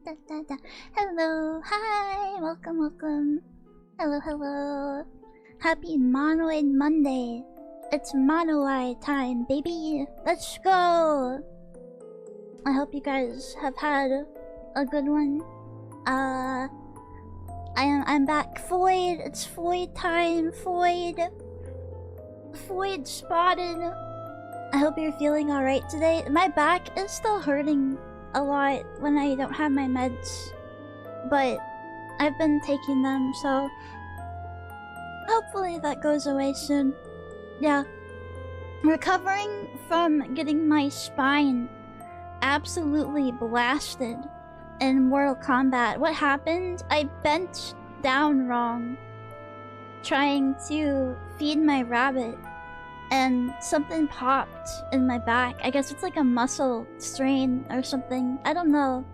Hello, hi, welcome, welcome. Hello, hello. Happy Monoid Monday. It's Monoid time, baby. Let's go. I hope you guys have had a good one. I'm back. Void, it's Void time. Void spotted. I hope you're feeling alright today. My back is still hurting a lot when I don't have my meds, but I've been taking them, so hopefully that goes away soon. Yeah. Recovering from getting my spine absolutely blasted in Mortal Kombat. What happened? I bent down wrong trying to feed my rabbit, and something popped in my back. I guess it's like a muscle strain or something. I don't know.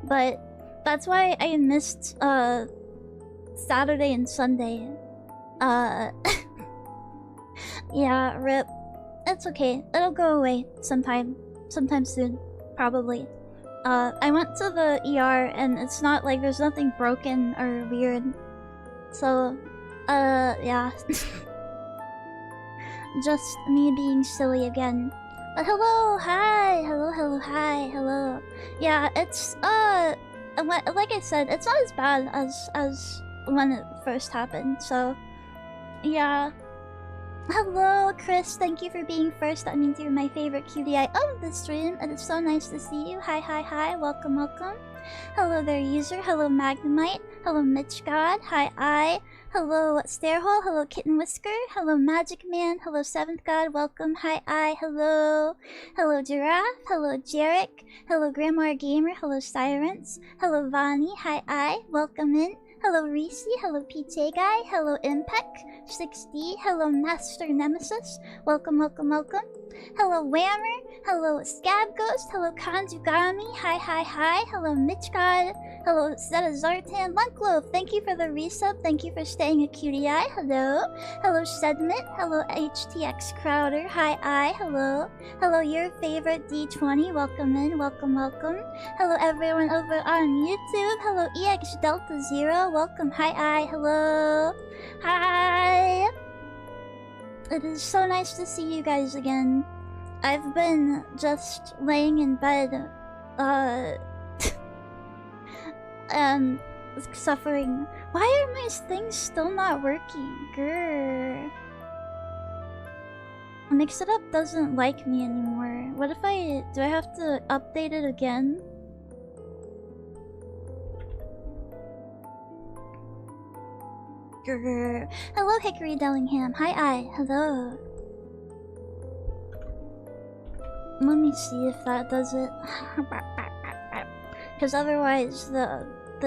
But that's why I missed Saturday and Sunday. Yeah, rip. It's okay. It'll go away sometime soon, probably. I went to the ER and it's not like there's nothing broken or weird. So, yeah. Just me being silly again. But hello, hi, hello, hi, hello. Yeah, it's like I said, it's not as bad as when it first happened. So, yeah. Hello, Chris. Thank you for being first. That means you're my favorite cutie eye of the stream. It is so nice to see you. Hi, hi, hi. Welcome, welcome. Hello there, user. Hello, Magnemite. Hello, Mitch God. Hi, I. Hello, Stairhole. Hello, Kitten Whisker. Hello, Magic Man. Hello, Seventh God. Welcome. Hi, I. Hello. Hello, Giraffe. Hello, Jarek. Hello, Grimoire Gamer. Hello, Sirens. Hello, Vani. Hi, I. Welcome in. Hello, Reese. Hello, PJ Guy. Hello, Impec. 6D. Hello, Master Nemesis. Welcome, welcome, welcome. Hello, Whammer. Hello, Scab Ghost. Hello, Kanzugami. Hi, hi, hi. Hello, Mitch God. Hello, Zeta Zartan. Lunkloaf. Thank you for the resub. Thank you for staying a cutie eye. Hello. Hello, Sediment. Hello, HTX Crowder. Hi, I. Hello. Hello, your favorite D20. Welcome in. Welcome, welcome. Hello, everyone over on YouTube. Hello, EX Delta Zero. Welcome. Hi, I. Hello. Hi. It is so nice to see you guys again. I've been just laying in bed, and suffering. Why are my things still not working? Grr. Mix It Up doesn't like me anymore. What if do I have to update it again? Grr. Hello, Hickory Dellingham. Hi, I. Hello. Let me see if that does it. Because otherwise, the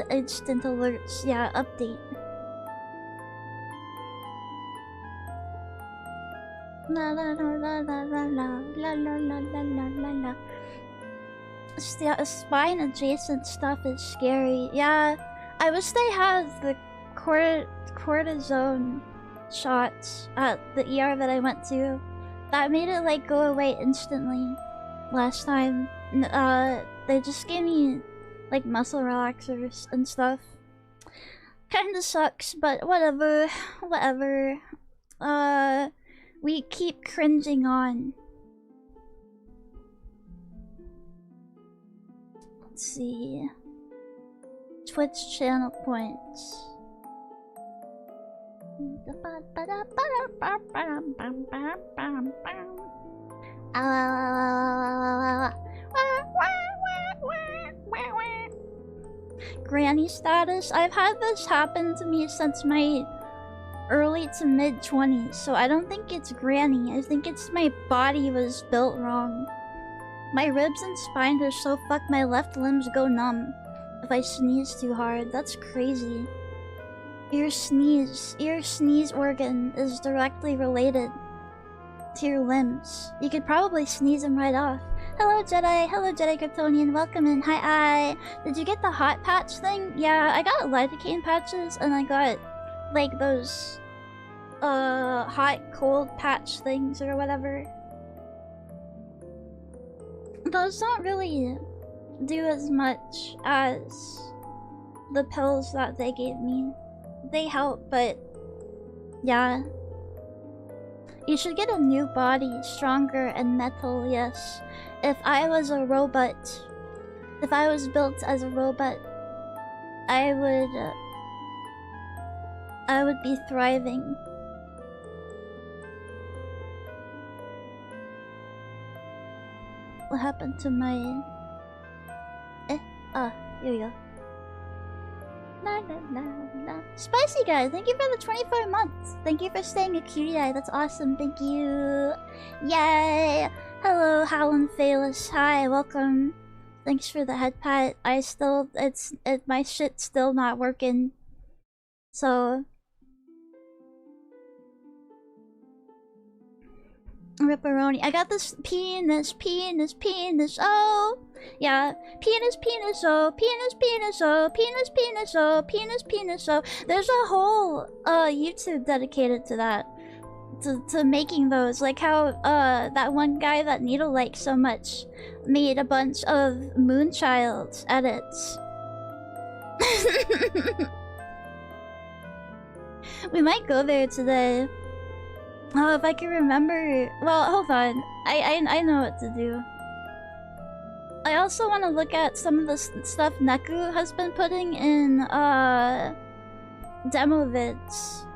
instant alerts, yeah, update. La la la la la la la la la la la la la. Yeah, spine adjacent stuff is scary. Yeah, I wish they had the cortisone shots at the ER that I went to. That made it like go away instantly last time. They just gave me like muscle relaxers and stuff. Kinda sucks, but whatever. Whatever. We keep cringing on. Let's see. Twitch channel points. Granny status? I've had this happen to me since my early to mid 20s, so I don't think it's granny. I think it's my body was built wrong. My ribs and spine are so fucked my left limbs go numb if I sneeze too hard. That's crazy. Your sneeze organ is directly related to your limbs. You could probably sneeze them right off. Hello Jedi Kryptonian, welcome in. Hi, I. Did you get the hot patch thing? Yeah, I got lidocaine patches and I got like those hot cold patch things or whatever. Those don't really do as much as the pills that they gave me. They help, but yeah. You should get a new body, stronger and metal, yes. If I was a robot, if I was built as a robot, I would be thriving. What happened to my... here we go. La, la, la, la. Spicy guy, thank you for the 24 months. Thank you for staying a cutie eye. That's awesome. Thank you. Yay. Hello, Howlin' Phalus. Hi, welcome. Thanks for the head pat. My shit's still not working. So... Ripperoni. I got this penis, oh! Yeah. Penis, oh. Penis, oh. There's a whole, YouTube dedicated to that. To making those. Like how, that one guy that Needle liked so much made a bunch of Moonchild edits. We might go there today. Oh, if I can remember... Well, hold on. I know what to do. I also want to look at some of the stuff Neku has been putting in, demo vids.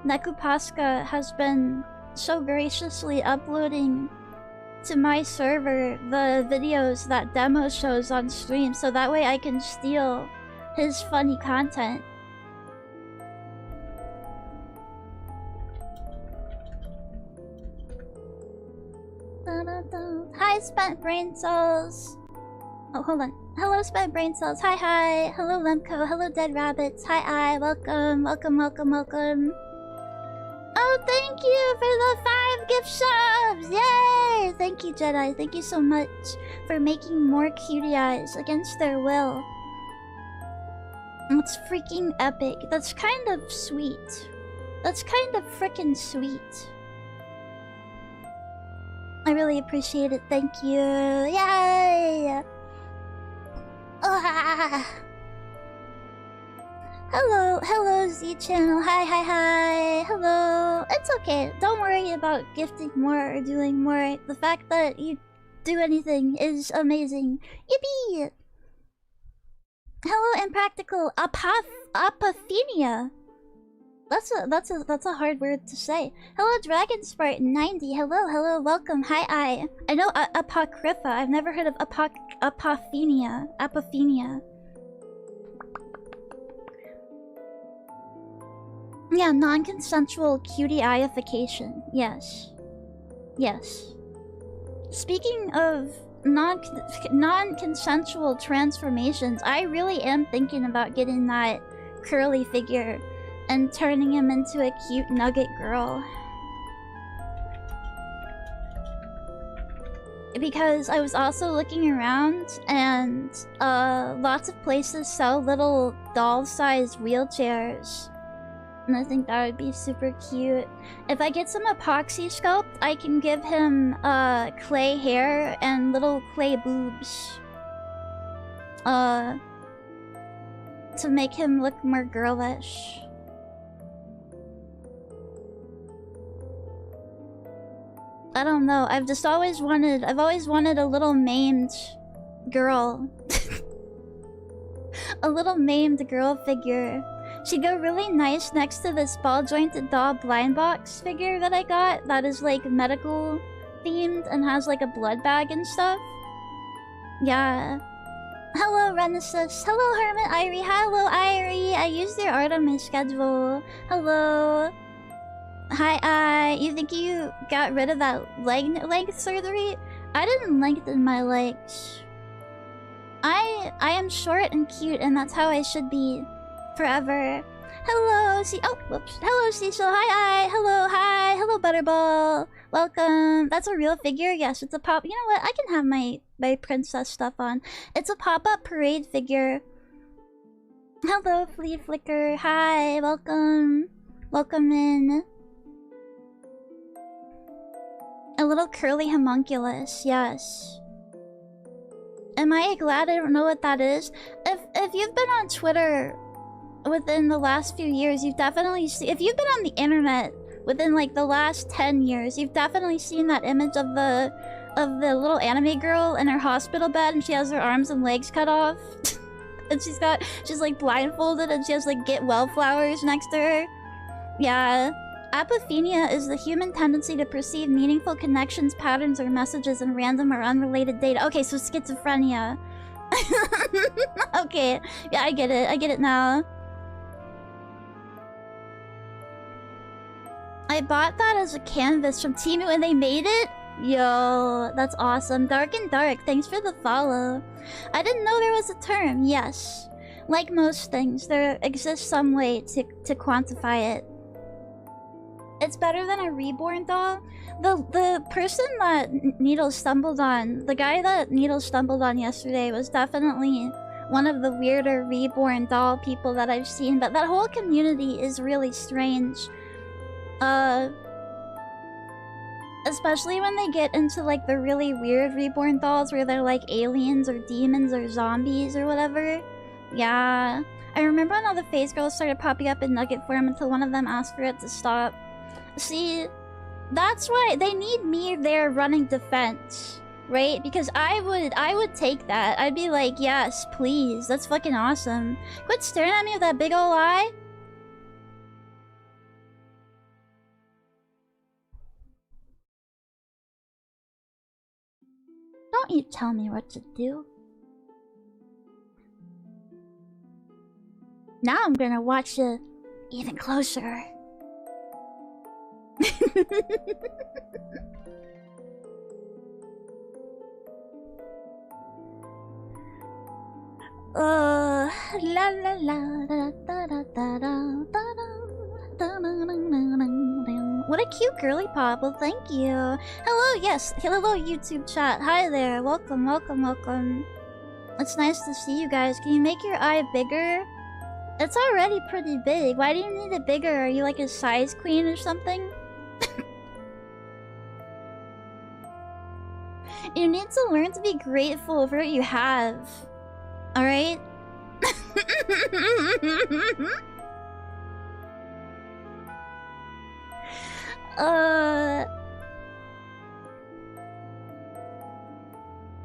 Neku Pasca has been so graciously uploading to my server the videos that Demo shows on stream, so that way I can steal his funny content. Hi, Spent Brain Cells. Oh, hold on. Hello, Spent Brain Cells. Hi. Hello, Lemco. Hello, Dead Rabbits. Hi. Welcome. Oh, thank you for the 5 gift subs. Yay! Thank you, Jedi. Thank you so much for making more cutie eyes against their will. It's freaking epic. That's kind of sweet. That's kind of frickin' sweet. I really appreciate it. Thank you. Yay! Ah. Hello, Z channel. Hi. Hello. It's okay. Don't worry about gifting more or doing more. The fact that you do anything is amazing. Yippee! Hello, Impractical. Apophenia. That's a hard word to say. Hello, Dragon Spartan 90. Hello, welcome. Hi. I know Apocrypha. I've never heard of Apophenia. Yeah, non-consensual cutie eye-ification. Yes. Speaking of non-consensual transformations, I really am thinking about getting that curly figure and turning him into a cute nugget girl. Because I was also looking around and lots of places sell little doll-sized wheelchairs. And I think that would be super cute. If I get some epoxy sculpt, I can give him clay hair and little clay boobs. To make him look more girlish. I don't know. I've always wanted a little maimed girl. A little maimed girl figure. She'd go really nice next to this ball-jointed doll blind box figure that I got that is like medical themed and has like a blood bag and stuff. Yeah. Hello, Renesis. Hello, Hermit Irie. Hello, Irie. I used your art on my schedule. Hello. Hi, you think you got rid of that leg length surgery? I didn't lengthen my legs. I am short and cute, and that's how I should be forever. Hello, hello, Cecil. Hi. Hello, Butterball. Welcome. That's a real figure. Yes, it's a pop. You know what? I can have my princess stuff on. It's a pop-up parade figure. Hello, Flea Flicker. Hi, welcome. Welcome in. A little curly homunculus, yes. Am I glad I don't know what that is? If you've been on Twitter within the last few years, you've definitely seen... If you've been on the internet within, like, the last 10 years, you've definitely seen that image of the little anime girl in her hospital bed, and she has her arms and legs cut off. And she's, like, blindfolded, and she has, like, get well flowers next to her. Yeah. Apophenia is the human tendency to perceive meaningful connections, patterns, or messages in random or unrelated data. Okay, so schizophrenia. Okay. Yeah, I get it. I get it now. I bought that as a canvas from Temu and they made it? Yo, that's awesome. Dark and Dark, thanks for the follow. I didn't know there was a term. Yes. Like most things, there exists some way to quantify it. It's better than a reborn doll. The person that Needle stumbled on, the guy that Needle stumbled on yesterday was definitely one of the weirder reborn doll people that I've seen, but that whole community is really strange. Especially when they get into like the really weird reborn dolls where they're like aliens or demons or zombies or whatever. Yeah. I remember when all the phase girls started popping up in nugget form until one of them asked for it to stop. See, that's why they need me there running defense, right? Because I would take that. I'd be like, yes, please. That's fucking awesome. Quit staring at me with that big ol' eye. Don't you tell me what to do. Now I'm gonna watch you even closer. La la la da da da da da da. What a cute girly pop. Well, thank you. Hello, yes. Hello, YouTube chat. Hi there. Welcome, welcome, welcome. It's nice to see you guys. Can you make your eye bigger? It's already pretty big. Why do you need it bigger? Are you like a size queen or something? You need to learn to be grateful for what you have. Alright?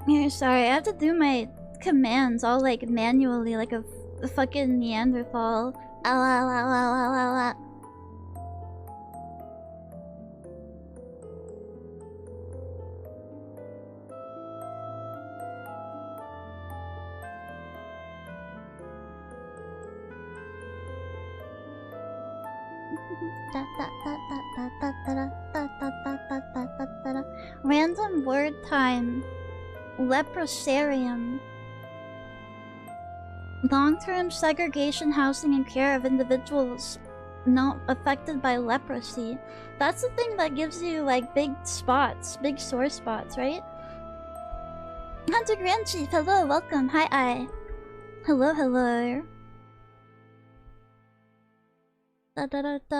Here, sorry, I have to do my commands all like manually, like a fucking Neanderthal. Ow, ow, ow, ow, ow, ow, ow. Random word time. Leprosarium. Long-term segregation, housing, and care of individuals not affected by leprosy. That's the thing that gives you like big spots, big sore spots, right? Hunter Grand Chief, hello, welcome. Hi, I. Hello, hello.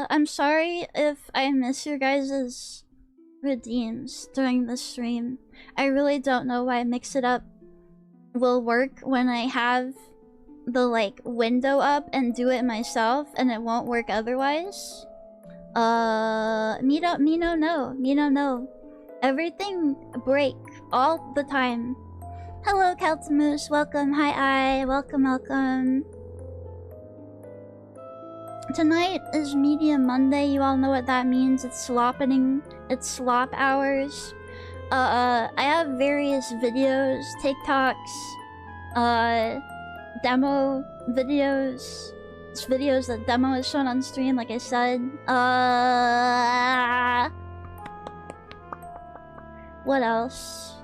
I'm sorry if I miss your guys' redeems during the stream. I really don't know why Mix It Up will work when I have the like window up and do it myself, and it won't work otherwise. Me no no. Everything break all the time. Hello, Caltamoose, welcome. Hi, I. Welcome, welcome. Tonight is Media Monday. You all know what that means. It's sloppening. It's slop hours. I have various videos, TikToks, demo videos. It's videos that demo is shown on stream, like I said. What else?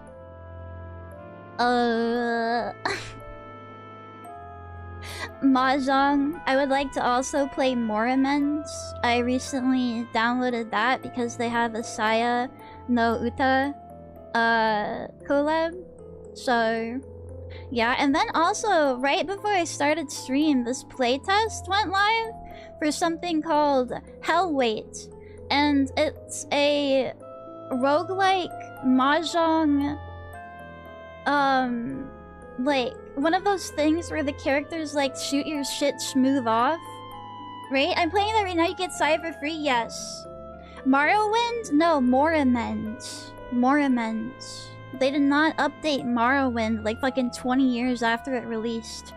Mahjong. I would like to also play more amends. I recently downloaded that because they have a Saya no Uta collab. So yeah, and then also right before I started stream, this playtest went live for something called Hellweight, and it's a roguelike mahjong like, one of those things where the characters, like, shoot your shit smooth off. Right? I'm playing that right now, you get Sai for free? Yes. Morrowind? No, Morrowind. Morrowind. They did not update Morrowind, like, fucking 20 years after it released.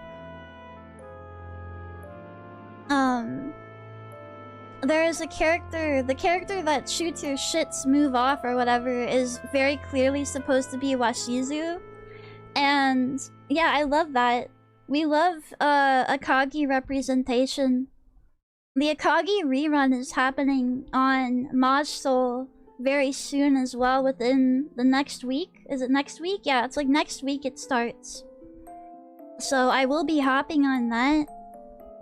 There is a character, the character that shoots your shit smooth off or whatever is very clearly supposed to be Washizu. And yeah, I love that. We love Akagi representation. The Akagi rerun is happening on Maj Soul very soon as well, within the next week. Is it next week? Yeah, it's like next week it starts. So I will be hopping on that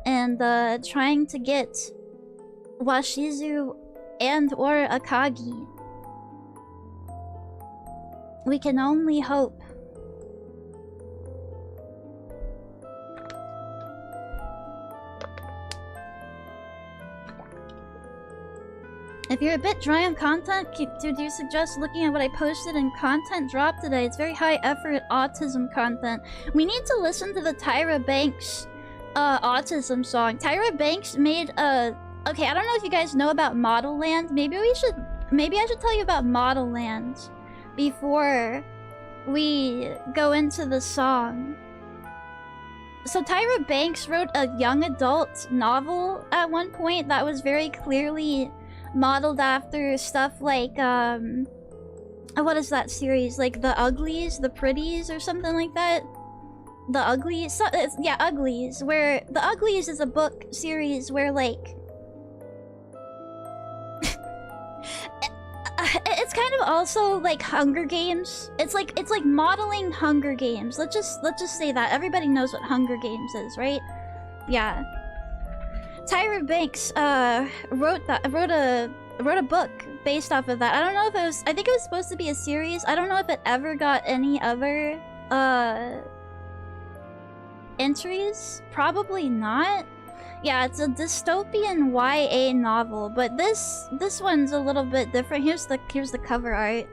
and trying to get Washizu and or Akagi. We can only hope. If you're a bit dry on content, do you suggest looking at what I posted in content drop today? It's very high effort autism content. We need to listen to the Tyra Banks autism song. Tyra Banks made a... Okay, I don't know if you guys know about Model Land. Maybe I should tell you about Model Land before we go into the song. So Tyra Banks wrote a young adult novel at one point that was very clearly modeled after stuff like what is that series, like The Uglies, The Pretties, or something like that. The Uglies, so, yeah, Uglies, where The Uglies is a book series where, like, it's kind of also like Hunger Games. It's like modeling Hunger Games. Let's just say that everybody knows what Hunger Games is, right? Yeah. Tyra Banks wrote a book based off of that. I don't know if it was, I think it was supposed to be a series. I don't know if it ever got any other entries. Probably not. Yeah, it's a dystopian YA novel, but this one's a little bit different. Here's the cover art.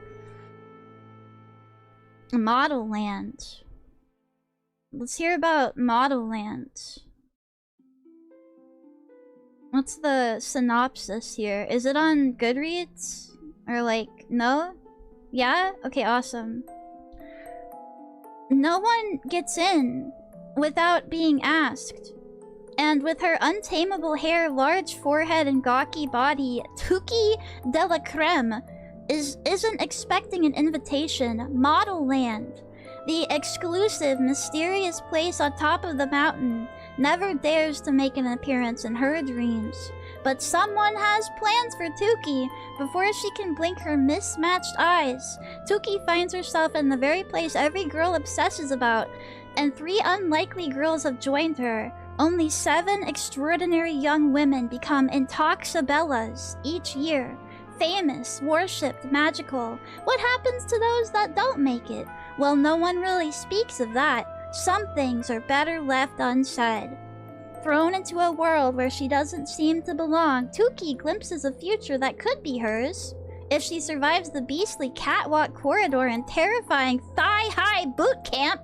Model Land. Let's hear about Model Land. What's the synopsis here? Is it on Goodreads? Or like, no? Yeah? Okay, awesome. No one gets in without being asked. And with her untamable hair, large forehead, and gawky body, Tuki de la Creme isn't expecting an invitation. Model Land, the exclusive, mysterious place on top of the mountain, never dares to make an appearance in her dreams. But someone has plans for Tuki. Before she can blink her mismatched eyes, Tuki finds herself in the very place every girl obsesses about, and 3 unlikely girls have joined her. Only 7 extraordinary young women become Intoxabellas each year. Famous, worshipped, magical. What happens to those that don't make it? Well, no one really speaks of that. Some things are better left unsaid. Thrown into a world where she doesn't seem to belong, Tuki glimpses a future that could be hers. If she survives the beastly catwalk corridor and terrifying thigh-high boot camp,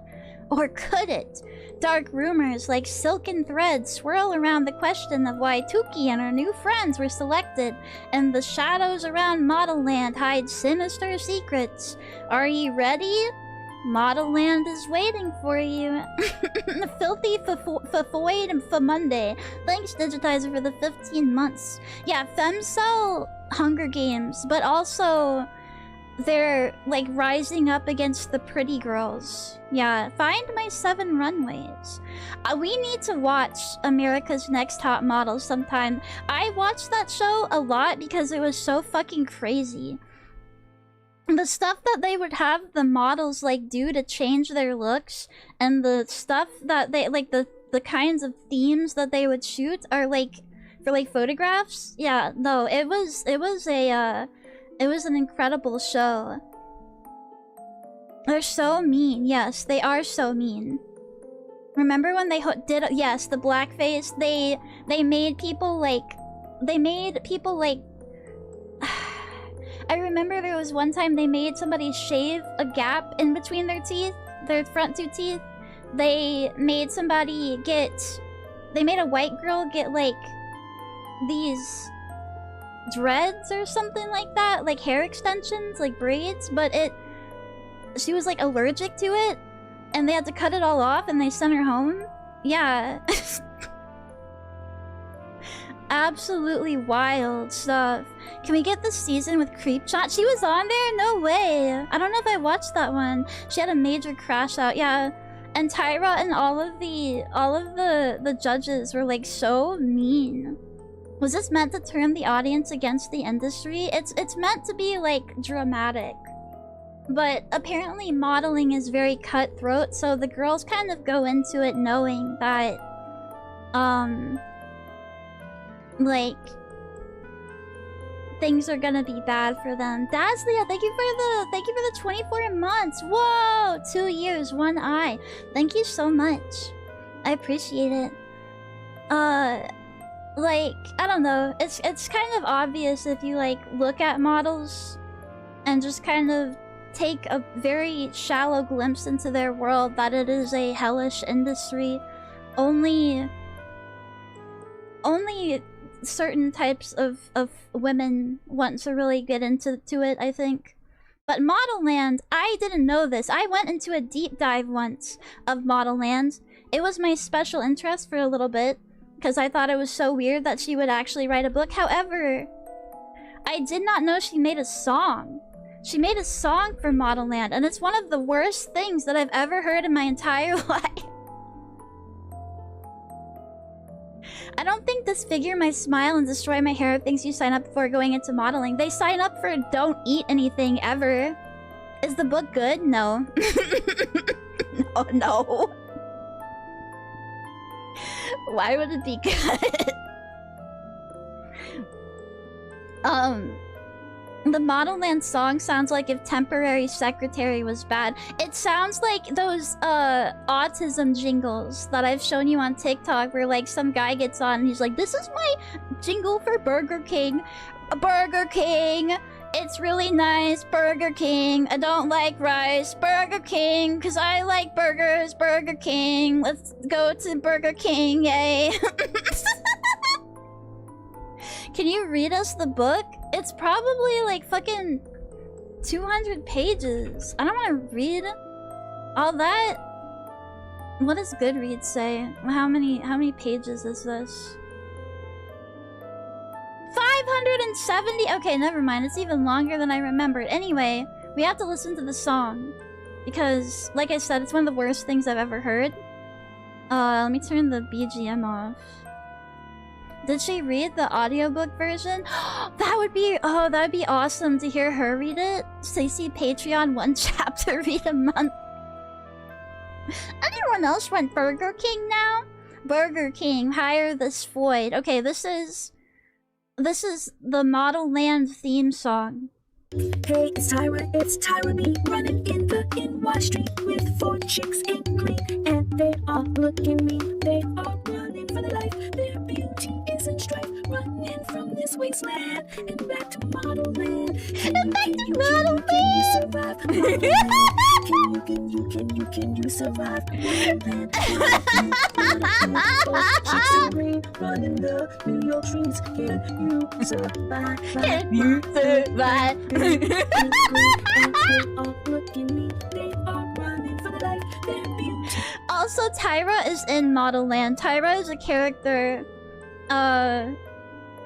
or could it? Dark rumors like silken threads swirl around the question of why Tuki and her new friends were selected, and the shadows around Model Land hide sinister secrets. Are you ready? Model Land is waiting for you. Filthy Fofoid for Monday. Thanks, Digitizer, for the 15 months. Yeah, Femcell Hunger Games, but also they're like rising up against the pretty girls. Yeah, find my 7 runways. We need to watch America's Next Top Model sometime. I watched that show a lot because it was so fucking crazy. The stuff that they would have the models like do to change their looks, and the stuff that they like, the kinds of themes that they would shoot are like for like photographs. Yeah, no, it was an incredible show. They're so mean. Yes, they are so mean. Remember when they did, yes, the blackface? They made people like, I remember there was one time they made somebody shave a gap in between their teeth, their front 2 teeth, they made somebody get... They made a white girl get, like, these dreads or something like that. Like, hair extensions, like braids, but she was, like, allergic to it. And they had to cut it all off and they sent her home. Yeah. Absolutely wild stuff. Can we get this season with Creepshot? She was on there? No way. I don't know if I watched that one. She had a major crash out. Yeah. And Tyra and all of the judges were like so mean. Was this meant to turn the audience against the industry? It's meant to be like dramatic. But apparently modeling is very cutthroat, so the girls kind of go into it knowing that like things are gonna be bad for them. Dazlia, thank you for the 24 months. Whoa, 2 years, 1 eye. Thank you so much. I appreciate it. Like, I don't know. It's kind of obvious if you like look at models and just kind of take a very shallow glimpse into their world that it is a hellish industry. Only certain types of women want to really get into it, I think. But Model Land, I didn't know this. I went into a deep dive once of Model Land. It was my special interest for a little bit because I thought it was so weird that she would actually write a book. However, I did not know she made a song. She made a song for Model Land, and it's one of the worst things that I've ever heard in my entire life. I don't think disfigure my smile and destroy my hair things you sign up before going into modeling. They sign up for don't eat anything ever. Is the book good? No. No. Why would it be good? The Model Land song sounds like if Temporary Secretary was bad. It sounds like those autism jingles that I've shown you on TikTok where like some guy gets on and he's like, this is my jingle for Burger King. Burger King! It's really nice. Burger King. I don't like rice. Burger King, because I like burgers. Burger King. Let's go to Burger King. Yay. Can you read us the book? It's probably like fucking 200 pages. I don't want to read all that. What does Goodreads say? How many pages is this? 570. Okay, never mind. It's even longer than I remembered. Anyway, we have to listen to the song because, like I said, it's one of the worst things I've ever heard. Let me turn the BGM off. Did she read the audiobook version? That would be awesome to hear her read it. Stacey, Patreon, 1 chapter read a month. Anyone else want Burger King now? Burger King, hire this void. Okay, this is the Model Land theme song. Hey, it's Tyra me running in the NY street with 4 chicks in green, and they all look at me. They are running for their life. Their beauty is in strife, running from this wasteland and back to Model Land. Can you survive? Can you survive? Chicks in green running the New York streets. Can you survive? Can you survive? Also, Tyra is in Model Land. Tyra is a character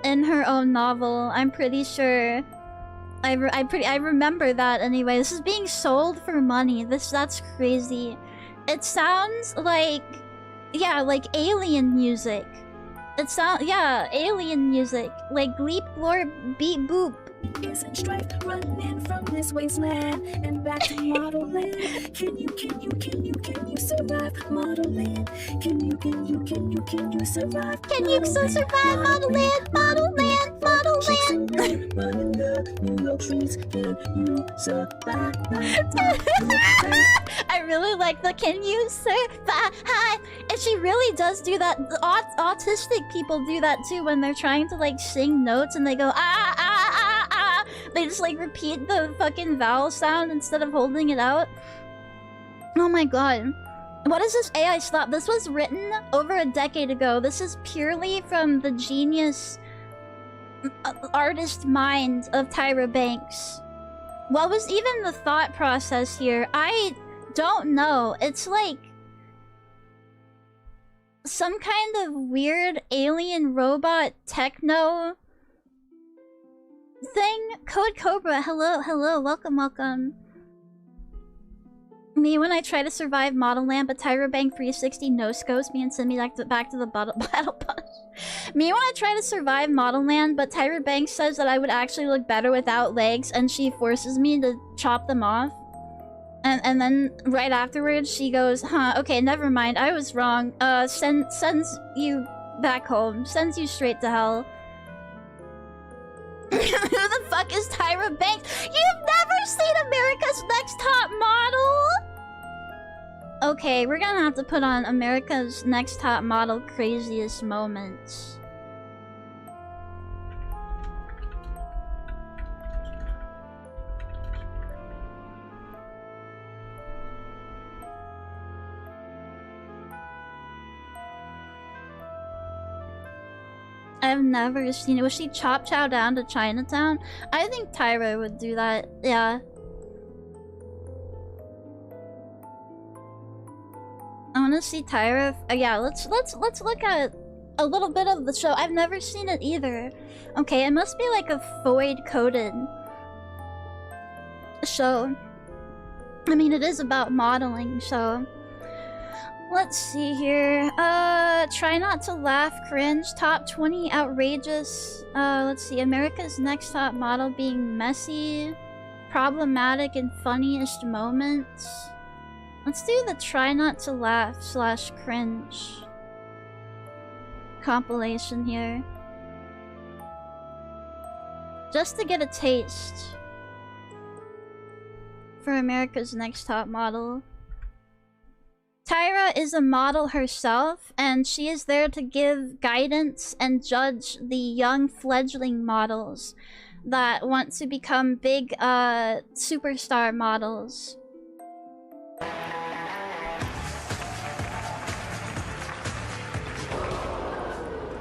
in her own novel. I'm pretty sure. I remember that anyway. This is being sold for money. That's crazy. It sounds like, yeah, like alien music. Alien music. Like Bleep Blorb Beep Boop. Is in strife, running from this wasteland and back to Model Land. Can you survive Model Land? Can you survive? Can you survive Model Land? Model Land, Model Land. Running the New York streets. Can you survive? I really like the "Can you survive?" And she really does do that. Autistic people do that too when they're trying to like sing notes and they go ah ah ah ah. They just like repeat the fucking vowel sound instead of holding it out. Oh my god. What is this AI slap? This was written over a decade ago. This is purely from the genius artist mind of Tyra Banks. What was even the thought process here? I don't know. It's like some kind of weird alien robot techno thing. Code Cobra, hello, hello, welcome, welcome. Me when I try to survive Model Land, but Tyra Bank 360 no scopes me and send me back to the battle bus. Me when I try to survive Model Land, but Tyra Banks says that I would actually look better without legs, and she forces me to chop them off. And then right afterwards she goes, huh, okay, never mind, I was wrong. Sends you back home. Sends you straight to hell. Who the fuck is Tyra Banks? You've never seen America's Next Top Model? Okay, we're gonna have to put on America's Next Top Model craziest moments. I've never seen it. Was she chop chow down to Chinatown? I think Tyra would do that. Yeah. I want to see Tyra. Yeah, let's look at a little bit of the show. I've never seen it either. Okay, it must be like a void-coded show. I mean, it is about modeling, so. Let's see here. Try not to laugh, cringe. Top 20 outrageous. Let's see. America's Next Top Model being messy, problematic, and funniest moments. Let's do the try not to laugh / cringe compilation here. Just to get a taste for America's Next Top Model. Tyra is a model herself, and she is there to give guidance and judge the young fledgling models that want to become big, superstar models.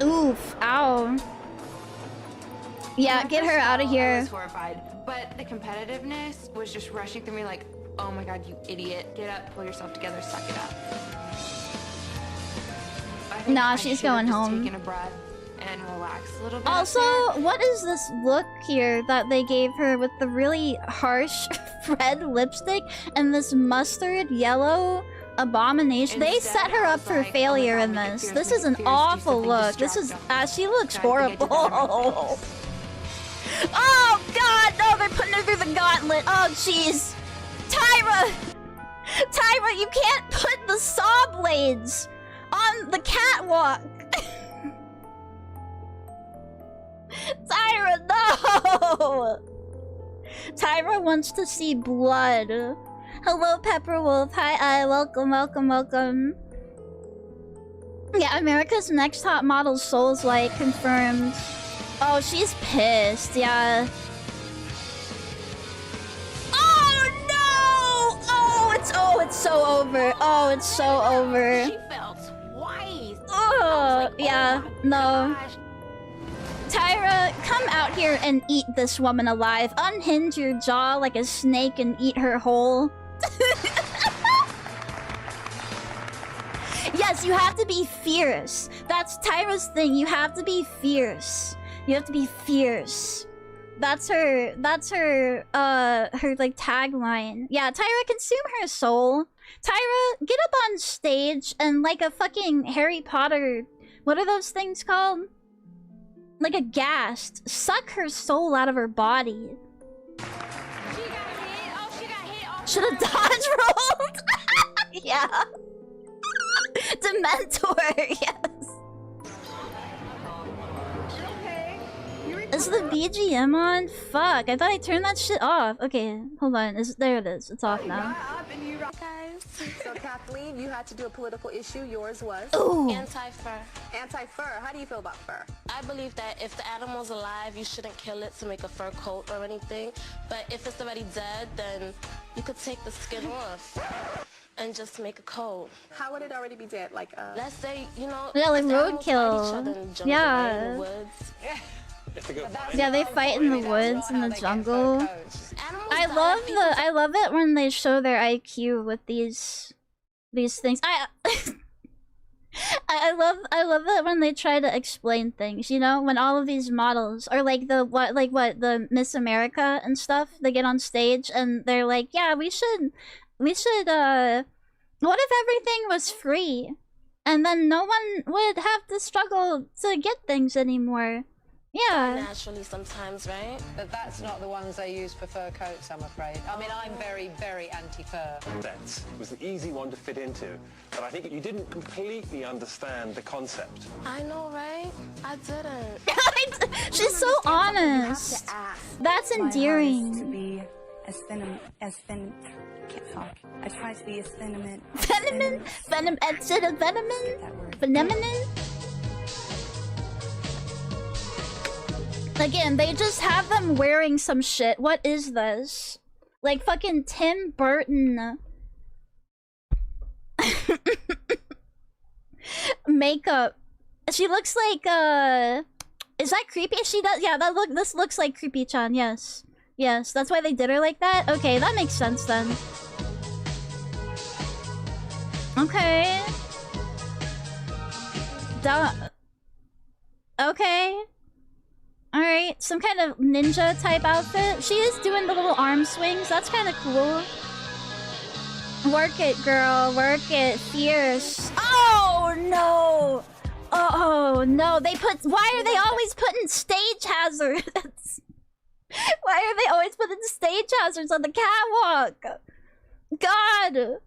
Oof, ow. Yeah, get her out of here. I was horrified, but the competitiveness was just rushing through me like, oh my god, you idiot. Get up, pull yourself together, suck it up. Nah, she's going home. Taken a breath and relax a little bit. Also, what is this look here that they gave her with the really harsh red lipstick and this mustard yellow abomination? They set her up for failure in this. This is an awful look. This is, she looks horrible. Oh god, no, they're putting her through the gauntlet. Oh jeez. Tyra! Tyra, you can't put the saw blades on the catwalk! Tyra, no! Tyra wants to see blood. Hello, Pepperwolf. Hi, welcome, welcome, welcome. Yeah, America's Next Top Model Souls Light confirmed. Oh, she's pissed, yeah. Oh, it's so over. Oh, it's so over. She fell twice. Oh, like, yeah, oh no. gosh. Tyra, come out here and eat this woman alive. Unhinge your jaw like a snake and eat her whole. Yes, you have to be fierce. That's Tyra's thing. You have to be fierce. You have to be fierce. That's her like tagline. Yeah, Tyra, consume her soul. Tyra, get up on stage and like a fucking Harry Potter, what are those things called? Like a ghast. Suck her soul out of her body. She got hit. Oh, she got hit. Oh, Should've dodge rolled. Yeah. Dementor, yes. Is the BGM on? Fuck, I thought I turned that shit off. Okay, hold on. There it is. It's off now. Guys. So Kathleen, you had to do a political issue. Yours was? Ooh. Anti-fur. Anti-fur. How do you feel about fur? I believe that if the animal's alive, you shouldn't kill it to make a fur coat or anything. But if it's already dead, then you could take the skin off. and just make a code. How would it already be dead? Like, Let's say, you know, Yeah, like the animals fight each roadkill. other in the jungle, Yeah. right, in the woods. Yeah, they fight in the woods in the jungle. Animals I die love like people. I love it when they show their IQ with these things. I love it when they try to explain things, you know, when all of these models or like the Miss America and stuff, they get on stage and they're like, yeah, we should what if everything was free and then no one would have to struggle to get things anymore. Yeah. Naturally sometimes, right? But that's not the ones they use for fur coats, I'm afraid. I mean, I'm very, very anti-fur. That was an easy one to fit into, but I think you didn't completely understand the concept. I know, right? I didn't. She's so honest. That's endearing. To be as thin. Can't talk. I try to be as feminine. Again, they just have them wearing some shit. What is this? Like fucking Tim Burton makeup. She looks like is that creepy? She does. Yeah, this looks like Creepy-chan. Yes. Yes, that's why they did her like that. Okay, that makes sense then. Okay. Okay. Alright, some kind of ninja type outfit. She is doing the little arm swings. That's kind of cool. Work it, girl. Work it. Fierce. Oh, no. Oh, no. Why are they always putting stage hazards? Why are they always putting stage hazards on the catwalk? God.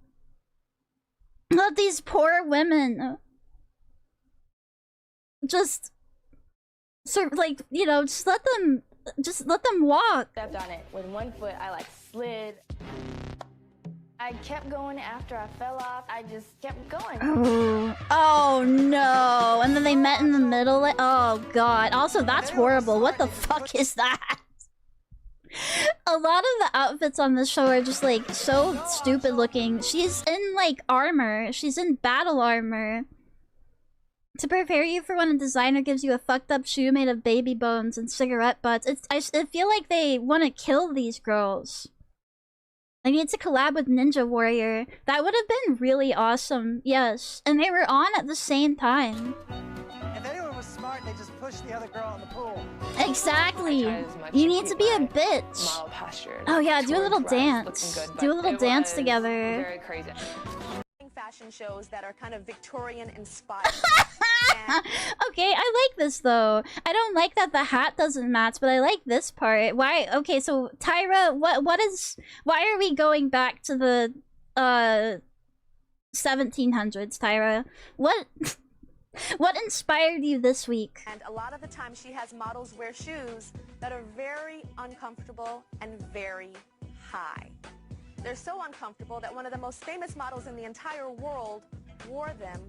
Let these poor women just... like, you know, just let them walk. Stepped on it with one foot. I like slid. I kept going after I fell off. I just kept going. Oh no! And then they met in the middle. Oh god. Also, that's horrible. What the fuck is that? A lot of the outfits on this show are just like so stupid looking. She's in like armor. She's in battle armor. To prepare you for when a designer gives you a fucked up shoe made of baby bones and cigarette butts. I feel like they want to kill these girls. I need to collab with Ninja Warrior. That would have been really awesome. Yes. And they were on at the same time. If anyone was smart, they just pushed the other girl in the pool. Exactly. You need to be a bitch. Oh yeah, do a little dance. Do a little dance together. Very crazy. Fashion shows that are kind of Victorian inspired. Okay, I like this though. I don't like that the hat doesn't match, but I like this part. Why? Okay, so Tyra, why are we going back to the 1700s, Tyra? What inspired you this week? And a lot of the time she has models wear shoes that are very uncomfortable and very high. They're so uncomfortable that one of the most famous models in the entire world wore them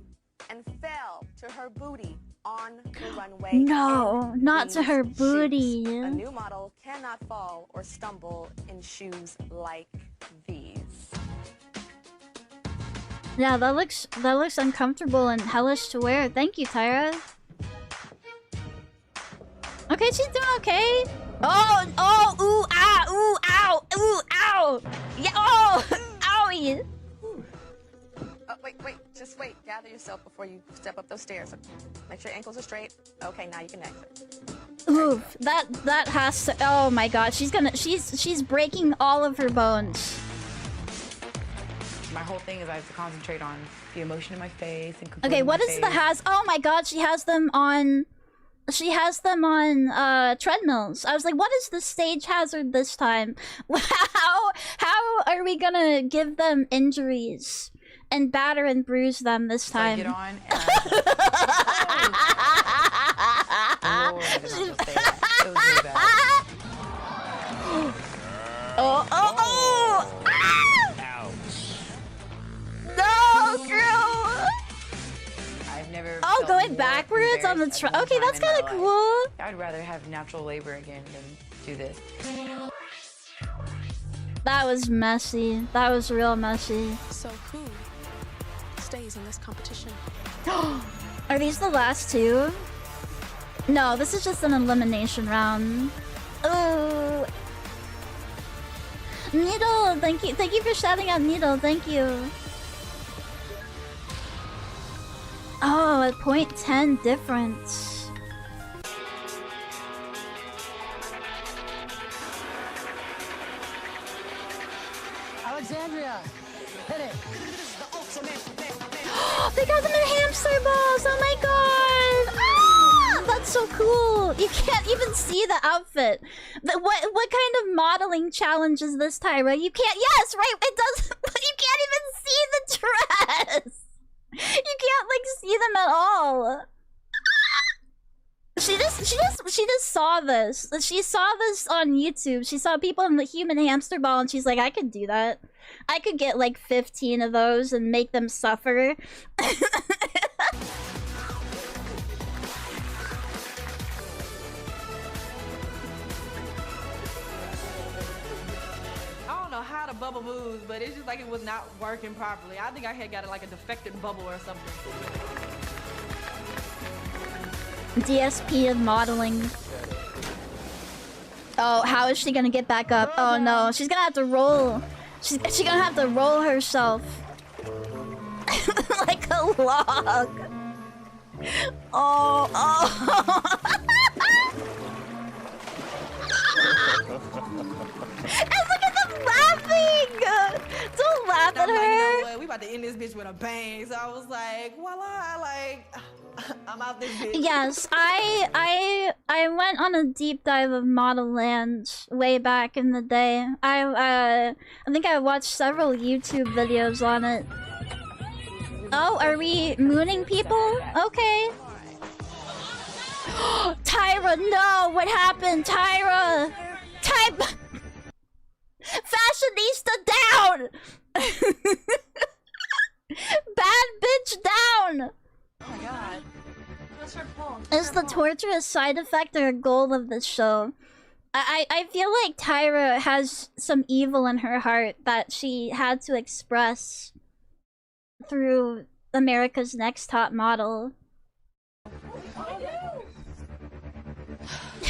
and fell to her booty on the runway. No, not to her booty. Shoes. A new model cannot fall or stumble in shoes like these. Yeah, that looks uncomfortable and hellish to wear. Thank you, Tyra. Okay, she's doing okay. Oh, ooh, ah, ooh, ow, ooh, ow. Yeah, oh, owie. Oh, wait, just wait. Gather yourself before you step up those stairs. Make sure your ankles are straight. Okay, now you can exit. Oof, that has to, oh my god, she's breaking all of her bones. My whole thing is I have to concentrate on the emotion in my face and okay, what is the has? Oh my god, she has them on treadmills. I was like, what is the stage hazard this time? How are we gonna give them injuries and batter and bruise them this time? So I get on and Lord, I did not just say that. It was really bad. Oh! No, girl! I've never Oh, going backwards on the truck. Okay, that's kind of cool. I'd rather have natural labor again than do this. That was messy. That was real messy. So who stays in this competition? Are these the last two? No, this is just an elimination round. Oh, Needle, thank you for shouting out Needle, thank you. Oh, a 0.10 difference. Alexandria, hit it. They got them in hamster balls! Oh my god! Ah, that's so cool! You can't even see the outfit. What kind of modeling challenge is this, Tyra? You can't. Yes, right. It does. You can't even see the dress. You can't like see them at all. She just saw this. She saw this on YouTube. She saw people in the human hamster ball, and she's like, I could do that. I could get like 15 of those and make them suffer. I don't know how the bubble moves, but it's just like it was not working properly. I think I had got like a defective bubble or something. DSP of modeling. Oh, how is she gonna get back up? Oh no, she's gonna have to roll. She's gonna have to roll herself like a log. Oh, oh. And look at them laughing! Don't laugh at her. Like, you know what? We about to end this bitch with a bang. So I was like, voila, like I'm out this bitch. Yes, I went on a deep dive of Model Land way back in the day. I think I watched several YouTube videos on it. Oh, are we mooning people? Okay. Tyra, no! What happened? Tyra! Fashionista down! Bad bitch down! Oh my god. What's her pulse? Is the torture a side effect or a goal of this show? I feel like Tyra has some evil in her heart that she had to express through America's Next Top Model.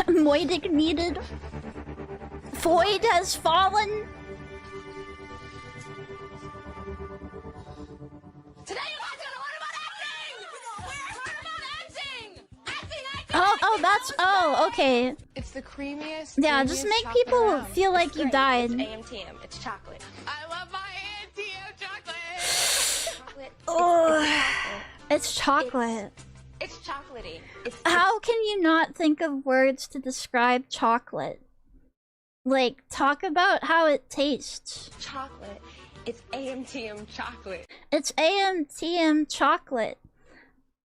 Moidic needed. Void has fallen. Today you guys are gonna learn about acting! Oh, that's. Oh, okay. It's the creamiest. Yeah, just make people feel like you died. It's AMTM. It's chocolate. I love my AMTM chocolate. Oh, it's chocolate. It's chocolatey. How can you not think of words to describe chocolate? Like, talk about how it tastes. Chocolate. It's AMTM chocolate. It's AMTM chocolate.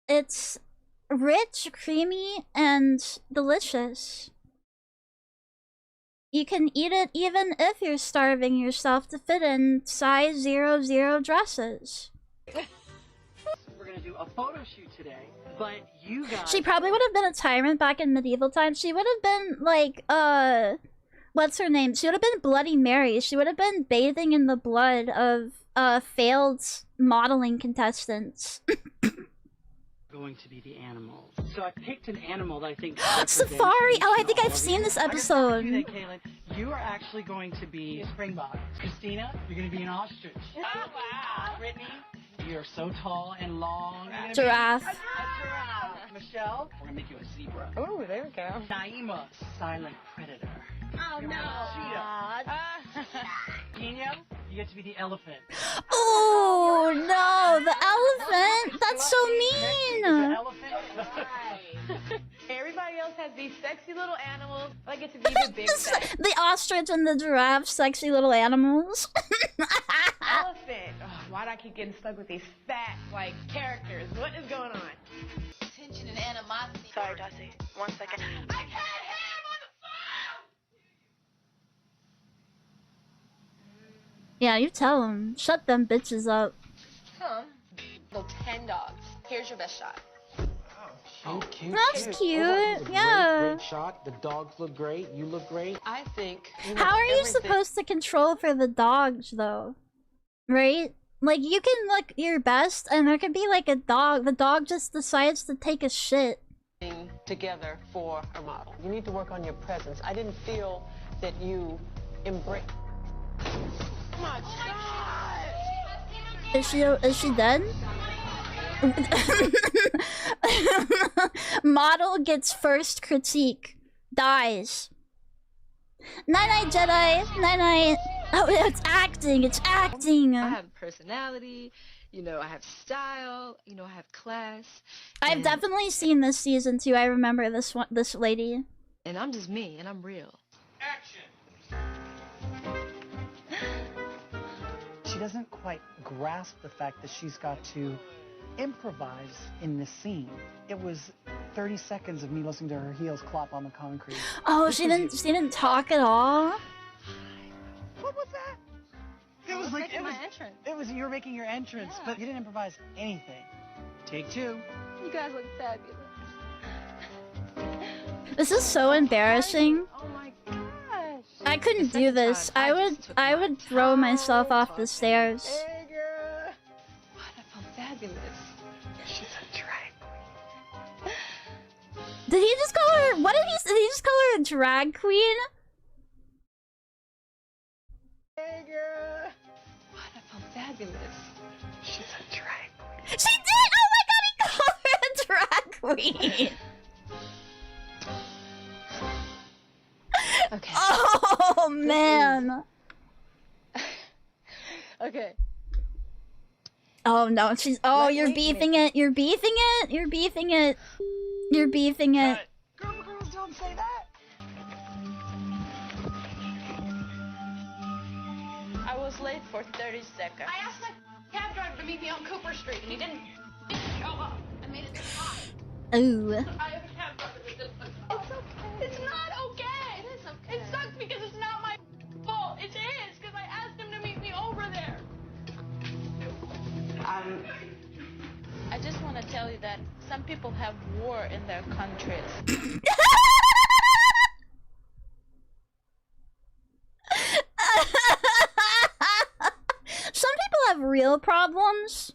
It's rich, creamy, and delicious. You can eat it even if you're starving yourself to fit in size 00 dresses. We're gonna do a photo shoot today, but you guys... She probably would have been a tyrant back in medieval times. She would have been like, what's her name? She would have been Bloody Mary. She would have been bathing in the blood of failed modeling contestants. Going to be the animals. So I picked an animal that I think... Safari! Oh, I think I've seen this episode. You are actually going to be a springbok. Christina, you're going to be an ostrich. Oh, wow. Brittany, you're so tall and long. Giraffe. A giraffe. Michelle, we're going to make you a zebra. Oh, there we go. Naima, silent predator. Oh, no. Cheetah. Dino, you get to be the elephant. Oh, no, the elephant. That's so mean. The elephant. Everybody else has these sexy little animals. I get to be the big fat The ostrich and the giraffe, sexy little animals. elephant. Oh, why do I keep getting stuck with these fat, like, characters? What is going on? Tension and animosity. Sorry, Dusty. 1 second. I can't hear him on the phone! Yeah, you tell them. Shut them bitches up. Come. Go 10 dogs. Here's your best shot. Cute, That's cute. It was a Yeah. Great shot. The dogs look great. You look great. I think. How are you supposed to control for the dogs, though? Right? Like, you can look your best, and there could be, like, a dog. The dog just decides to take a shit. Together for a model. You need to work on your presence. I didn't feel that you embrace. My God! Is she dead? Model gets first critique. Dies. Night-night, Jedi. Night-night. Oh, it's acting. It's acting. I have personality, you know, I have style, you know, I have class. I've definitely seen this season too. I remember this lady. And I'm just me, and I'm real. She doesn't quite grasp the fact that she's got to improvise in this scene. It was 30 seconds of me listening to her heels clop on the concrete. Oh, she didn't talk at all. What was that? It was like my entrance. It was you were making your entrance, but you didn't improvise anything. Take two. You guys look fabulous. This is so embarrassing. Oh my gosh. I couldn't do this. I would throw myself off the stairs. Hey, girl. What? I felt fabulous. She's a drag queen. Did he just call her? What did he just call her a drag queen? Hey, girl. What? I felt fabulous. She's a drag queen. She did! Oh my god, he called her a drag queen! Okay. Oh man. Okay. Oh no, she's you're beefing it, you're beefing it, you're beefing it. You're beefing it. Girls don't say that. I was late for 30 seconds. I asked my cab driver to meet me on Cooper Street, and he didn't show up. I made it this time. Ooh. I have a cab driver that didn't show up. It's okay. It's not okay. It is okay. It sucks because it's not my fault. It is because I asked him to meet me over there. I just want to tell you that some people have war in their countries. Some people have real problems.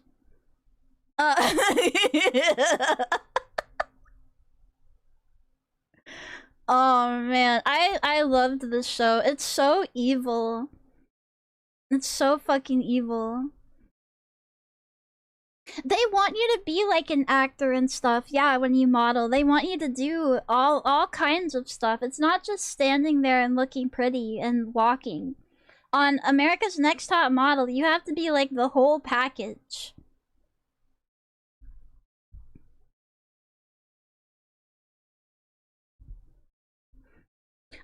Oh man, I loved this show. It's so evil. It's so fucking evil. They want you to be like an actor and stuff. Yeah, when you model, they want you to do all kinds of stuff. It's not just standing there and looking pretty and walking. On America's Next Top Model, you have to be like the whole package.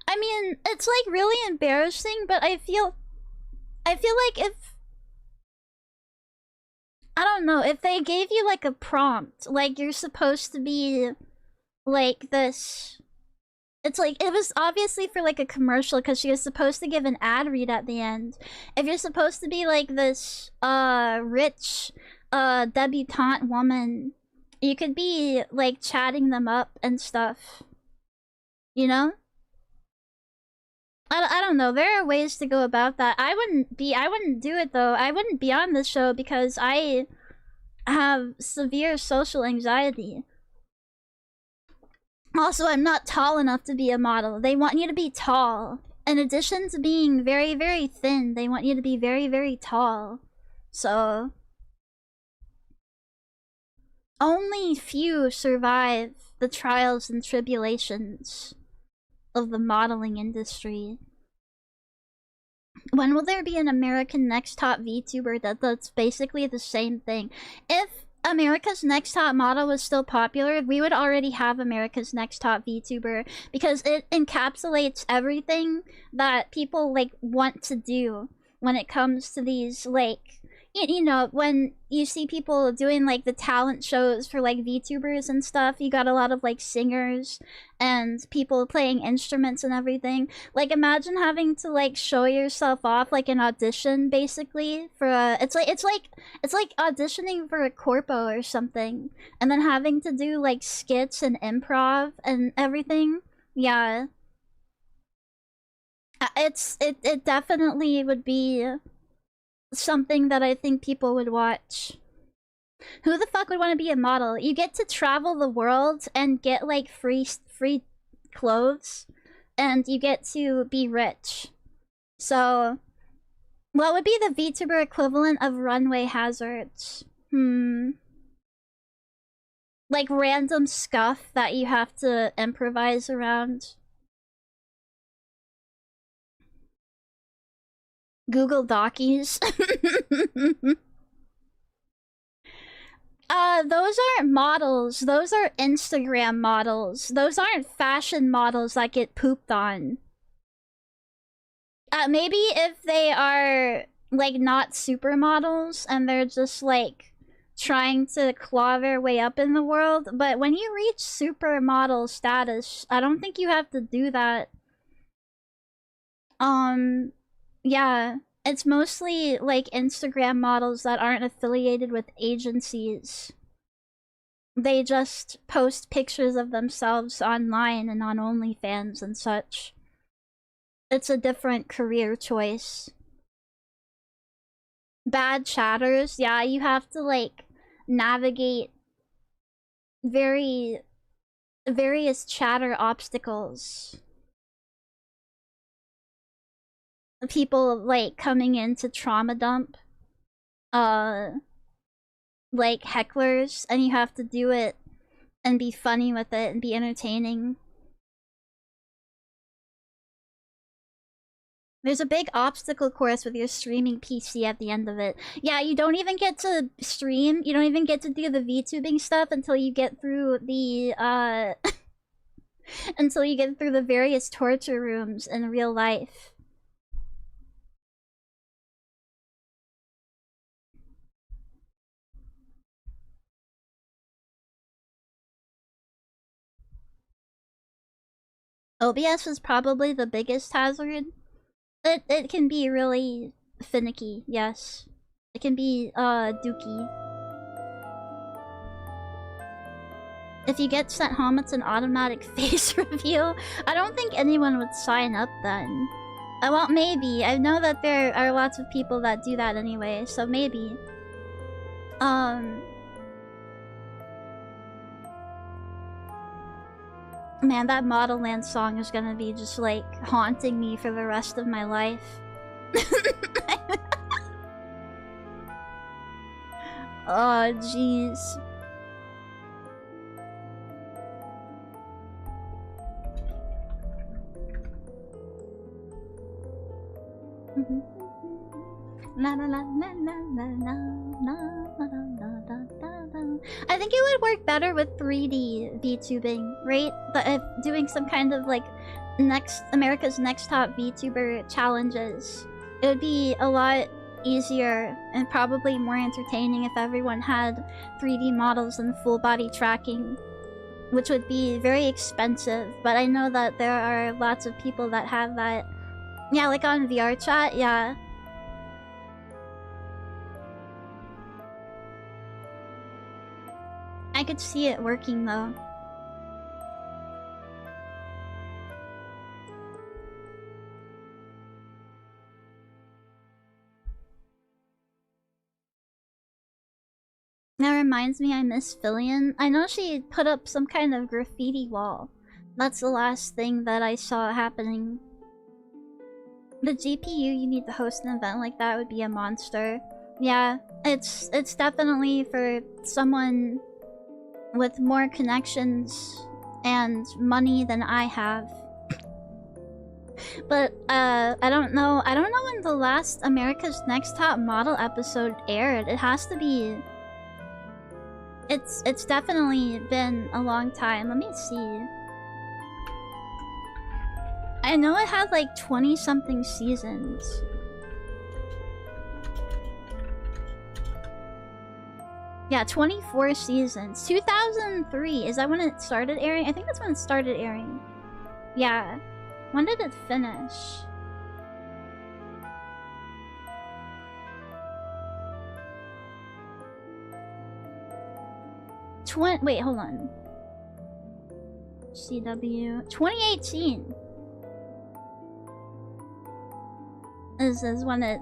I mean, it's like really embarrassing, but I feel like if I don't know, if they gave you like a prompt, like you're supposed to be like this. It's like, it was obviously for like a commercial because she was supposed to give an ad read at the end. If you're supposed to be like this rich debutante woman, you could be like chatting them up and stuff. You know? I don't know. There are ways to go about that. I wouldn't do it though. I wouldn't be on this show because I have severe social anxiety. Also, I'm not tall enough to be a model. They want you to be tall. In addition to being very, very thin, they want you to be very, very tall. So only few survive the trials and tribulations of the modeling industry. When will there be an American Next Top VTuber that's basically the same thing? If America's Next Top Model was still popular, we would already have America's Next Top VTuber because it encapsulates everything that people like want to do when it comes to these like, you know, when you see people doing like the talent shows for like VTubers and stuff, you got a lot of like singers and people playing instruments and everything. Like, imagine having to like show yourself off like an audition, basically, for a it's like auditioning for a corpo or something, and then having to do like skits and improv and everything. Yeah, it definitely would be something that I think people would watch. Who the fuck would want to be a model? You get to travel the world and get like free clothes, and you get to be rich. So, what would be the VTuber equivalent of runway hazards? Like random scuff that you have to improvise around. Google Dockies. Those aren't models. Those are Instagram models. Those aren't fashion models that get pooped on. Maybe if they are, like, not supermodels and they're just, like, trying to claw their way up in the world. But when you reach supermodel status, I don't think you have to do that. Yeah, it's mostly like Instagram models that aren't affiliated with agencies. They just post pictures of themselves online and on OnlyFans and such. It's a different career choice. Bad chatters, yeah, you have to like navigate various chatter obstacles. People like coming in to trauma dump like hecklers, and you have to do it and be funny with it and be entertaining. There's a big obstacle course with your streaming PC at the end of it. Yeah, you don't even get to stream, you don't even get to do the VTubing stuff until you get through the until you get through the various torture rooms in real life. OBS is probably the biggest hazard. It can be really finicky, yes. It can be, dookie. If you get sent home, it's an automatic face reveal. I don't think anyone would sign up then. Well, maybe. I know that there are lots of people that do that anyway, so maybe. Man, that Model Land song is gonna be just, like, haunting me for the rest of my life. Oh, jeez. La la la la la la la la la la la. I think it would work better with 3D VTubing, right? But if doing some kind of like America's Next Top VTuber challenges, it would be a lot easier and probably more entertaining if everyone had 3D models and full body tracking, which would be very expensive. But I know that there are lots of people that have that. Yeah, like on VR chat, yeah. I could see it working though. That reminds me, I miss Fillion. I know she put up some kind of graffiti wall. That's the last thing that I saw happening. The GPU you need to host an event like that would be a monster. Yeah, it's definitely for someone with more connections and money than I have. But I don't know when the last America's Next Top Model episode aired. It has to be, it's definitely been a long time. Let me see. I know it had like 20-something seasons. Yeah, 24 seasons. 2003, is that when it started airing? I think that's when it started airing. Yeah. When did it finish? Wait, hold on. CW 2018 is when it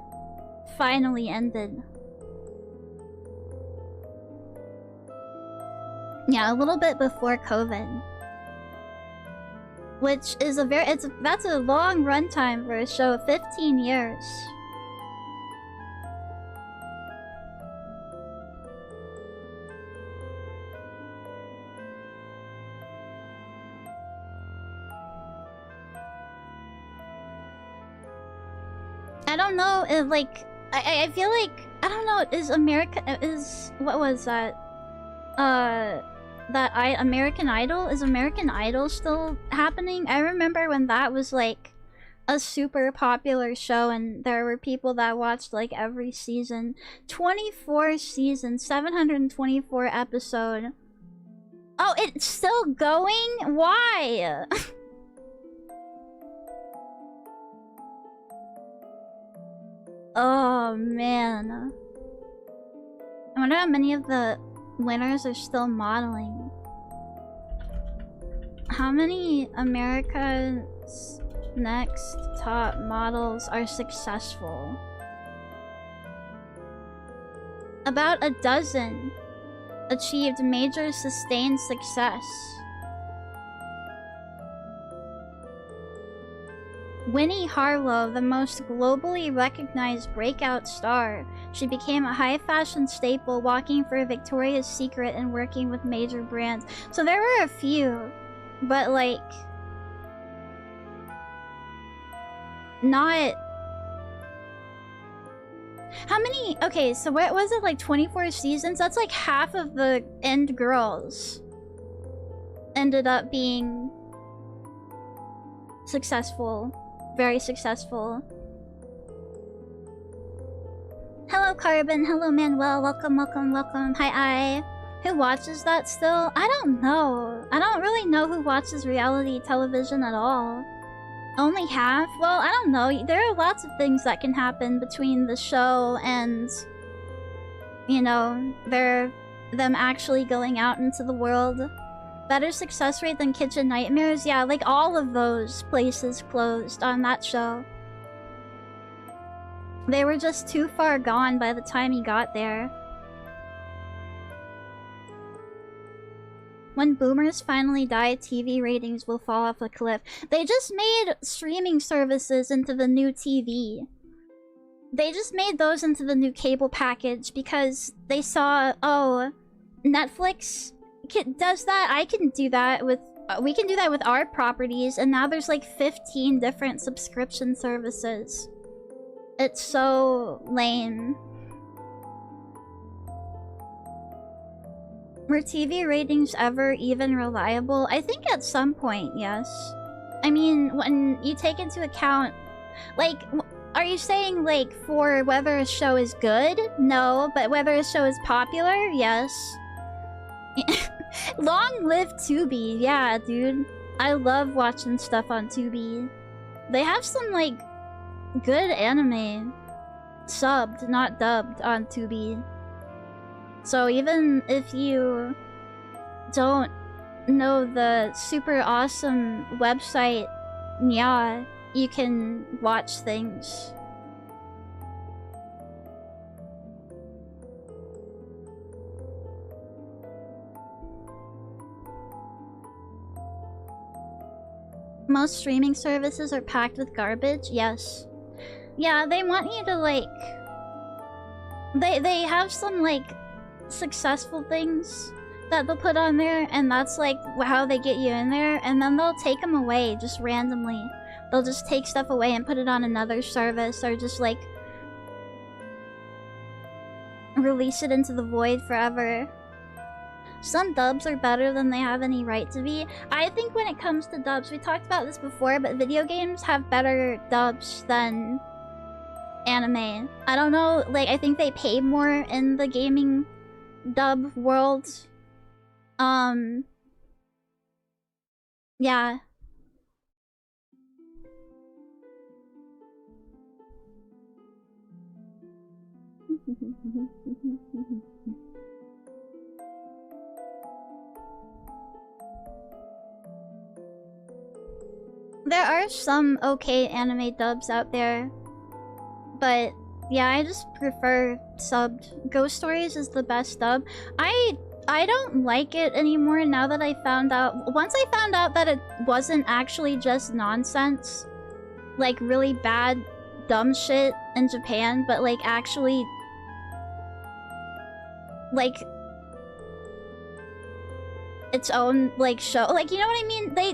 finally ended. Yeah, a little bit before COVID. Which is that's a long runtime for a show, 15 years. I don't know if, like, I feel like, I don't know, what was that? American Idol? Is American Idol still happening? I remember when that was, like, a super popular show and there were people that watched, like, every season. 24 seasons, 724 episode. Oh, it's still going? Why? Oh, man. I wonder how many of the winners are still modeling. How many America's Next Top Models are successful? About a dozen achieved major sustained success. Winnie Harlow, the most globally recognized breakout star. She became a high fashion staple, walking for Victoria's Secret and working with major brands. So there were a few, but like... not... How many... Okay, so what was it, like 24 seasons? That's like half of the end girls ended up being successful. Very successful. Hello, Carbon. Hello, Manuel. Welcome, welcome, welcome. Hi, Who watches that still? I don't know. I don't really know who watches reality television at all. Only half? Well, I don't know. There are lots of things that can happen between the show and, you know, them actually going out into the world. Better success rate than Kitchen Nightmares? Yeah, like all of those places closed on that show. They were just too far gone by the time he got there. When boomers finally die, TV ratings will fall off a cliff. They just made streaming services into the new TV. They just made those into the new cable package because they saw, oh, Netflix does that. I can do that with we can do that with our properties, and now there's like 15 different subscription services. It's so lame. Were TV ratings ever even reliable? I think at some point, yes. I mean, when you take into account, like, are you saying like for whether a show is good? No, but whether a show is popular? Yes. Long live Tubi. Yeah, dude. I love watching stuff on Tubi. They have some, like, good anime. Subbed, not dubbed, on Tubi. So even if you don't know the super awesome website, yeah, you can watch things. Most streaming services are packed with garbage? Yes. Yeah, they want you to, like... They have some, like, successful things that they'll put on there, and that's, like, how they get you in there, and then they'll take them away just randomly. They'll just take stuff away and put it on another service, or just, like... release it into the void forever. Some dubs are better than they have any right to be. I think when it comes to dubs, we talked about this before, but video games have better dubs than anime. I don't know, like, I think they pay more in the gaming dub world. Yeah. There are some okay anime dubs out there, but yeah, I just prefer subbed. Ghost Stories is the best dub. I don't like it anymore now that I found out. Once I found out that it wasn't actually just nonsense, like really bad, dumb shit in Japan, but like actually, like its own like show, like, you know what I mean? They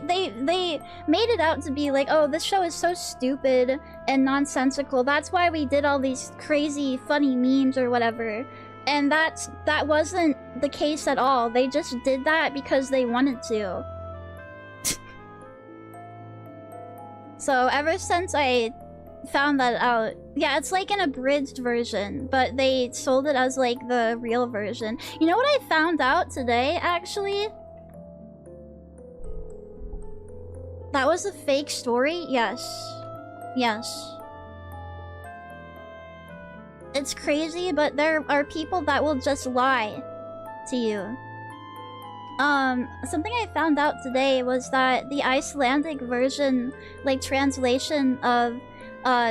made it out to be like, oh, this show is so stupid and nonsensical, that's why we did all these crazy funny memes or whatever, and that wasn't the case at all. They just did that because they wanted to. So ever since I found that out, yeah, it's like an abridged version, but they sold it as like the real version. You know what I found out today, actually? That was a fake story? Yes. Yes. It's crazy, but there are people that will just lie to you. Something I found out today was that the Icelandic version, like translation of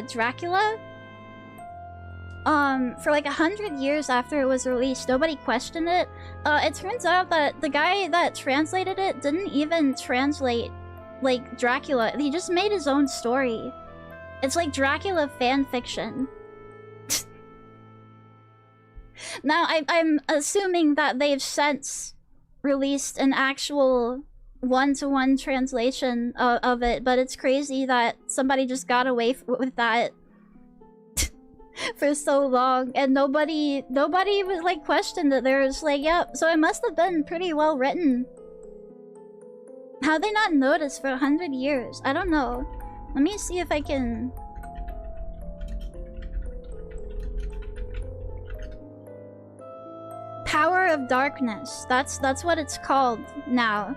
Dracula, for like 100 years after it was released, nobody questioned it. It turns out that the guy that translated it didn't even translate like Dracula. He just made his own story. It's like Dracula fan fiction. Now I'm assuming that they've since released an actual one-to-one translation of it, but it's crazy that somebody just got away with that for so long, and nobody was like questioned it. They were just like, yep, so it must have been pretty well written. How'd they not notice for 100 years? I don't know. Let me see if I can... Power of Darkness. That's what it's called now.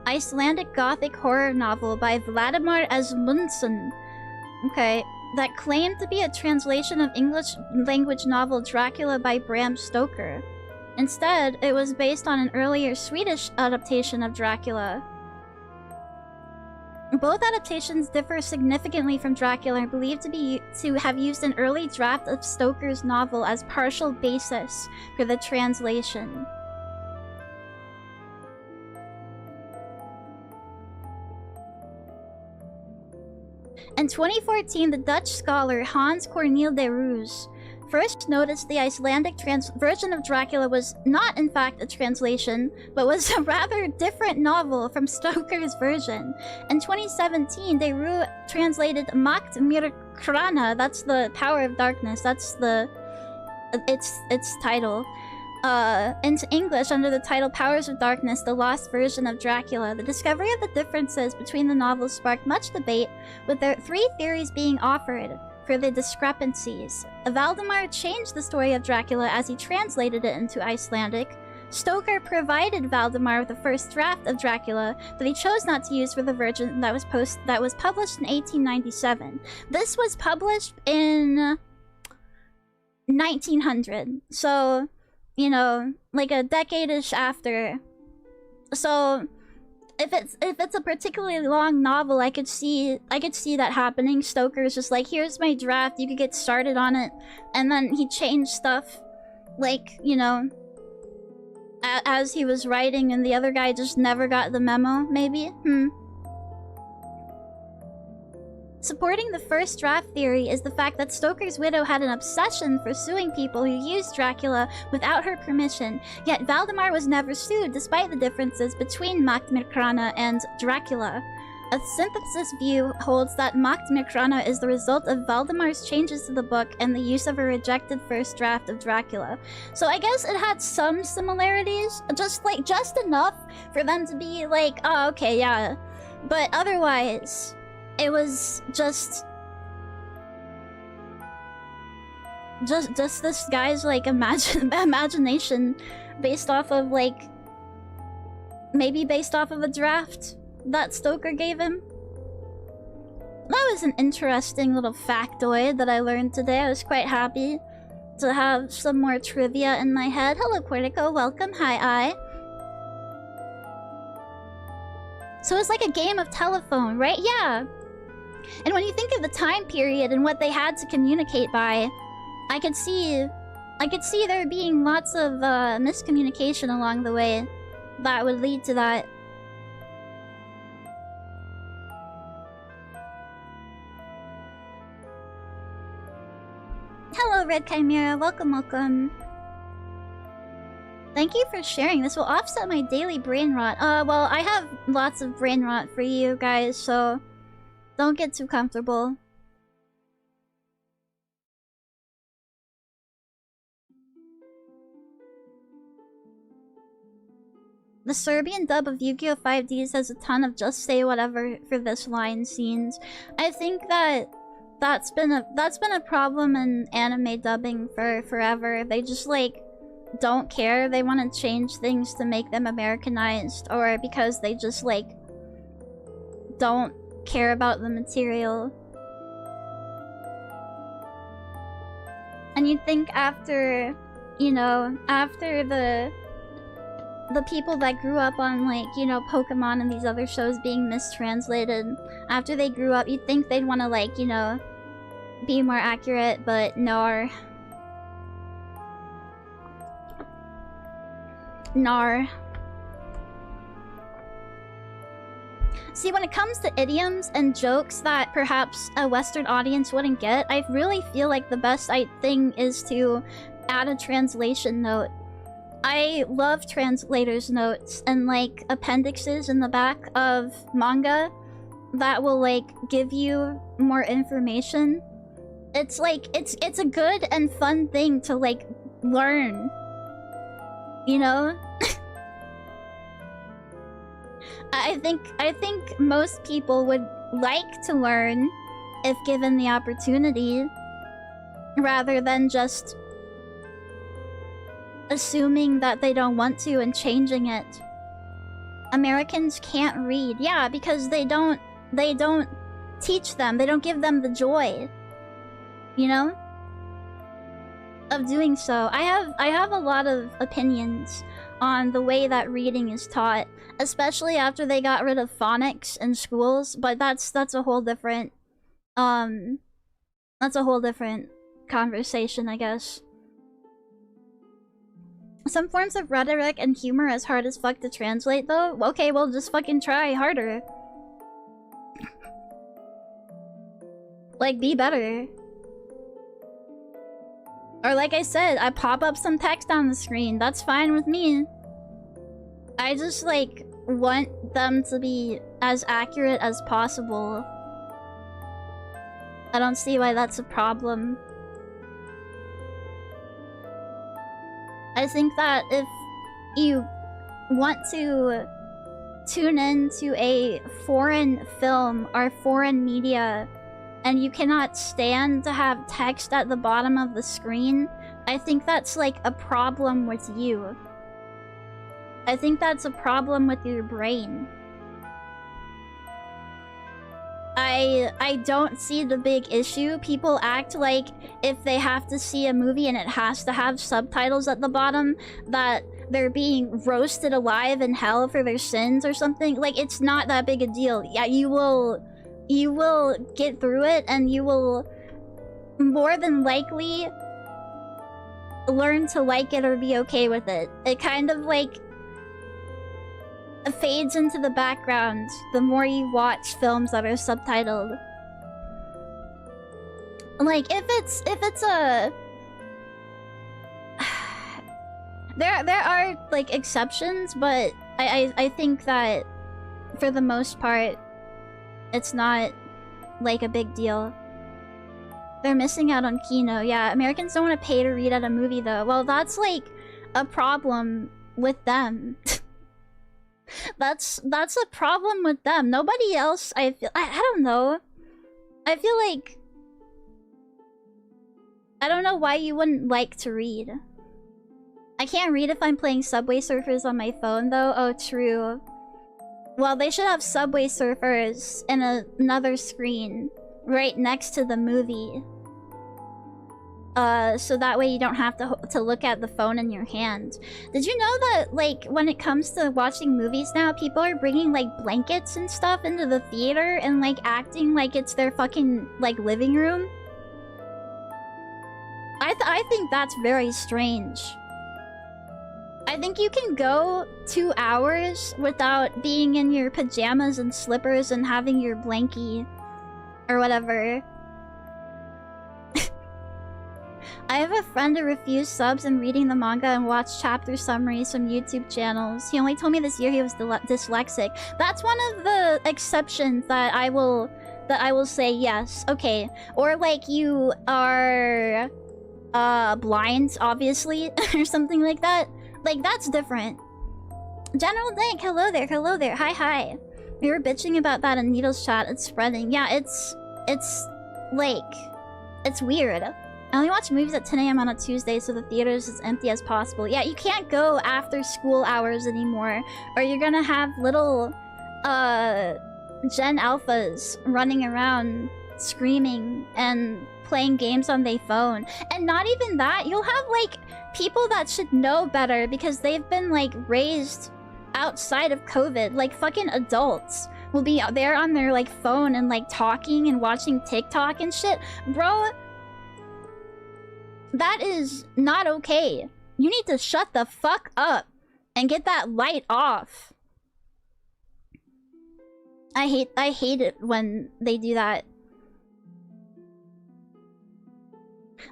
Icelandic Gothic horror novel by Vladimir Asmundsson. Okay. That claimed to be a translation of English language novel Dracula by Bram Stoker. Instead, it was based on an earlier Swedish adaptation of Dracula. Both adaptations differ significantly from Dracula and are believed to have used an early draft of Stoker's novel as partial basis for the translation. In 2014, the Dutch scholar Hans Cornel de Roos first noticed the Icelandic version of Dracula was not in fact a translation, but was a rather different novel from Stoker's version. In 2017, de Roos translated Macht Myrkrana, that's the Power of Darkness, that's the its title, into English under the title Powers of Darkness, the Lost Version of Dracula. The discovery of the differences between the novels sparked much debate, with their three theories being offered for the discrepancies. Valdemar changed the story of Dracula as he translated it into Icelandic. Stoker provided Valdemar with the first draft of Dracula that he chose not to use for the version that was published in 1897. This was published in 1900, so, you know, like a decade-ish after. So if it's a particularly long novel, I could see that happening. Stoker's just like, here's my draft, you could get started on it, and then he changed stuff, like, you know, as he was writing, and the other guy just never got the memo, maybe? Supporting the first draft theory is the fact that Stoker's widow had an obsession for suing people who used Dracula without her permission, yet Valdemar was never sued despite the differences between Macht Myrkrana and Dracula. A synthesis view holds that Macht Myrkrana is the result of Valdemar's changes to the book and the use of a rejected first draft of Dracula. So I guess it had some similarities, just enough for them to be like, oh, okay, yeah. But otherwise, it was just this guy's like imagination based off of, like, maybe based off of a draft that Stoker gave him. That was an interesting little factoid that I learned today. I was quite happy to have some more trivia in my head. Hello, Quirtico. Welcome. Hi, So it's like a game of telephone, right? Yeah. And when you think of the time period and what they had to communicate by, I could see there being lots of miscommunication along the way that would lead to that. Hello, Red Chimera. Welcome, welcome. Thank you for sharing. This will offset my daily brain rot. Well, I have lots of brain rot for you guys, so don't get too comfortable. The Serbian dub of Yu-Gi-Oh! 5Ds has a ton of just say whatever for this line scenes. I think that's been a problem in anime dubbing for forever. They just, like, don't care. They want to change things to make them Americanized, or because they just, like, don't care about the material. And you'd think after, you know, after the people that grew up on, like, you know, Pokemon and these other shows being mistranslated, after they grew up, you'd think they'd want to, like, you know, be more accurate, but no. Nar. See, when it comes to idioms and jokes that perhaps a Western audience wouldn't get, I really feel like the best thing is to add a translation note. I love translators' notes and, like, appendixes in the back of manga that will, like, give you more information. It's like, it's a good and fun thing to, like, learn. You know? I think most people would like to learn if given the opportunity, rather than just assuming that they don't want to and changing it. Americans can't read. Yeah, because they don't teach them. They don't give them the joy, you know, of doing so. I have a lot of opinions on the way that reading is taught, especially after they got rid of phonics in schools, but that's a whole different conversation, I guess. Some forms of rhetoric and humor is hard as fuck to translate, though. Okay, well, just fucking try harder. Like, be better. Or like I said, I pop up some text on the screen. That's fine with me. I just, like, want them to be as accurate as possible. I don't see why that's a problem. I think that if you want to tune in to a foreign film or foreign media and you cannot stand to have text at the bottom of the screen, I think that's, like, a problem with you. I think that's a problem with your brain. I don't see the big issue. People act like if they have to see a movie and it has to have subtitles at the bottom, that they're being roasted alive in hell for their sins or something. Like, it's not that big a deal. Yeah, you will get through it, and you will more than likely learn to like it or be okay with it. It kind of, like, fades into the background the more you watch films that are subtitled. Like, if it's a there are, like, exceptions, but I think that for the most part it's not, like, a big deal. They're missing out on Kino. Yeah, Americans don't want to pay to read at a movie, though. Well, that's, like, a problem with them. That's a problem with them. Nobody else, I don't know. I feel like, I don't know why you wouldn't like to read. I can't read if I'm playing Subway Surfers on my phone, though. Oh, true. Well, they should have Subway Surfers in another screen right next to the movie. So that way you don't have to look at the phone in your hand. Did you know that, like, when it comes to watching movies now, people are bringing, like, blankets and stuff into the theater and, like, acting like it's their fucking, like, living room? I think that's very strange. I think you can go 2 hours without being in your pajamas and slippers and having your blankie or whatever. I have a friend who refused subs and reading the manga and watched chapter summaries from YouTube channels. He only told me this year he was dyslexic. That's one of the exceptions that I will say yes. Okay. Or like you are blind, obviously, or something like that. Like, that's different. General Dank, hello there, hello there. Hi. We were bitching about that in Needle's chat. It's spreading. Yeah, it's like, it's weird. I only watch movies at 10 AM on a Tuesday, so the theater is as empty as possible. Yeah, you can't go after school hours anymore, or you're gonna have little, Gen Alphas running around screaming and playing games on their phone. And not even that, you'll have, like, people that should know better because they've been, like, raised outside of COVID. Like, fucking adults will be there on their, like, phone and, like, talking and watching TikTok and shit. Bro, that is not okay. You need to shut the fuck up and get that light off. I hate it when they do that.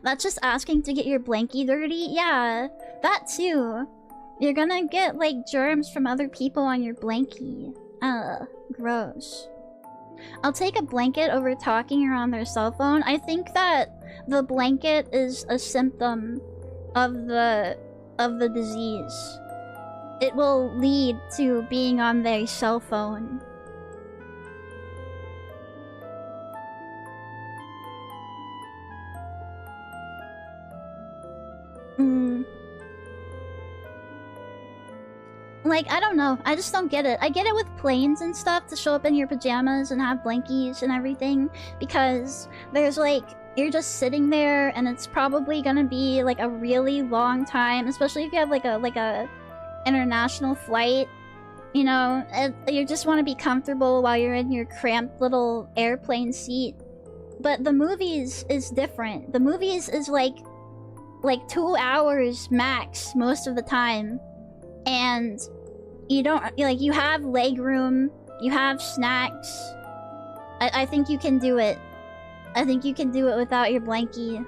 That's just asking to get your blankie dirty? Yeah, that too. You're gonna get, like, germs from other people on your blankie. Gross. I'll take a blanket over talking or on their cell phone. I think that the blanket is a symptom of the disease. It will lead to being on their cell phone. Like, I don't know. I just don't get it. I get it with planes and stuff to show up in your pajamas and have blankies and everything. Because there's, like, you're just sitting there and it's probably gonna be, like, a really long time. Especially if you have, like a international flight. You know? You just want to be comfortable while you're in your cramped little airplane seat. But the movies is different. The movies is, like 2 hours max most of the time. And you don't, like, you have leg room, you have snacks. I think you can do it. I think you can do it without your blankie.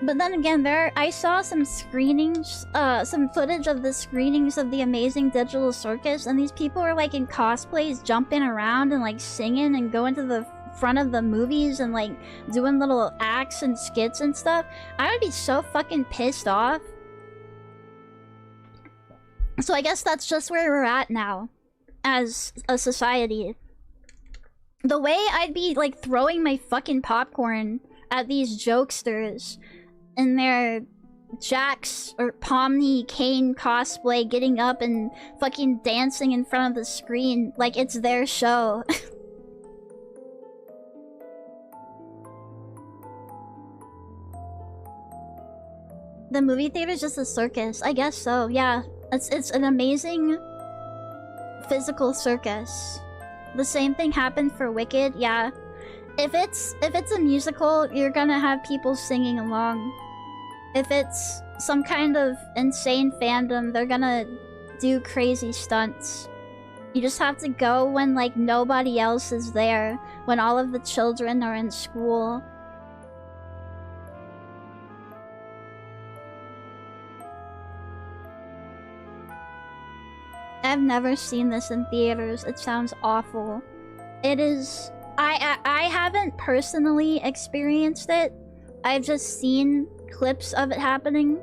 But then again, I saw some screenings, some footage of the screenings of the Amazing Digital Circus, and these people are, like, in cosplays, jumping around and, like, singing and going to the front of the movies and, like, doing little acts and skits and stuff. I would be so fucking pissed off. So I guess that's just where we're at now, as a society. The way I'd be, like, throwing my fucking popcorn at these jokesters in their Jax or Pomni Kane cosplay, getting up and fucking dancing in front of the screen like it's their show. The movie theater is just a circus. I guess so, yeah. It's an amazing physical circus. The same thing happened for Wicked, yeah. If it's a musical, you're gonna have people singing along. If it's some kind of insane fandom, they're gonna do crazy stunts. You just have to go when, like, nobody else is there, when all of the children are in school. I've never seen this in theaters. It sounds awful. It is... I haven't personally experienced it. I've just seen clips of it happening.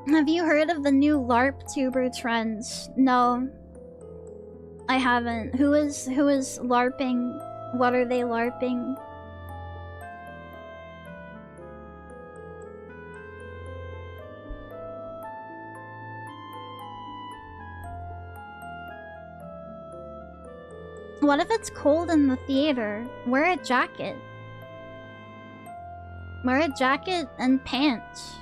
Have you heard of the new LARP tuber trends? No. I haven't. Who is LARPing? What are they LARPing? What if it's cold in the theater? Wear a jacket. Wear a jacket and pants.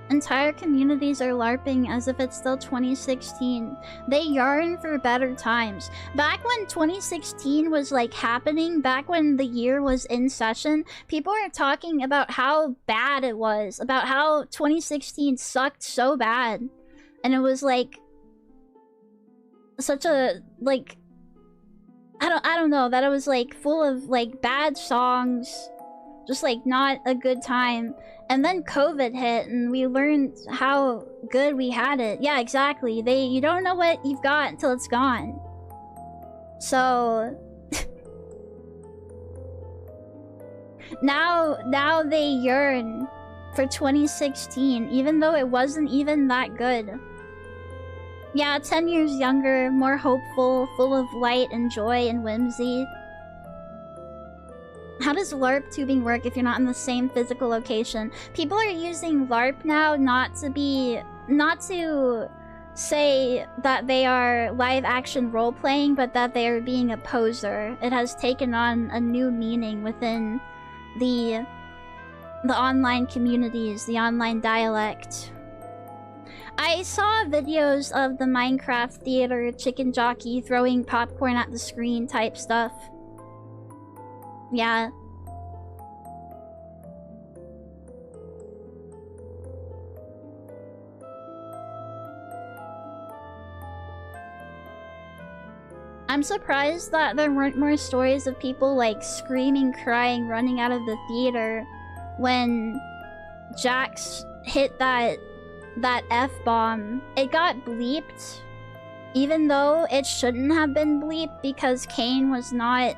Entire communities are LARPing as if it's still 2016. They yearn for better times. Back when 2016 was like happening, back when the year was in session, people were talking about how bad it was, about how 2016 sucked so bad. And it was like such a like I don't know, that it was like full of like bad songs, just like not a good time. And then COVID hit and we learned how good we had it. Yeah, exactly. You don't know what you've got until it's gone. So now they yearn for 2016, even though it wasn't even that good. Yeah, 10 years younger, more hopeful, full of light and joy and whimsy. How does LARP tubing work if you're not in the same physical location? People are using LARP now not to say that they are live action role playing, but that they are being a poser. It has taken on a new meaning within the online communities, the online dialect. I saw videos of the Minecraft theater chicken jockey throwing popcorn at the screen type stuff. Yeah. I'm surprised that there weren't more stories of people like screaming, crying, running out of the theater when Jax hit that F-bomb. It got bleeped, even though it shouldn't have been bleeped because Kane was not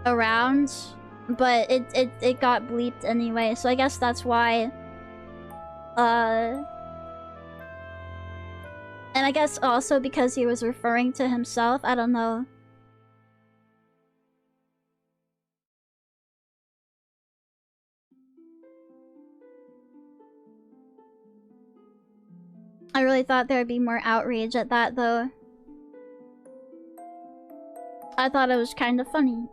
around, but it got bleeped anyway, so I guess that's why. And I guess also because he was referring to himself, I don't know. I really thought there'd be more outrage at that, though. I thought it was kind of funny.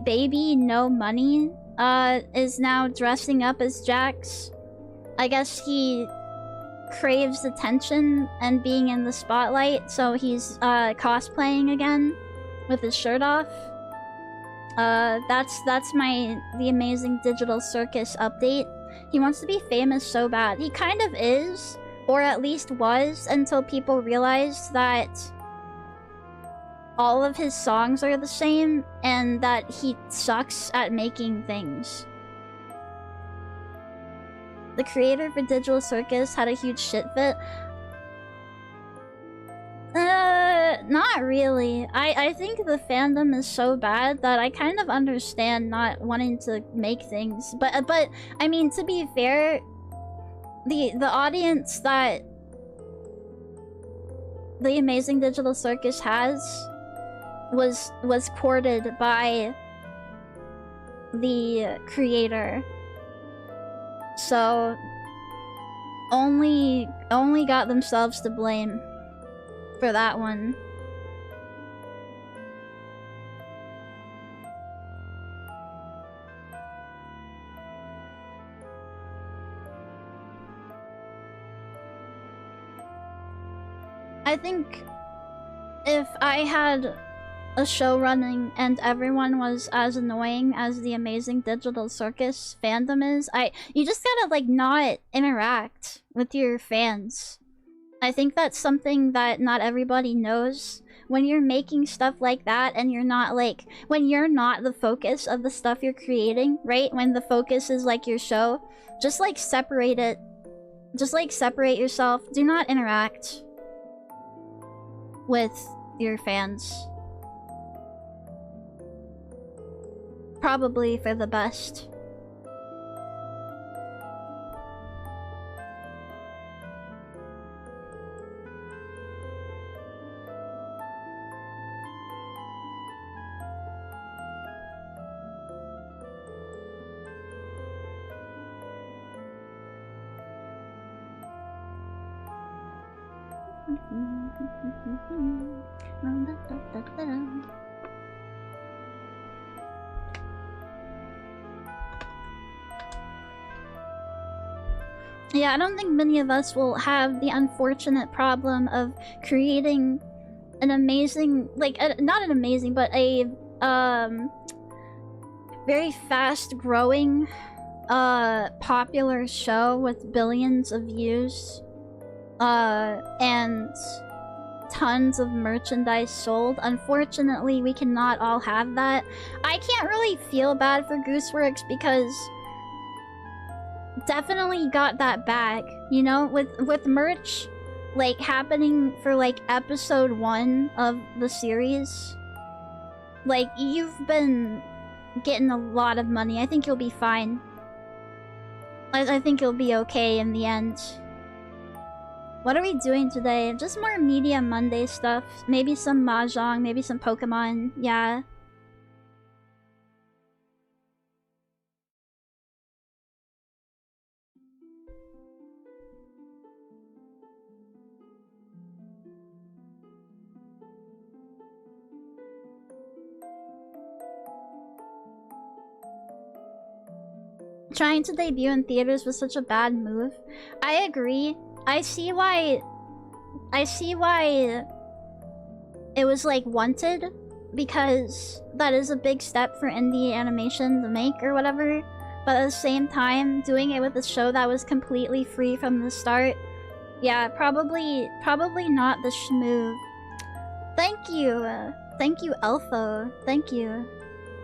Baby No Money, is now dressing up as Jax. I guess he craves attention and being in the spotlight, so he's, cosplaying again with his shirt off. That's the Amazing Digital Circus update. He wants to be famous so bad. He kind of is, or at least was, until people realized that all of his songs are the same and that he sucks at making things. The creator for Digital Circus had a huge shit fit. Not really. I think the fandom is so bad that I kind of understand not wanting to make things. But I mean, to be fair, the audience that the Amazing Digital Circus has was courted by the creator. So only got themselves to blame for that one. I think if I had a show running and everyone was as annoying as the Amazing Digital Circus fandom is, you just gotta like not interact with your fans. I think that's something that not everybody knows. When you're making stuff like that and you're not like, when you're not the focus of the stuff you're creating, right? When the focus is like your show, just like separate it. Just like separate yourself. Do not interact with your fans. probably for the best. Yeah, I don't think many of us will have the unfortunate problem of creating an amazing, like, not an amazing, but a very fast-growing, popular show with billions of views, and tons of merchandise sold. Unfortunately, we cannot all have that. I can't really feel bad for Gooseworks because definitely got that bag, you know, with merch like happening for like episode 1 of the series. Like, you've been getting a lot of money. I think you'll be fine. I think you'll be okay in the end. What are we doing today? Just more Media Monday stuff. Maybe some mahjong, maybe some Pokemon. Yeah. Trying to debut in theaters was such a bad move. I agree. I see why it was like wanted, because that is a big step for indie animation to make or whatever. But at the same time, doing it with a show that was completely free from the start, yeah, probably not the schmove. Thank you, Elfo. Thank you.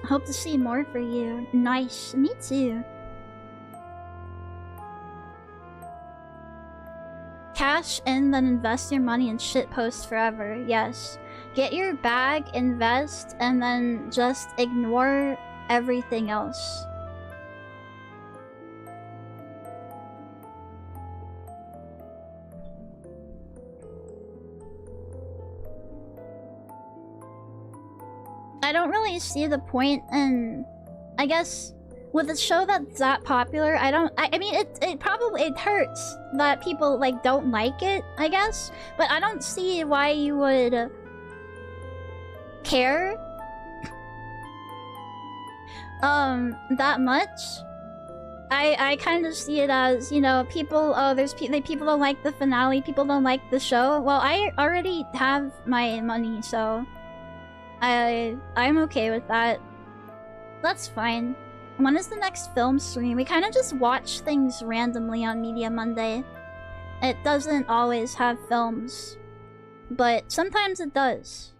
Hope to see more for you. Nice. Me too. Cash in, then invest your money in shitpost forever. Yes. Get your bag, invest, and then just ignore everything else. I don't really see the point in, I guess, with a show that's that popular, I mean, it hurts that people, like, don't like it, I guess. But I don't see why you would care that much. I kind of see it as, you know, people, people don't like the finale, people don't like the show. Well, I already have my money, so I'm okay with that. That's fine. When is the next film stream? We kind of just watch things randomly on Media Monday. It doesn't always have films, but sometimes it does.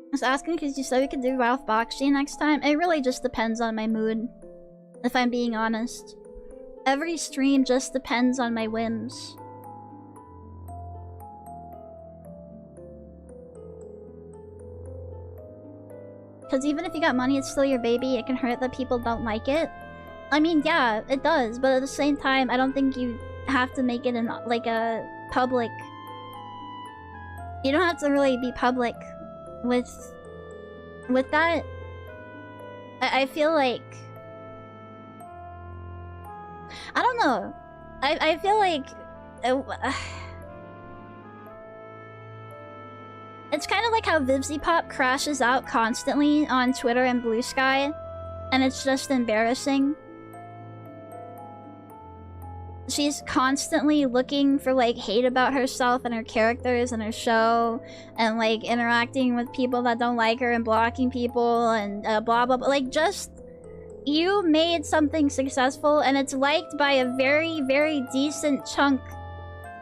I was asking because you said we could do Ralph Bakshi next time. It really just depends on my mood, if I'm being honest. Every stream just depends on my whims. Because even if you got money, it's still your baby. It can hurt that people don't like it. I mean, yeah, it does. But at the same time, I don't think you have to make it in, like, a public... You don't have to really be public with that. I feel like... I don't know. I feel like... It's kind of like how VivziePop crashes out constantly on Twitter and Blue Sky, and it's just embarrassing. She's constantly looking for, like, hate about herself and her characters and her show, and, like, interacting with people that don't like her and blocking people and blah blah blah. Like, just... You made something successful, and it's liked by a very, very decent chunk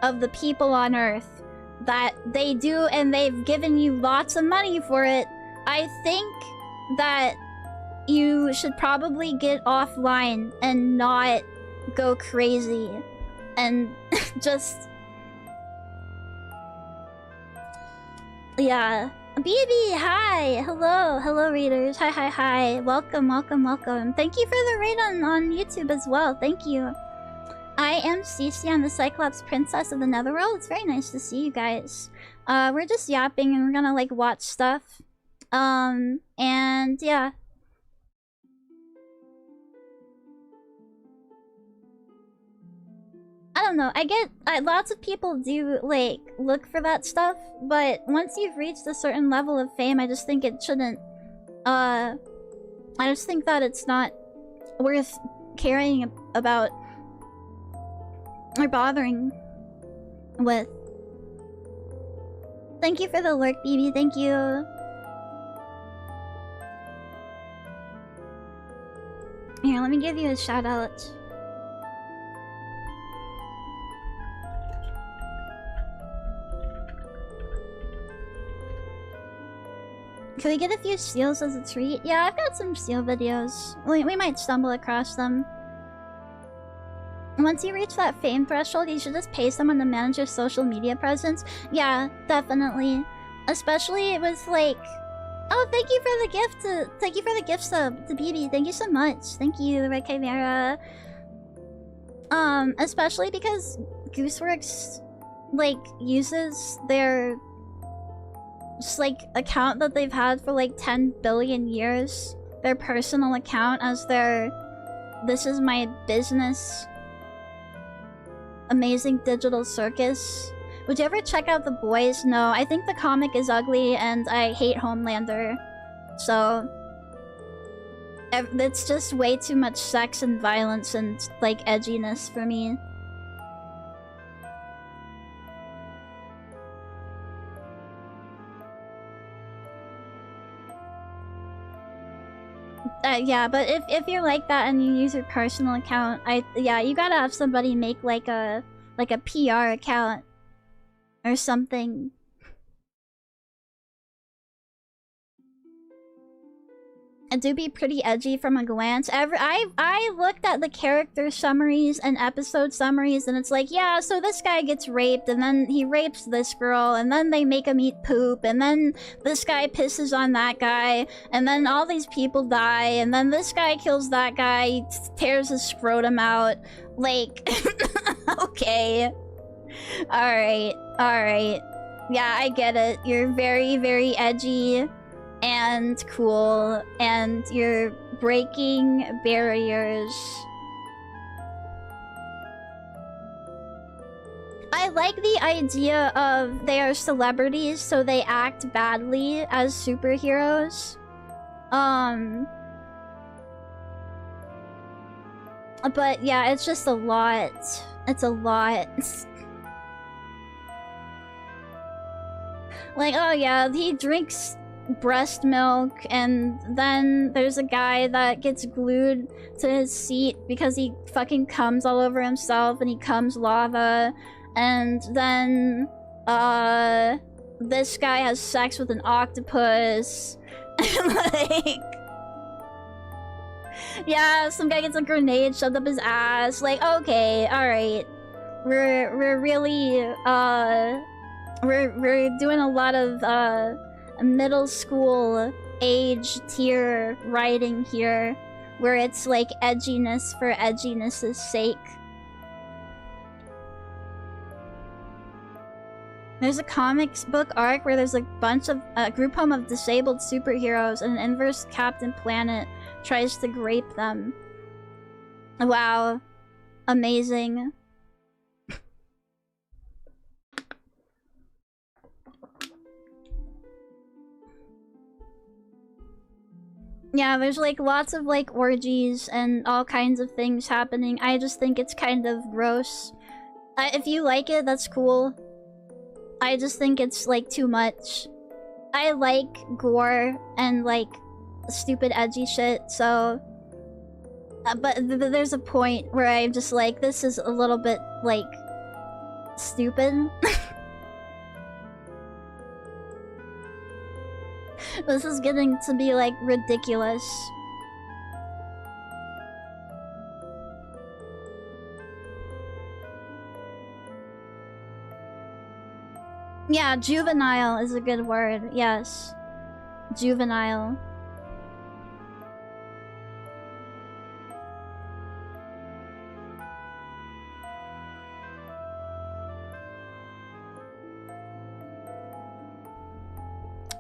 of the people on Earth. That they do, and they've given you lots of money for it. I think that you should probably get offline and not go crazy and just... Yeah. BB, hi! Hello, hello readers. Hi, hi, hi. Welcome, welcome, welcome. Thank you for the raid on YouTube as well. Thank you. I am Cecilia. I'm the Cyclops Princess of the Netherworld. It's very nice to see you guys. We're just yapping and we're gonna like watch stuff. And yeah. I don't know, lots of people do, like, look for that stuff, but once you've reached a certain level of fame, I just think it shouldn't, I just think that it's not worth caring about or bothering with. Thank you for the lurk, BB, thank you. Here, let me give you a shout out. Can we get a few steals as a treat? Yeah, I've got some steal videos. We might stumble across them. Once you reach that fame threshold, you should just pay someone to manage your social media presence. Yeah, definitely. Especially with like... Oh, thank you for the gift thank you for the gift sub to BB. Thank you so much. Thank you, Red Chimera. Especially because Gooseworks like uses their just like account that they've had for like 10 billion years, their personal account, as their "this is my business" amazing digital circus. Would you ever check out The Boys? No, I think the comic is ugly and I hate Homelander, so it's just way too much sex and violence and like edginess for me. Yeah, but if you're like that and you use your personal account, yeah, you gotta have somebody make like a PR account or something. It do be pretty edgy from a glance. I looked at the character summaries and episode summaries, and it's like, yeah, so this guy gets raped, and then he rapes this girl, and then they make him eat poop, and then this guy pisses on that guy, and then all these people die, and then this guy kills that guy, he tears his scrotum out. Like, okay. Alright, alright. Yeah, I get it. You're very, very edgy and cool, and you're breaking barriers. I like the idea of they are celebrities, so they act badly as superheroes. But yeah, it's just a lot. It's a lot. Like, oh yeah, he drinks breast milk, and then there's a guy that gets glued to his seat because he fucking comes all over himself and he comes lava, and then this guy has sex with an octopus. Like, yeah, some guy gets a grenade shoved up his ass. Like, okay, alright, we're really we're doing a lot of middle school age tier writing here, where it's like edginess for edginess' sake. There's a comics book arc where there's a bunch of group home of disabled superheroes, and an inverse Captain Planet tries to grape them. Wow, amazing. Yeah, there's like lots of like orgies and all kinds of things happening. I just think it's kind of gross. If you like it, that's cool. I just think it's like too much. I like gore and like stupid edgy shit, so... but there's a point where I'm just like, this is a little bit like stupid. This is getting to be like ridiculous. Yeah, juvenile is a good word. Yes. Juvenile.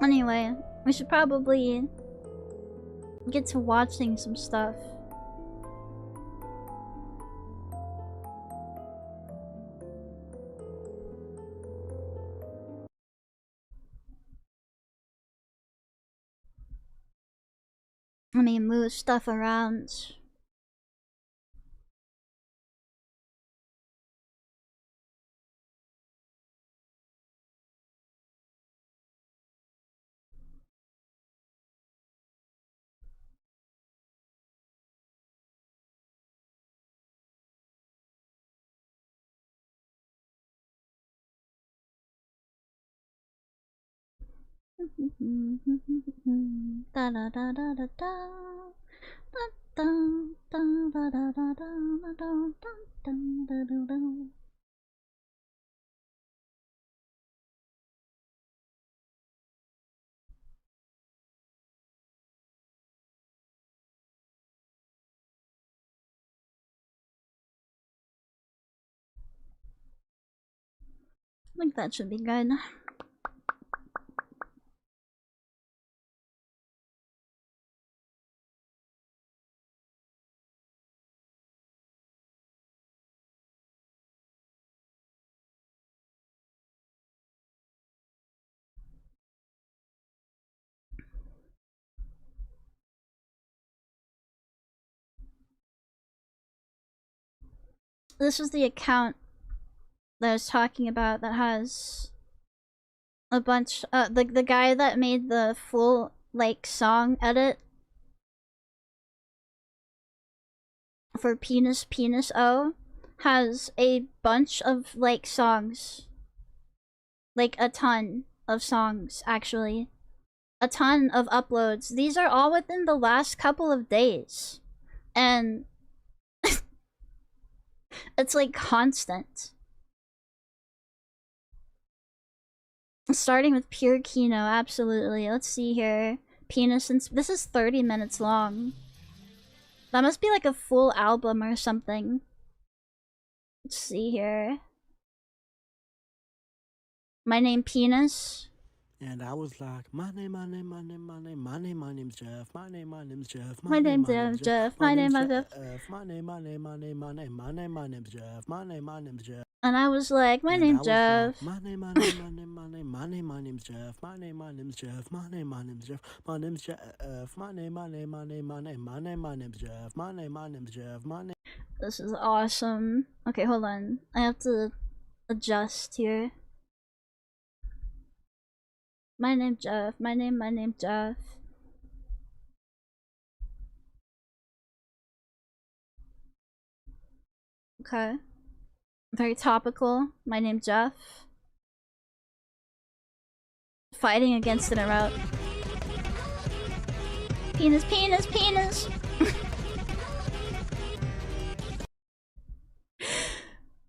Anyway, we should probably get to watching some stuff. Let me move stuff around. Da da da da da da. Da da da da da da da da da da da. I think that should be good. This was the account that I was talking about that has a bunch the guy that made the full like song edit for Penis Penis O has a bunch of like songs. Like a ton of songs actually. A ton of uploads. These are all within the last couple of days. And it's like constant. Starting with pure Kino, absolutely. Let's see here. Penis, since this is 30 minutes long. That must be like a full album or something. Let's see here. My Name Penis. And I was like, my name's Jeff. My name's Jeff. My name's Jeff. My name's Jeff. My name's Jeff. My name's Jeff. And I was like, my name's Jeff. My name's Jeff. My name's Jeff. My name's Jeff. My name's Jeff. My name's Jeff. My name's Jeff. This is awesome. Okay, hold on. I have to adjust here. My name's Jeff. My name's Jeff. Okay. Very topical. My name's Jeff. Fighting against it in a route. Penis, penis, penis!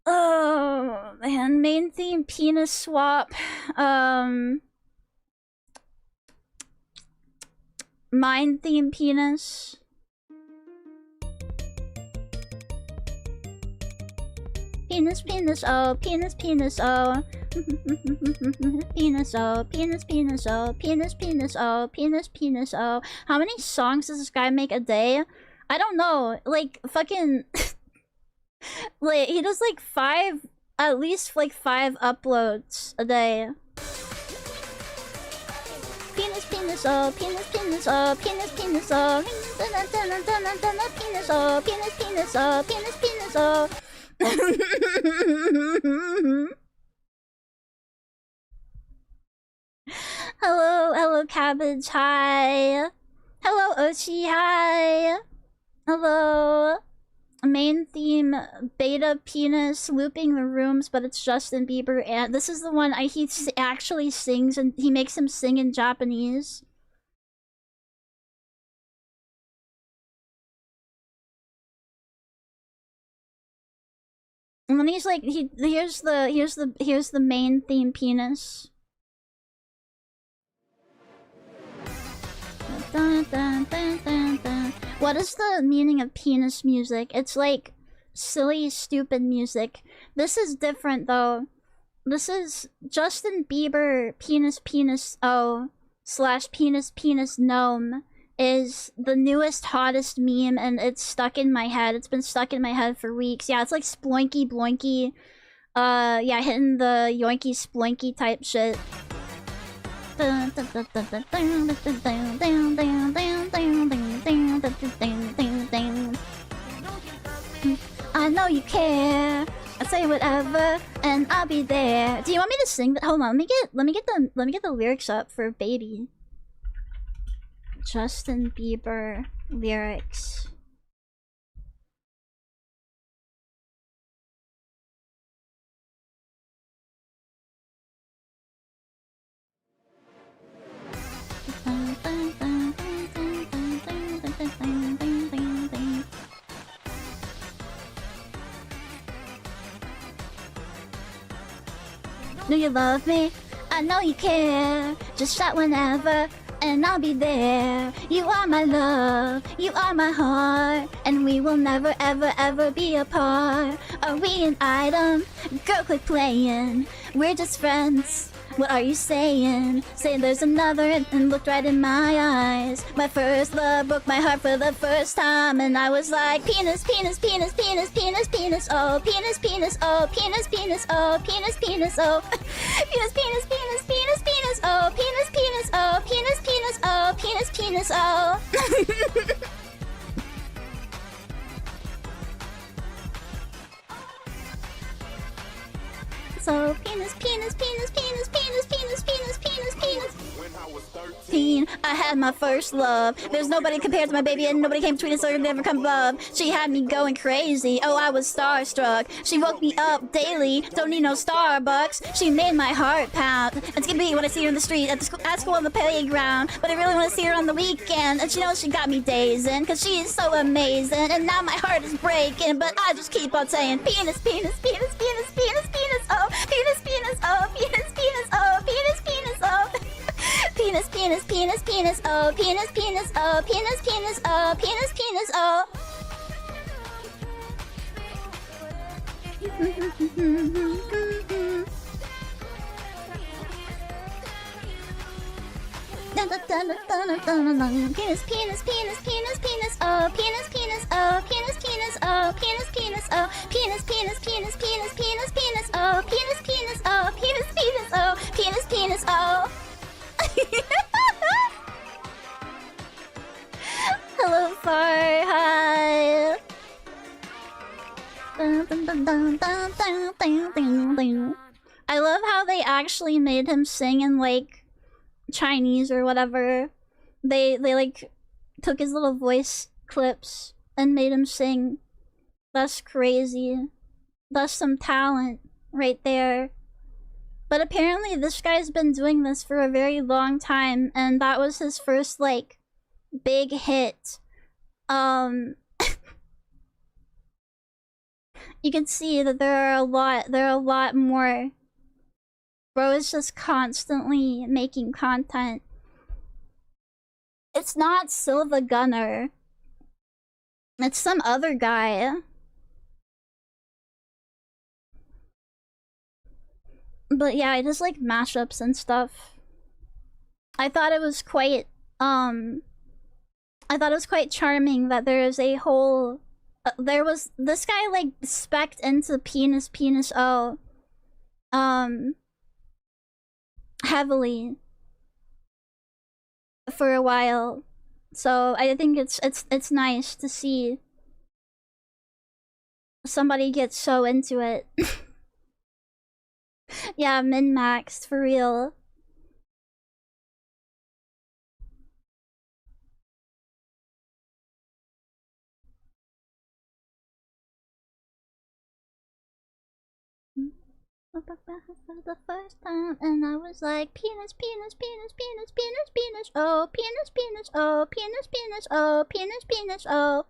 Oh man, main theme penis swap. Mind theme penis. Penis, penis, oh, penis, penis, oh. Penis, oh, penis, penis, oh, penis, penis, oh, penis, penis, oh. How many songs does this guy make a day? I don't know. Like, fucking. Like, he does like at least like 5 uploads a day. Penis, penis, oh, penis, penis, oh, penis, penis, oh. Penis, oh, penis, penis, oh, penis, penis, oh. Hello, Cabbage, hi. Hello, Ochi, hi. Hello. Main theme, beta penis, looping the rooms, but it's Justin Bieber, and this is the one he actually sings, and he makes him sing in Japanese. And then he's like, here's the main theme penis. Dun, dun, dun, dun, dun. What is the meaning of penis music? It's like silly, stupid music. This is different though. This is Justin Bieber penis penis oh / penis penis gnome is the newest hottest meme, and it's stuck in my head. It's been stuck in my head for weeks. Yeah, it's like sploinky bloinky. Yeah, hitting the yoinky sploinky type shit. I know you care. I say whatever, and I'll be there. Do you want me to sing that? Hold on, let me get the lyrics up for Baby. Justin Bieber lyrics. Do you love me? I know you care. Just shout whenever, and I'll be there. You are my love, you are my heart, and we will never ever ever be apart. Are we an item? Girl, quit playing. We're just friends. What are you saying? Say there's another and looked right in my eyes. My first love broke my heart for the first time, and I was like, penis, penis, penis, penis, penis, penis, oh, penis, penis, oh, penis, penis, oh, penis, penis, oh, penis, penis, penis, penis, penis, oh, penis, penis, oh, penis, penis, oh, penis, penis, oh. So penis, penis, penis, penis, penis, penis, penis, penis, penis. I had my first love. There's nobody compared to my baby, and nobody came between us or never come above. She had me going crazy. Oh, I was starstruck. She woke me up daily. Don't need no Starbucks. She made my heart pound. It's gonna be when I see her in the street, at school on the playground. But I really want to see her on the weekend. And she knows she got me dazing, cause she is so amazing. And now my heart is breaking, but I just keep on saying penis, penis, penis, penis, penis, penis, oh, penis, penis, oh, penis, penis, oh, penis, penis, oh. Penis, penis, penis, penis, oh, penis, penis, oh, penis, penis, oh, penis, penis, oh. Penis, penis, penis, penis, penis, oh, penis, penis, oh, penis, penis, oh, penis, penis, oh, penis, penis, penis, penis, penis, penis, oh, penis, penis, oh, penis, penis, oh, penis, penis, oh. Hello, Far. Hi. I love how they actually made him sing in like Chinese or whatever. They like took his little voice clips and made him sing. That's crazy. That's some talent right there. But apparently this guy's been doing this for a very long time, and that was his first like big hit. You can see that there are a lot more. Bro is just constantly making content. It's not Silva Gunner. It's some other guy. But yeah, I just like mashups and stuff. I thought it was quite charming that there is a whole there was this guy like spec'd into penis penis oh heavily for a while. So I think it's nice to see somebody get so into it. Yeah, min-maxed for real. For the first time, and I was like, penis, penis, penis, penis, penis, penis, oh, penis, penis, oh, penis, penis, oh, penis, penis, oh.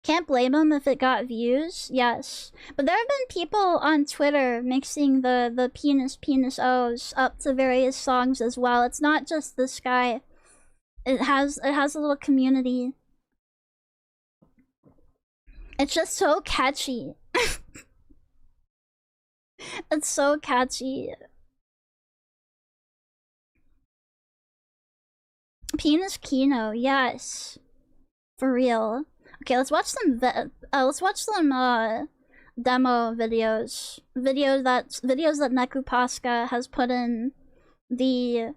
Can't blame them if it got views, yes. But there have been people on Twitter mixing the penis O's up to various songs as well. It's not just this guy. It has a little community. It's just so catchy. It's so catchy. Penis Kino, yes. For real. Okay, let's watch some demo videos. Videos that Nekupaska has put in. The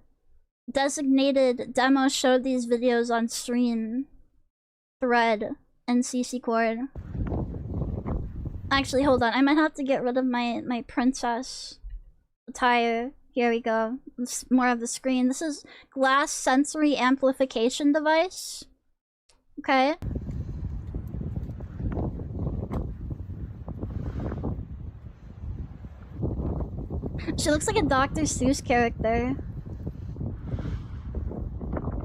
designated demo showed these videos on stream thread and CC Cord. Actually, hold on. I might have to get rid of my princess attire. Here we go. It's more of the screen. This is glass sensory amplification device. Okay. She looks like a Dr. Seuss character.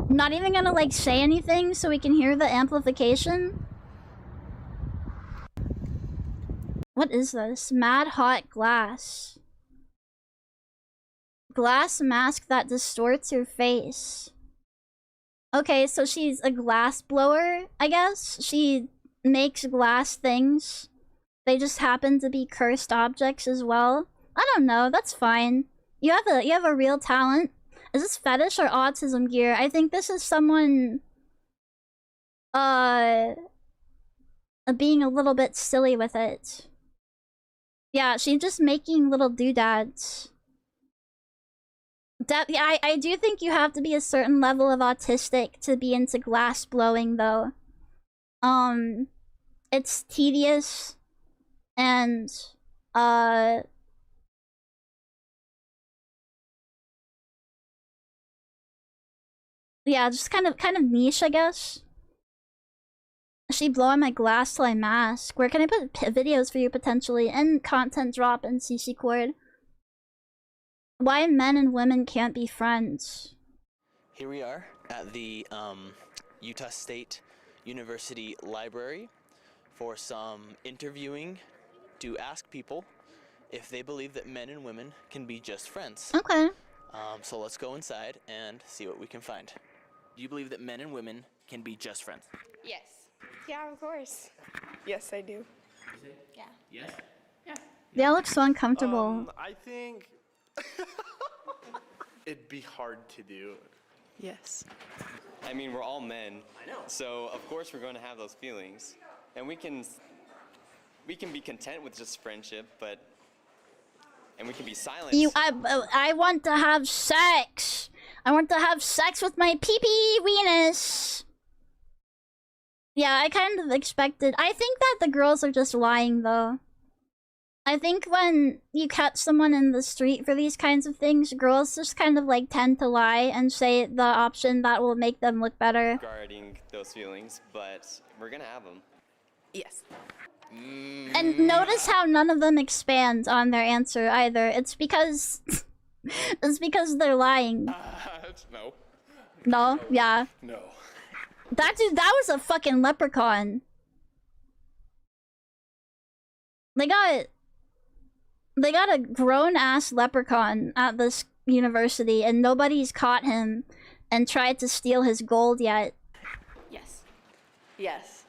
Not even gonna like say anything so we can hear the amplification. What is this? Mad hot glass. Glass mask that distorts your face. Okay, so she's a glass blower, I guess. She makes glass things. They just happen to be cursed objects as well. I don't know, that's fine. You have a real talent. Is this fetish or autism gear? I think this is someone being a little bit silly with it. Yeah, she's just making little doodads. Yeah, I do think you have to be a certain level of autistic to be into glass blowing though. It's tedious and yeah, just kind of niche, I guess. She blowing my glass till I mask. Where can I put videos for you potentially? And content drop in CC Cord. Why men and women can't be friends. Here we are at the Utah State University Library for some interviewing to ask people if they believe that men and women can be just friends. Okay. So let's go inside and see what we can find. Do you believe that men and women can be just friends? Yes. Yeah, of course. Yes, I do. Yeah. Yes? Yeah. They all look so uncomfortable. I think it'd be hard to do. Yes. I mean, we're all men. I know. So of course we're going to have those feelings, and we can be content with just friendship, and we can be silent. I want to have sex. I want to have sex with my pee-pee weenus. Yeah, I kind of expected. I think that the girls are just lying though. I think when you catch someone in the street for these kinds of things, girls just kind of like tend to lie and say the option that will make them look better. Regarding those feelings, but we're gonna have them. Yes. And notice how none of them expand on their answer either. It's because they're lying. No. No? Yeah. No. That dude, that was a fucking leprechaun. They got a grown-ass leprechaun at this university, and nobody's caught him and tried to steal his gold yet. Yes. Yes.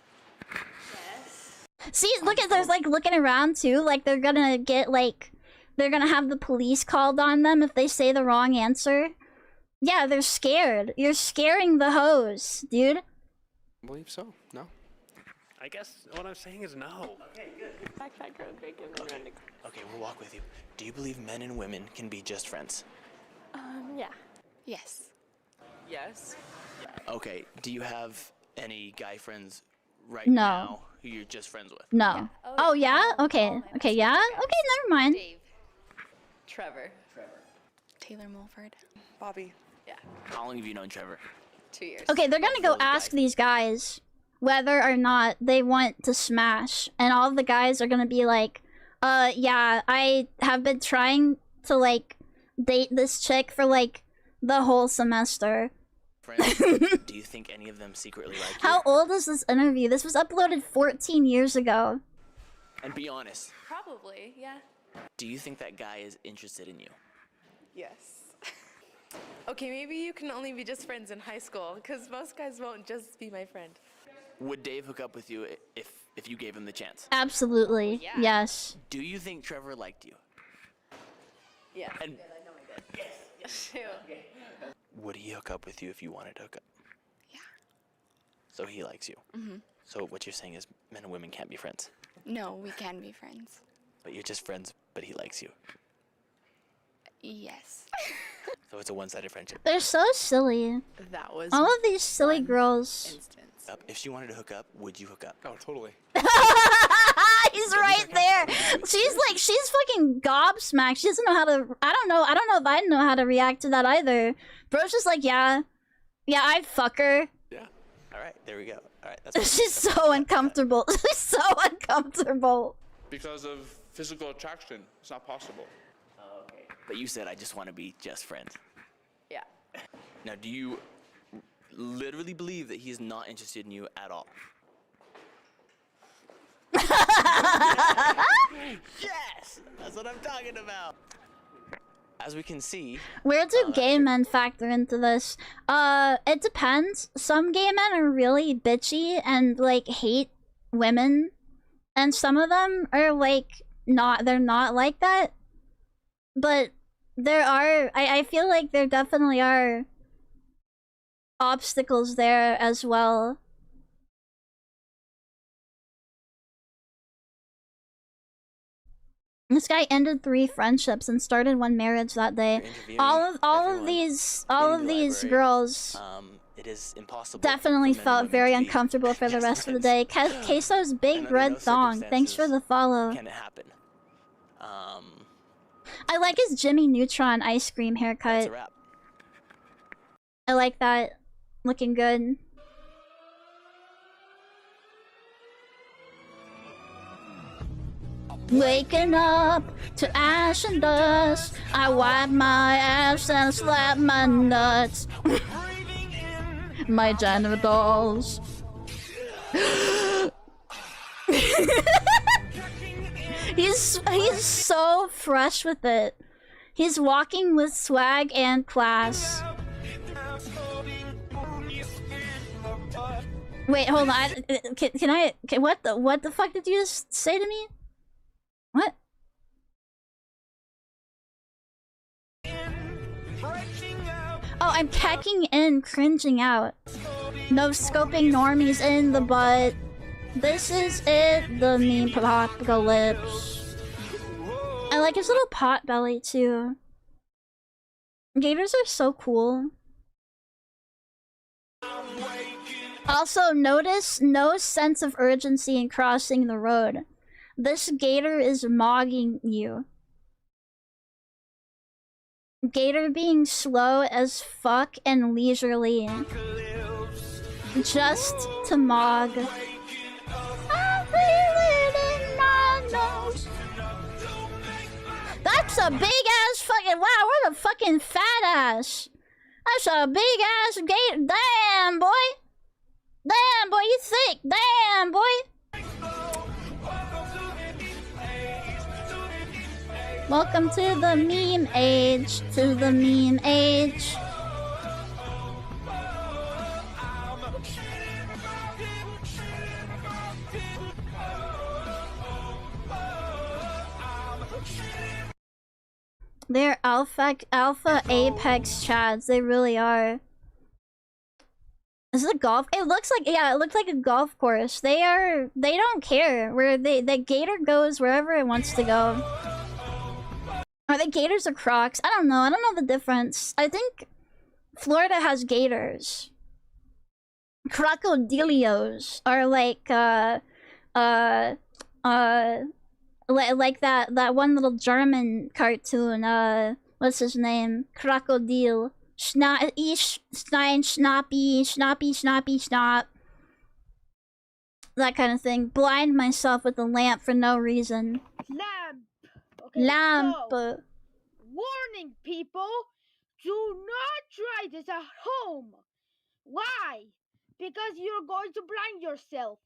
Yes. See, look at, there's like looking around too, like they're gonna get like, they're gonna have the police called on them if they say the wrong answer. Yeah, they're scared. You're scaring the hoes, dude. I believe so. No. I guess what I'm saying is no. Okay, good. Okay, we'll walk with you. Do you believe men and women can be just friends? Yeah. Yes. Yes. Okay, do you have any guy friends right No. now who you're just friends with? No. Yeah. Oh yeah? Okay. Okay, yeah? Okay, never mind. Dave. Trevor. Taylor Mulford. Bobby. Yeah. How long have you known Trevor? 2 years. Okay, they're gonna go ask these guys whether or not they want to smash, and all the guys are gonna be like, yeah, I have been trying to like date this chick for like the whole semester, friends, do you think any of them secretly like you? How old is this interview? This was uploaded 14 years ago. And be honest, Probably, yeah. do you think that guy is interested in you? Yes. Okay, maybe you can only be just friends in high school, because most guys won't just be my friend. Would Dave hook up with you if you gave him the chance? Absolutely. Yeah. Yes. Do you think Trevor liked you? Yeah. And Yes. would he hook up with you if you wanted to hook up? Yeah. So he likes you. Mm-hmm. So what you're saying is men and women can't be friends. No, we can be friends. But you're just friends, but he likes you. Yes. So it's a one-sided friendship. They're so silly. That was all of these silly girls. If she wanted to hook up, would you hook up? Oh, totally. He's right there. She's fucking gobsmacked. She doesn't know how to. I don't know if I know how to react to that either. Bro's just like, yeah, I'd fuck her. Yeah. All right, there we go. All right, that's. She's so uncomfortable. She's so uncomfortable. Because of physical attraction, it's not possible. Okay. But you said I just want to be just friends. Yeah. Now, do you literally believe that he's not interested in you at all? Yes! That's what I'm talking about. As we can see... Where do gay men factor into this? It depends. Some gay men are really bitchy and, like, hate women. And some of them are, like, they're not like that. But there are... I feel like there definitely are obstacles there as well. This guy ended 3 friendships and started 1 marriage that day. All of these girls it is impossible definitely felt very uncomfortable for the rest of the day. Queso's big red thong. Thanks for the follow. Can it happen? I like his Jimmy Neutron ice cream haircut. That's a wrap. I like that. Looking good. Waking up to ash and dust, I wipe my ass and slap my nuts. My genitals. He's so fresh with it. He's walking with swag and class. Wait, hold on. What the fuck did you just say to me? What? Oh, I'm kecking in, cringing out. No scoping normies in the butt. This is it, the meme apocalypse. I like his little pot belly too. Gators are so cool. Also, notice no sense of urgency in crossing the road. This gator is mogging you. Gator being slow as fuck and leisurely. Just to mog. I feel it in my nose. That's a big ass fucking. Wow, what a fucking fat ass. That's a big ass gator. Damn, boy. Damn, boy, you thick. Damn, boy. Welcome to the meme age. To the meme age. They're alpha apex chads. They really are. Is it a golf? It looks like, yeah, it looks like a golf course. They don't care where the gator goes wherever it wants to go. Are they gators or crocs? I don't know the difference. I think Florida has gators. Crocodilios are like like that one little German cartoon, what's his name? Crocodile. Schnappy, schnapp. That kind of thing. Blind myself with a lamp for no reason. Lamp! Okay, Lamp! So, warning, people! Do not try this at home! Why? Because you're going to blind yourself.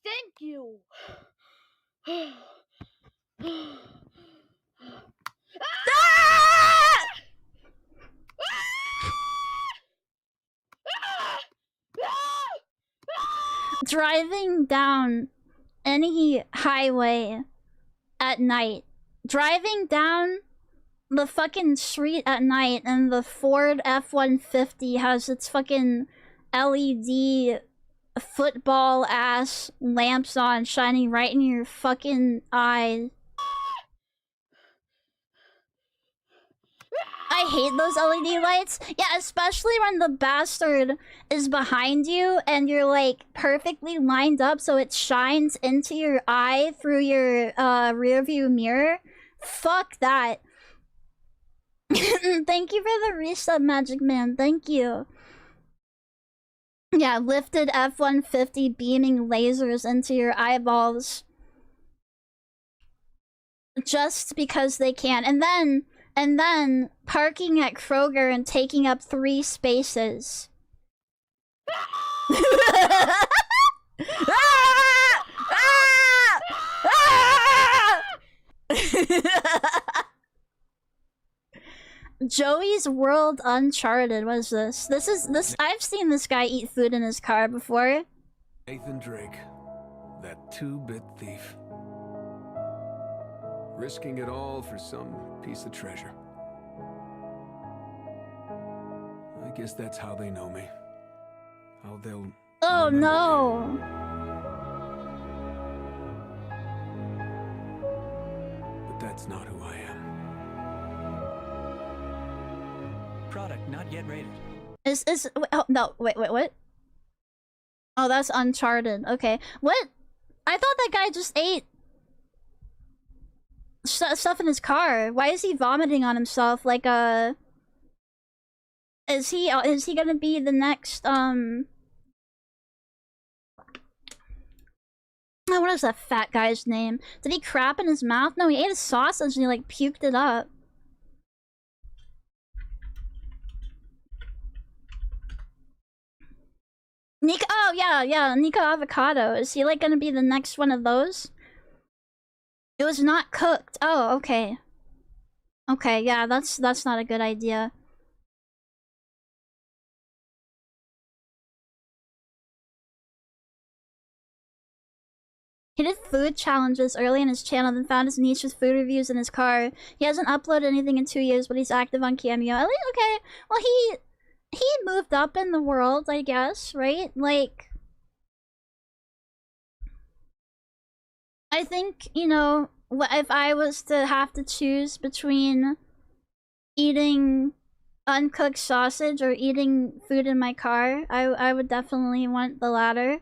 Thank you. Driving down any highway at night. Driving down the fucking street at night and the Ford F-150 has its fucking LED football ass lamps on shining right in your fucking eyes. I hate those LED lights. Yeah, especially when the bastard is behind you and you're like perfectly lined up so it shines into your eye through your rear view mirror. Fuck that. Thank you for the resub, Magic Man. Thank you. Yeah, lifted F-150 beaming lasers into your eyeballs. Just because they can. And then parking at Kroger and taking up 3 spaces. Joey's World Uncharted. What is this? This I've seen this guy eat food in his car before. Nathan Drake, that 2-bit thief. Risking it all for some piece of treasure. I guess that's how they know me. How they'll... Oh no! But that's not who I am. Product not yet rated. Oh, no, wait, what? Oh, that's Uncharted. Okay. What? I thought that guy just ate stuff in his car. Why is he vomiting on himself like is he gonna be the next oh, what is that fat guy's name? Did he crap in his mouth? No, he ate a sausage and he like puked it up. Nico, oh yeah, Nico Avocado. Is he like gonna be the next one of those? It was not cooked. Oh, okay. Okay, yeah, that's not a good idea. He did food challenges early in his channel, then found his niche with food reviews in his car. He hasn't uploaded anything in 2 years, but he's active on Cameo. Okay, well he moved up in the world, I guess, right? Like, I think, you know, if I was to have to choose between eating uncooked sausage or eating food in my car, I would definitely want the latter.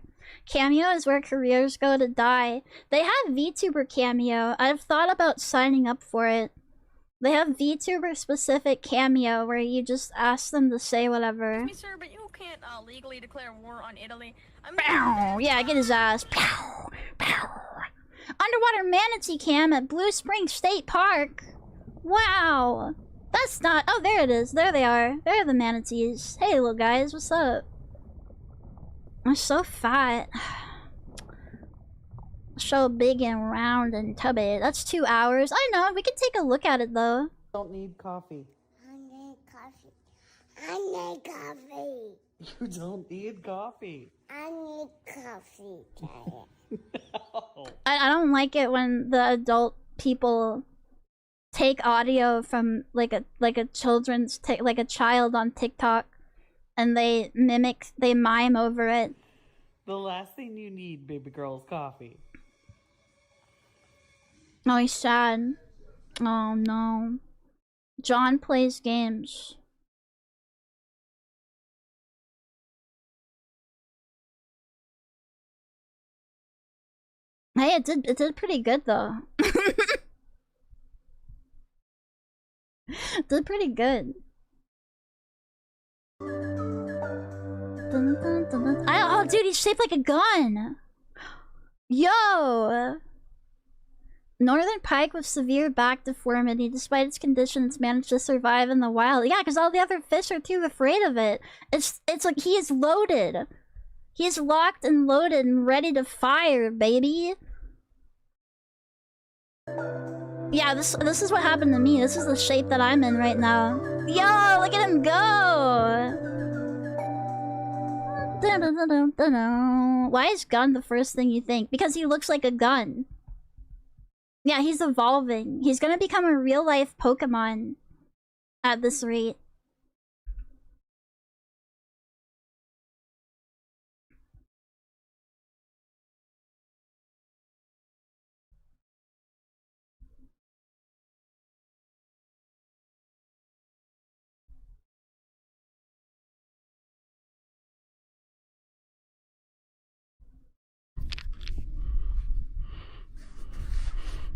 Cameo is where careers go to die. They have VTuber Cameo. I've thought about signing up for it. They have VTuber specific Cameo where you just ask them to say whatever. Excuse me, sir, but you can't legally declare war on Italy. Pow! Yeah, get his ass. Pow! Pow! Underwater manatee cam at Blue Spring State Park. Wow! That's not... Oh, there it is. There they are. There are the manatees. Hey, little guys. What's up? I'm so fat. So big and round and tubby. That's 2 hours. I know. We can take a look at it, though. Don't need coffee. I need coffee. I need coffee. You don't need coffee. I need coffee. No. I don't like it when the adult people take audio from like a children's like a child on TikTok and they mime over it. The last thing you need, baby girl, is coffee. Oh, he's sad. Oh no. John plays games. Hey, it did pretty good though. It did pretty good. Oh, dude, he's shaped like a gun. Yo. Northern pike with severe back deformity. Despite its condition, it's managed to survive in the wild. Yeah, because all the other fish are too afraid of it. It's like he is loaded. He's locked and loaded and ready to fire, baby. Yeah, this is what happened to me. This is the shape that I'm in right now. Yo, look at him go! Why is gun the first thing you think? Because he looks like a gun. Yeah, he's evolving. He's gonna become a real-life Pokemon at this rate.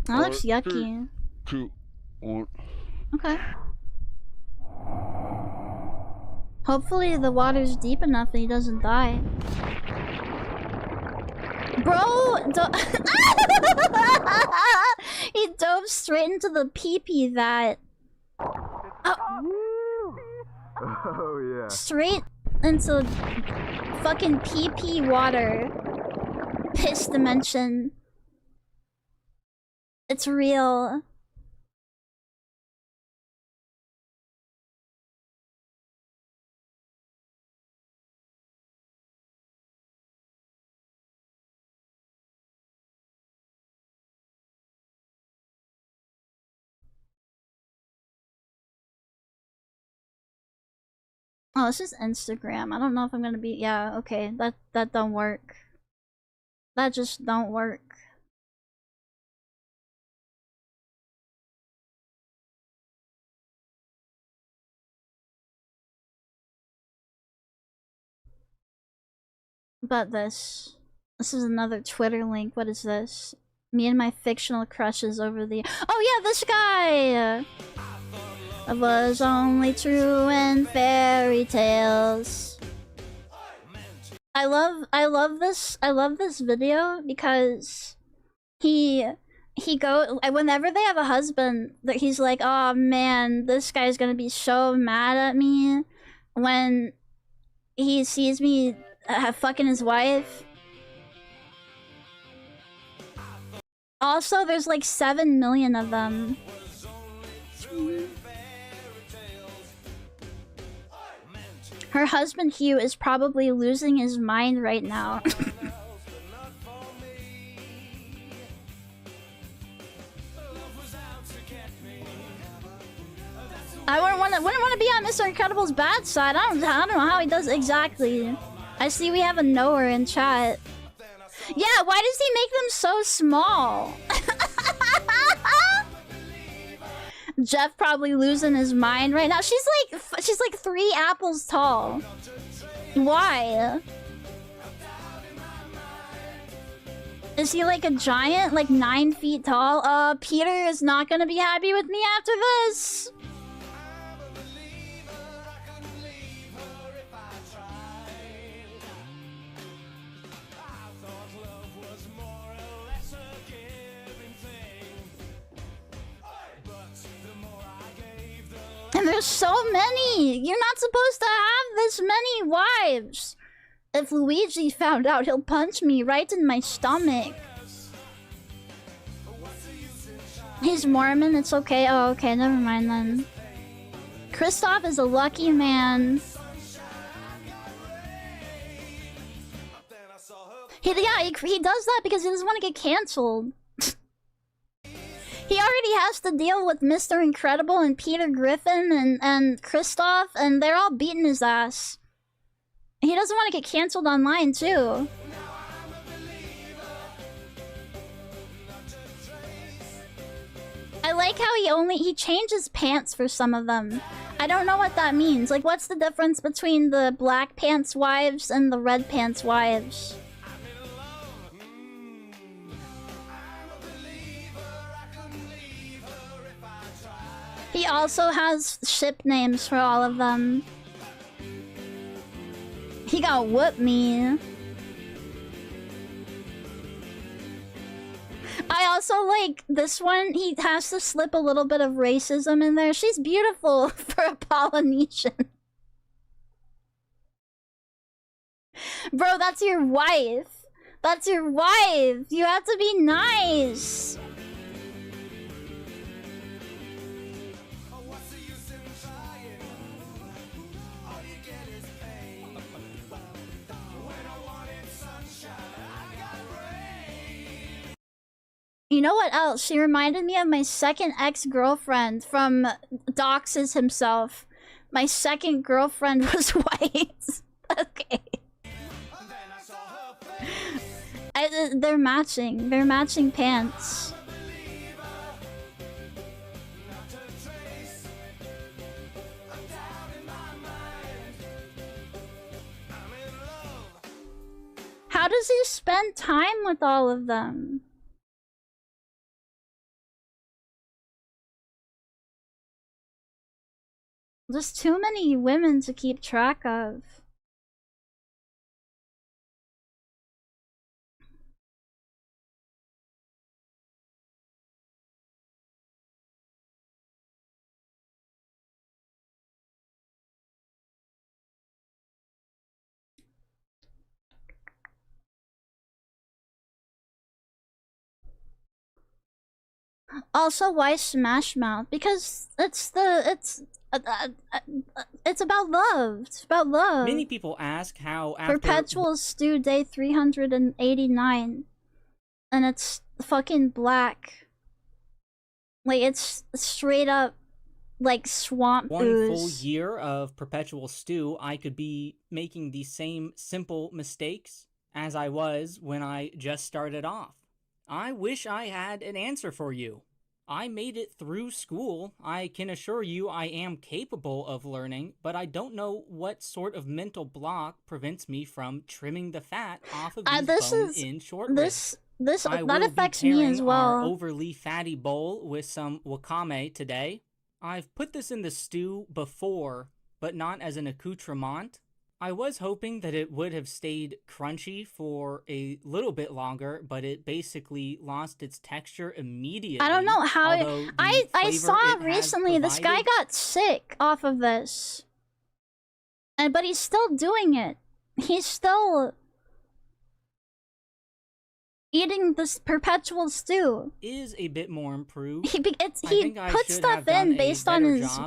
That looks yucky. 2, 1. Okay. Hopefully the water's deep enough that he doesn't die. Bro! He dove straight into the pee-pee vat. Oh yeah. Straight into fucking pee-pee water. Piss dimension. It's real. Oh, this is Instagram. I don't know if I'm gonna be. Yeah, okay. That don't work. That just don't work. But this is another Twitter link. What is this? Me and my fictional crushes over the. Oh yeah, this guy. It was only true in fairy tales. I love this video because whenever they have a husband, he's like, oh man, this guy's gonna be so mad at me when he sees me fucking his wife. Also, there's like 7 million of them. Her husband Hugh is probably losing his mind right now. I wouldn't want to be on Mr. Incredible's bad side. I don't know how he does exactly. I see we have a knower in chat. Yeah, why does he make them so small? Jeff probably losing his mind right now. She's like 3 apples tall. Why? Is he like a giant, like 9 feet tall? Peter is not gonna be happy with me after this. And there's so many! You're not supposed to have this many wives! If Luigi found out, he'll punch me right in my stomach. He's Mormon, it's okay. Oh, okay, never mind then. Kristoff is a lucky man. He does that because he doesn't want to get cancelled. He already has to deal with Mr. Incredible and Peter Griffin and Kristoff, and they're all beating his ass. He doesn't want to get cancelled online, too. I like how he changes pants for some of them. I don't know what that means. Like, what's the difference between the black pants wives and the red pants wives? He also has ship names for all of them. He got whoop me. I also, like, this one, he has to slip a little bit of racism in there. She's beautiful for a Polynesian. Bro, that's your wife. That's your wife. You have to be nice. You know what else? She reminded me of my second ex-girlfriend from Doxes himself. My second girlfriend was white. Okay. They're matching. They're matching pants. How does he spend time with all of them? There's too many women to keep track of. Also, why Smash Mouth? Because it's about love. It's about love. Many people ask how after Perpetual Stew Day 389, and it's fucking black. Like, it's straight up like swamp one ooze. full year of Perpetual Stew, I could be making the same simple mistakes as I was when I just started off. I wish I had an answer for you. I made it through school. I can assure you I am capable of learning, but I don't know what sort of mental block prevents me from trimming the fat off of these bone-in short ribs. That affects me as well. Our overly fatty bowl with some wakame today. I've put this in the stew before, but not as an accoutrement. I was hoping that it would have stayed crunchy for a little bit longer, but it basically lost its texture immediately. I don't know how I saw recently this guy got sick off of this. But he's still doing it. He's still eating this Perpetual Stew. Is a bit more improved. He puts stuff in based on his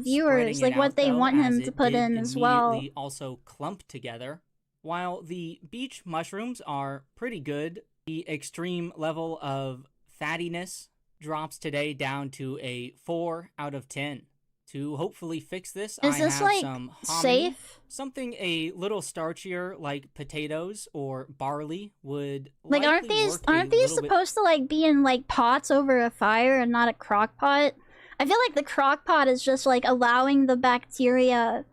viewers, like what they want him to put in as well. Also clump together. While the beach mushrooms are pretty good, the extreme level of fattiness drops today down to a 4 out of 10. To hopefully fix this, I have some hominy, safe? Something a little starchier like potatoes or barley would like. Aren't these supposed to like be in like pots over a fire and not a crock pot? I feel like the crock pot is just like allowing the bacteria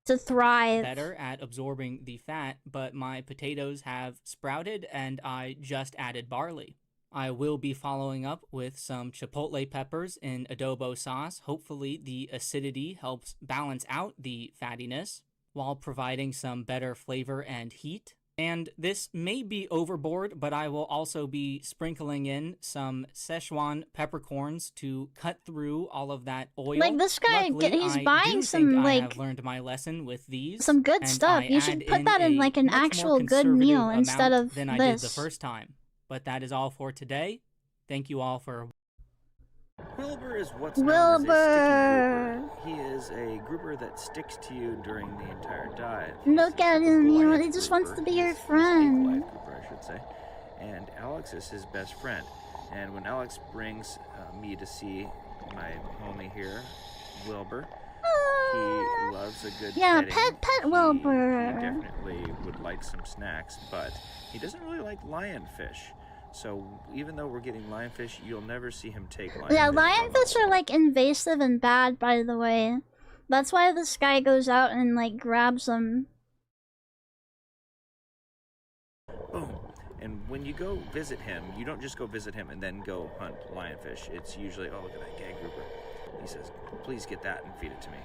to thrive. Better at absorbing the fat, but my potatoes have sprouted and I just added barley. I will be following up with some chipotle peppers in adobo sauce. Hopefully the acidity helps balance out the fattiness while providing some better flavor and heat. And this may be overboard, but I will also be sprinkling in some Szechuan peppercorns to cut through all of that oil. Like this guy, Luckily, he's buying some I like have learned my lesson with these. Some good stuff. You should put that in like an actual good meal instead of than I did the first time. But that is all for today. Thank you all for... Wilbur is what's known as a sticky grouper. He is a grouper that sticks to you during the entire dive. Look at him, you know, he just wants to be your friend. He's a life grouper, I should say. And Alex is his best friend. And when Alex brings me to see my homie here, Wilbur, he loves a good petting. Pet Wilbur. He definitely would like some snacks, but he doesn't really like lionfish. So even though we're getting lionfish, you'll never see him take lionfish. Yeah, lionfish are like invasive and bad, by the way. That's why this guy goes out and like grabs them. Boom. And when you go visit him, you don't just go visit him and then go hunt lionfish. It's usually, oh, look at that gag grouper. He says, please get that and feed it to me.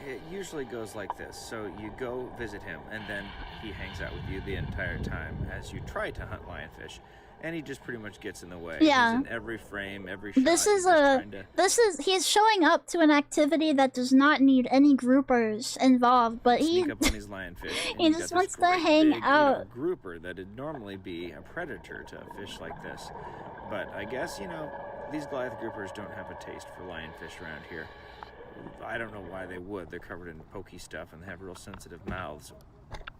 It usually goes like this. So you go visit him, and then he hangs out with you the entire time as you try to hunt lionfish. and he just pretty much gets in the way. Yeah. He's in every frame, every shot. This is he's showing up to an activity that does not need any groupers involved, but sneak up on these lionfish. he just wants to hang out. Grouper that'd normally be a predator to a fish like this, but I guess these Goliath groupers don't have a taste for lionfish around here. I don't know why they would. They're covered in pokey stuff and they have real sensitive mouths.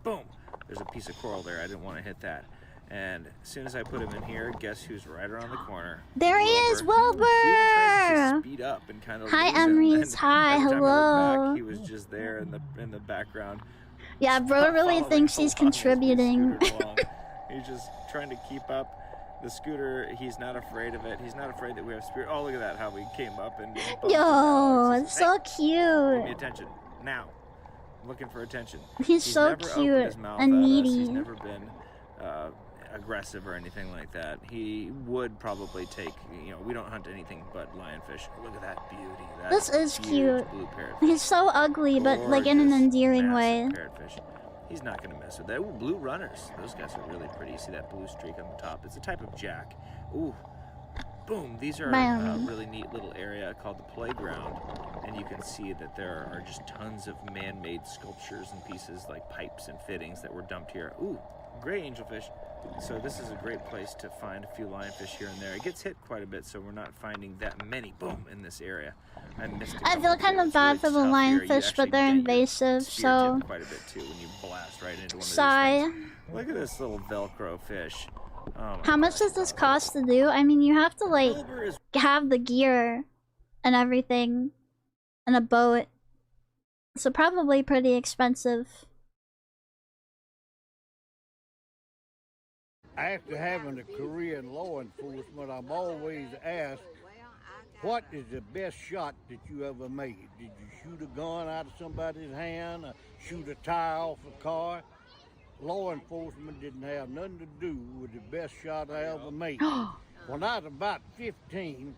Boom! There's a piece of coral there. I didn't want to hit that. And as soon as I put him in here, guess who's right around the corner? There he is, Wilbur! To speed up and kind of hi, Emery's. Hi, every time I hello. looked back, he was just there in the background. Yeah, bro really thinks he's contributing. He's just trying to keep up. The scooter, he's not afraid of it. He's not afraid that we have spirit. Oh, look at that, how we came up and yo, it's so cute. Give me attention now. I'm looking for attention. He's so never cute opened his mouth and at us. needy. He's never been aggressive or anything like that. He would probably take, we don't hunt anything but lionfish. Look at that beauty. That This is huge cute. Blue parrotfish. He's so ugly, but like in an endearing way. Parrotfish. He's not going to mess with that. Ooh, blue runners. Those guys are really pretty. You see that blue streak on the top? It's a type of jack. Ooh. Boom. These are a really neat little area called the playground. And you can see that there are just tons of man-made sculptures and pieces like pipes and fittings that were dumped here. Ooh, gray angelfish. So this is a great place to find a few lionfish here and there. It gets hit quite a bit, so we're not finding that many, boom, in this area. I feel kind of bad for the lionfish, but they're invasive, so quite a bit too when you blast right into one of sigh. these things. Look at this little Velcro fish. Oh How much does this cost to do? I mean, you have to like have the gear and everything and a boat, so probably pretty expensive. After having a career in law enforcement, I'm always asked, what is the best shot that you ever made? Did you shoot a gun out of somebody's hand, or shoot a tire off a car? Law enforcement didn't have nothing to do with the best shot I ever made. When I was about 15,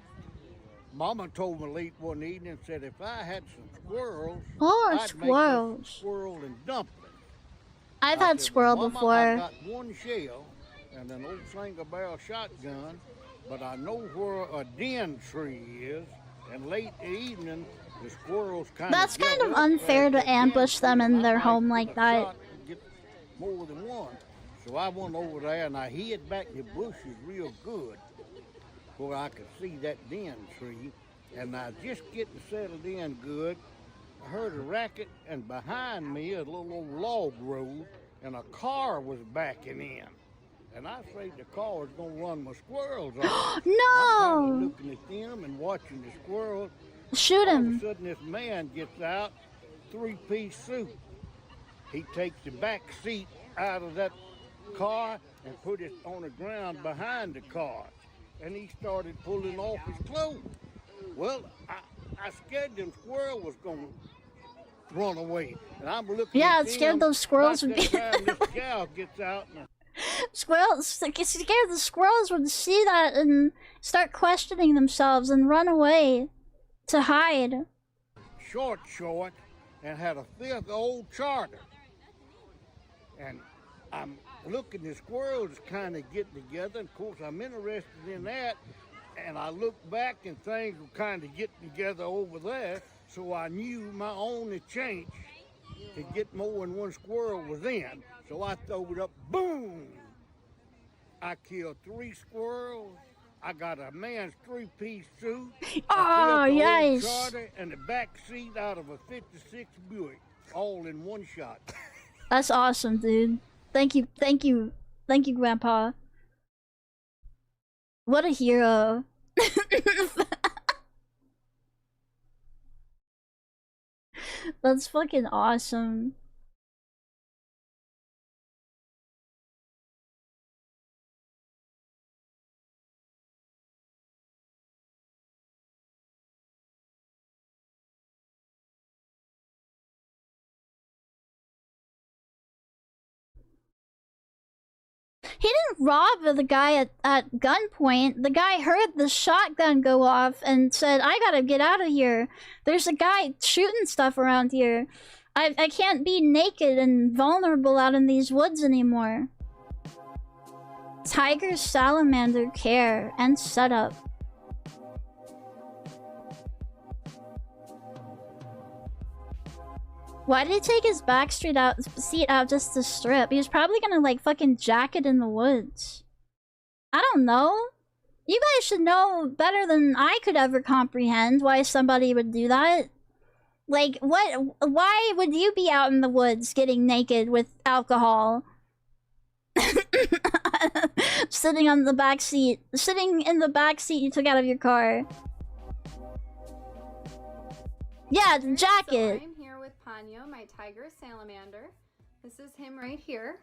Mama told me late one evening and said if I had some squirrels, I'd squirrels. make some squirrel and dumplings. I've had squirrel Mama, before. I got one shell and an old single barrel shotgun, but I know where a den tree is, and late evening the squirrels kind That's of kind of unfair to ambush them in their home like that. More than one. So I went over there and I hid back in the bushes real good where I could see that den tree, and I just getting settled in good. I heard a racket, and behind me a little old log road, and a car was backing in. And I afraid the car was gonna run my squirrels off. No! I'm looking at them and watching the squirrels. Shoot him. All of a sudden this man gets out, three-piece suit. He takes the back seat out of that car and put it on the ground behind the car. And he started pulling off his clothes. Well, I scared them squirrels was gonna run away. And I'm looking at it scared those squirrels would be. this gal gets out and Squirrels, like, it's scared the squirrels would see that and start questioning themselves and run away to hide. short, and had a fifth old charter. And I'm looking, the squirrels kind of getting together. Of course, I'm interested in that. And I looked back and things were kind of getting together over there. So I knew my only chance to get more than one squirrel was in. So I threw it up, boom! I killed 3 squirrels. I got a man's 3-piece suit. Oh, yes! Charter and the back seat out of a 56 Buick, all in one shot. That's awesome, dude. Thank you, Grandpa. What a hero. That's fucking awesome. He didn't rob the guy at gunpoint. The guy heard the shotgun go off and said, I gotta get out of here. There's a guy shooting stuff around here. I can't be naked and vulnerable out in these woods anymore. Tiger salamander care and setup. Why did he take his back seat out just to strip? He was probably gonna like fucking jack it in the woods. I don't know. You guys should know better than I could ever comprehend why somebody would do that. Like, what? Why would you be out in the woods getting naked with alcohol? Sitting in the back seat you took out of your car. Yeah, the jacket. So I'm here with Ponyo, my tiger salamander. This is him right here.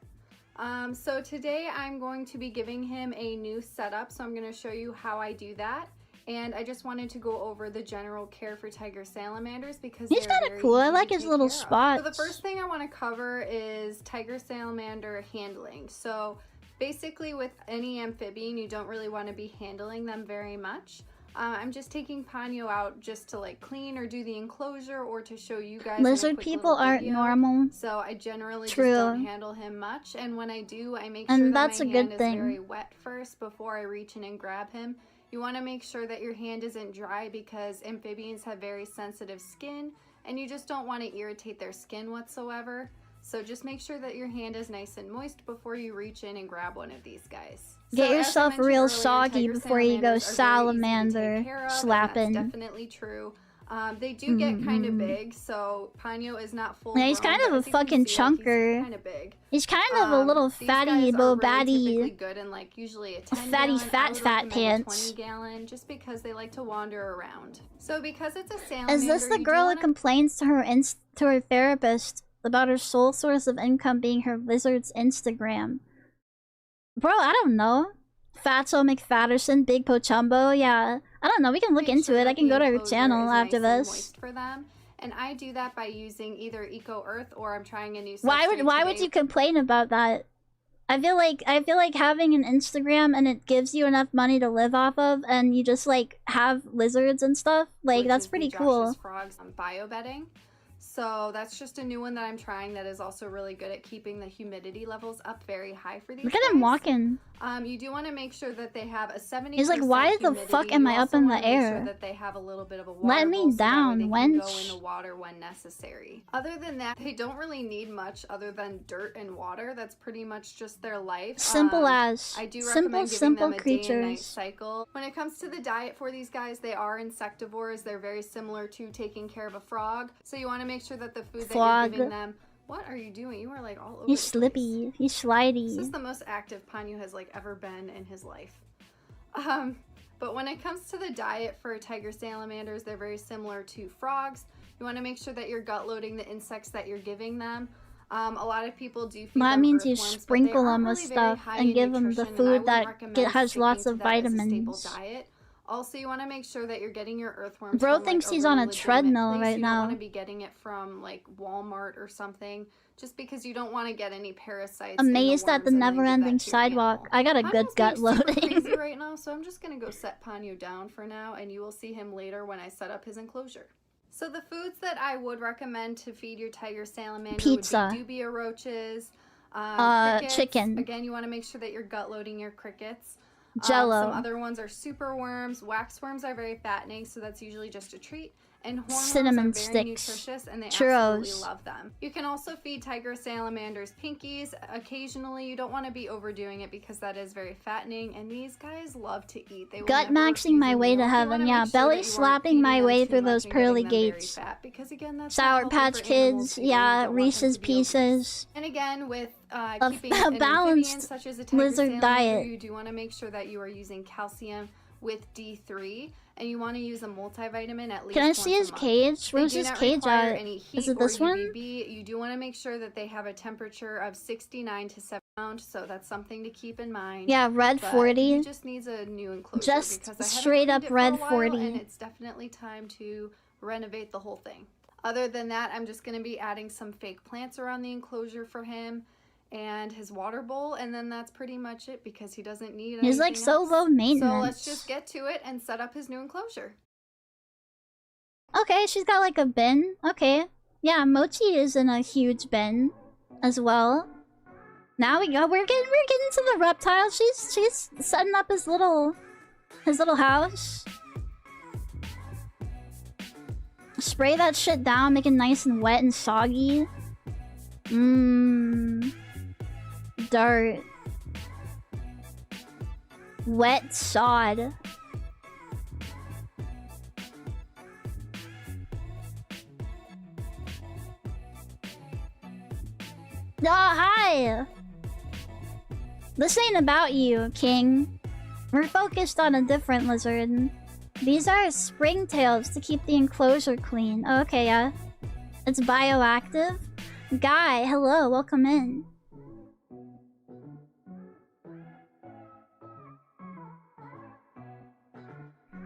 So today I'm going to be giving him a new setup, so I'm going to show you how I do that. And I just wanted to go over the general care for tiger salamanders because he's kind of cool. I like his little spots. So the first thing I want to cover is tiger salamander handling. So basically with any amphibian, you don't really want to be handling them very much. I'm just taking Ponyo out just to like clean or do the enclosure or to show you guys. Lizard people aren't normal. So I generally just don't handle him much. And when I do, I make sure that that's my a hand good is thing. very wet first before I reach in and grab him. You want to make sure that your hand isn't dry because amphibians have very sensitive skin and you just don't want to irritate their skin whatsoever. So just make sure that your hand is nice and moist before you reach in and grab one of these guys. Get yourself real earlier, soggy tiger before you go salamanders are very easy to salamander take care of, and slapping. that's definitely true. They do get kind of big, so Ponyo is not full. Yeah, he's kind of a fucking chunker. Kind of big. He's kind of a little fatty little baddie. Good in like usually a 10 fatty gallon. fat pants. 20 gallon, just because they like to wander around. So because it's a salamander, Is this the girl who complains to her therapist about her sole source of income being her lizard's Instagram? Bro, I don't know. Fatso McFatterson, Big Pochumbo, yeah. I don't know, we can look into it. I can go to her channel after this. For them. And I do that by using either Eco Earth or I'm trying a new Why would you complain about that? I feel like having an Instagram and it gives you enough money to live off of and you just like have lizards and stuff, like that's pretty cool. Frogs on biobedding. So that's just a new one that I'm trying that is also really good at keeping the humidity levels up very high for these Look at him walking. You do want to make sure that they have a 70%. He's like, why the fuck am I up in the air? Sure that they have a little bit of a water Let me down, so wench. go in the water when necessary. Other than that, they don't really need much other than dirt and water. That's pretty much just their life. Simple as. I do recommend simple giving them a creatures. day and night cycle. When it comes to the diet for these guys, they are insectivores. They're very similar to taking care of a frog. So you want to make sure that the food that you're giving them. What are you doing? You are like all over. He's slippy. He's slidey. This is the most active Ponyo has like ever been in his life. But when it comes to the diet for tiger salamanders, they're very similar to frogs. You want to make sure that you're gut loading the insects that you're giving them. A lot of people do feed them that means you earthworms, sprinkle them with stuff and give them the food that has lots of vitamins. Also, you want to make sure that you're getting your earthworms. Bro from, thinks like, he's a on a really treadmill legitimate place. right You now. don't want to be getting it from like Walmart or something, just because you don't want to get any parasites. Amazed at the never-ending sidewalk. I got a good gut loading. Crazy right now, so I'm just gonna go set Ponyo down for now, and you will see him later when I set up his enclosure. So the foods that I would recommend to feed your tiger salamander Pizza. would be dubia roaches, crickets. Chicken. Again, you want to make sure that you're gut loading your crickets. Jello. Some other ones are super worms. Wax worms are very fattening, so that's usually just a treat. And hormones Cinnamon are very sticks. nutritious, and they Churros. absolutely love them. You can also feed tiger salamanders pinkies occasionally. You don't want to be overdoing it because that is very fattening, and these guys love to eat. They will Gut never maxing my way to heaven, yeah. Belly slapping my way through those pearly gates. Because again, that's Sour Patch Kids, yeah. Reese's Pieces. And again, with A keeping an balanced amphibian such as a tiger lizard salamander, diet. you do want to make sure that you are using calcium with D3, and you want to use a multivitamin at least Can I once see a his month. cage? They Where's do his not cage require at? any Is heat it or this one? UVB. You do want to make sure that they have a temperature of 69 to 7 pounds, so that's something to keep in mind. Yeah, red But 40. He just needs a new enclosure Just because I haven't straight up cleaned it for red a while, 40. and it's definitely time to renovate the whole thing. Other than that, I'm just going to be adding some fake plants around the enclosure for him and his water bowl, and then that's pretty much it because he doesn't need He's like anything so else. low maintenance. So let's just get to it and set up his new enclosure. Okay, she's got like a bin. Okay. Yeah, Mochi is in a huge bin as well. Now we're getting to the reptile. She's setting up his little house. Spray that shit down, make it nice and wet and soggy. Dirt. Wet sod. Oh, hi! This ain't about you, King. We're focused on a different lizard. These are springtails to keep the enclosure clean. Oh, okay, yeah. It's bioactive. Guy, hello, welcome in.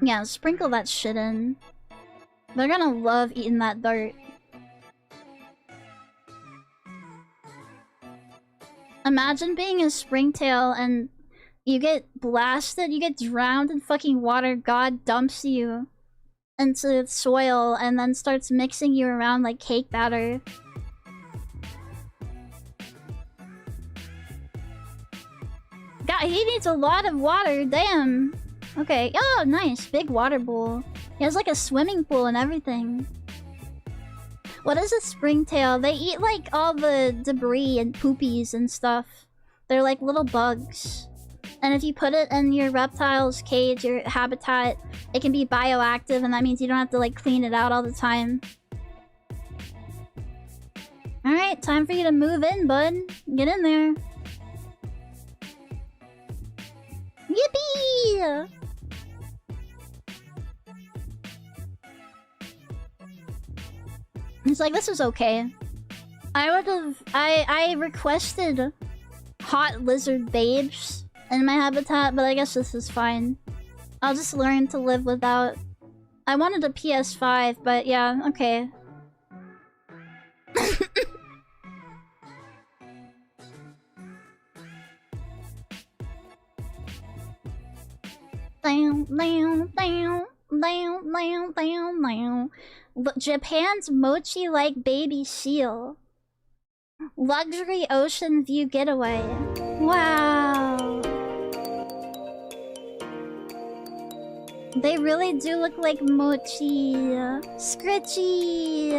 Yeah, sprinkle that shit in. They're gonna love eating that dirt. Imagine being a springtail and you get blasted, you get drowned in fucking water. God dumps you into soil and then starts mixing you around like cake batter. God, he needs a lot of water, damn. Okay, oh nice, big water bowl. He has like a swimming pool and everything. What is a springtail? They eat like all the debris and poopies and stuff. They're like little bugs. And if you put it in your reptile's cage, your habitat, it can be bioactive, and that means you don't have to like clean it out all the time. Alright, time for you to move in, bud. Get in there. Yippee! It's like, this was okay. I requested hot lizard babes in my habitat, but I guess this is fine. I'll just learn to live without... I wanted a PS5, but yeah, okay. Japan's mochi-like baby seal. Luxury ocean view getaway. Wow. They really do look like mochi. Scritchy.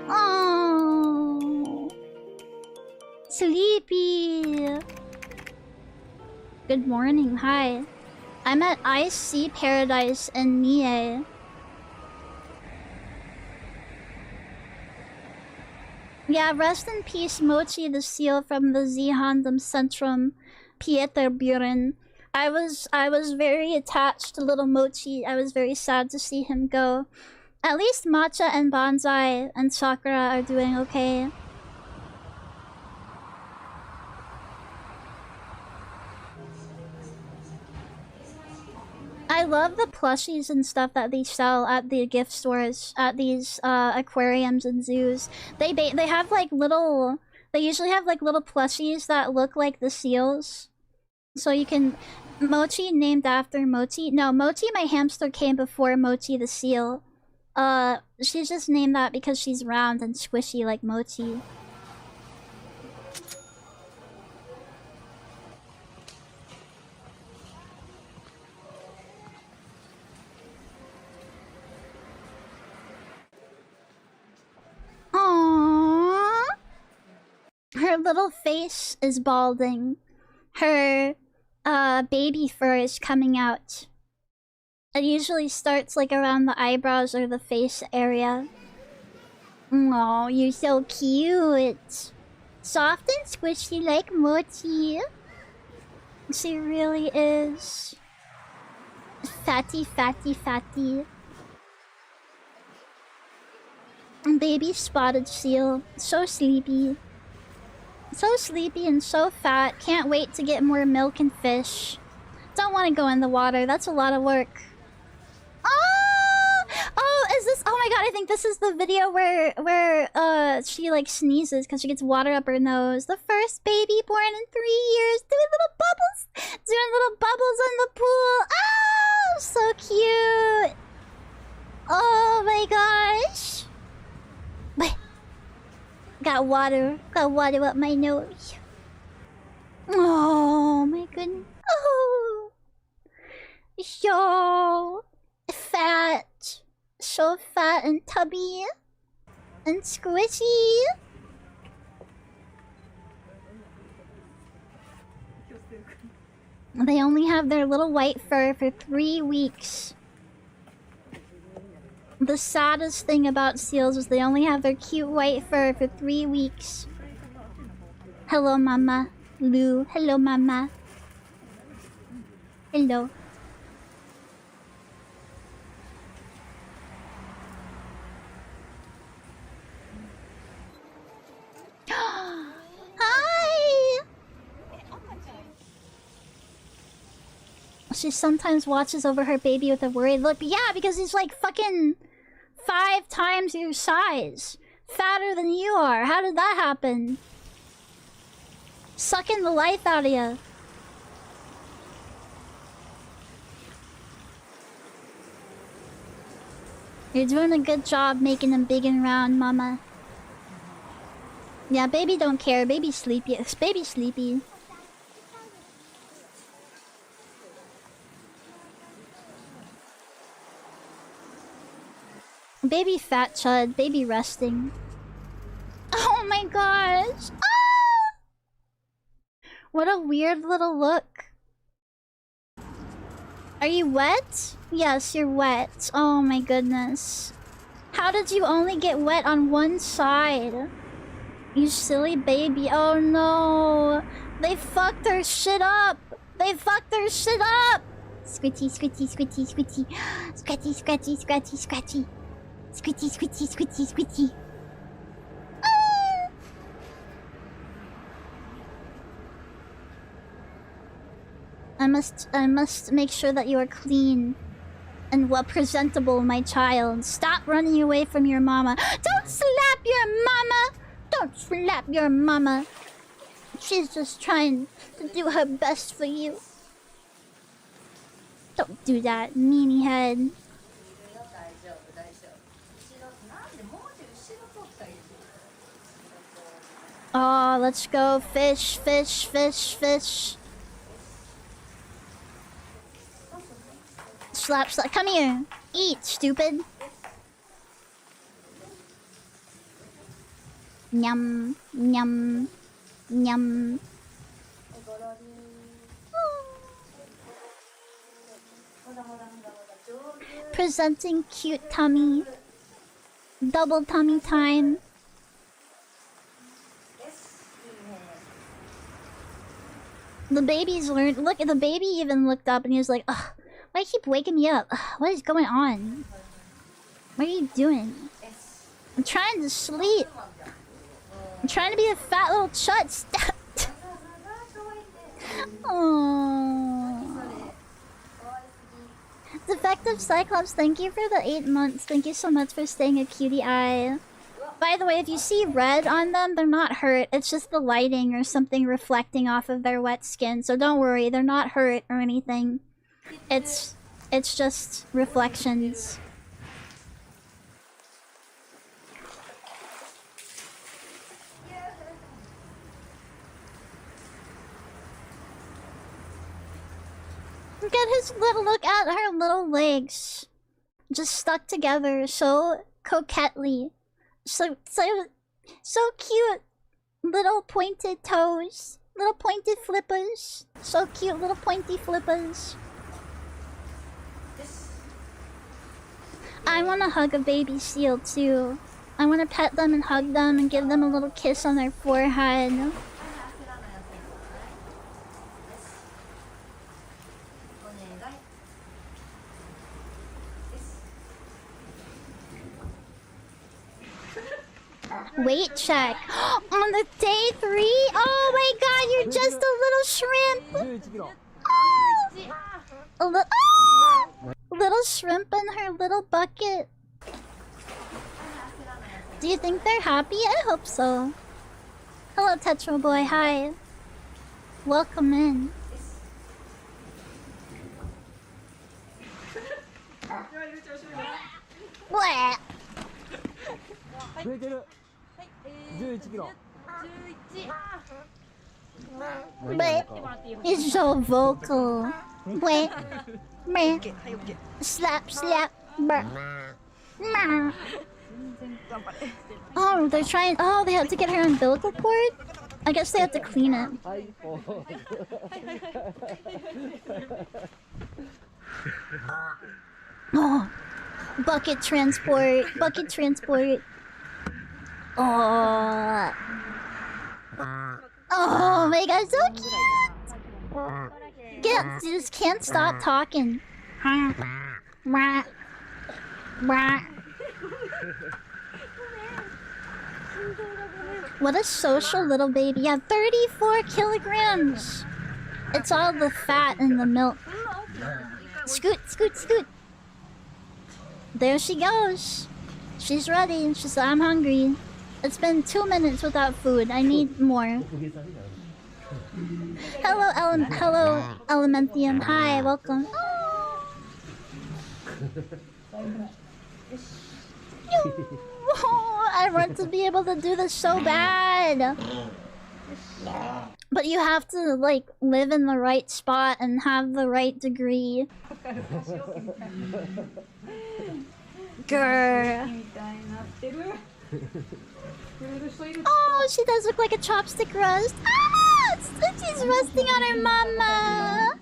Oh. Sleepy. Good morning, hi. I'm at Ice Sea Paradise in Mie. Yeah, rest in peace, Mochi the seal from the Zeehandem Centrum, Peterburen. I was very attached to little Mochi. I was very sad to see him go. At least Matcha and Bonsai and Sakura are doing okay. I love the plushies and stuff that they sell at the gift stores, at these aquariums and zoos. They have like little... They usually have like little plushies that look like the seals. So you can... Mochi named after Mochi. No, Mochi my hamster came before Mochi the seal. She's just named that because she's round and squishy like Mochi. Aww. Her little face is balding. Her baby fur is coming out. It usually starts like around the eyebrows or the face area. Oh, you're so cute. Soft and squishy like Mochi. She really is. Fatty, fatty, fatty. Baby spotted seal. So sleepy. So sleepy and so fat. Can't wait to get more milk and fish. Don't want to go in the water. That's a lot of work. Oh! Oh, is this... Oh my god, I think this is the video where she like sneezes because she gets water up her nose. The first baby born in 3 years. Doing little bubbles. Doing little bubbles in the pool. Oh, so cute. Oh my gosh. Wait. Got water up my nose. Oh my goodness. Oh, so fat, so fat and tubby and squishy. They only have their little white fur for 3 weeks. The saddest thing about seals is they only have their cute white fur for 3 weeks. Hello, Mama. Lou. Hello, Mama. Hello. Hi! She sometimes watches over her baby with a worried look. But yeah, because he's like fucking 5 times your size. Fatter than you are. How did that happen? Sucking the life out of you. You're doing a good job making him big and round, Mama. Yeah, baby don't care. Baby's sleepy. Baby's sleepy. Baby fat chud. Baby resting. Oh my gosh. Ah! What a weird little look. Are you wet? Yes, you're wet. Oh my goodness. How did you only get wet on one side? You silly baby. Oh no. They fucked her shit up. They fucked her shit up. Squitty, squitty, squitty, squitty. Scratchy, scratchy, scratchy, scratchy. Squitty, squitty, squitty, squitty. Ah! I must make sure that you are clean and well presentable, my child. Stop running away from your mama. Don't slap your mama. Don't slap your mama. She's just trying to do her best for you. Don't do that, meanie head. Oh, let's go. Fish, fish, fish, fish. Slap, slap. Come here. Eat, stupid. Nyum, nyum, nyum. Presenting cute tummy. Double tummy time. The baby's learned. Look, the baby even looked up and he was like, ugh, why do you keep waking me up? Ugh, what is going on? What are you doing? I'm trying to sleep. I'm trying to be a fat little chut. Stop. Aww. Defective Cyclops, thank you for the 8 months. Thank you so much for staying a cutie eye. By the way, if you see red on them, they're not hurt. It's just the lighting or something reflecting off of their wet skin. So don't worry, they're not hurt or anything. It's just reflections. Look at her little legs. Just stuck together so coquettely. So cute. Little pointed toes. Little pointed flippers. So cute, little pointy flippers. I want to hug a baby seal too. I want to pet them and hug them and give them a little kiss on their forehead. Weight check. On the day 3? Oh my god, you're just a little shrimp. Oh. Little shrimp in her little bucket. Do you think they're happy? I hope so. Hello, Tetra Boy. Hi. Welcome in. What? But he's so vocal. Wait, meh. Slap, slap, Oh, they're trying. Oh, they have to get her umbilical cord? I guess they have to clean it. Oh, bucket transport. Bucket transport. Oh. Oh my god, so cute! Just can't stop talking. What a social little baby. Yeah, 34 kilograms. It's all the fat in the milk. Scoot, scoot, scoot. There she goes. She's ready. She said, I'm hungry. It's been 2 minutes without food. I need more. Hello, Elementium. Hi, welcome. Oh, I want to be able to do this so bad. But you have to, like, live in the right spot and have the right degree. Grr. Oh, she does look like a chopstick rust. Ah! She's resting on her mama.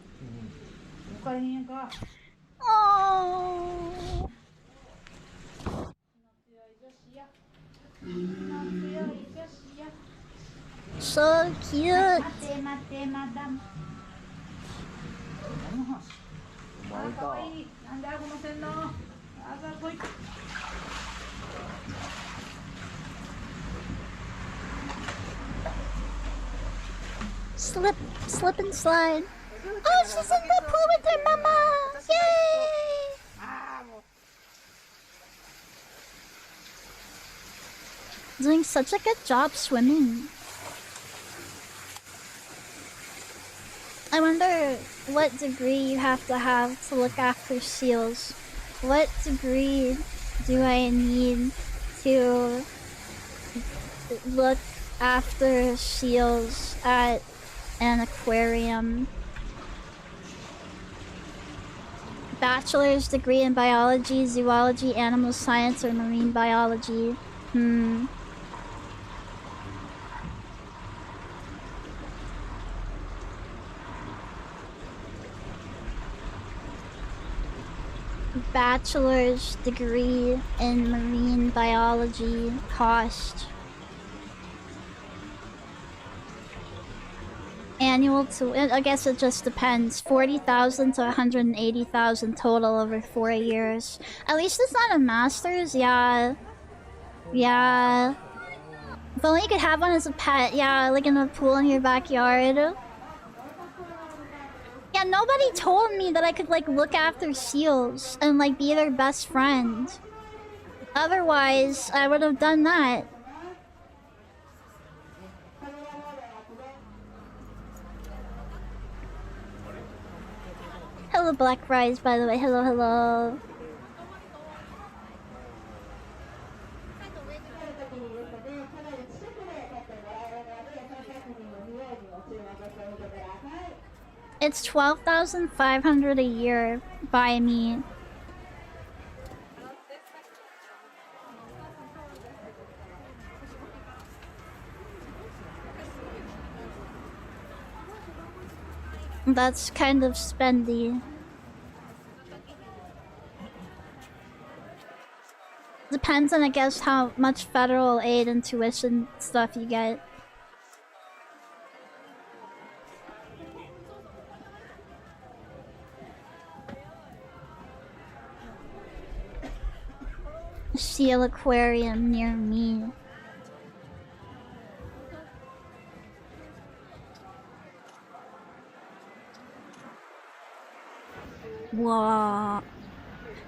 Oh. So cute. Slip, slip and slide. Oh, she's in the pool with her mama. Yay! Doing such a good job swimming. I wonder what degree you have to look after seals. What degree do I need to look after seals at an aquarium? Bachelor's degree in biology, zoology, animal science, or marine biology. Bachelor's degree in marine biology. Cost. Annual to, I guess it just depends. 40,000 to 180,000 total over 4 years. At least it's not a master's. Yeah. Yeah. If only you could have one as a pet. Yeah, like in a pool in your backyard. Yeah, nobody told me that I could, like, look after seals and, like, be their best friend. Otherwise, I would have done that. Hello, Black Rise, by the way. Hello, hello. It's 12,500 a year by me. That's kind of spendy. Depends on, I guess, how much federal aid and tuition stuff you get. Seal aquarium near me. Whoa.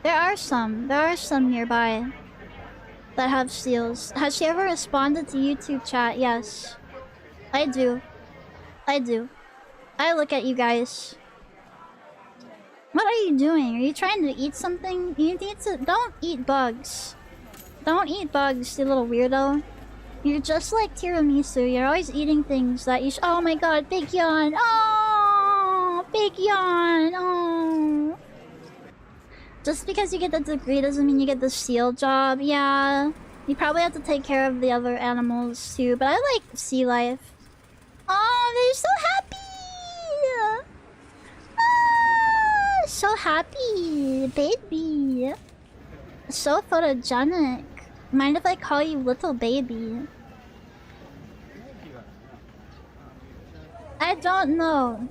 There are some nearby that have seals. Has she ever responded to YouTube chat? Yes. I do. I look at you guys. What are you doing? Are you trying to eat something? You need to... Don't eat bugs. Don't eat bugs, you little weirdo. You're just like tiramisu. You're always eating things that you oh my god, big yawn. Oh, big yawn. Oh. Just because you get the degree doesn't mean you get the seal job. Yeah. You probably have to take care of the other animals too. But I like sea life. Oh, they're so happy. Ah, so happy. Baby. So photogenic. Mind if I call you little baby? I don't know.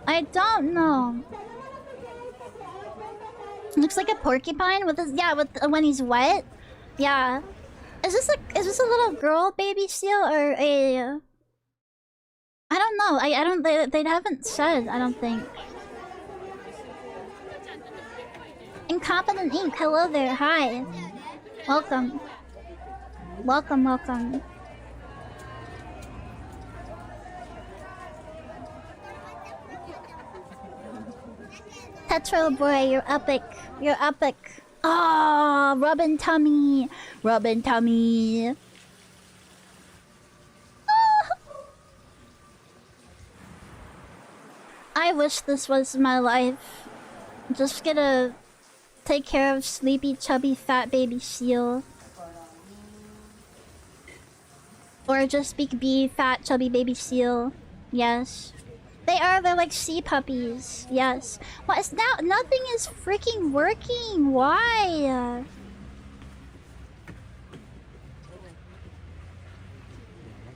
I don't know. Looks like a porcupine with his with when he's wet. Yeah. Is this a little girl baby seal or a I don't know. I don't they haven't said, I don't think. Incompetent Ink, hello there, hi. Welcome. Welcome, welcome. Petro boy, you're epic. You're epic. Ah, rubbing tummy. Rubbing tummy. Ah. I wish this was my life. Just gonna take care of sleepy, chubby, fat baby seal. Or just be fat, chubby baby seal. Yes. They're like sea puppies. Yes. What is now? Nothing is freaking working. Why?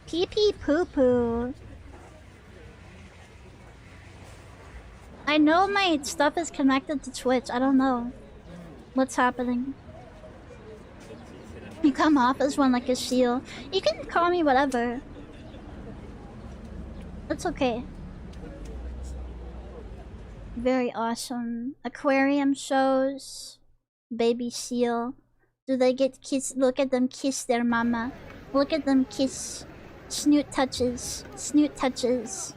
Pee pee poo poo. I know my stuff is connected to Twitch. I don't know what's happening. You come off as one like a seal. You can call me whatever. It's okay. Very awesome. Aquarium shows. Baby seal. Do they get kiss? Look at them kiss their mama. Look at them kiss. Snoot touches. Snoot touches.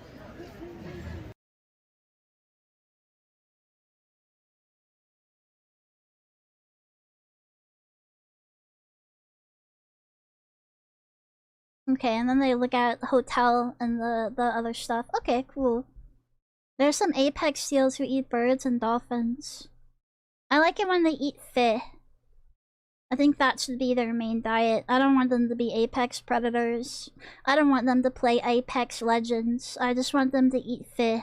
Okay, and then they look at the hotel and the other stuff. Okay, cool. There's some apex seals who eat birds and dolphins. I like it when they eat fish. I think that should be their main diet. I don't want them to be apex predators. I don't want them to play Apex Legends. I just want them to eat fish.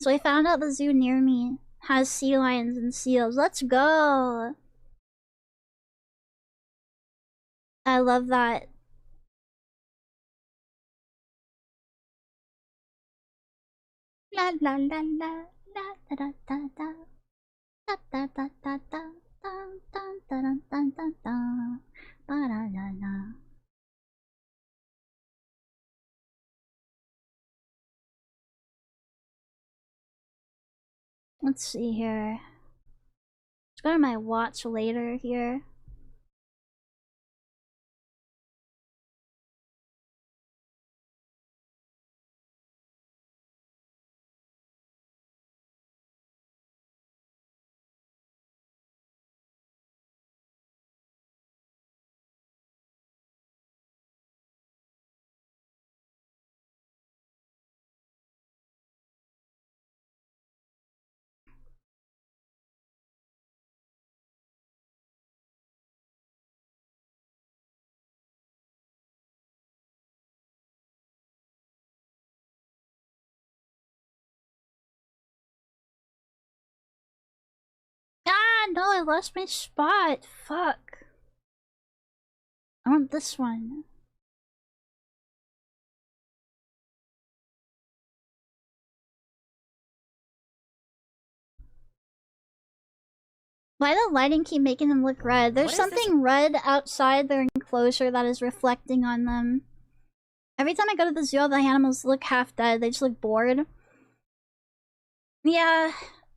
So I found out the zoo near me has sea lions and seals. Let's go! I love that. La la la la la da da da da da da da da da dun dun dun dun dun dun ba da la la. Let's see here. Let's go to my watch later here. Ah, no, I lost my spot. Fuck. I want this one. Why the lighting keep making them look red? There's something red outside their enclosure that is reflecting on them. Every time I go to the zoo, the animals look half dead. They just look bored. Yeah,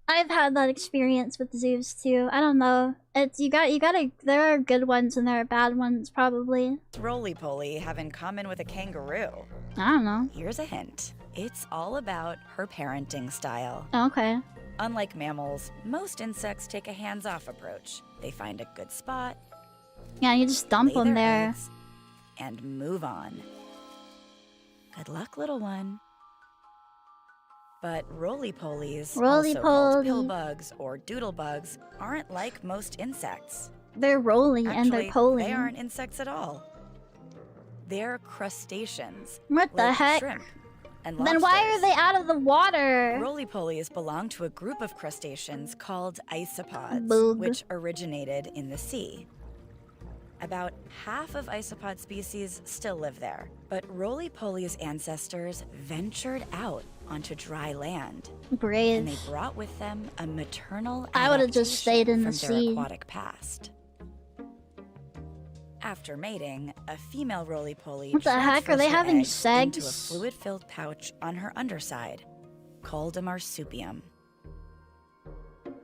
I've had that experience with zoos too. I don't know. It's you gotta. There are good ones and there are bad ones, probably. What's roly-poly have in common with a kangaroo? I don't know. Here's a hint. It's all about her parenting style. Okay. Unlike mammals, most insects take a hands-off approach. They find a good spot, Yeah, you just dump lay them their there. eggs, and move on. Good luck, little one. But roly-polies, also called pill bugs or doodle bugs, aren't like most insects. They're rolly and they're Actually, poly. they aren't insects at all. They're crustaceans. What the like heck? Shrimp and Then why are lobsters. they out of the water? Roly-polies belong to a group of crustaceans called isopods, Boog. which originated in the sea. About half of isopod species still live there, but roly-polies' ancestors ventured out onto dry land. Brave. And they brought with them a maternal I would have just stayed in the from their sea. aquatic past. After mating, a female roly-poly What the heck? Are transfers they her having eggs into a sex? fluid-filled pouch on her underside, called a marsupium.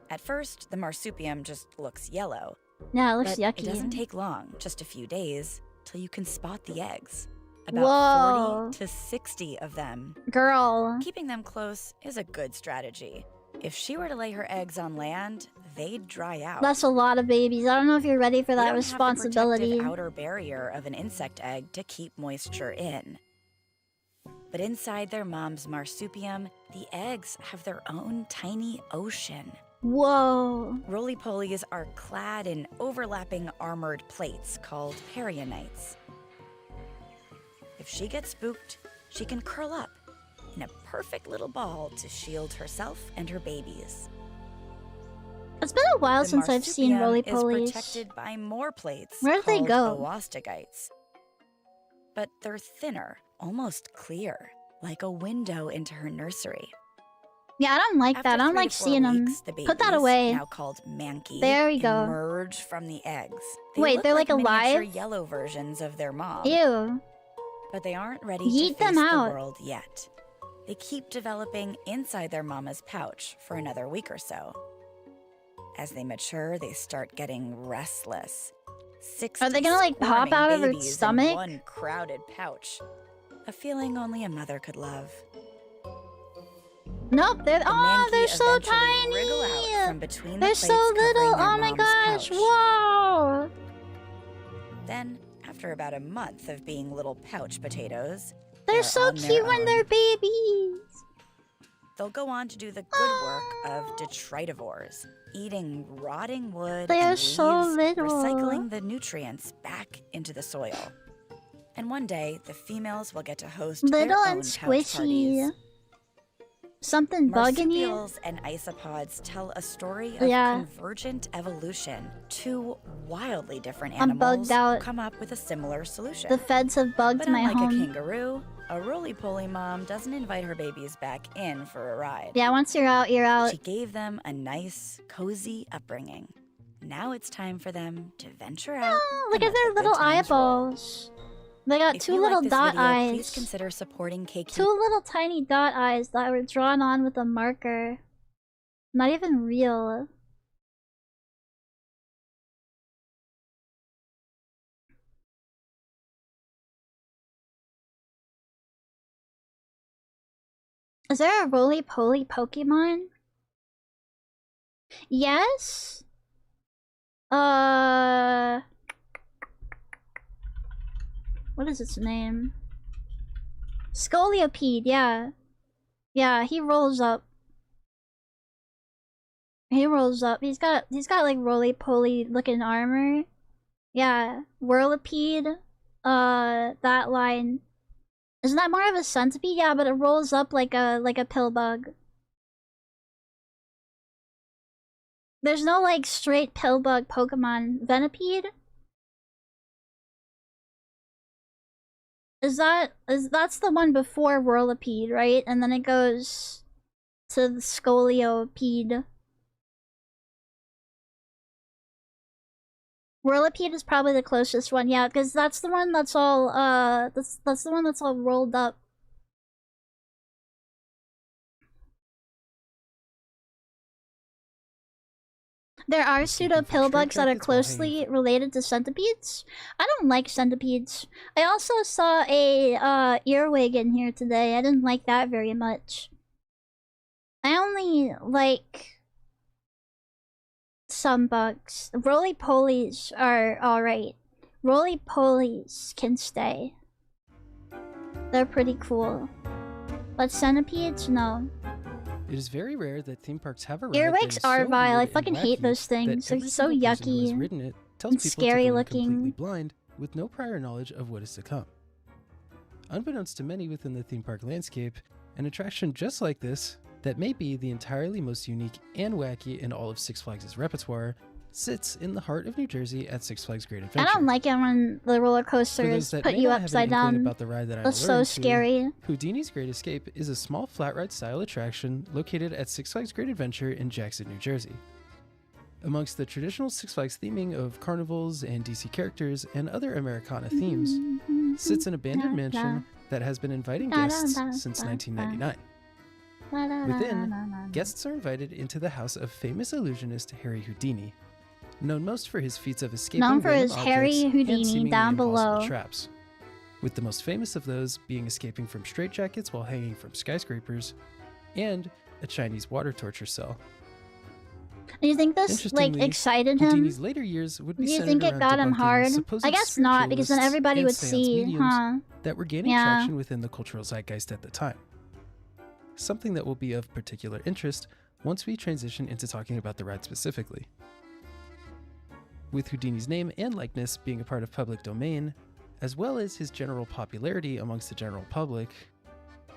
At first, the marsupium just looks yellow. Yeah, it looks but yucky. It doesn't take long, just a few days, till you can spot the eggs. About Whoa. 40 to 60 of them. Girl. Keeping them close is a good strategy. If she were to lay her eggs on land, they'd dry out. That's a lot of babies. I don't know if you're ready for They that don't responsibility. have the protective outer barrier of an insect egg to keep moisture in. But inside their mom's marsupium, the eggs have their own tiny ocean. Whoa. Roly-polies are clad in overlapping armored plates called perionites. If she gets spooked, she can curl up in a perfect little ball to shield herself and her babies. It's been a while The since I've seen marsupium roly-polies. is protected by more plates Where'd they called go? oostegites. But they're thinner, almost clear, like a window into her nursery. Yeah, I don't like After that. I don't 3 to like 4 seeing them. weeks, the Put that babies, away. now called manky, There we go. emerge from the eggs. Wait, look they're like miniature alive? yellow versions of their mom. Ew. But they aren't ready Yeet to face them the out. world yet. They keep developing inside their mama's pouch for another week or so. As they mature, they start getting restless. 60 Are they gonna, like, pop squirming out of her babies in stomach? one crowded pouch. A feeling only a mother could love. Nope, they're they're so eventually wriggle out tiny. from between the They're plates so covering little. their Oh my mom's gosh! pouch. Whoa! Then, after about a month of being little pouch potatoes, They're so on their cute when own. they're babies. They'll go on to do the good work of detritivores, eating rotting wood They and are leaves, so little. recycling the nutrients back into the soil. And one day, the females will get to host Little their and own pouch squishy. parties. Something bugging you? Marsupials and isopods tell a story of Yeah. convergent evolution. Two wildly different I'm animals bugged out. come up with a similar solution. The feds have bugged But my unlike a home. kangaroo, a roly-poly mom doesn't invite her babies back in for a ride. Yeah, once you're out, you're out. She gave them a nice, cozy upbringing. Now it's time for them to venture out. Oh, look and at let their the good little times roll. eyeballs. They got If two you little like this dot video, please eyes. consider supporting KQ. Two little tiny dot eyes that were drawn on with a marker. Not even real. Is there a roly-poly Pokemon? Yes? What is its name? Scoliopede, yeah. Yeah, he rolls up. He rolls up. He's got like roly-poly looking armor. Yeah. Whirlipede. That line. Isn't that more of a centipede? Yeah, but it rolls up like a pill bug. There's no like straight pill bug Pokemon. Venipede? That's the one before Whirlipede, right? And then it goes to the Scoliopede. Whirlipede is probably the closest one, yeah, because that's the one that's all that's the one that's all rolled up. There are pseudo pill bugs that are closely related to centipedes. I don't like centipedes. I also saw a earwig in here today. I didn't like that very much. I only like some bugs. Roly-polies are alright. Roly-polies can stay. They're pretty cool. But centipedes, no. It is very rare that theme parks have a ride Earwigs that is are so vile. I weird and fucking hate wacky those things. that They're every so single person who has yucky ridden it tells and people scary to go in looking. completely blind with no prior knowledge of what is to come. Unbeknownst to many within the theme park landscape, an attraction just like this, that may be the entirely most unique and wacky in all of Six Flags' repertoire, sits in the heart of New Jersey at Six Flags Great Adventure. I don't like it when the roller For coasters those that put may you not have an upside inkling down. about the ride that I'm That's so alluding to, scary. Houdini's Great Escape is a small flat ride style attraction located at Six Flags Great Adventure in Jackson, New Jersey. Amongst the traditional Six Flags theming of carnivals and DC characters and other Americana themes, sits an abandoned mansion that has been inviting guests since 1999. Within, guests are invited into the house of famous illusionist Harry Houdini, known most for his feats of escaping Known for random his Harry objects and Houdini seemingly down impossible below. traps, with the most famous of those being escaping from straitjackets while hanging from skyscrapers, and a Chinese water torture cell. Do you think this like Interestingly, excited him? Houdini's later years would be Do you centered think it around got him debunking hard? supposed I guess not, because then spiritualists everybody and would seance see, mediums huh? that were gaining Yeah. traction within the cultural zeitgeist at the time. Something that will be of particular interest once we transition into talking about the ride specifically. With Houdini's name and likeness being a part of public domain, as well as his general popularity amongst the general public,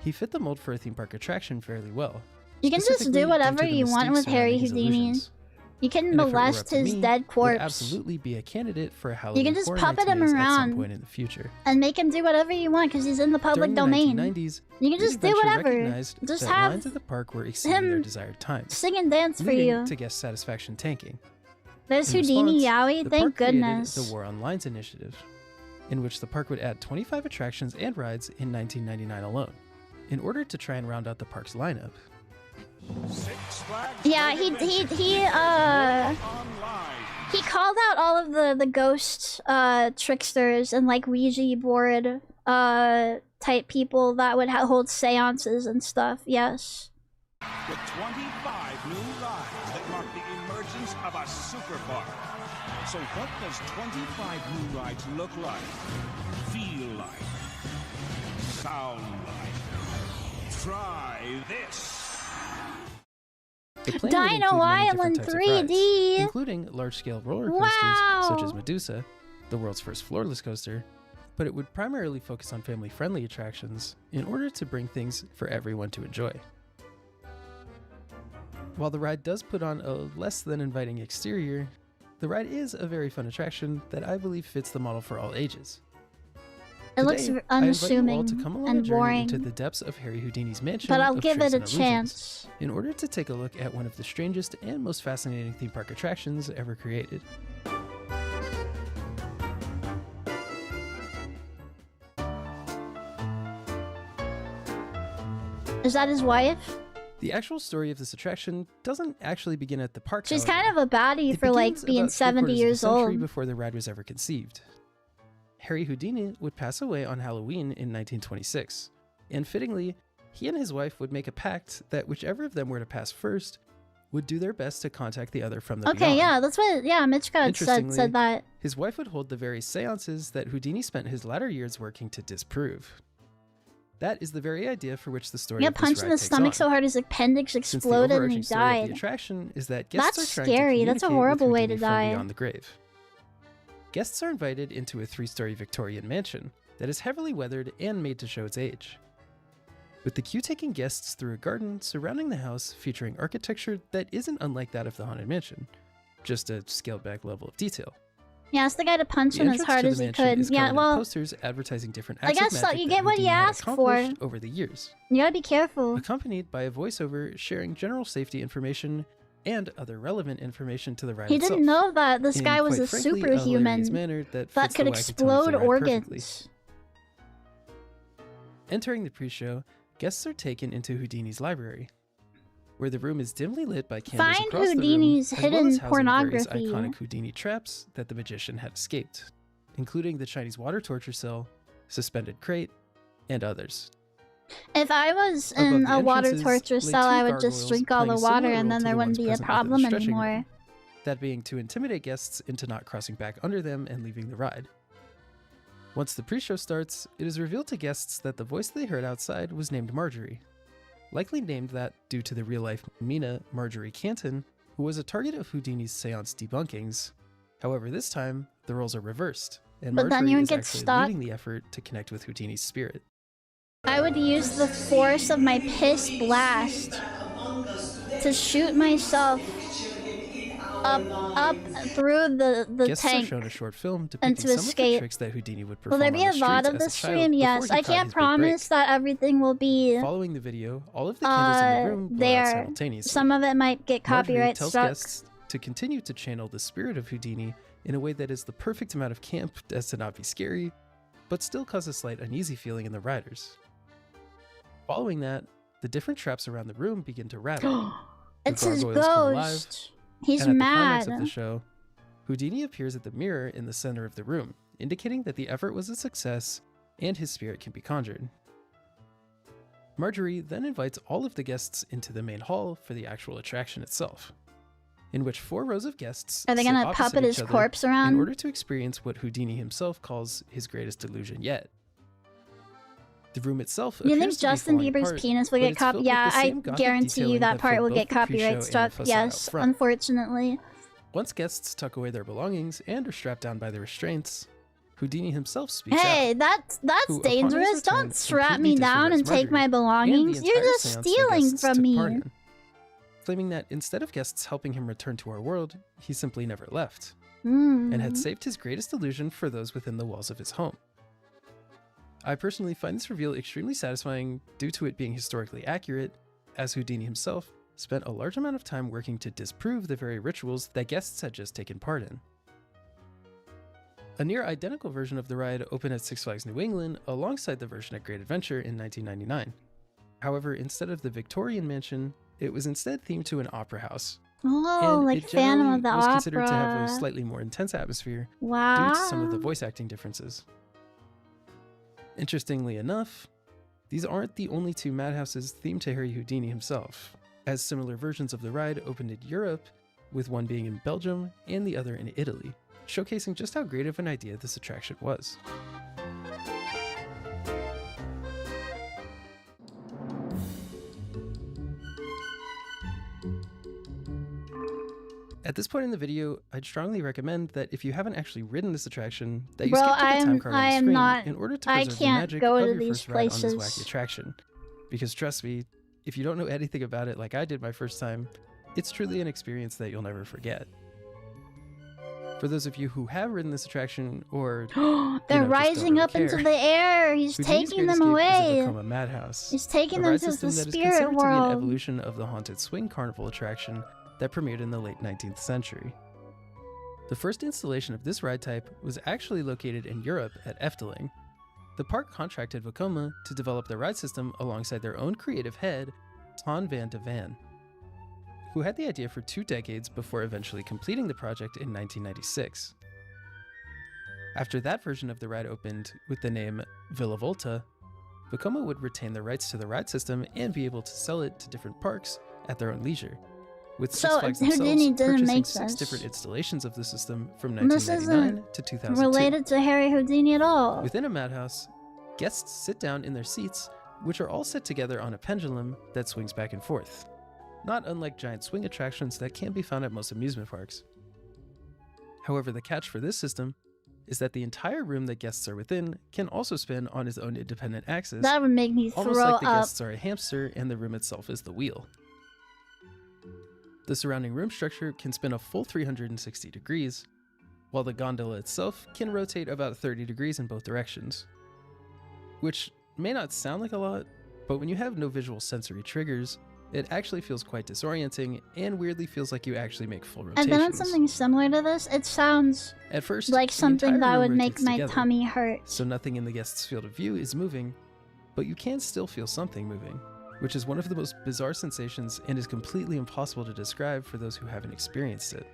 he fit the mold for a theme park attraction fairly well. You can just specifically do due whatever to the you want mystique with Harry surrounding his Houdini. illusions. You can And if it were molest up to his me, dead would corpse absolutely be a candidate for a Halloween can just Horror puppet Nights him maze at some around. point in the future. and make him do whatever you want because he's in the public During the domain. 1990s, You can Great just do Adventure whatever. recognized Just that have lines at the park were exceeding their him desired times, sing and dance for leading you. to guest satisfaction tanking. There's In Houdini response, Yowie, the thank park created goodness. the War on Lines initiative, in which the park would add 25 attractions and rides in 1999 alone, in order to try and round out the park's lineup. Yeah, he called out all of the ghost tricksters and like Ouija board type people that would hold seances and stuff. Yes. With 25 new rides that mark the emergence of a super park. So what does 25 new rides look like? Feel like? Sound like? Try this! The plan would Dino include many Island different types of rides, 3D. including large-scale roller coasters such as Medusa, the world's first floorless coaster, but it would primarily focus on family-friendly attractions in order to bring things for everyone to enjoy. While the ride does put on a less than inviting exterior, the ride is a very fun attraction that I believe fits the model for all ages. It looks Today, I invite you all unassuming to come along and a journey boring. into the depths of Harry Houdini's mansion, But I'll of give tricks it a and illusions, chance. in order to take a look at one of the strangest and most fascinating theme park attractions ever created. Is that his wife? The actual story of this attraction doesn't actually begin at the park. She's however. kind of a baddie It for like begins being about 70 3/4 of a years century old. before the ride was ever conceived. Harry Houdini would pass away on Halloween in 1926, and fittingly, he and his wife would make a pact that whichever of them were to pass first would do their best to contact the other from the Okay, beyond. yeah, that's what. Yeah, Mitch got said Interestingly, that. his wife would hold the very seances that Houdini spent his latter years working to disprove. That is the very idea for which the story He of got this punched in ride the takes stomach on. so hard his appendix Since the exploded and he overarching story of died. the attraction is that guests That's are trying scary. to That's a communicate horrible with way Houdini to from die. beyond the grave. Guests are invited into a 3-story Victorian mansion that is heavily weathered and made to show its age, with the queue taking guests through a garden surrounding the house featuring architecture that isn't unlike that of the Haunted Mansion, just a scaled-back level of detail. Yeah, asked the guy to punch The him as entrance hard to the as he mansion could. is Yeah, covered in well, posters advertising different I acts guess of so. magic You that get what you Houdini had ask for. accomplished over the years, you gotta be careful. accompanied by a voiceover sharing general safety information and other relevant information to the ride He itself. didn't know that this in, guy was quite a frankly, superhuman hilarious manner that that fits could the wacky tone of explode the ride organs. perfectly. Entering the pre-show, guests are taken into Houdini's library, where the room is dimly lit by candles Find across Houdini's the room, as well hidden as housing various pornography. iconic Houdini traps that the magician had escaped, including the Chinese water torture cell, suspended crate, and others. If I was Above in the a water entrances torture lay cell, two I would just gargoyles drink all the playing a water similar and role then to there the wouldn't ones be a present within the problem stretching room. anymore. That being to intimidate guests into not crossing back under them and leaving the ride, Once the pre-show starts, it is revealed to guests that the voice they heard outside was named Marjorie. Likely named that due to the real-life Mina Marjorie Canton, who was a target of Houdini's seance debunkings. However, this time, the roles are reversed, and But then Marjorie you is get actually stuck. leading the effort to connect with Houdini's spirit. I would use the force of my piss blast to shoot myself up through the Guests tank are shown a short film and depicting to some of the escape. tricks that Houdini would Will perform there be on a the lot streets of as this a child stream? before Yes. he I caught can't his big break. promise that everything will be Following the video, all of the candles in the room blow out there. simultaneously. Some of it might get Marjorie copyright tells struck. guests to continue to channel the spirit of Houdini in a way that is the perfect amount of camp as to not be scary, but still cause a slight uneasy feeling in the riders. Following that, the different traps around the room begin to rattle. The It's his gargoyles come alive, ghost. He's and at the climax mad. of the show, Houdini appears at the mirror in the center of the room, indicating that the effort was a success and his spirit can be conjured. Marjorie then invites all of the guests into the main hall for the actual attraction itself, in which 4 rows of guests Are they sit gonna opposite puppet each his other corpse around? in order to experience what Houdini himself calls his greatest illusion yet. The room itself Do you think appears to be Justin falling Bieber's apart, penis will but get it's filled with Yeah, the I same Gothic guarantee you detailing that part filled will both get the pre-show copyright and the struck. facade out Yes, front. unfortunately. Once guests tuck away their belongings and are strapped down by the restraints, Houdini himself speaks Hey, out. that's who, upon his dangerous. return, Don't strap completely me down and disregards take my Marjorie and the belongings. You're entire just seance the stealing guests from took me. part in, claiming that instead of guests helping him return to our world, he simply never left, and had saved his greatest illusion for those within the walls of his home. I personally find this reveal extremely satisfying due to it being historically accurate, as Houdini himself spent a large amount of time working to disprove the very rituals that guests had just taken part in. A near identical version of the ride opened at Six Flags New England alongside the version at Great Adventure in 1999. However, instead of the Victorian mansion, it was instead themed to an opera house. Oh, and like it Phantom generally of the was considered to have a Opera. slightly more intense atmosphere Wow. due to some of the voice acting differences. Interestingly enough, these aren't the only 2 madhouses themed to Harry Houdini himself, as similar versions of the ride opened in Europe, with one being in Belgium and the other in Italy, showcasing just how great of an idea this attraction was. At this point in the video, I'd strongly recommend that if you haven't actually ridden this attraction, that you Bro, skip to the time I'm- card I on the am screen not- in order to I preserve the can't magic go of to your these first ride on this places. wacky attraction. Because trust me, if you don't know anything about it like I did my first time, it's truly an experience that you'll never forget. For those of you who have ridden this attraction, or They're just rising don't up really into care, the air. He's Houdini's taking Great them Escape is away. a Vekoma Madhouse, He's taking a them ride to the system that is spirit considered to be an world. evolution of the haunted swing carnival attraction that premiered in the late 19th century. The first installation of this ride type was actually located in Europe at Efteling. The park contracted Vekoma to develop the ride system alongside their own creative head, Ton van de Van, who had the idea for 2 decades before eventually completing the project in 1996. After that version of the ride opened with the name Villa Volta, Vekoma would retain the rights to the ride system and be able to sell it to different parks at their own leisure, with Six So, Flags Houdini themselves didn't purchasing make 6 this. different installations of the system from This 1999 isn't to 2002. related to Harry Houdini at all. Within a madhouse, guests sit down in their seats, which are all set together on a pendulum that swings back and forth, not unlike giant swing attractions that can be found at most amusement parks. However, the catch for this system is that the entire room that guests are within can also spin on its own independent axis. That would make me almost throw like the up. guests are a hamster and the room itself is the wheel. The surrounding room structure can spin a full 360 degrees, while the gondola itself can rotate about 30 degrees in both directions. Which may not sound like a lot, but when you have no visual sensory triggers, it actually feels quite disorienting and weirdly feels like you actually make full I've rotations. been in something similar to this. It sounds At first, like the something entire that room would make rotates my together, tummy hurt. so nothing in the guest's field of view is moving, but you can still feel something moving, which is one of the most bizarre sensations and is completely impossible to describe for those who haven't experienced it.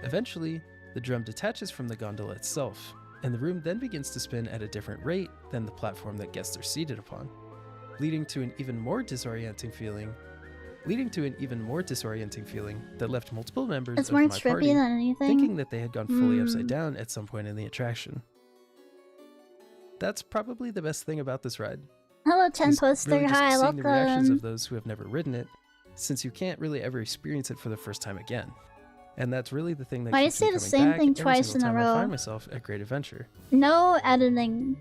Eventually, the drum detaches from the gondola itself, and the room then begins to spin at a different rate than the platform that guests are seated upon, leading to an even more disorienting feeling that left multiple members It's of more my trippy party than anything. thinking that they had gone fully Hmm. upside down at some point in the attraction. That's probably the best thing about this ride. Hello, 10 is poster. really just Hi, seeing the reactions welcome. of those who have never ridden it, since you can't really ever experience it for the first time again. And that's really the thing that Why do you keeps me say the coming same back thing every twice single in a time I row? find myself at Great Adventure. No editing.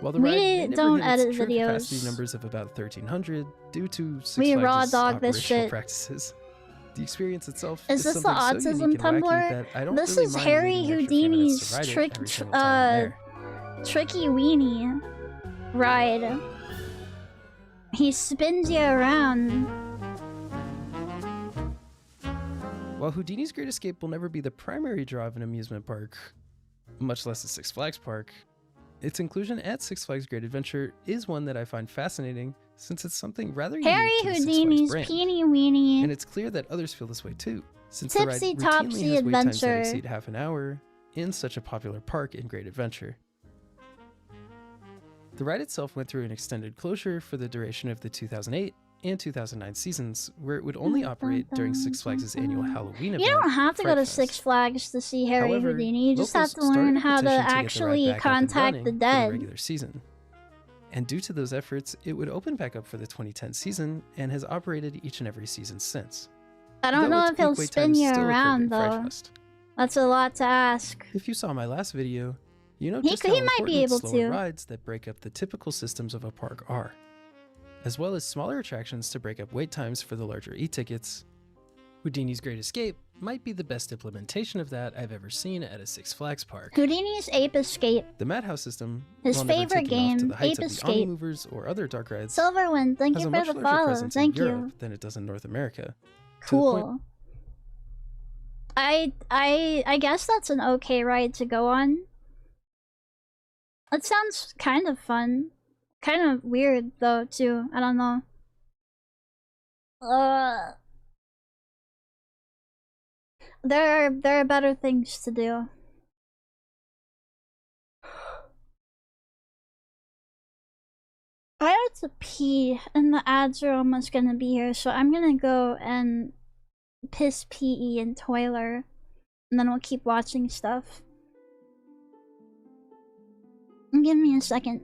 While the ride may We never don't hit its edit true videos. capacity numbers of about 1,300 due to Six We raw Flags' dog this operational shit. practices, the experience itself Is this the something so autism unique and wacky Tumblr? that I don't This really is mind Harry waiting an extra few minutes Houdini's to ride it trick, every single time I'm there. tricky weenie ride. He spins you around. While Houdini's Great Escape will never be the primary draw of an amusement park, much less a Six Flags park, its inclusion at Six Flags Great Adventure is one that I find fascinating since it's something rather Harry unique to the Six Flags Houdini's brand. peeny weenie. And it's clear that others feel this way too, since the ride Tipsy routinely Topsy has wait times that Adventure. exceed half an hour in such a popular park in Great Adventure. The ride itself went through an extended closure for the duration of the 2008 and 2009 seasons, where it would only operate during Six Flags' annual Halloween event. You don't have to go Fright to Fest. Six Flags to see Harry However, Houdini. You just have locals to started learn a how to petition get the ride actually back up and contact running the for dead. regular season. And due to those efforts, it would open back up for the 2010 season and has operated each and every season since. I don't Though know its if he'll peak wait spin times you still occurred around at Fright though. Fest. That's a lot to ask. If you saw my last video, you know He just could- how he might be important able slower to. rides that break up the typical systems of a park are, as well as smaller attractions to break up wait times for the larger e-tickets. Houdini's Great Escape might be the best implementation of that I've ever seen at a Six Flags park. Houdini's Ape Escape. The Madhouse system, His while never favorite taking off to game, the heights Ape of the Escape. Omnimovers or other dark rides, Silverwind, thank has you a for much the larger follow. presence Thank in you. Europe than it does in North America. To the point Cool. I guess that's an okay ride to go on. It sounds kind of fun. Kind of weird though too. I don't know. There are better things to do. I had to pee and the ads are almost gonna be here, so I'm gonna go and piss pee and toiler, and then we'll keep watching stuff. Give me a second.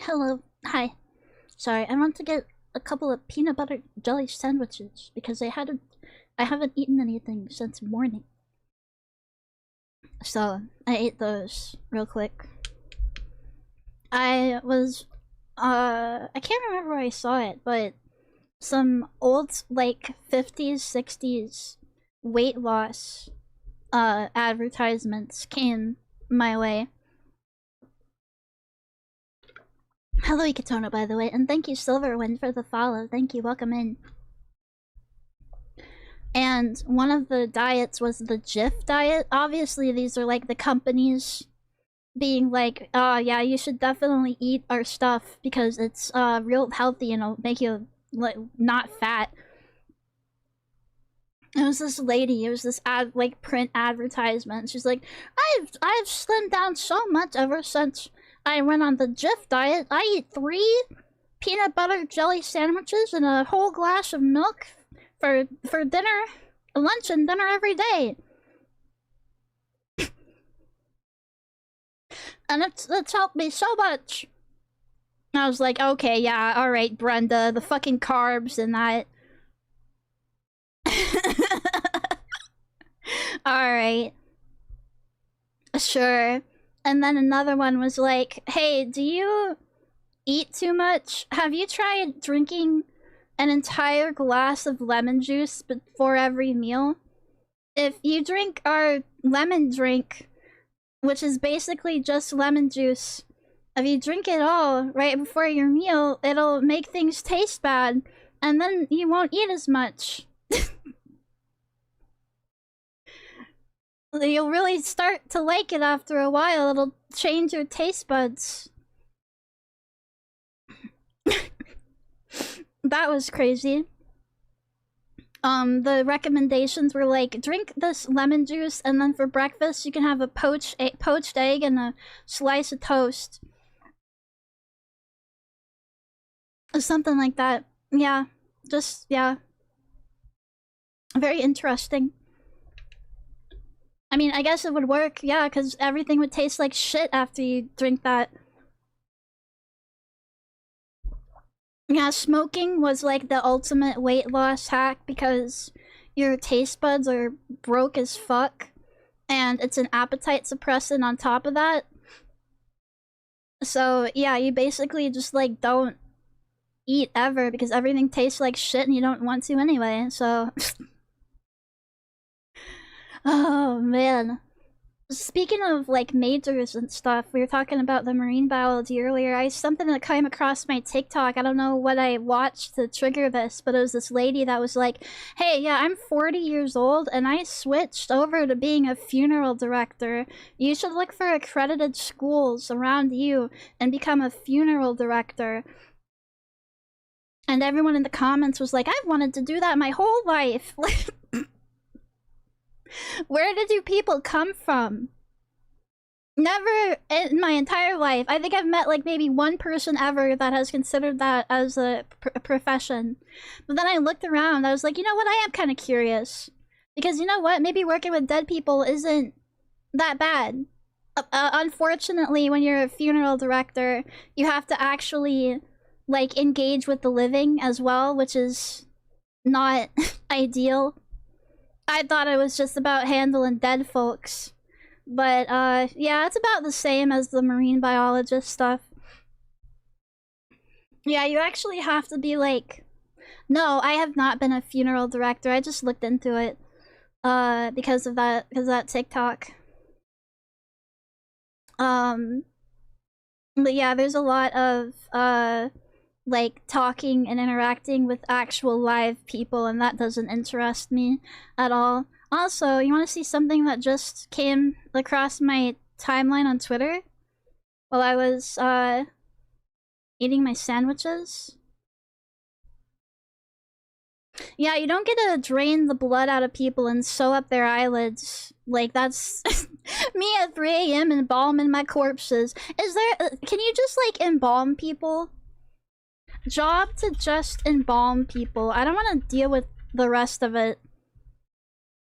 Hello. Hi. Sorry, I want to get a couple of peanut butter jelly sandwiches because I haven't eaten anything since morning. So, I ate those real quick. I can't remember where I saw it, but some old, like, 50s, 60s weight loss advertisements came my way. Hello, Ikatono, by the way, and thank you, Silverwind, for the follow. Thank you, welcome in. And one of the diets was the Jif diet. Obviously, these are like the companies being like, yeah, you should definitely eat our stuff because it's real healthy and it'll make you like not fat. It was this lady, it was this print advertisement. She's like, I've slimmed down so much ever since I went on the Jif diet. I eat 3 peanut butter jelly sandwiches and a whole glass of milk for dinner, lunch and dinner every day. And it's helped me so much. I was like, okay, yeah, alright, Brenda, the fucking carbs and that. Alright. Sure. And then another one was like, hey, do you eat too much? Have you tried drinking an entire glass of lemon juice before every meal? If you drink our lemon drink, which is basically just lemon juice, if you drink it all right before your meal, it'll make things taste bad, and then you won't eat as much. You'll really start to like it after a while. It'll change your taste buds. That was crazy. The recommendations were like, drink this lemon juice, and then for breakfast you can have a poached egg and a slice of toast. Something like that. Yeah. Just, yeah. Very interesting. I mean, I guess it would work, yeah, because everything would taste like shit after you drink that. Yeah, smoking was like the ultimate weight loss hack because your taste buds are broke as fuck, and it's an appetite suppressant on top of that. So, yeah, you basically just, like, don't eat ever because everything tastes like shit and you don't want to anyway, so... Oh, man. Speaking of, like, majors and stuff, we were talking about the marine biology earlier. Something that came across my TikTok, I don't know what I watched to trigger this, but it was this lady that was like, hey, yeah, I'm 40 years old, and I switched over to being a funeral director. You should look for accredited schools around you and become a funeral director. And everyone in the comments was like, I've wanted to do that my whole life. Where did you people come from? Never in my entire life. I think I've met like maybe one person ever that has considered that as a profession. But then I looked around, I was like, you know what, I am kind of curious. Because you know what, maybe working with dead people isn't that bad. Unfortunately, when you're a funeral director, you have to actually like engage with the living as well, which is not ideal. I thought it was just about handling dead folks. But, yeah, it's about the same as the marine biologist stuff. Yeah, you actually have to be like... No, I have not been a funeral director. I just looked into it. Because of that TikTok. But yeah, there's a lot of, like, talking and interacting with actual live people, and that doesn't interest me at all. Also, you want to see something that just came across my timeline on Twitter? While I was, eating my sandwiches? Yeah, you don't get to drain the blood out of people and sew up their eyelids. Like, that's me at 3 AM embalming my corpses. Is there, can you just, like, embalm people? Job to just embalm people. I don't want to deal with the rest of it.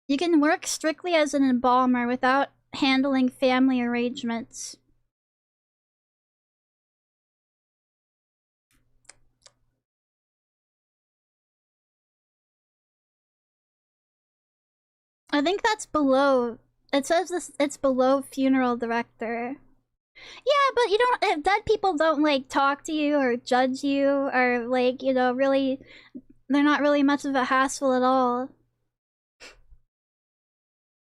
You can work strictly as an embalmer without handling family arrangements. I think that's below. It says this. It's below funeral director. Yeah, but you don't. If dead people don't like talk to you or judge you or like really, they're not really much of a hassle at all.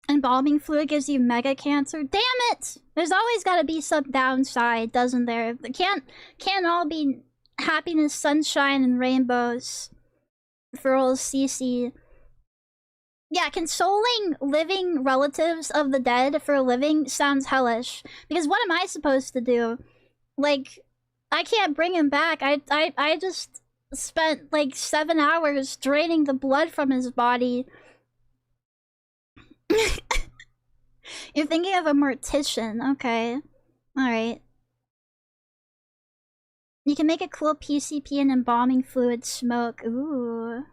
Embalming fluid gives you mega cancer. Damn it! There's always got to be some downside, doesn't there? It can't all be happiness, sunshine, and rainbows for old Cece. Yeah, consoling living relatives of the dead for a living sounds hellish. Because what am I supposed to do? Like, I can't bring him back. I just spent like 7 hours draining the blood from his body. You're thinking of a mortician. Okay. Alright. You can make a cool PCP and embalming fluid smoke. Ooh.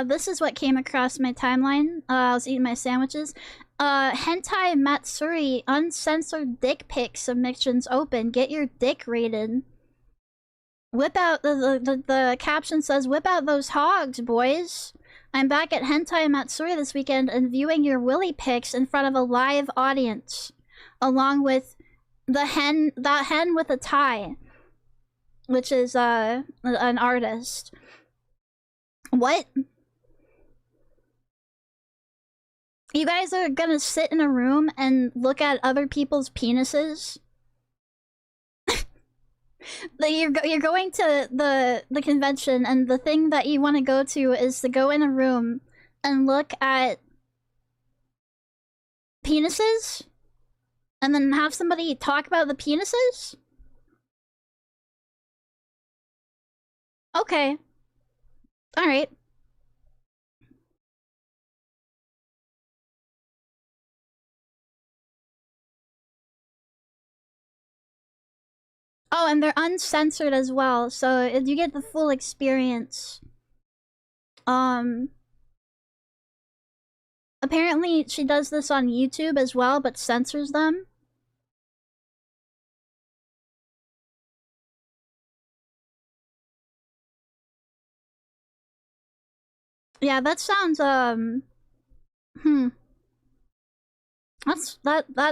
This is what came across my timeline. I was eating my sandwiches. Hentai Matsuri uncensored dick pic submissions open. Get your dick rated. Whip out the caption says, "Whip out those hogs, boys. I'm back at Hentai Matsuri this weekend and viewing your willy pics in front of a live audience, along with that hen with a tie, which is an artist." What? You guys are gonna sit in a room and look at other people's penises? You're going to the convention, and the thing that you want to go to is to go in a room and look at penises? And then have somebody talk about the penises? Okay. Alright. Oh, and they're uncensored as well, so you get the full experience. Apparently she does this on YouTube as well, but censors them. Yeah, that sounds, that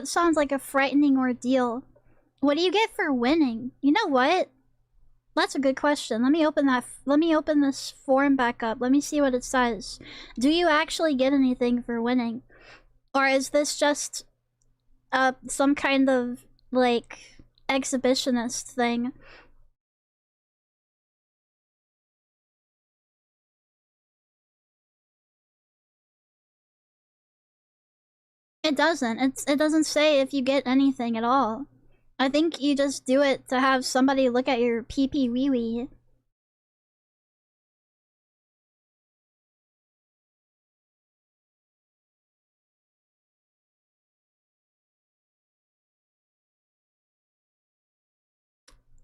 sounds like a frightening ordeal. What do you get for winning? You know what? That's a good question. Let me open this form back up. Let me see what it says. Do you actually get anything for winning? Or is this just some kind of like exhibitionist thing? It doesn't. It doesn't say if you get anything at all. I think you just do it to have somebody look at your pee-pee wee-wee.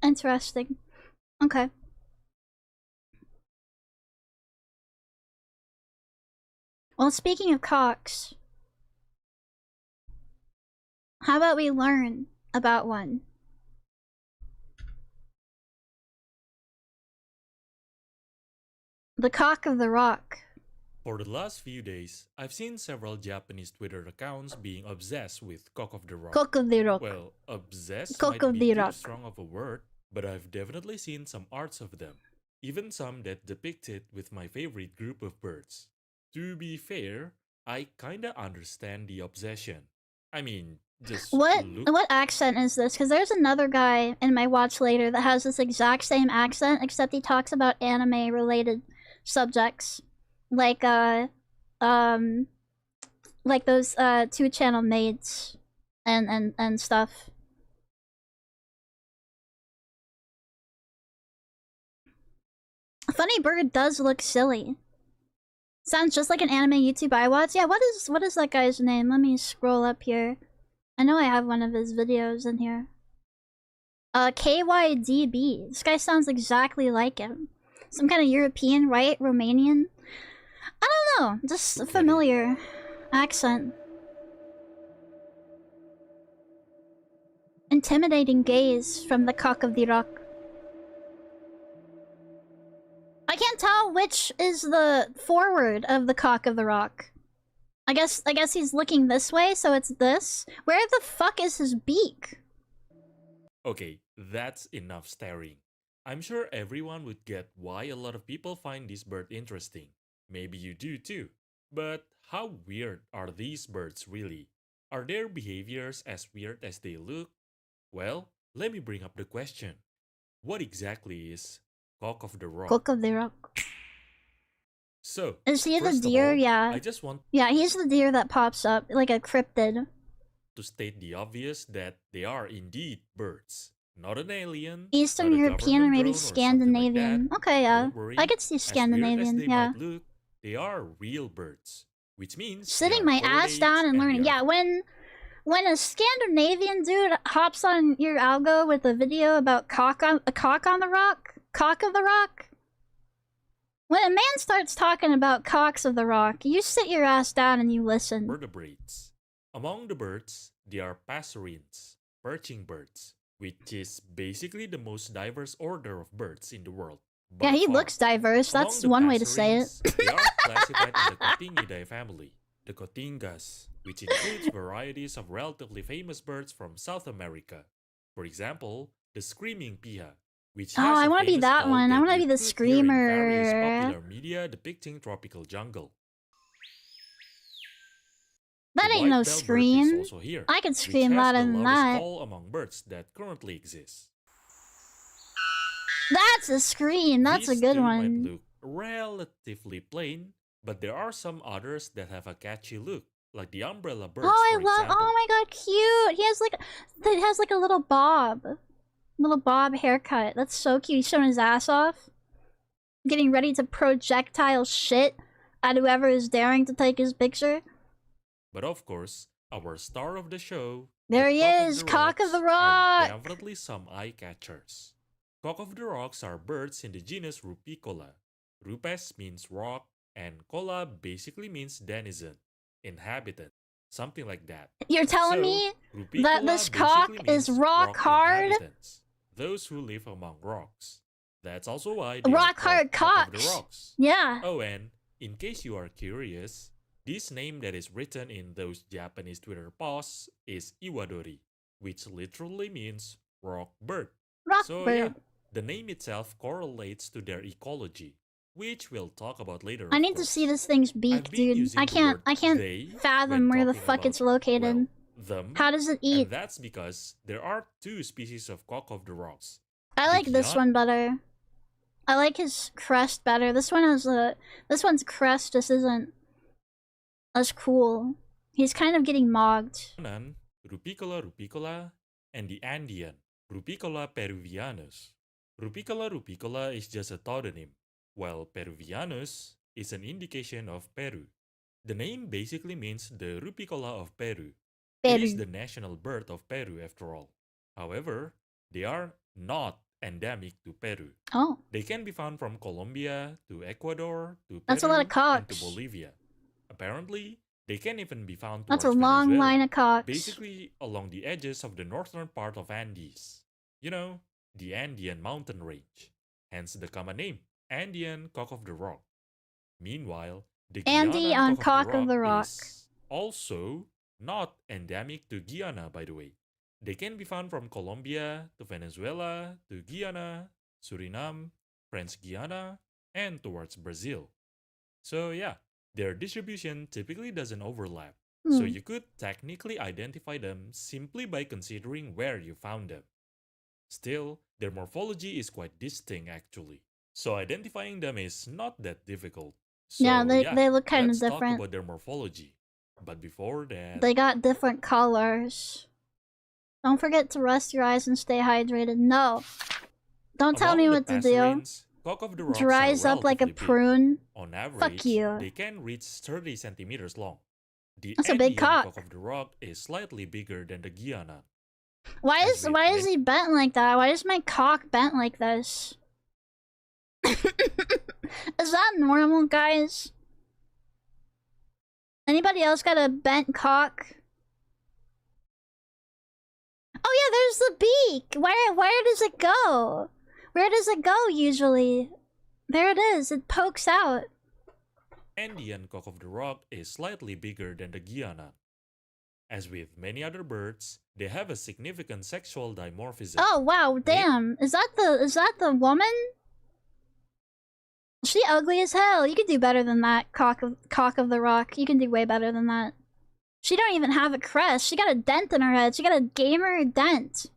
Interesting. Okay. Well, speaking of cocks, how about we learn about one? The cock of the rock. For the last few days, I've seen several Japanese Twitter accounts being obsessed with Cock of the Rock. Cock of the rock. Well, obsessed Cock might of be the too rock. strong of a word, but I've definitely seen some arts of them. Even some that depict it with my favorite group of birds. To be fair, I kinda understand the obsession. I mean, just What look. accent is this? Because there's another guy in my watch later that has this exact same accent, except he talks about anime-related subjects, like those 2-channel maids and stuff. Funny Bird does look silly. Sounds just like an anime YouTube I watch. Yeah, what is that guy's name? Let me scroll up here. I know I have one of his videos in here. KYDB. This guy sounds exactly like him. Some kind of European, right? Romanian? I don't know. Just a familiar accent. Intimidating gaze from the cock of the rock. I can't tell which is the forward of the cock of the rock? I guess he's looking this way, so it's this. Where the fuck is his beak? Okay, that's enough staring. I'm sure everyone would get why a lot of people find this bird interesting. Maybe you do too. But how weird are these birds really? Are their behaviors as weird as they look? Well, let me bring up the question. What exactly is cock of the rock? Cock of the rock. So, Is he the first of deer? all, Yeah. I just want Yeah, he's the deer that pops up like a cryptid. to state the obvious that they are indeed birds. Not an alien, Eastern not a European or government maybe drone or something Scandinavian. like that. Okay, yeah. Don't worry. I could see As Scandinavian, weird as they yeah. might look, they are real birds, which means they Sitting are my ass coordinates down and they learning. are Yeah, when a Scandinavian dude hops on your algo with a video about cock on the rock, cock of the rock. When a man starts talking about cocks of the rock, you sit your ass down and you listen. vertebrates. Among the birds, there are passerines, perching birds, which is basically the most diverse order of birds in the world. by Yeah, he far. looks diverse. Among That's the one way to say it. passerines, they are classified in the Cotingidae family, the Cotingas, which includes varieties of relatively famous birds from South America. For example, the screaming piha, which Oh, has I a want to be famous that call one. I that want to you be the could hear in various screamer. popular media depicting tropical jungle. That The ain't no white-belled bird is scream. also here, I could which scream has louder the than loudest that. call among birds that currently exist. That's a scream. That's a These good two might one. look relatively plain, but there are some others that have a catchy look, like the umbrella birds, Oh, I for love. example. Oh my god, cute. He has like a little bob haircut. That's so cute. He's showing his ass off, getting ready to projectile shit at whoever is daring to take his picture. But of course, our star of the show, There the he cock of is, the cock of rocks, the are rock. definitely some eye-catchers. Cock of the rocks are birds in the genus Rupicola. Rupes means rock, and cola basically means denizen, inhabitant, something like that. You're telling So, me Rupicola that this cock basically is means rock hard? inhabitants, those who live among rocks. That's also why they Rock are hard called cock of the cocks. rocks. Yeah. Oh, and in case you are curious, this name that is written in those Japanese Twitter posts is Iwadori, which literally means rock bird. Rock So bird. yeah, the name itself correlates to their ecology, which we'll talk about later. I of need to course. see this thing's beak, I've been dude. using I the can't. word I can't they fathom when where the talking fuck about, it's located. well, them, How does it eat? and that's because there are two species of cock of the rocks. I like this one better. I like his crest better. This one has a. This one's crest just isn't as cool. He's kind of getting mogged. Rupicola rupicola, and the Andean, Rupicola peruvianus. Rupicola rupicola is just a tautonym, while peruvianus is an indication of Peru. The name basically means the Rupicola of Peru. It is the national bird of Peru after all. However, they are not endemic to Peru. Oh. They can be found from Colombia to Ecuador to Peru That's a lot of and to cocks. Bolivia. Apparently, they can even be found That's a towards long Venezuela, line of cocks. basically along the edges of the northern part of Andes. You know, the Andean mountain range. Hence the common name, Andean cock of the rock. Meanwhile, the Andy Guianan on cock of the rock rock. is also not endemic to Guyana, by the way. They can be found from Colombia to Venezuela to Guyana, Suriname, French Guiana, and towards Brazil. So yeah, their distribution typically doesn't overlap, so you could technically identify them simply by considering where you found them. Still, their morphology is quite distinct actually, so identifying them is not that difficult. So, Yeah, they look kind of let's talk different. about their morphology. But before that, They got different colors. Don't forget to rest your eyes and stay hydrated. No. Don't tell me among the what to do. passerines, cock of the rocks are Dries up like a relatively big. prune. On average, Fuck you. they can reach 30 centimeters long. The That's a big Andean cock. cock of the rock is slightly bigger than the Guyana. Why is he bent like that? Why is my cock bent like this? Is that normal, guys? Anybody else got a bent cock? Oh yeah, there's the beak. Where does it go? Where does it go usually? There it is. It pokes out. Andean cock of the rock is slightly bigger than the Guianan. As with many other birds, they have a significant sexual dimorphism. Oh wow, damn. Is that the woman? She ugly as hell. You can do better than that, cock of the rock. You can do way better than that. She don't even have a crest. She got a dent in her head. She got a gamer dent.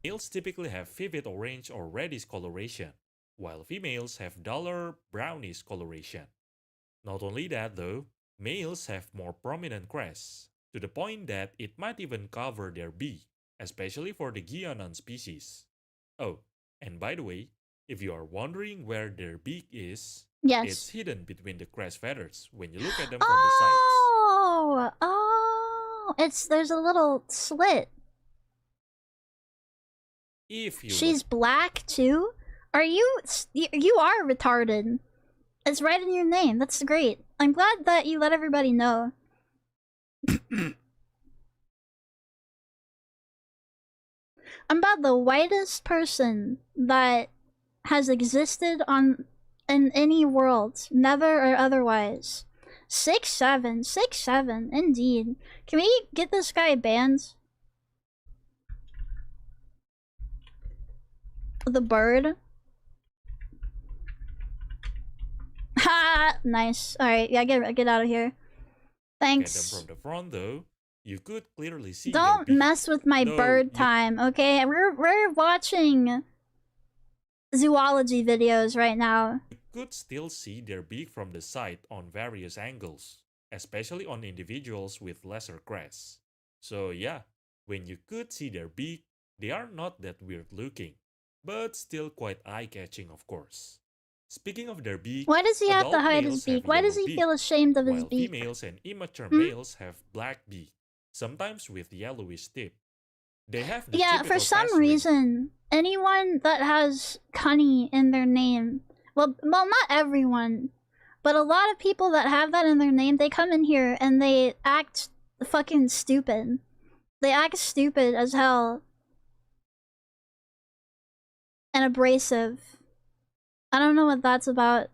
Males typically have vivid orange or reddish coloration, while females have duller brownish coloration. Not only that though, males have more prominent crests, to the point that it might even cover their beak, especially for the Guianan species. Oh, and by the way, if you are wondering where their beak is, yes, it's hidden between the crest feathers when you look at them from the sides. Oh, there's a little slit. She's black too? Are you are retarded. It's right in your name. That's great. I'm glad that you let everybody know. I'm about the whitest person that has existed in any world, never or otherwise. 6'7", 6'7", indeed. Can we get this guy banned? The bird. Ha! Nice. All right, yeah, get out of here. Thanks. At them from the front, though, you could clearly see. Don't mess with my bird time, okay? We're watching zoology videos right now. You could still see their beak from the side on various angles, especially on individuals with lesser crests. So yeah, when you could see their beak, they are not that weird looking, but still quite eye-catching, of course. Speaking of their beak, why does he have to hide his beak? Why does he feel ashamed of his beak? While females and immature males have black beak, sometimes with yellowish tip. They have the for some reason, anyone that has Cunny in their name, well, not everyone, but a lot of people that have that in their name, they come in here and they act fucking stupid. They act stupid as hell. And abrasive. I don't know what that's about.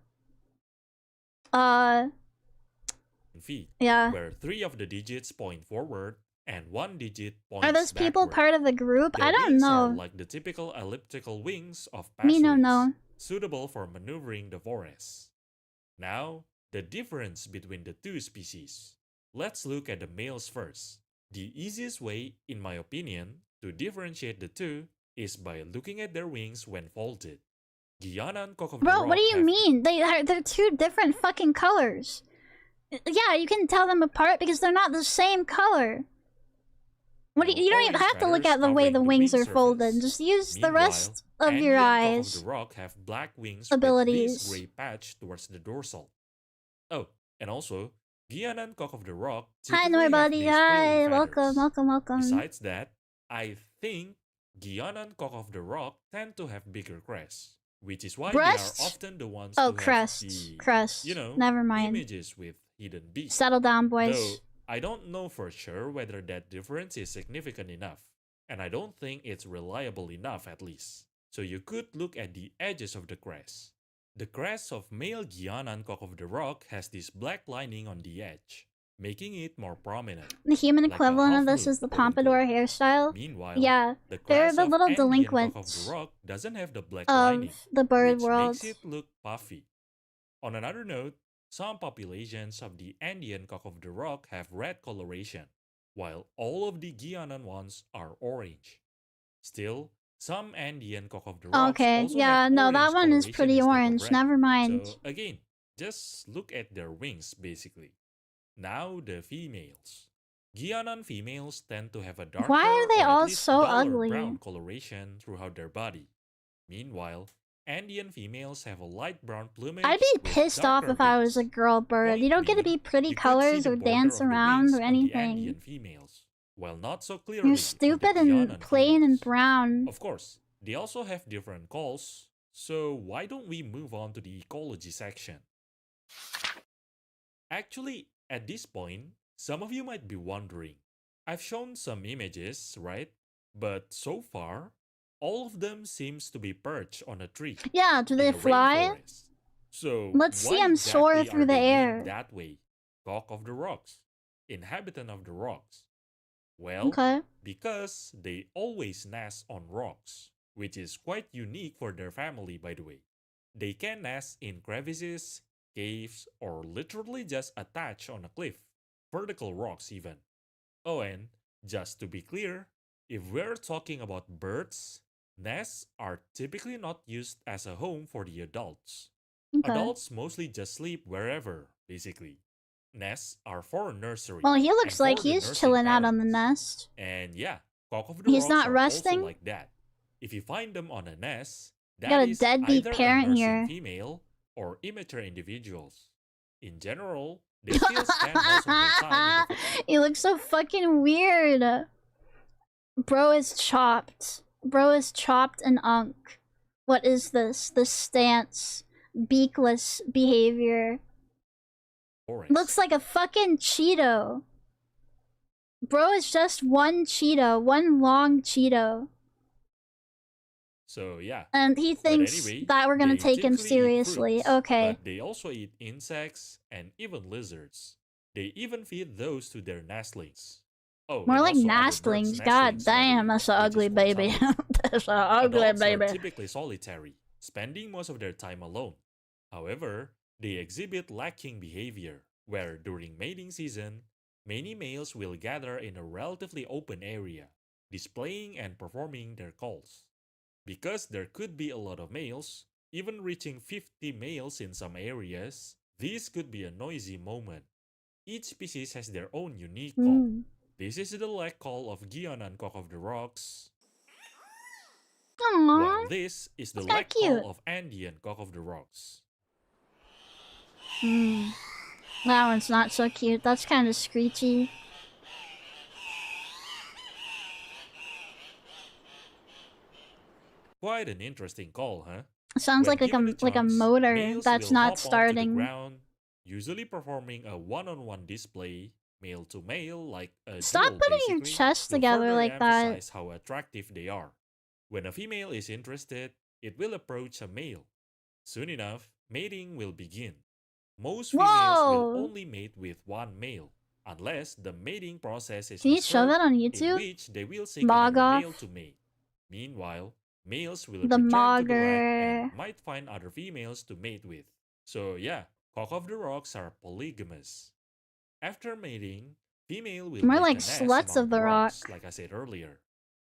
Feet, yeah. Where 3 of the digits point forward and 1 digit points Are those people backward. part of the group? Their I don't wings know. Are like the typical elliptical wings of Me no passerines, know. suitable for maneuvering the forest. Now, the difference between the two species. Let's look at the males first. The easiest way, in my opinion, to differentiate the two is by looking at their wings when folded. Guianan cock of the rock Bro, what do you mean? They're two different fucking colors. Yeah, you can tell them apart because they're not the same color. What do you don't even have to look at the way the wings are folded. Just use the rest of your eyes. Cock of the rock have black wings abilities. With this gray patch towards the dorsal. Oh, and also, Guianan cock of the rock. Hi, Norbody. Hi, welcome. Besides that, I think Guianan cock of the rock tend to have bigger crests, which is why Breast? they are often the ones oh, who crest. have the, crest. you know, Never mind. images with hidden beaks. Settle down, boys. Though, I don't know for sure whether that difference is significant enough, and I don't think it's reliable enough at least. So you could look at the edges of the crest. The crest of male Guianan cock of the rock has this black lining on the edge, making it more prominent. The human equivalent of this is the pompadour hairstyle. Meanwhile, yeah, the they're the little Andean delinquents cock of the rock doesn't have the black of lining, the bird which world. makes it look puffy. On another note, some populations of the Andean cock of the rock have red coloration, while all of the Guianan ones are orange. Still, some Andean cock of the rocks okay, also yeah, have no, orange that one is coloration pretty instead of orange. red. Never mind. So again, just look at their wings basically. Now the females. Guianan females tend to have a darker Why are they or at all least so duller ugly? brown coloration throughout their body. Meanwhile, Andean females have a light brown plumage. I'd be with pissed off darker if I was a wings. girl bird. You don't get to be pretty You could see colors the or border dance of the around wings or on the anything. Andean females, while not so clearly You're on the stupid Guianan and plain and brown. Of course, they also have different calls, so why don't we move on to the ecology section? Actually, at this point, some of you might be wondering, I've shown some images, right? But so far, All of them seems to be perched on a tree. Yeah, do they in a fly? rainforest. So Let's see why them soar exactly through are the they air. named that way? Cock of the rocks, inhabitant of the rocks. Well, Okay. because they always nest on rocks, which is quite unique for their family, by the way. They can nest in crevices, caves, or literally just attach on a cliff, vertical rocks even. Oh, and just to be clear, if we're talking about birds, nests are typically not used as a home for the adults. Okay. Adults mostly just sleep wherever, basically. Nests are for nursery. Well, he and looks like for the he's nursing chilling out on the parents. nest. And yeah, cock of the He's rocks not are resting? also like that. If you find them on a nest, Got that a is deadbeat either a parent nursing here. female or immature individuals. In general, they still spend most of their time in the He looks so fucking weird. Bro is chopped. Bro is chopped and unk. What is this? This stance. Beakless behavior. forest. Looks like a fucking Cheeto. Bro is just one Cheeto. One long Cheeto. So yeah. And he But thinks anyway, that we're gonna they take him typically eat seriously. fruits, Okay. But they also eat insects and even lizards. They even feed those to their nestlings. Oh, More and like also other birds' nastlings. nestlings, God by the damn, way, that's an which is ugly more baby. tough. That's an ugly Adults baby. are typically solitary, spending most of their time alone. However, they exhibit lacking behavior, where during mating season, many males will gather in a relatively open area, displaying and performing their calls. Because there could be a lot of males, even reaching 50 males in some areas, this could be a noisy moment. Each species has their own unique call. Mm. This is the leg call of Guianan cock of the rocks, Aww. while this is the That's kinda leg cute. call of Andean cock of the rocks. That one's not so cute. That's kind of screechy. Quite an interesting call, huh? Sounds When like a given a like a chance, motor males that's will not hop onto the starting. ground, usually performing a one-on-one display, male to male, like a Stop duel putting your basically, chest to together further like that. emphasize how attractive they are. When a female is interested, it will approach a male. Soon enough, mating will begin. Most females will Whoa! only mate with one male, unless the mating process is Can you show disturbed, that on in YouTube? which they will seek Log another off. male to mate. Meanwhile, males will The return to the land mogger. and might find other females to mate with. So yeah, cock of the rocks are polygamous. After mating, female will More make like a nest sluts among of the the rocks, rock. like I said earlier.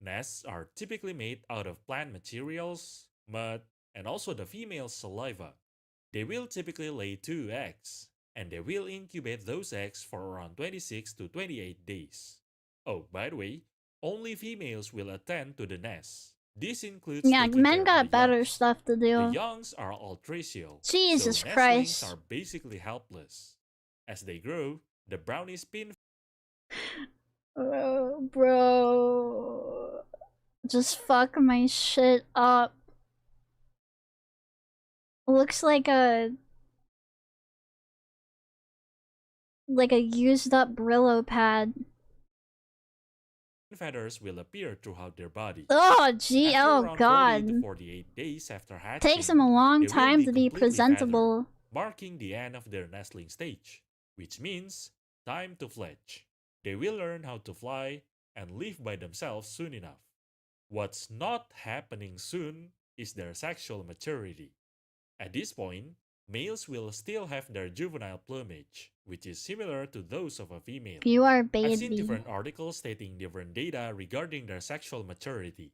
Nests are typically made out of plant materials, mud, and also the female's saliva. They will typically lay 2 eggs, and they will incubate those eggs for around 26 to 28 days. Oh, by the way, only females will attend to the nest. This includes Yeah, taking men care of got the better youngs. stuff to The do. youngs are altricial, Jesus so nestlings Christ. are basically helpless. As they grow, the brownie spin Bro. Just fuck my shit up. Looks like a used up Brillo pad. feathers will appear throughout their body. Oh gee, After oh around 40 god. to 48 days after hatching, Takes them a long they will time to be completely presentable. feathered, marking the end of their nestling stage, which means time to fledge. They will learn how to fly and live by themselves soon enough. What's not happening soon is their sexual maturity. At this point, males will still have their juvenile plumage, which is similar to those of a female. You are I've seen baby. different articles stating different data regarding their sexual maturity.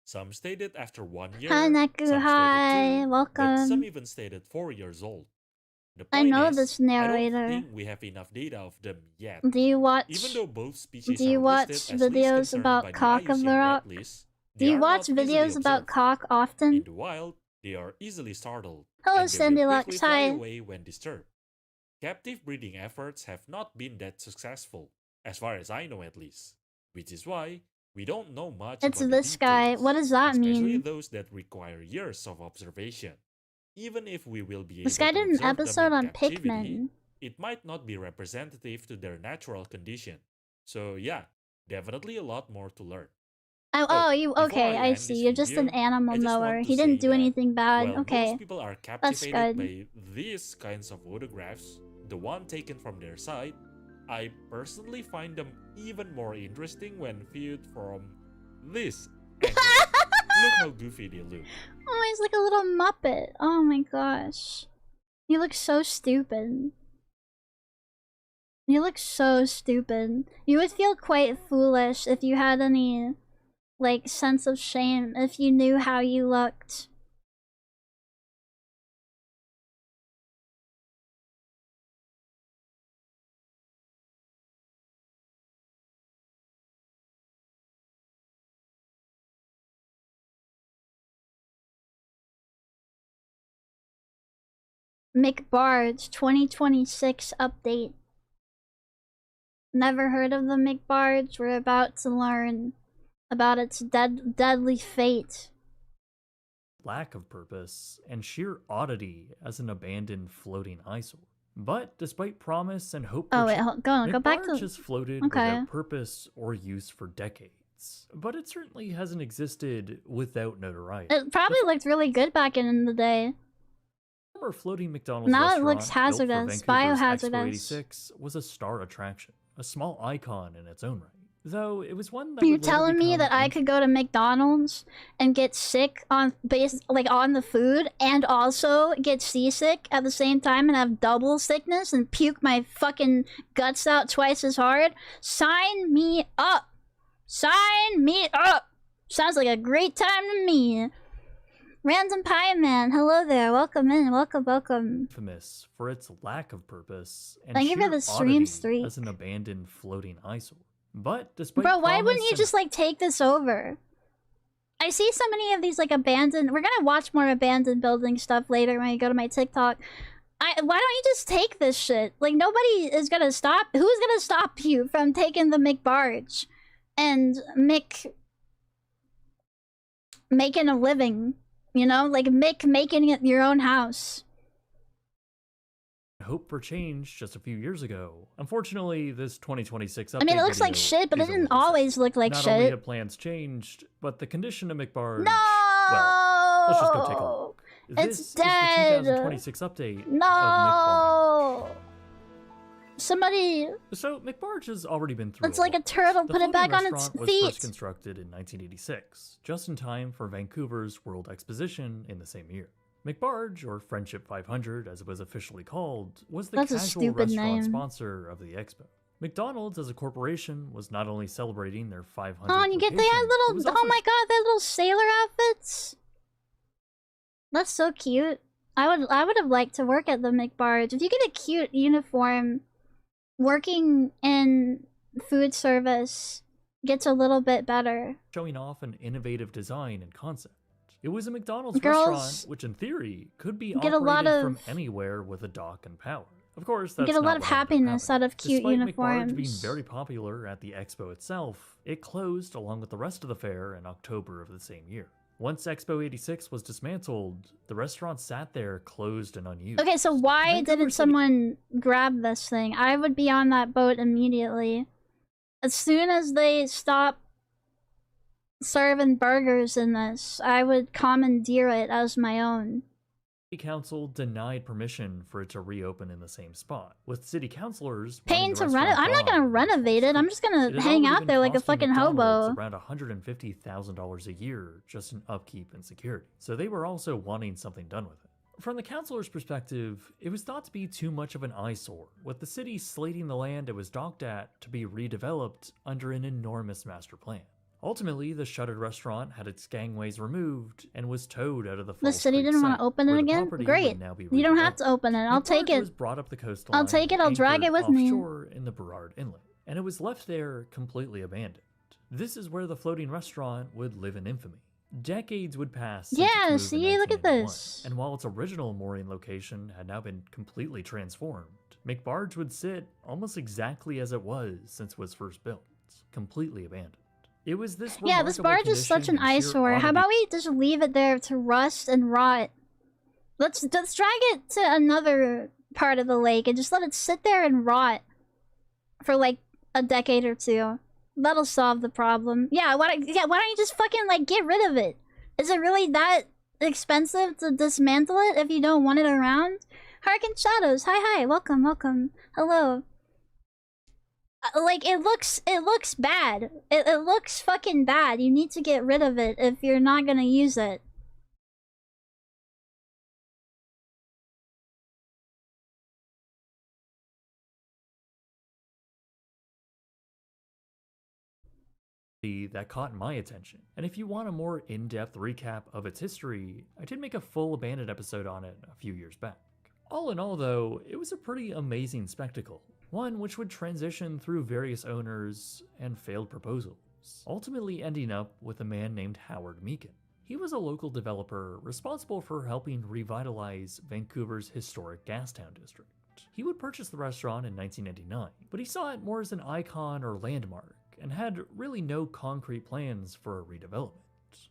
Some stated after 1 year, Hi Neku, some hi, stated 2, but some welcome. even stated 4 years old. The I point know is, this I don't narrator. think we have enough data of them yet. Do you watch Even though both species Do you are watch listed as least videos concerned by about the cock of IUCN the Red rock? List, Do they you are watch not easily videos about observed. cock often? In the wild, they are easily startled, Hello and they Sandy will Lux, quickly fly hi. away when disturbed. Captive breeding efforts have not been that successful, as far as I know at least, which is why we don't know much It's about the this guy. details, What does that especially mean? those that require years of observation. Even if we will be This able guy to did an observe them episode in on captivity, Pikmin. it might not be representative to their natural condition. So yeah, definitely a lot more to learn. Oh, you before okay? I I end see. this You're just an video, animal I just knower. want to He didn't say do that anything bad. while Okay, most people are that's captivated good. by these kinds of photographs, the one taken from their side, I personally find them even more interesting when viewed from this angle. Look how goofy they look. Oh, he's like a little Muppet. Oh my gosh. You look so stupid. You look so stupid. You would feel quite foolish if you had any, like, sense of shame if you knew how you looked. McBarge 2026 update. Never heard of the McBarge? We're about to learn about its deadly fate. Lack of purpose and sheer oddity as an abandoned floating eyesore. But despite promise and hope, Oh wait, go back to. McBarge has floated without purpose or use for decades. But it certainly hasn't existed without notoriety. It probably looked really good back in the day. Former floating McDonald's Now it restaurant looks hazardous, built for Vancouver's biohazardous. Expo 86 was a star attraction, a small icon in its own right. Though it was one that You're would later telling me become that I could go to McDonald's and get sick on on the food and also get seasick at the same time and have double sickness and puke my fucking guts out twice as hard? Sign me up! Sign me up! Sounds like a great time to me. Random Pie Man, hello there. Welcome in. Welcome. infamous for its lack of purpose and Thank you for sheer the stream oddity streak. as an abandoned floating eyesore. But despite Bro, why wouldn't promise you and just like take this over? I see so many of these like abandoned. We're gonna watch more abandoned building stuff later when you go to my TikTok. Why don't you just take this shit? Like nobody is gonna stop. Who's gonna stop you from taking the McBarge and making a living? You know, like making it your own house. hope for change just a few years ago. Unfortunately, this 2026 update I mean, it looks like video shit, but it is a didn't little sad. always look like Not shit. only have plans changed, but the condition of McBarge. No! Well, let's just go take a look. It's This dead. is the 2026 update No! of McBarge. Somebody. So McBarge has already been through. It's like a turtle. The Put it floating back on its restaurant was feet. first constructed in 1986, just in time for Vancouver's World Exposition in the same year. McBarge, or Friendship 500 as it was officially called, was the That's a casual stupid restaurant name. sponsor of the expo. McDonald's as a corporation was not only celebrating their 500th Oh, and you get they had location, it little. was Oh also my god, they had little sailor outfits. That's so cute. I would have liked to work at the McBarge. If you get a cute uniform, working in food service gets a little bit better. showing off an innovative design and concept. It was a McDonald's Girls restaurant, which in theory could be get a lot operated from of- anywhere with a dock and power. Of course, You that's get a not lot of what ended up happiness happening. out of cute Despite uniforms. McBarge being very popular at the expo itself, it closed along with the rest of the fair in October of the same year. Once Expo 86 was dismantled, the restaurant sat there closed and unused. Okay, so why Vancouver didn't City- someone grab this thing? I would be on that boat immediately. As soon as they stop serving burgers in this, I would commandeer it as my own. City Council denied permission for it to reopen in the same spot, with city councilors Paying wanting to the rent it? restaurant I'm not gone gonna renovate it. I'm just It gonna has hang already out been there like a costing fucking McDonald's hobo. around $150,000 a year just in upkeep and security. So they were also wanting something done with it. From the councilor's perspective, it was thought to be too much of an eyesore, with the city slating the land it was docked at to be redeveloped under an enormous master plan. Ultimately, the shuttered restaurant had its gangways removed and was towed out of the The Falls city Creek didn't want site, to open it where the again? property Great. would now be You don't have redeveloped. to open it. I'll take McBarge it. was brought up the coastline. I'll take it. I'll drag it anchored with me. offshore in the Burrard Inlet, and it was left there completely abandoned. This is where the floating restaurant would live in infamy. Decades would pass since its Yeah, move in see, look at 1981, this. and while its original mooring location had now been completely transformed, McBarge would sit almost exactly as it was since it was first built, completely abandoned. It was this Yeah, this remarkable barge is such an condition and sheer eyesore. How oddity about we just leave it there to rust and rot? Let's drag it to another part of the lake and just let it sit there and rot for like a decade or two That'll solve the problem. Yeah, why don't you just fucking, like, get rid of it? Is it really that expensive to dismantle it if you don't want it around? Harken Shadows, hi, welcome. Hello. Like, it looks bad. It looks fucking bad. You need to get rid of it if you're not gonna use it. That caught my attention. And if you want a more in-depth recap of its history, I did make a full Abandoned episode on it a few years back. All in all though, it was a pretty amazing spectacle. One which would transition through various owners and failed proposals, ultimately ending up with a man named Howard Meakin. He was a local developer responsible for helping revitalize Vancouver's historic Gastown district. He would purchase the restaurant in 1999, but he saw it more as an icon or landmark, and had really no concrete plans for a redevelopment.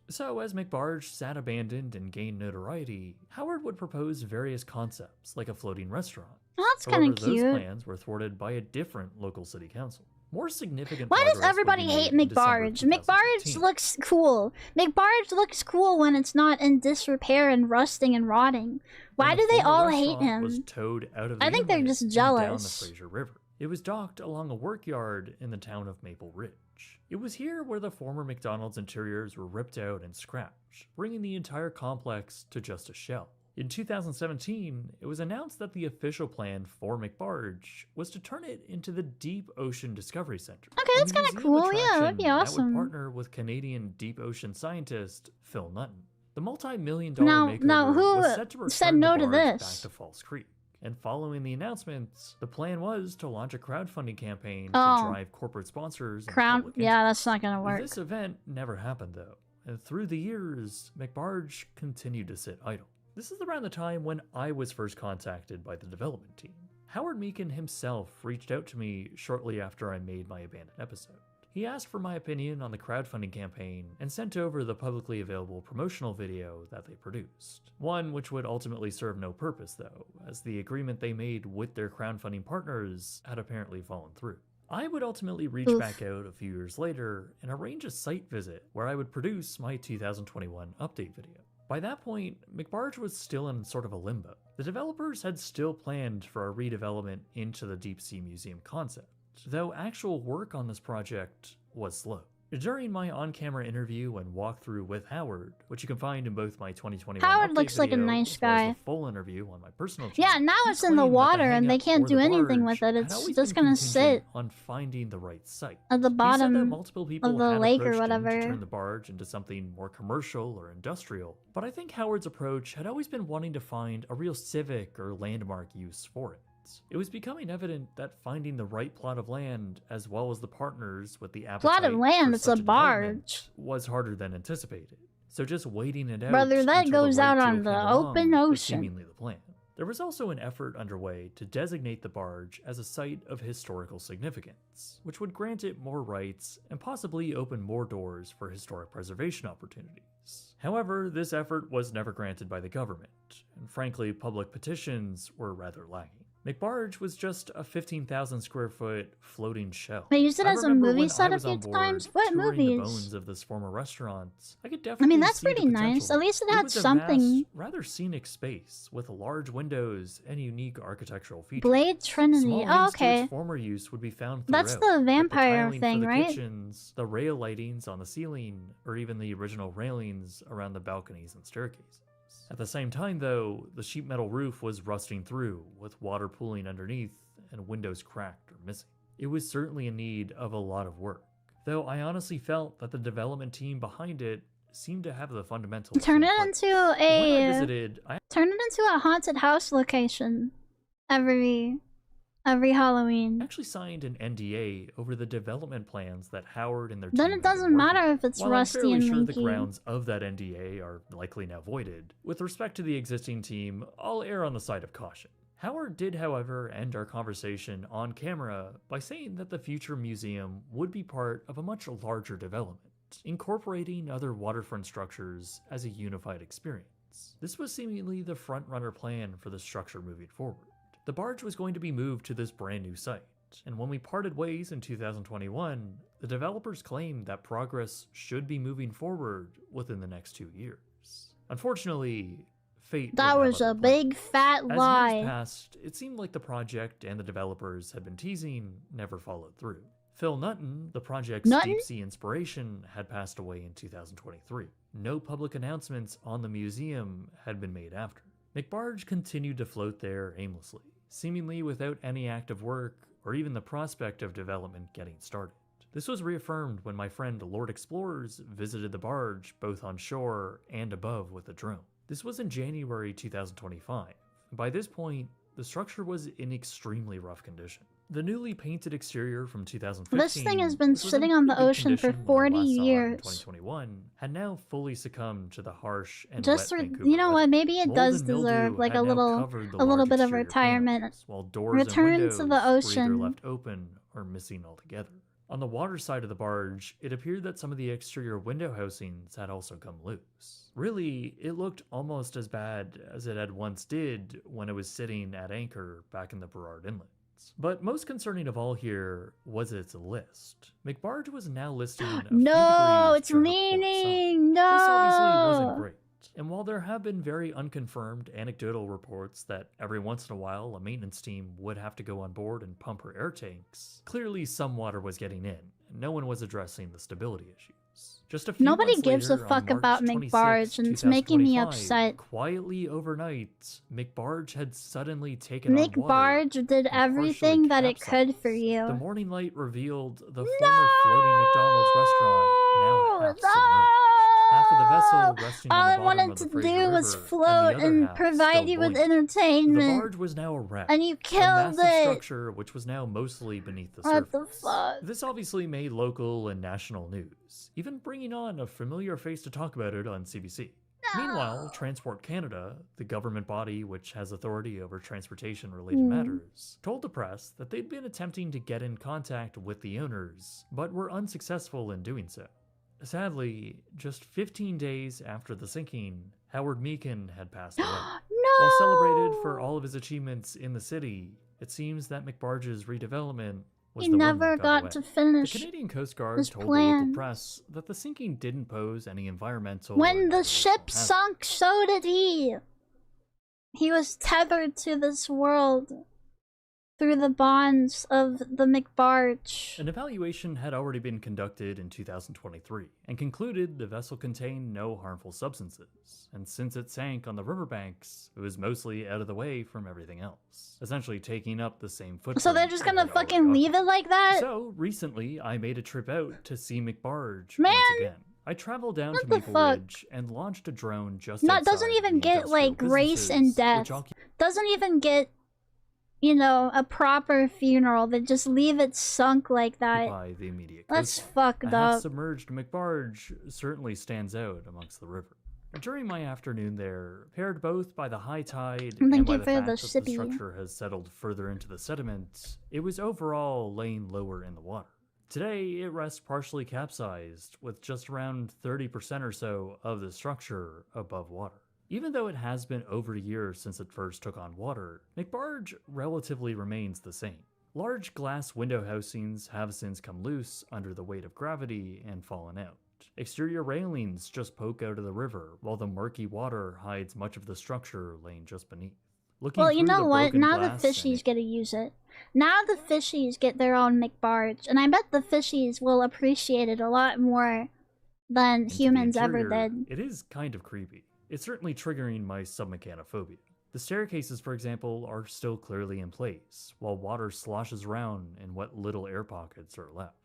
So as McBarge sat abandoned and gained notoriety, Howard would propose various concepts, like a floating restaurant. Oh, that's kind of cute. Those plans were thwarted by a different local city council. More significant. Why does everybody hate McBarge? McBarge looks cool. McBarge looks cool when it's not in disrepair and rusting and rotting. Why do they all hate him? Was towed out of the I think they're just jealous. Down the Fraser River. It was docked along a workyard in the town of Maple Ridge. It was here where the former McDonald's interiors were ripped out and scratched, bringing the entire complex to just a shell. In 2017, it was announced that the official plan for McBarge was to turn it into the Deep Ocean Discovery Center. Okay, that's kind of cool. Yeah, that'd be awesome. That would partner with Canadian deep ocean scientist Phil Nutton. The multi-million-dollar makeover was set to return said no the to barge this? back to False Creek. And following the announcements, the plan was to launch a crowdfunding campaign to drive corporate sponsors. Yeah, that's not gonna work. This event never happened though, and through the years, McBarge continued to sit idle. This is around the time when I was first contacted by the development team. Howard Meakin himself reached out to me shortly after I made my Abandoned episode. He asked for my opinion on the crowdfunding campaign and sent over the publicly available promotional video that they produced. One which would ultimately serve no purpose though, as the agreement they made with their crowdfunding partners had apparently fallen through. I would ultimately reach back out a few years later and arrange a site visit where I would produce my 2021 update video. By that point, McBarge was still in sort of a limbo. The developers had still planned for a redevelopment into the Deep Sea Museum concept, though actual work on this project was slow. During my on-camera interview and walkthrough with Howard, which you can find in both my 2021 Howard update looks like a video nice as well as guy. the full interview on my personal channel, Yeah, now it's in the water and they can't do anything with it. It's just gonna sit on finding the right site. at the bottom Multiple people of the had lake or approached him whatever. to turn the barge into something more commercial or industrial, but I think Howard's approach had always been wanting to find a real civic or landmark use for it. It was becoming evident that finding the right plot of land, as well as the partners with the appetite Plot of land, for it's such a development, barge. was harder than anticipated. So just waiting it out Brother, that until goes the right out deal on came the along open was ocean. seemingly the plan. There was also an effort underway to designate the barge as a site of historical significance, which would grant it more rights and possibly open more doors for historic preservation opportunities. However, this effort was never granted by the government, and frankly, public petitions were rather lagging. McBarge was just a 15,000 square foot floating shell. They used it I as a remember movie when set I a was few on board times. What touring the movies? bones of this former restaurant, I could I definitely mean, that's see the pretty nice. potential At least it there. had was a something. vast, rather scenic space with large windows and unique architectural features. Blade Trinity. Small Oh, hints to its okay. former use would be found That's throughout, the vampire like the tiling thing, for the right? kitchens, the rail lightings on the ceiling, or even the original railings around the balconies and staircases. At the same time, though, the sheet metal roof was rusting through, with water pooling underneath and windows cracked or missing. It was certainly in need of a lot of work, though I honestly felt that the development team behind it seemed to have the fundamentals. Turn in it place. into When I a visited, turn it into a haunted house location every Halloween. I actually signed an NDA over the development plans that Howard and their Then team it doesn't matter if it's While rusty I'm fairly and sure leaky. the grounds of that NDA are likely now voided, with respect to the existing team, I'll err on the side of caution. Howard did, however, end our conversation on camera by saying that the future museum would be part of a much larger development, incorporating other waterfront structures as a unified experience. This was seemingly the front-runner plan for the structure moving forward. The barge was going to be moved to this brand new site, and when we parted ways in 2021, the developers claim that progress should be moving forward within the next 2 years. Unfortunately, fate That would have was a other plans. big fat As lie. years passed, it seemed like the project and the developers had been teasing never followed through. Phil Nutton, the project's Nutton? deep sea inspiration, had passed away in 2023. No public announcements on the museum had been made after. McBarge continued to float there aimlessly, seemingly without any active work or even the prospect of development getting started. This was reaffirmed when my friend Lord Explorers visited the barge both on shore and above with a drone. This was in January 2025. By this point, the structure was in extremely rough condition. The newly painted exterior from 2015, This thing has been which was sitting in on the pretty good ocean for condition when I 40 last saw it in years. 2021, had now fully succumbed to the harsh and Just wet for, Vancouver you know weather. what? Maybe it Mold does and mildew deserve like had a now little covered the bit large of exterior retirement. panels, while doors Return and to the windows were either ocean. left open or missing altogether. On the water side of the barge, it appeared that some of the exterior window housings had also come loose. Really, it looked almost as bad as it had once did when it was sitting at anchor back in the Burrard Inlets. But most concerning of all here was its list. McBarge was now listing a few No, degrees it's to her port leaning. side. This obviously No. wasn't great. And while there have been very unconfirmed anecdotal reports that every once in a while a maintenance team would have to go on board and pump her air tanks, clearly some water was getting in, and no one was addressing the stability issues. Just a few Nobody months gives a later, on fuck March about 26, McBarge, and it's making me 2025, upset. Quietly overnight, McBarge had suddenly taken on water. McBarge did everything that it could for The you. morning light revealed the former floating McDonald's restaurant now half submerged. Half of the vessel resting All on I the bottom wanted of the to Fraser do was River, float and the and other half provide still you with buoyant. entertainment. The barge was now a wreck. And you a killed massive it. structure which was now mostly beneath the What surface. the fuck? This obviously made local and national news, even bringing on a familiar face to talk about it on CBC. Meanwhile, Transport Canada, the government body which has authority over transportation-related matters, told the press that they'd been attempting to get in contact with the owners, but were unsuccessful in doing so. Sadly, just 15 days after the sinking, Howard Meakin had passed away. While celebrated for all of his achievements in the city, it seems that McBarge's redevelopment was He the one never that got got to away. finish The Canadian Coast Guard his told the local plans. press that the sinking didn't pose any environmental When the ship sunk, so did he. He was tethered to this world through the bonds of the McBarge. An evaluation had already been conducted in 2023 and concluded the vessel contained no harmful substances, and since it sank on the riverbanks, it was mostly out of the way from everything else, essentially taking up the same footprint. So they're just it gonna had already fucking leave it like that? So recently, I made a trip out to see McBarge Man! once again. I traveled down to the Maple fuck? Ridge and launched a drone just Not outside doesn't even the get industrial like race and businesses, death. which Doesn't even get, you know, a proper funeral. They just leave it sunk like that. occupy the immediate That's coastline. fucked A up. half-submerged McBarge certainly stands out amongst the river. During my afternoon there, paired both by the high tide Thank and by you the for fact the that sippy. the structure has settled further into the sediment, it was overall laying lower in the water. Today, it rests partially capsized, with just around 30% or so of the structure above water. Even though it has been over a year since it first took on water, McBarge relatively remains the same. Large glass window housings have since come loose under the weight of gravity and fallen out. Exterior railings just poke out of the river, while the murky water hides much of the structure laying just beneath. Looking Well, you through know the what? broken Now the glass and fishies get to use it. Now the fishies get their own McBarge, and I bet the fishies will appreciate it a lot more than into the humans ever interior, did. It is kind of creepy. It's certainly triggering my submechanophobia. The staircases, for example, are still clearly in place, while water sloshes around in what little air pockets are left.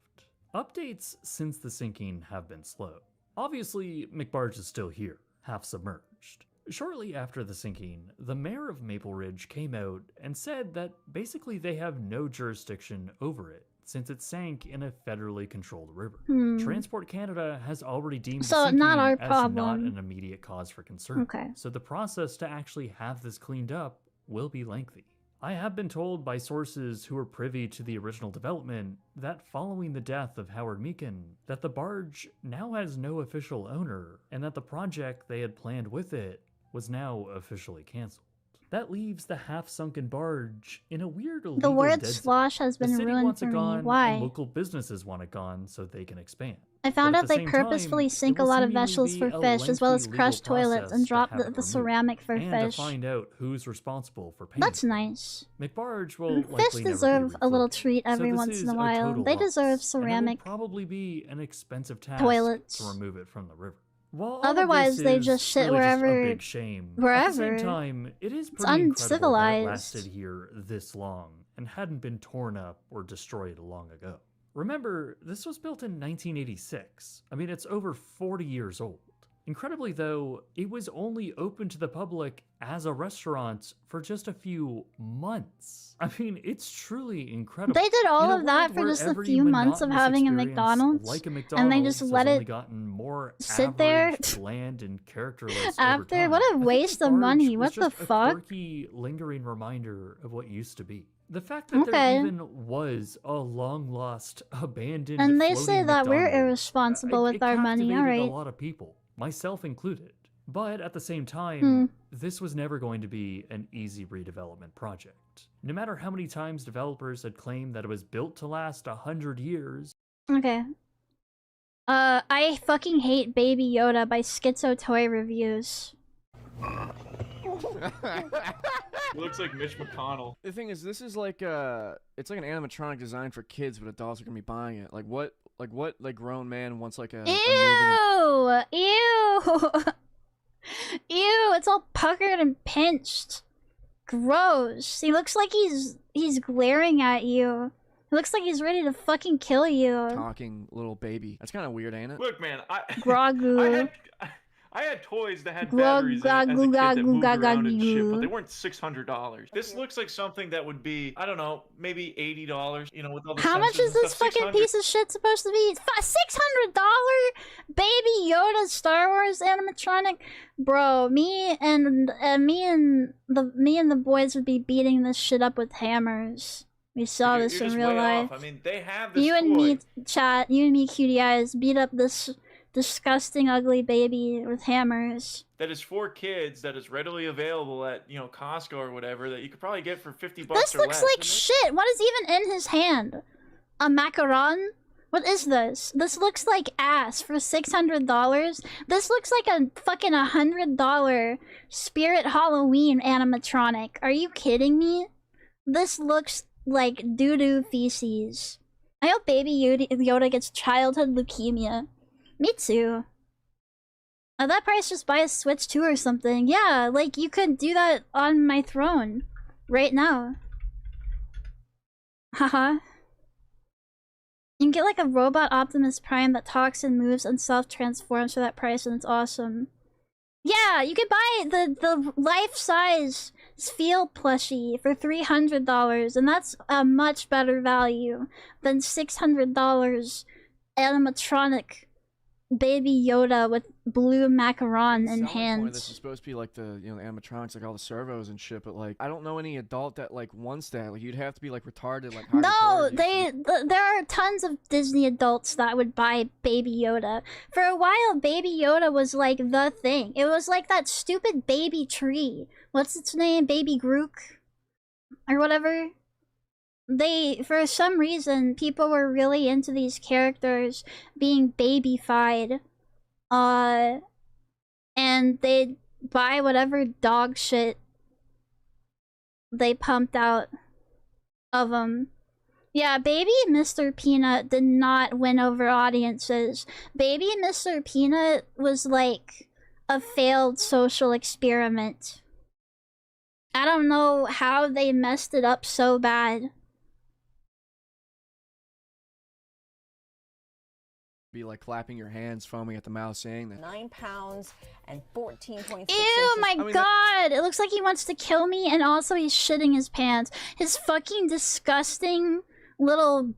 Updates since the sinking have been slow. Obviously, McBarge is still here, half submerged. Shortly after the sinking, the mayor of Maple Ridge came out and said that basically they have no jurisdiction over it, since it sank in a federally controlled river. Transport Canada has already deemed So, the sinking not our as not problem. an immediate cause for concern. Okay. So the process to actually have this cleaned up will be lengthy. I have been told by sources who were privy to the original development that following the death of Howard Meakin, that the barge now has no official owner, and that the project they had planned with it was now officially cancelled. That leaves the half-sunken barge in a weird The illegal word dead zone. slosh has The been city ruined wants for it me. gone, Why? and local businesses want it gone so they can expand. I found But at out the they same purposefully time, sink it a will lot of seemingly vegetables be for a fish, as well as lengthy legal crushed toilets process and to drop have the it removed, ceramic for and fish. to find out who's responsible for paying. That's nice. McBarge will Fish likely never be deserve a little recluded, treat every so this once in is a while. total They loss, deserve and ceramic it will probably be an expensive task toilets. to remove it from the river. While all Otherwise, of this they is just shit really just wherever. a big shame, at the Wherever. same time, it is It's pretty incredible that it uncivilized. lasted here this long and hadn't been torn up or destroyed long ago. Remember, this was built in 1986. I mean, it's over 40 years old. Incredibly, though, it was only open to the public as a restaurant for just a few months. I mean, it's truly incredible. They did all In a of that world for where just a every few months of monotonous having a experience, McDonald's, like a and they McDonald's, just let has only it gotten more sit there average, bland, and characterless after. over time. What a I think waste of McBarge money. was What the just a fuck? quirky, lingering reminder of what used to be. The fact that Okay. there even was a long-lost, abandoned, And they say floating that we're McDonald's, irresponsible with it our money. captivated Alright. a lot of people, myself included. But at the same time, Hmm. this was never going to be an easy redevelopment project. No matter how many times developers had claimed that it was built to last 100 years. Okay. I fucking hate Baby Yoda by Schizo Toy Reviews. He looks like Mitch McConnell. The thing is, this is like it's like an animatronic design for kids, but adults are gonna be buying it. Like what grown man wants like a Ew! Ew! Ew! It's all puckered and pinched. Gross. He looks like he's glaring at you. He looks like he's ready to fucking kill you. talking little baby? That's kind of weird, ain't it? Look, man, Grogu. I had toys that had Glug, batteries in it as a kid that glug, moved glug, around and shit, glug. but they weren't $600. This looks like something that would be, I don't know, maybe $80, you know, with all the How much sensors is and this stuff, fucking 600. piece of shit supposed to be? $600 Baby Yoda Star Wars animatronic, bro. Me and the boys would be beating this shit up with hammers. We saw this You're in just real way life. off. I mean, they have this You and toy. me, chat. You and me, cutie eyes, beat up this disgusting, ugly baby with hammers. That is for kids, that is readily available at, you know, Costco or whatever, that you could probably get for $50 This or looks less. like shit. What is even in his hand? A macaron? What is this? This looks like ass for $600. This looks like a fucking $100 Spirit Halloween animatronic. Are you kidding me? This looks like doo-doo feces. I hope Baby Yoda gets childhood leukemia. Me too. At that price, just buy a Switch 2 or something. Yeah, like, you could do that on my throne. Right now. Haha. You can get like a robot Optimus Prime that talks and moves and self-transforms for that price, and it's awesome. Yeah, you could buy the life-size Spheal plushie for $300, and that's a much better value than $600 animatronic Baby Yoda with blue macaron in This hands. is supposed to be like the animatronics, like all the servos and shit. But like, I don't know any adult that like wants that. Like, you'd have to be like retarded. Like, high No, retarded. there are tons of Disney adults that would buy Baby Yoda. For a while, Baby Yoda was like the thing. It was like that stupid baby tree. What's its name? Baby Grook? Or whatever? For some reason, people were really into these characters being babyfied. And they'd buy whatever dog shit they pumped out of them. Yeah, Baby Mr. Peanut did not win over audiences. Baby Mr. Peanut was like a failed social experiment. I don't know how they messed it up so bad. Be like clapping your hands, foaming at the mouth, saying that. 9 pounds and 14.6 Ew, my inches. god! It looks like he wants to kill me, and also he's shitting his pants. His fucking disgusting little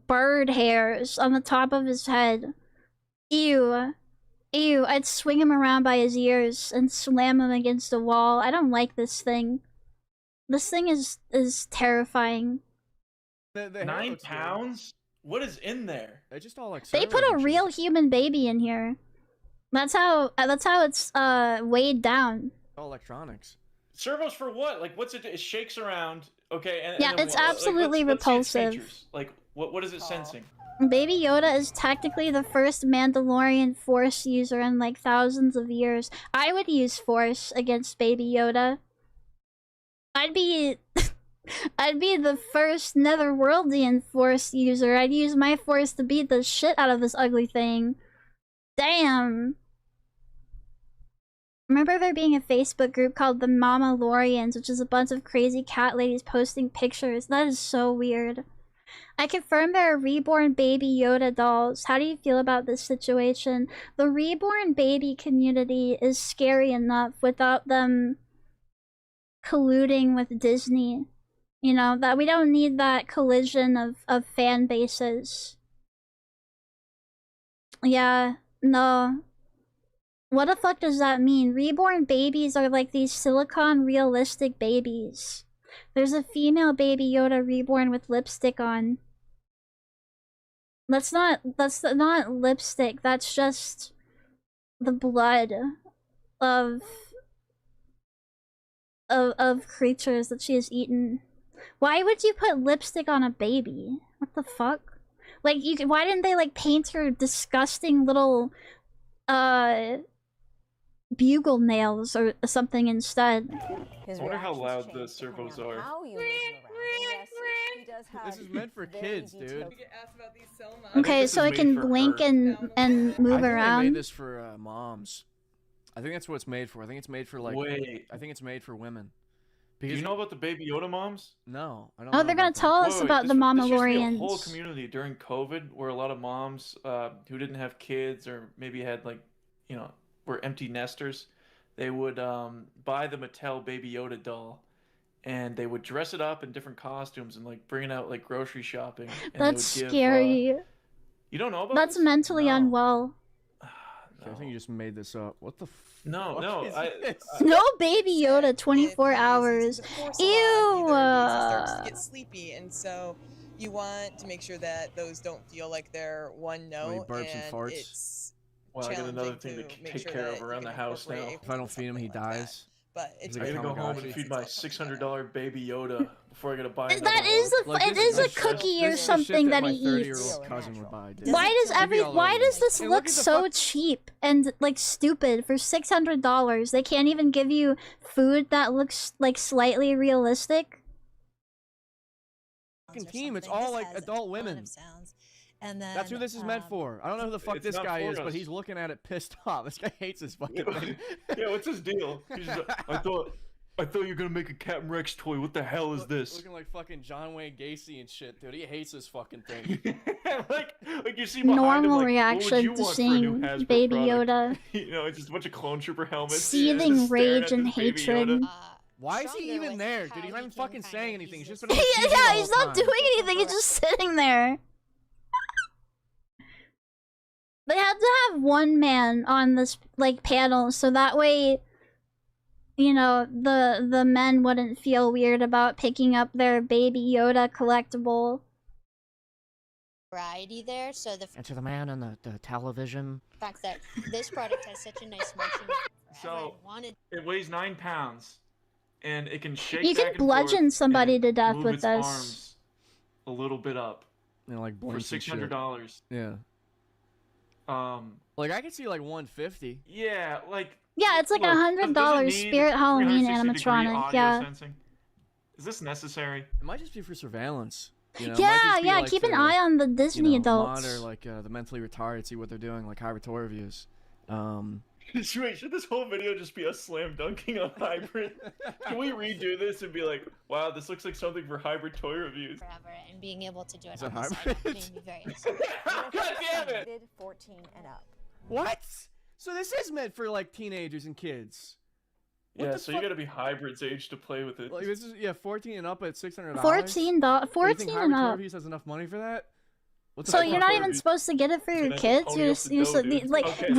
bird hairs on the top of his head. Ew. Ew, I'd swing him around by his ears and slam him against a wall. I don't like this thing. This thing is terrifying. The hair 9 looks good. pounds? What is in there? They're just all like. They put a real human baby in here. That's how it's weighed down. All electronics. Servos for what? Like, what's it? It shakes around. Okay, and Yeah, and then it's what? absolutely let's see its repulsive. features. Like, what is it sensing? Baby Yoda is technically the first Mandalorian Force user in like thousands of years. I would use Force against Baby Yoda. I'd be I'd be the first netherworldian Force user. I'd use my Force to beat the shit out of this ugly thing. Damn. Remember there being a Facebook group called the Mamalorians, which is a bunch of crazy cat ladies posting pictures. That is so weird. I confirm there are reborn baby Yoda dolls. How do you feel about this situation? The reborn baby community is scary enough without them colluding with Disney. You know, that we don't need that collision of fan bases. Yeah, no. What the fuck does that mean? Reborn babies are like these silicone realistic babies. There's a female baby Yoda reborn with lipstick on. That's not lipstick, that's just the blood of creatures that she has eaten. Why would you put lipstick on a baby? What the fuck? Like, why didn't they like paint her disgusting little bugle nails or something instead? I wonder how loud the servos are. This is meant for kids, dude. Okay, so it can blink and move I think around. they made this for moms. I think that's what it's made for. I think it's made for like. Wait. I think it's made for women. Do you know about the Baby Yoda moms? No, I don't. Oh, they're gonna tell us about the There used to be a Mamalorians. whole community during COVID where a lot of moms who didn't have kids or maybe had like, you know, were empty nesters, they would buy the Mattel Baby Yoda doll, and they would dress it up in different costumes and like bring it out like grocery shopping. And That's they would give, scary. you don't know about That's this? mentally unwell. I think you just made this up. What the? No, fuck no. is this? No Baby Yoda 24 hours. Ew. Starts to get sleepy, and so you want to make sure that those don't feel like they're one note. burps and farts? It's Well, I got another challenging thing to make take sure care that of you around the can house now. incorporate If I don't feed him, he dies. But it's I like gotta a go home and Tamagotchi. feed my $600 Baby Yoda before I gotta buy another That is one. it is a cookie or something that he eats. Cousin would buy, dude. Why does this Hey, look look at the so cheap and like stupid for $600? They can't even give you food that looks like slightly realistic. Fucking team, it's all like adult women. And then That's who this is meant for. I don't know who the fuck It's this not guy for is, but us. he's looking at it pissed off. This guy hates this fucking thing. Yeah, what's his deal? He's just like, I thought you were gonna make a Captain Rex toy. What the hell is this? Looking like fucking John Wayne Gacy and shit, dude. He hates this fucking thing. like you see behind him, Normal like, reaction what would you to want for a new seeing Hasbro Baby product? Yoda You know, it's just a bunch of clone trooper helmets. seething just staring rage at and this Baby hatred. Yoda. Why is he even there, dude? He's not even fucking saying anything. He's just been on Yeah, TV the whole he's not time. doing anything. He's just sitting there. They had to have one man on this like panel so that way, you know, the men wouldn't feel weird about picking up their Baby Yoda collectible. variety there. So the And to the man on the television. fact that this product has such a nice motion. So wanted it weighs 9 pounds, and it can shake. You can back and bludgeon forth somebody and to death move with its this. arms a little bit up. You know, like for blinks and shit. $600. Yeah. Like I could see like 150. Yeah, like. Yeah, it's like look, $100 does it need Spirit Halloween 360-degree animatronic. audio Yeah. sensing? Is this necessary? It might just be for surveillance. You know, it might Yeah, just be, yeah. like, Keep an to, eye on the Disney you know, adults. Monitor like the mentally retired, see what they're doing, like hybrid toy reviews. Wait, should this whole video just be us slam dunking on hybrid? Can we redo this and be like, wow, this looks like something for hybrid toy reviews? forever and being able to do it Is on that the hybrid? side made me very excited. God damn it! 14 and up. What? So this is meant for like teenagers and kids. What Yeah, the so fuck? you gotta be hybrid's age to play with it. Like this is 14 and up at $600. $14. You think 14 hybrid and toy up. reviews has enough money for that? What the So fuck? you're not even supposed to get it for your that's a kids. pony You're up just, the you're dough, so, dude. like Okay, this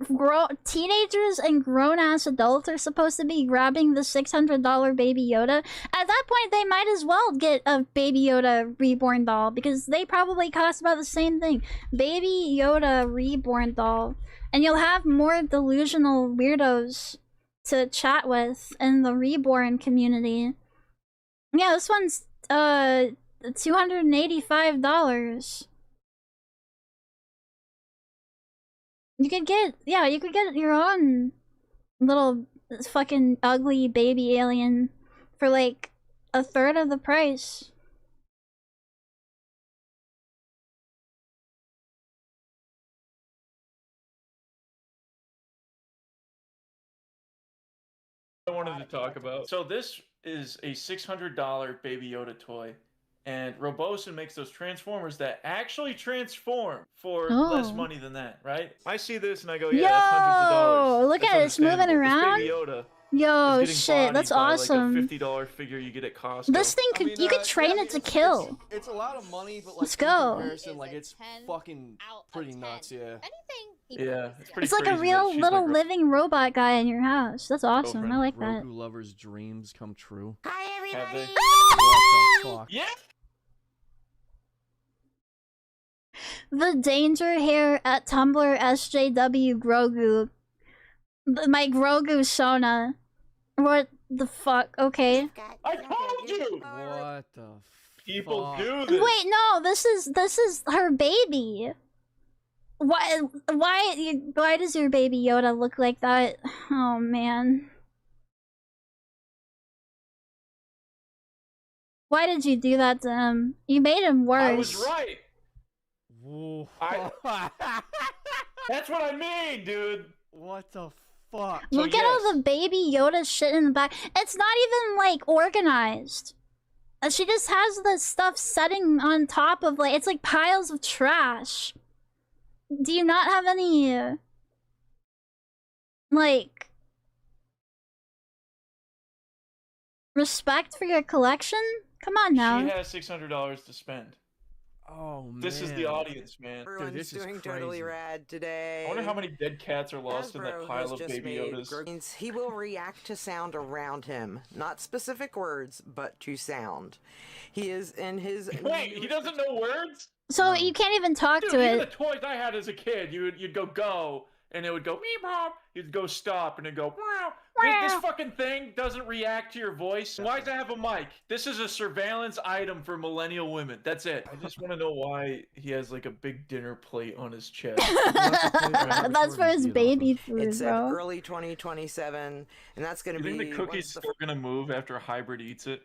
is grown teenagers and grown ass adults are supposed to be grabbing the $600 Baby Yoda. At that point, they might as well get a Baby Yoda reborn doll because they probably cost about the same thing. Baby Yoda reborn doll, and you'll have more delusional weirdos to chat with in the Reborn community. Yeah, this one's $285. You could get your own little fucking ugly baby alien for like a third of the price. I wanted to talk about. So this is a $600 Baby Yoda toy, and Robosen makes those Transformers that actually transform for less money than that, right? I see this and I go, yeah, that's hundreds of dollars. Look That's at it, it's moving understandable. around. This Baby Yoda Yo, is getting shit, that's bodied by, awesome. Like a $50 figure you get at Costco. This thing could you could train it to kill. It's a lot of money, but like Let's in go. comparison, like it's fucking pretty nuts, yeah. Yeah, it's pretty It's like a crazy that real she's little like, living robot guy in your house. That's awesome. I like that. Grogu lovers' dreams come true. Hi, everybody. What the fuck? Yeah. The danger here at Tumblr SJW Grogu. My Grogu Sona. What the fuck? Okay. I told you. What the People fuck? do this. Wait, no, this is her baby. Why does your baby Yoda look like that? Oh man. Why did you do that to him? You made him worse. I was right. That's what I mean, dude. What the fuck? Look at all the baby Yoda shit in the back. It's not even like organized. She just has the stuff setting on top of like it's like piles of trash. Do you not have any like respect for your collection? Come on now. She has $600 to spend. Oh man. This is the audience, man. Everyone's Dude, this is doing crazy. totally rad today. I wonder how many dead cats are lost in that Hasbro pile has of just baby made Yodas. He will react to sound around him, not specific words, but to sound. He is in his. Wait, he doesn't know words? So you can't even talk Dude, to even it. the toys I had as a kid, you'd go, and it would go meow. You'd go stop, and it'd go wow. This fucking thing doesn't react to your voice. Why does it have a mic? This is a surveillance item for millennial women. That's it. I just want to know why he has like a big dinner plate on his chest. That's for his baby food, It's bro. early 2027, and that's going to You be. think the cookie's still gonna move after a hybrid eats it?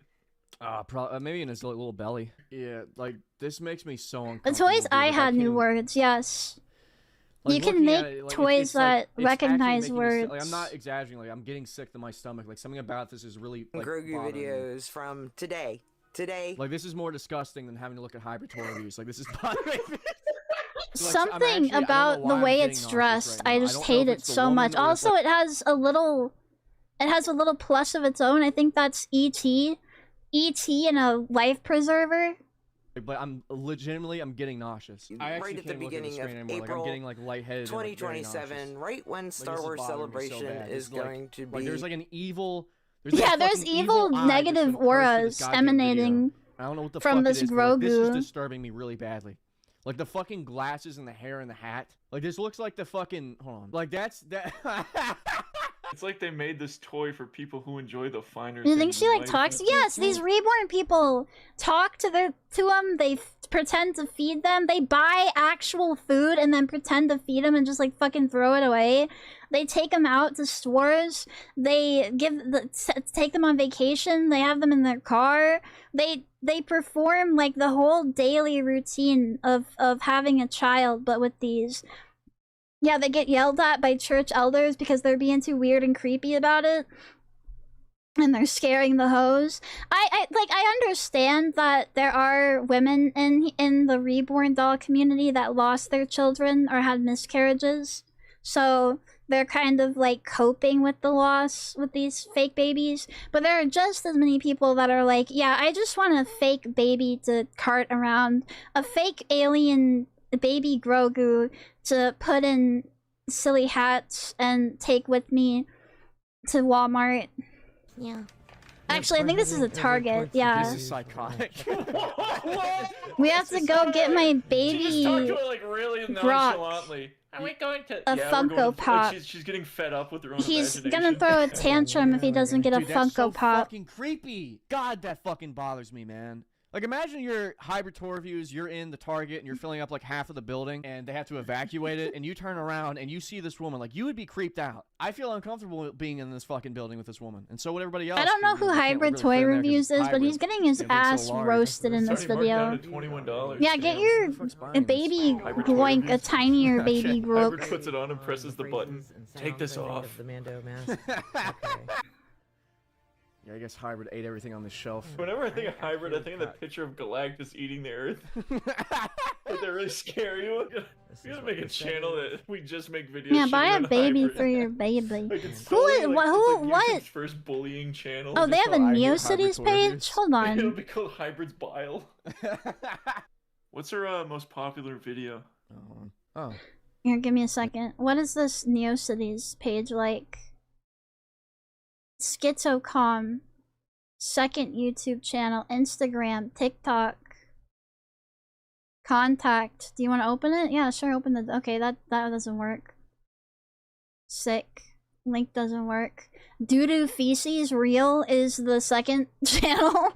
Maybe in his little belly. Yeah, like this makes me so The uncomfortable. toys dude. I Like, had new can't- words, yes. Like, You can looking make at it, like, toys it's like, that it's actually recognize making me sick. words. Like, I'm not exaggerating. Like I'm getting sick to my stomach. Like something about this is really like Grogu bothering me. videos from today. Like this is more disgusting than having to look at hybrid toy reviews. Like this is bothering me. Something about the way it's dressed, I just hate it so much. Also, it has a little plus of its own. I think that's E.T. E.T. and a life preserver. But I'm getting nauseous. I actually Right at the can't look at the beginning of screen anymore. Like, April I'm getting like lightheaded. and, like, very 2027, right when nauseous. Star Like, this Wars is bothering me so Celebration bad. is It's like- going to be. Like there's like an evil. Yeah, there's evil eye negative just gonna burst through this auras goddamn video. emanating I don't know what the from fuck this it is, but, like, this is Grogu. disturbing me really badly. Like the fucking glasses and the hair and the hat. Like this looks like the fucking. Hold on. Like that's that. It's like they made this toy for people who enjoy the finer. You think things she in like life. talks? Yes, these reborn people talk to them. They pretend to feed them. They buy actual food and then pretend to feed them and just like fucking throw it away. They take them out to stores. They take them on vacation. They have them in their car. They perform like the whole daily routine of having a child, but with these. Yeah, they get yelled at by church elders because they're being too weird and creepy about it. And they're scaring the hoes. I understand that there are women in the reborn doll community that lost their children or had miscarriages. So they're kind of like coping with the loss with these fake babies. But there are just as many people that are like, yeah, I just want a fake baby to cart around. A fake alien baby Grogu to put in silly hats and take with me to Walmart. Yeah. Actually, I think this is a Target. Yeah. This is psychotic. We have to go get my She just talked baby to it like really Brock nonchalantly. Are we going to? a Yeah, we're Funko going to, Pop. Like she's getting fed up with her own He's imagination. gonna throw a tantrum if he doesn't get a Dude, that's Funko so Pop. fucking creepy. God, that fucking bothers me, man. Like, imagine your hybrid tour reviews, you're in the Target, and you're filling up, like, half of the building, and they have to evacuate it, and you turn around, and you see this woman. Like, you would be creeped out. I feel uncomfortable being in this fucking building with this woman, and so would everybody else. I don't know who Hybrid Toy Reviews is, but he's getting his ass roasted in this video. $21. Yeah, get your baby Groink, a tinier baby Hybrid Groink. puts it on and presses the button. Take this off. The Mando mask. Yeah, I guess Hybrid ate everything on the shelf. Whenever I think of Hybrid, I think of that picture of Galactus eating the Earth. Would that really scare you? We gotta make a channel that we just make videos. Yeah, buy a shooting on baby Hybrid. for your baby. Like, it's Who totally is like, what? it's like What? YouTube's first bullying channel. Oh, they have a It'll NeoCities page. Hold on. be called Hybrid's Bile. What's her most popular video? Oh. Here, give me a second. What is this NeoCities page like? Schizocom. Second YouTube channel, Instagram, TikTok, contact. Do you want to open it? Yeah, sure, open the. Okay, that doesn't work. Sick. Link doesn't work. Doo-doo feces real is the second channel.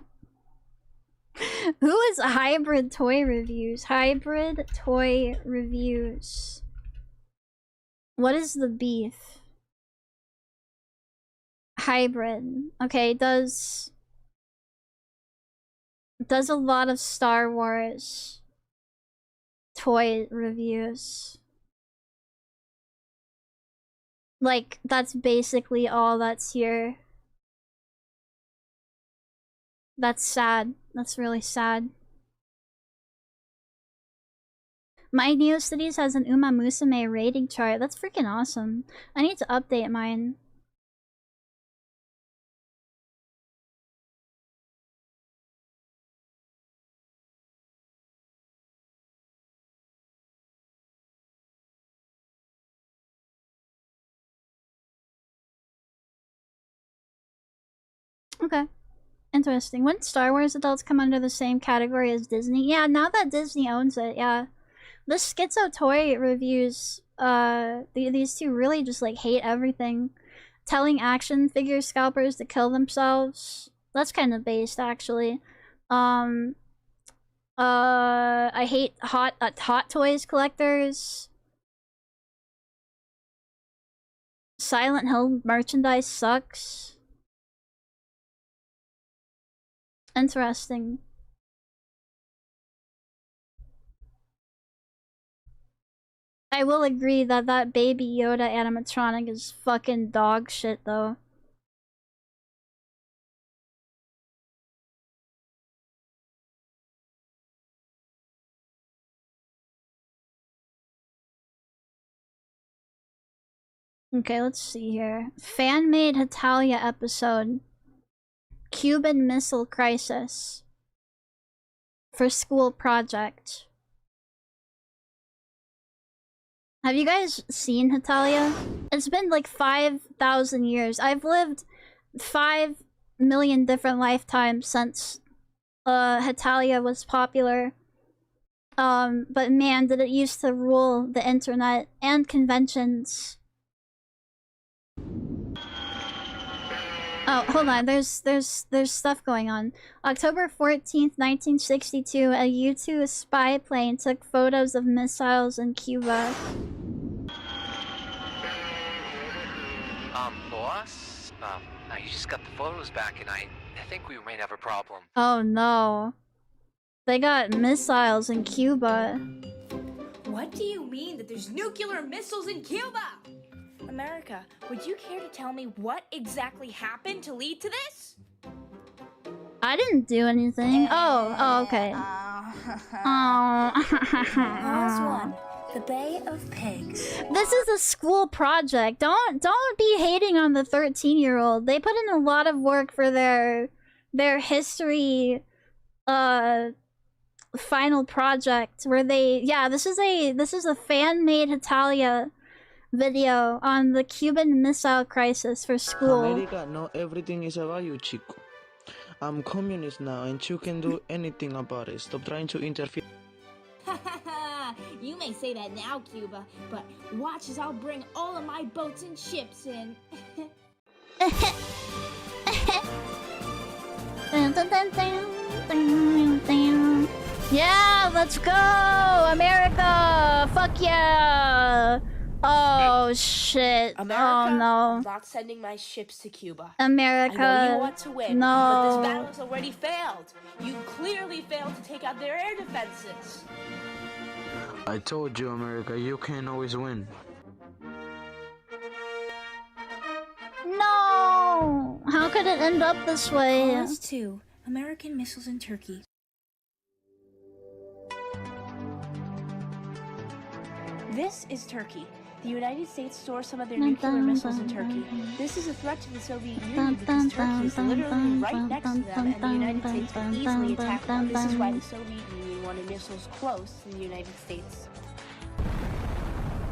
Who is Hybrid Toy Reviews? Hybrid Toy Reviews. What is the beef? Hybrid. Okay, does a lot of Star Wars toy reviews. Like, that's basically all that's here. That's sad. That's really sad. My NeoCities has an Uma Musume rating chart. That's freaking awesome. I need to update mine. Okay. Interesting. Wouldn't Star Wars adults come under the same category as Disney? Yeah, now that Disney owns it, yeah. The Schizo Toy Reviews, these two really just, like, hate everything. Telling action figure scalpers to kill themselves. That's kind of based, actually. I hate hot toys collectors. Silent Hill merchandise sucks. Interesting. I will agree that that Baby Yoda animatronic is fucking dog shit, though. Okay, let's see here. Fan-made Hetalia episode. Cuban Missile Crisis. For school project. Have you guys seen Hetalia? It's been like 5,000 years. I've lived 5 million different lifetimes since Hetalia was popular. But man, did it used to rule the internet and conventions. Oh, hold on. There's stuff going on. October 14th, 1962, a U-2 spy plane took photos of missiles in Cuba. Boss? You just got the photos back and I think we might have a problem. Oh no. They got missiles in Cuba. What do you mean that there's nuclear missiles in Cuba? America, would you care to tell me what exactly happened to lead to this? I didn't do anything. Oh, okay. Pause one. The Bay of Pigs. This is a school project. Don't be hating on the 13-year-old. They put in a lot of work for their history final project where they this is a fan-made Hetalia video on the Cuban Missile Crisis for school. America, no everything is about you, chico. I'm communist now, and you can do anything about it. Stop trying to interfere. You may say that now, Cuba, but watch as I'll bring all of my boats and ships in. Yeah, let's go! America! Fuck yeah! Oh shit. America, Oh no. I'm not sending my ships to Cuba. America. I know you want to win, No. but this battle's already failed. You clearly failed to take out their air defenses. I told you, America, you can always win. No! How could it end up this way? Clause 2. American missiles in Turkey. This is Turkey. The United States stores some of their nuclear missiles in Turkey. This is a threat to the Soviet Union because Turkey is literally right next to them and the United States could easily attack them. This is why the Soviet Union wanted missiles close to the United States.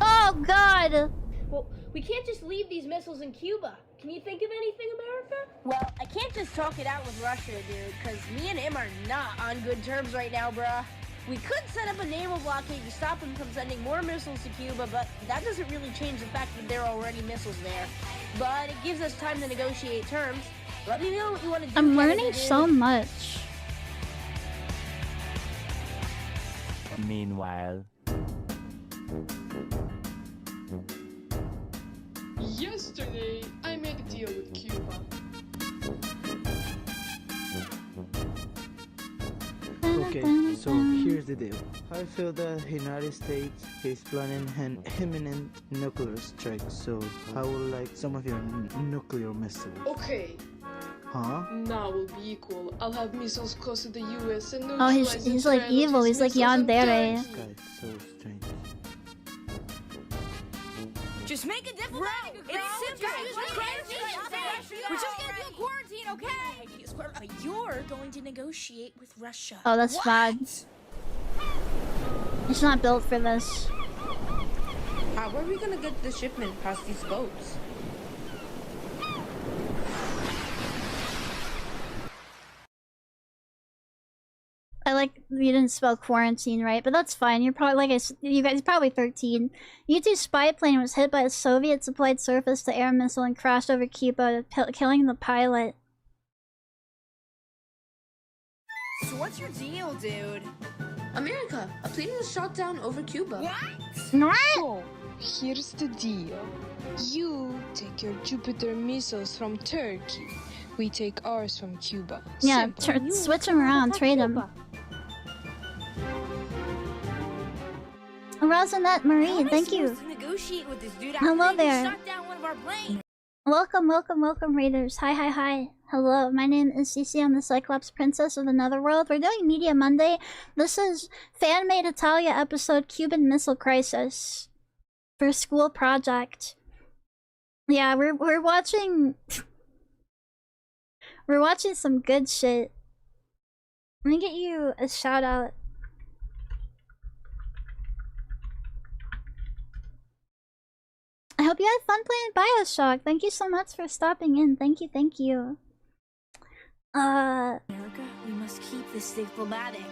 Oh god! Well, we can't just leave these missiles in Cuba. Can you think of anything, America? Well, I can't just talk it out with Russia, dude, because me and him are not on good terms right now, bruh. We could set up a naval blockade to stop him from sending more missiles to Cuba, but that doesn't really change the fact that there are already missiles there. But it gives us time to negotiate terms. Let me know what you want to do. I'm learning so much. Meanwhile. Yesterday, I made a deal with Cuba. Okay, so here's the deal. I feel that the United States is planning an imminent nuclear strike, so I would like some of your nuclear missiles. Okay, Huh? now we'll be equal. I'll have missiles close to the US and Oh, he's like evil. He's like yandere. This guy's so strange. Just make a diplomatic agreement. It's simple. We're just gonna do a quarantine, okay? You're going to negotiate with Russia. Oh, that's bad. It's not built for this. How are we gonna get the shipment past these boats? I like you didn't spell quarantine right, but that's fine. You're probably you guys probably 13. U-2 spy plane was hit by a Soviet-supplied surface-to-air missile and crashed over Cuba, killing the pilot. So what's your deal, dude? America, a plane was shot down over Cuba. What? So, here's the deal. You take your Jupiter missiles from Turkey. We take ours from Cuba. Yeah, Simple. switch them around, trade them. Rosenkreutz Marie, thank you. To negotiate with this dude Hello after he there. shot down one of our planes. Welcome, welcome, welcome, Raiders. Hi, hi, hi. Hello, my name is Cecilia. I'm the Cyclops Princess of the Netherworld. We're doing Media Monday. This is Fan-Made Italia episode Cuban Missile Crisis for school project. Yeah, we're watching... We're watching some good shit. Let me get you a shout out. I hope you had fun playing Bioshock. Thank you so much for stopping in. Thank you, thank you. America, we must keep this diplomatic.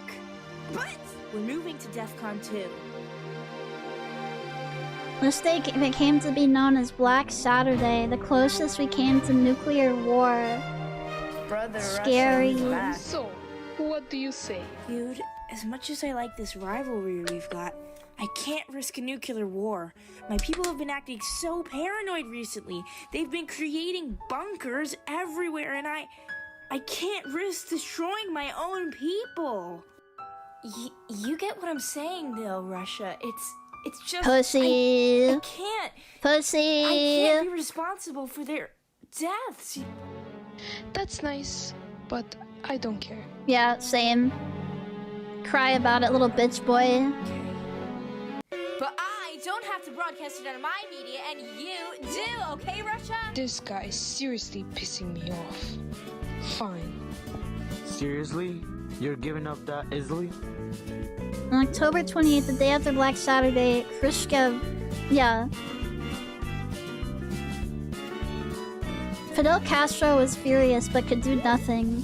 But we're moving to DEFCON 2. This day came to be known as Black Saturday, the closest we came to nuclear war. Brother, Scary. Russia is back. So, what do you say? Dude, as much as I like this rivalry we've got, I can't risk a nuclear war. My people have been acting so paranoid recently. They've been creating bunkers everywhere, and I can't risk destroying my own people. You get what I'm saying, though, Russia. It's just... Pussy. I can't. Pussy. I can't be responsible for their deaths. That's nice, but I don't care. Yeah, same. Cry about it, little bitch boy. But I don't have to broadcast it on my media, and you do, okay, Russia? This guy is seriously pissing me off. Fine. Seriously? You're giving up that easily? On October 28th, the day after Black Saturday, Khrushchev... Yeah. Fidel Castro was furious but could do nothing.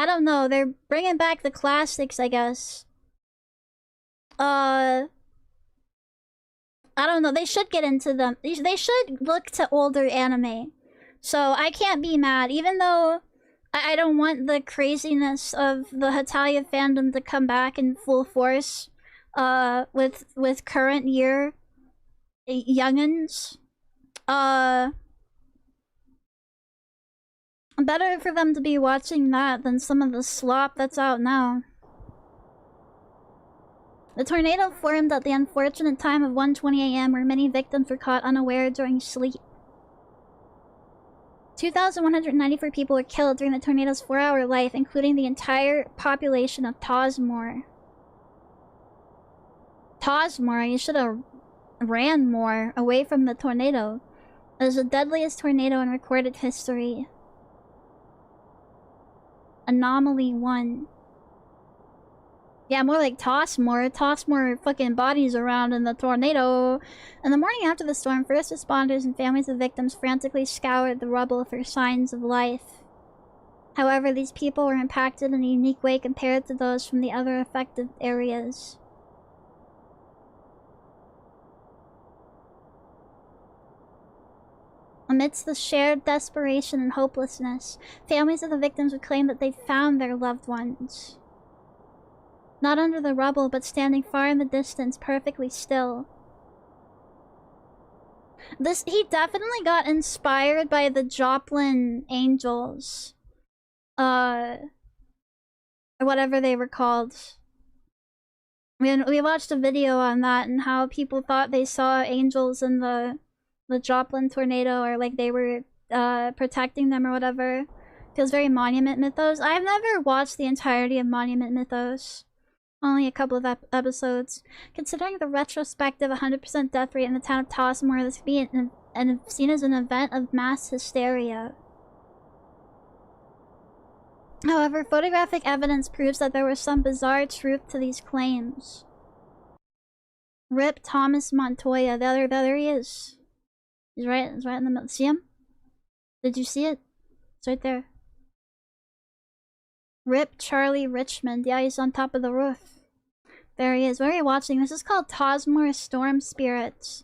I don't know. They're bringing back the classics, I guess. I don't know. They should get into them. They should look to older anime. So I can't be mad, even though I don't want the craziness of the Hatalia fandom to come back in full force. With current year youngins. Better for them to be watching that than some of the slop that's out now. The tornado formed at the unfortunate time of 1:20 a.m. where many victims were caught unaware during sleep. 2,194 people were killed during the tornado's 4-hour life, including the entire population of Tosmore. Tosmore, you should have ran more away from the tornado. It was the deadliest tornado in recorded history. Anomaly 1. Yeah, more like Tosmore. Tosmore fucking bodies around in the tornado. In the morning after the storm, first responders and families of victims frantically scoured the rubble for signs of life. However, these people were impacted in a unique way compared to those from the other affected areas. Amidst the shared desperation and hopelessness, families of the victims would claim that they found their loved ones. Not under the rubble, but standing far in the distance, perfectly still. He definitely got inspired by the Joplin Angels. Or whatever they were called. We watched a video on that and how people thought they saw angels in the Joplin tornado, or like they were protecting them or whatever. Feels very Monument Mythos. I've never watched the entirety of Monument Mythos. Only a couple of episodes. Considering the retrospective 100% death rate in the town of Tosmore, this could be seen as an event of mass hysteria. However, photographic evidence proves that there was some bizarre truth to these claims. Rip Thomas Montoya. There he is. He's right in the middle. See him? Did you see it? It's right there. Rip Charlie Richmond. Yeah, he's on top of the roof. There he is. Where are you watching? This is called Tosmore Storm Spirits.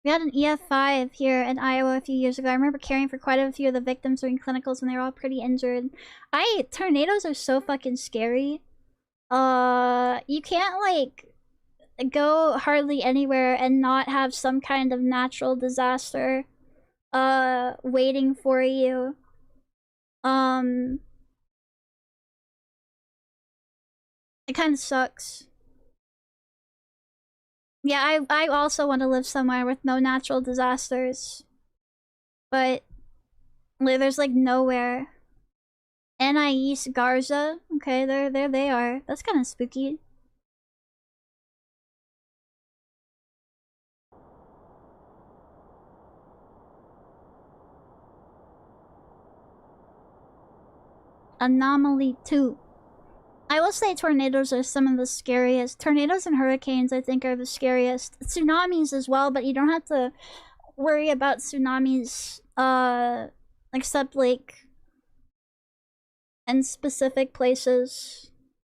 We had an EF5 here in Iowa a few years ago. I remember caring for quite a few of the victims during clinicals when they were all pretty injured. Tornadoes are so fucking scary. You can't, like, go hardly anywhere and not have some kind of natural disaster waiting for you. It kind of sucks. Yeah, I also want to live somewhere with no natural disasters. But there's like nowhere. Anais Garza. Okay, there they are. That's kind of spooky. Anomaly 2. I will say tornadoes are some of the scariest. Tornadoes and hurricanes, I think, are the scariest. Tsunamis as well, but you don't have to worry about tsunamis, except, like, in specific places.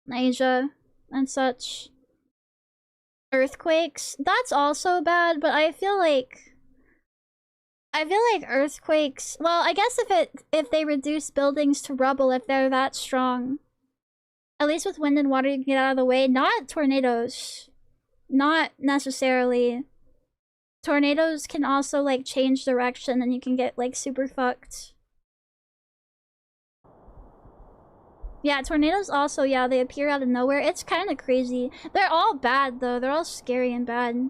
Asia and such. Earthquakes, that's also bad, but I feel like earthquakes, well, I guess if they reduce buildings to rubble, if they're that strong. At least with wind and water, you can get out of the way. Not tornadoes. Not necessarily. Tornadoes can also, like, change direction and you can get, like, super fucked. Yeah, tornadoes also, yeah, they appear out of nowhere. It's kind of crazy. They're all bad, though. They're all scary and bad.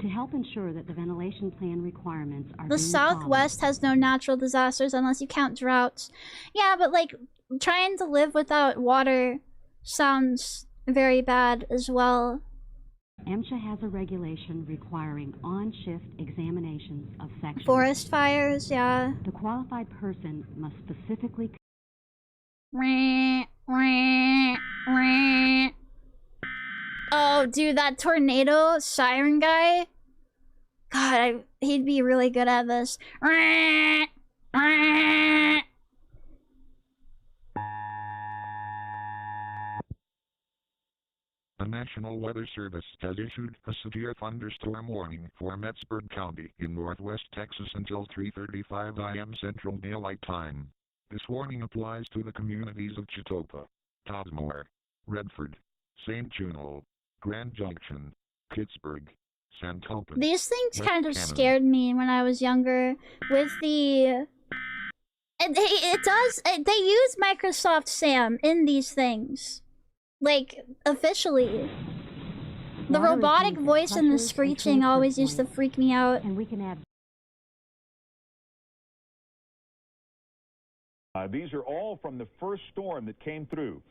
To help ensure that the ventilation plan requirements are The Southwest has no natural disasters unless you count droughts. Yeah, but like trying to live without water sounds very bad as well. MSHA has a regulation requiring on-shift examinations of sections. Forest fires, yeah. The qualified person must specifically... Oh, dude, that tornado siren guy. God, he'd be really good at this. The National Weather Service has issued a severe thunderstorm warning for Metzburg County in northwest Texas until 3:35 a.m. Central Daylight Time. This warning applies to the communities of Chitopa, Todmore, Redford, St. Juno, Grand Junction, Pittsburgh, Santopen. These things West kind of Cannon. scared me when I was younger. With the... They use Microsoft Sam in these things. Like, officially. The Water robotic repeats voice and the pressures and screeching transfer always used to points. freak me out. And we can add These are all from the first storm that came through.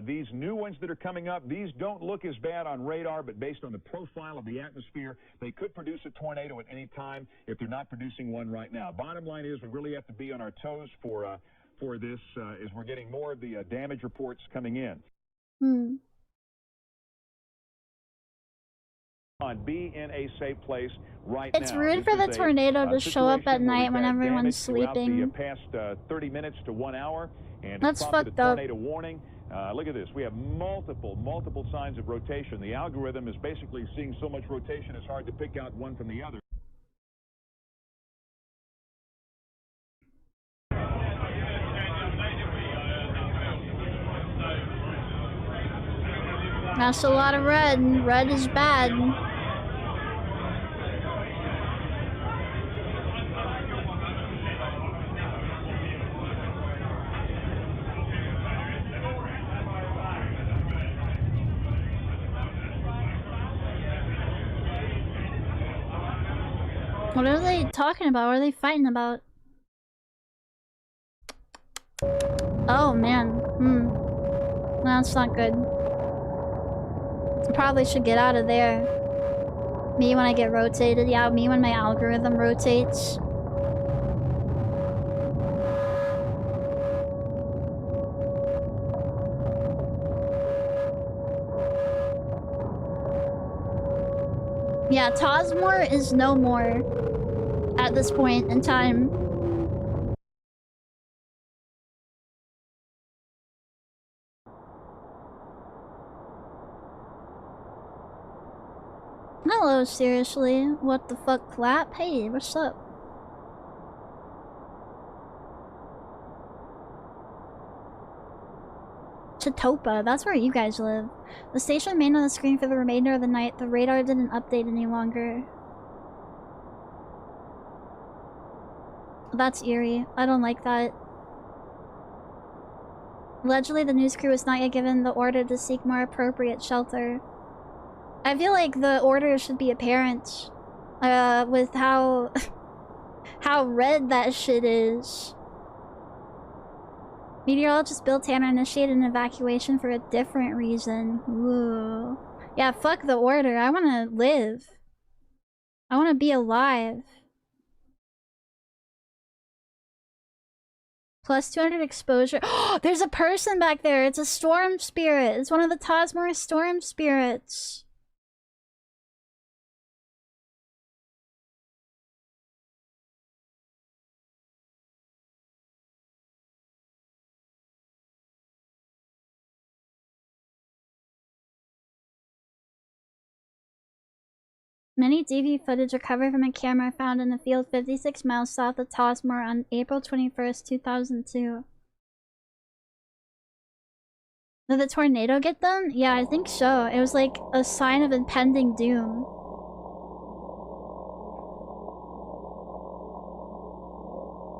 These new ones that are coming up, these don't look as bad on radar, but based on the profile of the atmosphere, they could produce a tornado at any time if they're not producing one right now. Bottom line is we really have to be on our toes for this as we're getting more of the damage reports coming in. Be in a safe place right now. It's rude This for the is a, tornado to show up at situation where night we've when had everyone's damage throughout sleeping. The past 30 minutes to 1 hour, and That's it's prompted fucked a up. tornado warning. Look at this. We have multiple signs of rotation. The algorithm is basically seeing so much rotation it's hard to pick out one from the other. That's a lot of red. Red is bad. What are they talking about? What are they fighting about? Oh man. That's not good. I probably should get out of there. Me when I get rotated. Yeah, me when my algorithm rotates. Yeah, Tosmore is no more at this point in time. Hello, seriously. What the fuck, clap? Hey, what's up? Chitopa, that's where you guys live. The station remained on the screen for the remainder of the night. The radar didn't update any longer. That's eerie. I don't like that. Allegedly, the news crew was not yet given the order to seek more appropriate shelter. I feel like the order should be apparent, with how red that shit is. Meteorologist Bill Tanner initiated an evacuation for a different reason. Ooh. Yeah, fuck the order. I wanna live. I wanna be alive. Plus 200 exposure. Oh, there's a person back there. It's a storm spirit. It's one of the Tosmore storm spirits. Many DV footage recovered from a camera found in a field 56 miles south of Tosmore on April 21st, 2002. Did the tornado get them? Yeah, I think so. It was like a sign of impending doom.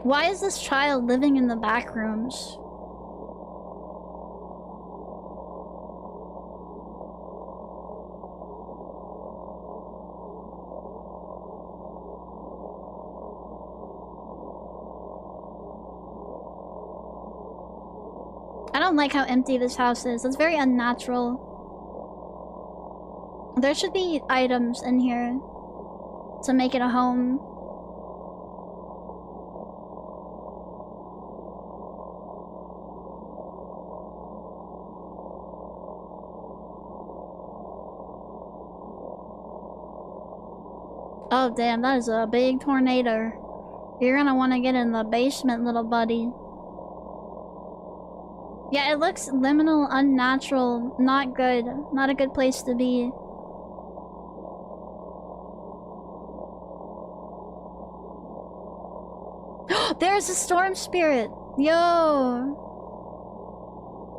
Why is this child living in the back rooms? I don't like how empty this house is. It's very unnatural. There should be items in here to make it a home. Oh damn, that is a big tornado. You're gonna want to get in the basement, little buddy. Yeah, it looks liminal, unnatural, not good. Not a good place to be. There's a storm spirit! Yo!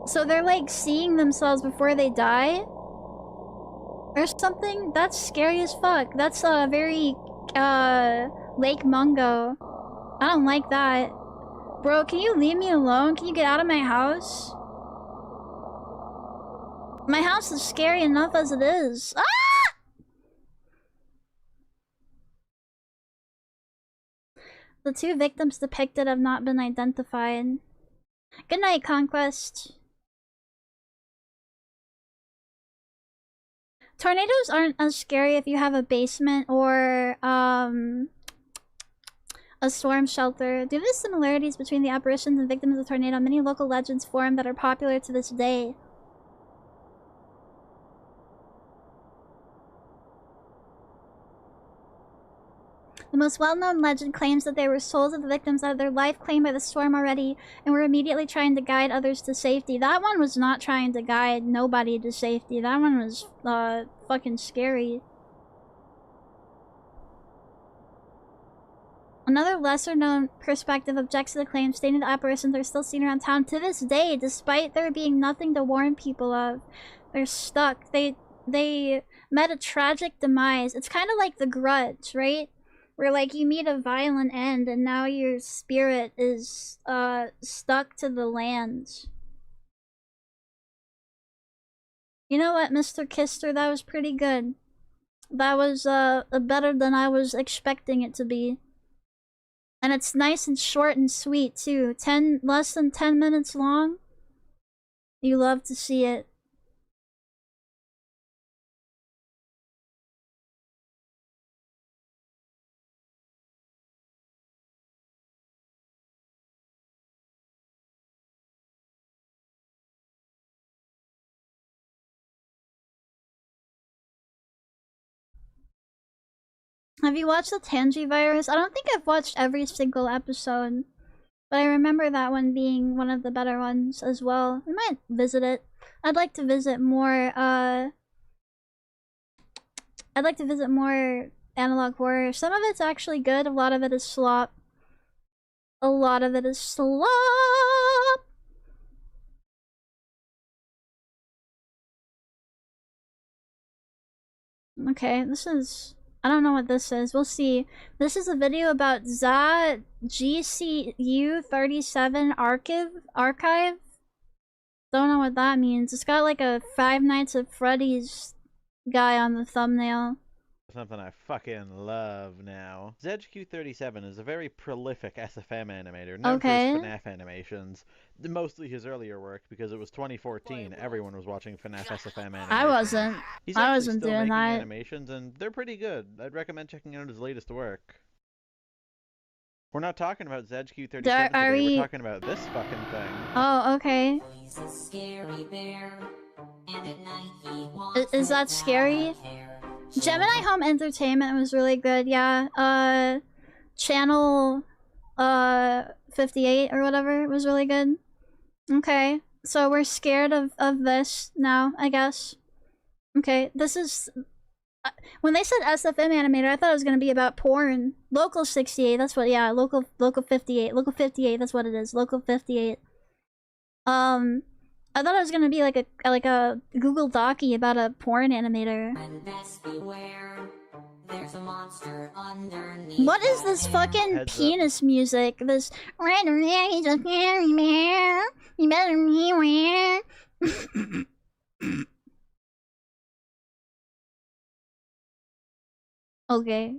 So they're like seeing themselves before they die? Or something? That's scary as fuck. That's very, Lake Mungo. I don't like that. Bro, can you leave me alone? Can you get out of my house? My house is scary enough as it is. Ah! The 2 victims depicted have not been identified. Good night, Conquest. Tornadoes aren't as scary if you have a basement or, a storm shelter. Due to the similarities between the apparitions and victims of the tornado, many local legends form that are popular to this day. The most well-known legend claims that they were souls of the victims that had their life claimed by the storm already and were immediately trying to guide others to safety. That one was not trying to guide nobody to safety. That one was, fucking scary. Another lesser-known perspective objects to the claim, stating the apparitions are still seen around town to this day, despite there being nothing to warn people of. They're stuck. They met a tragic demise. It's kind of like The Grudge, right? Where, like, you meet a violent end, and now your spirit is, stuck to the land. You know what, Mr. Kister? That was pretty good. That was, better than I was expecting it to be. And it's nice and short and sweet, too. Less than 10 minutes long. You love to see it. Have you watched the Tangy virus? I don't think I've watched every single episode, but I remember that one being one of the better ones as well. We might visit it. I'd like to visit more, analog horror. Some of it's actually good, a lot of it is slop. A lot of it is slop! Okay, this is... I don't know what this is. We'll see. This is a video about GCU37 archive. Don't know what that means. It's got like a Five Nights at Freddy's guy on the thumbnail. Something I fucking love now. ZQ37 is a very prolific SFM animator, known for his FNAF animations. Mostly his earlier work, because it was 2014. Everyone was watching FNAF SFM animations. I wasn't. I wasn't still doing making that. animations, and they're pretty good. I'd recommend checking out his latest work. We're not talking about ZQ37 today, we're talking about this fucking thing. Oh, okay. Is that scary? Gemini Home Entertainment was really good, yeah. Channel 58 or whatever was really good. Okay, so we're scared of this now, I guess. Okay, this is... when they said SFM animator, I thought it was gonna be about porn. Local 68, that's what, yeah, local 58. Local 58, that's what it is. Local 58. I thought it was gonna be like a Google Docie about a porn animator. What is this fucking penis music? This you better beware. Okay.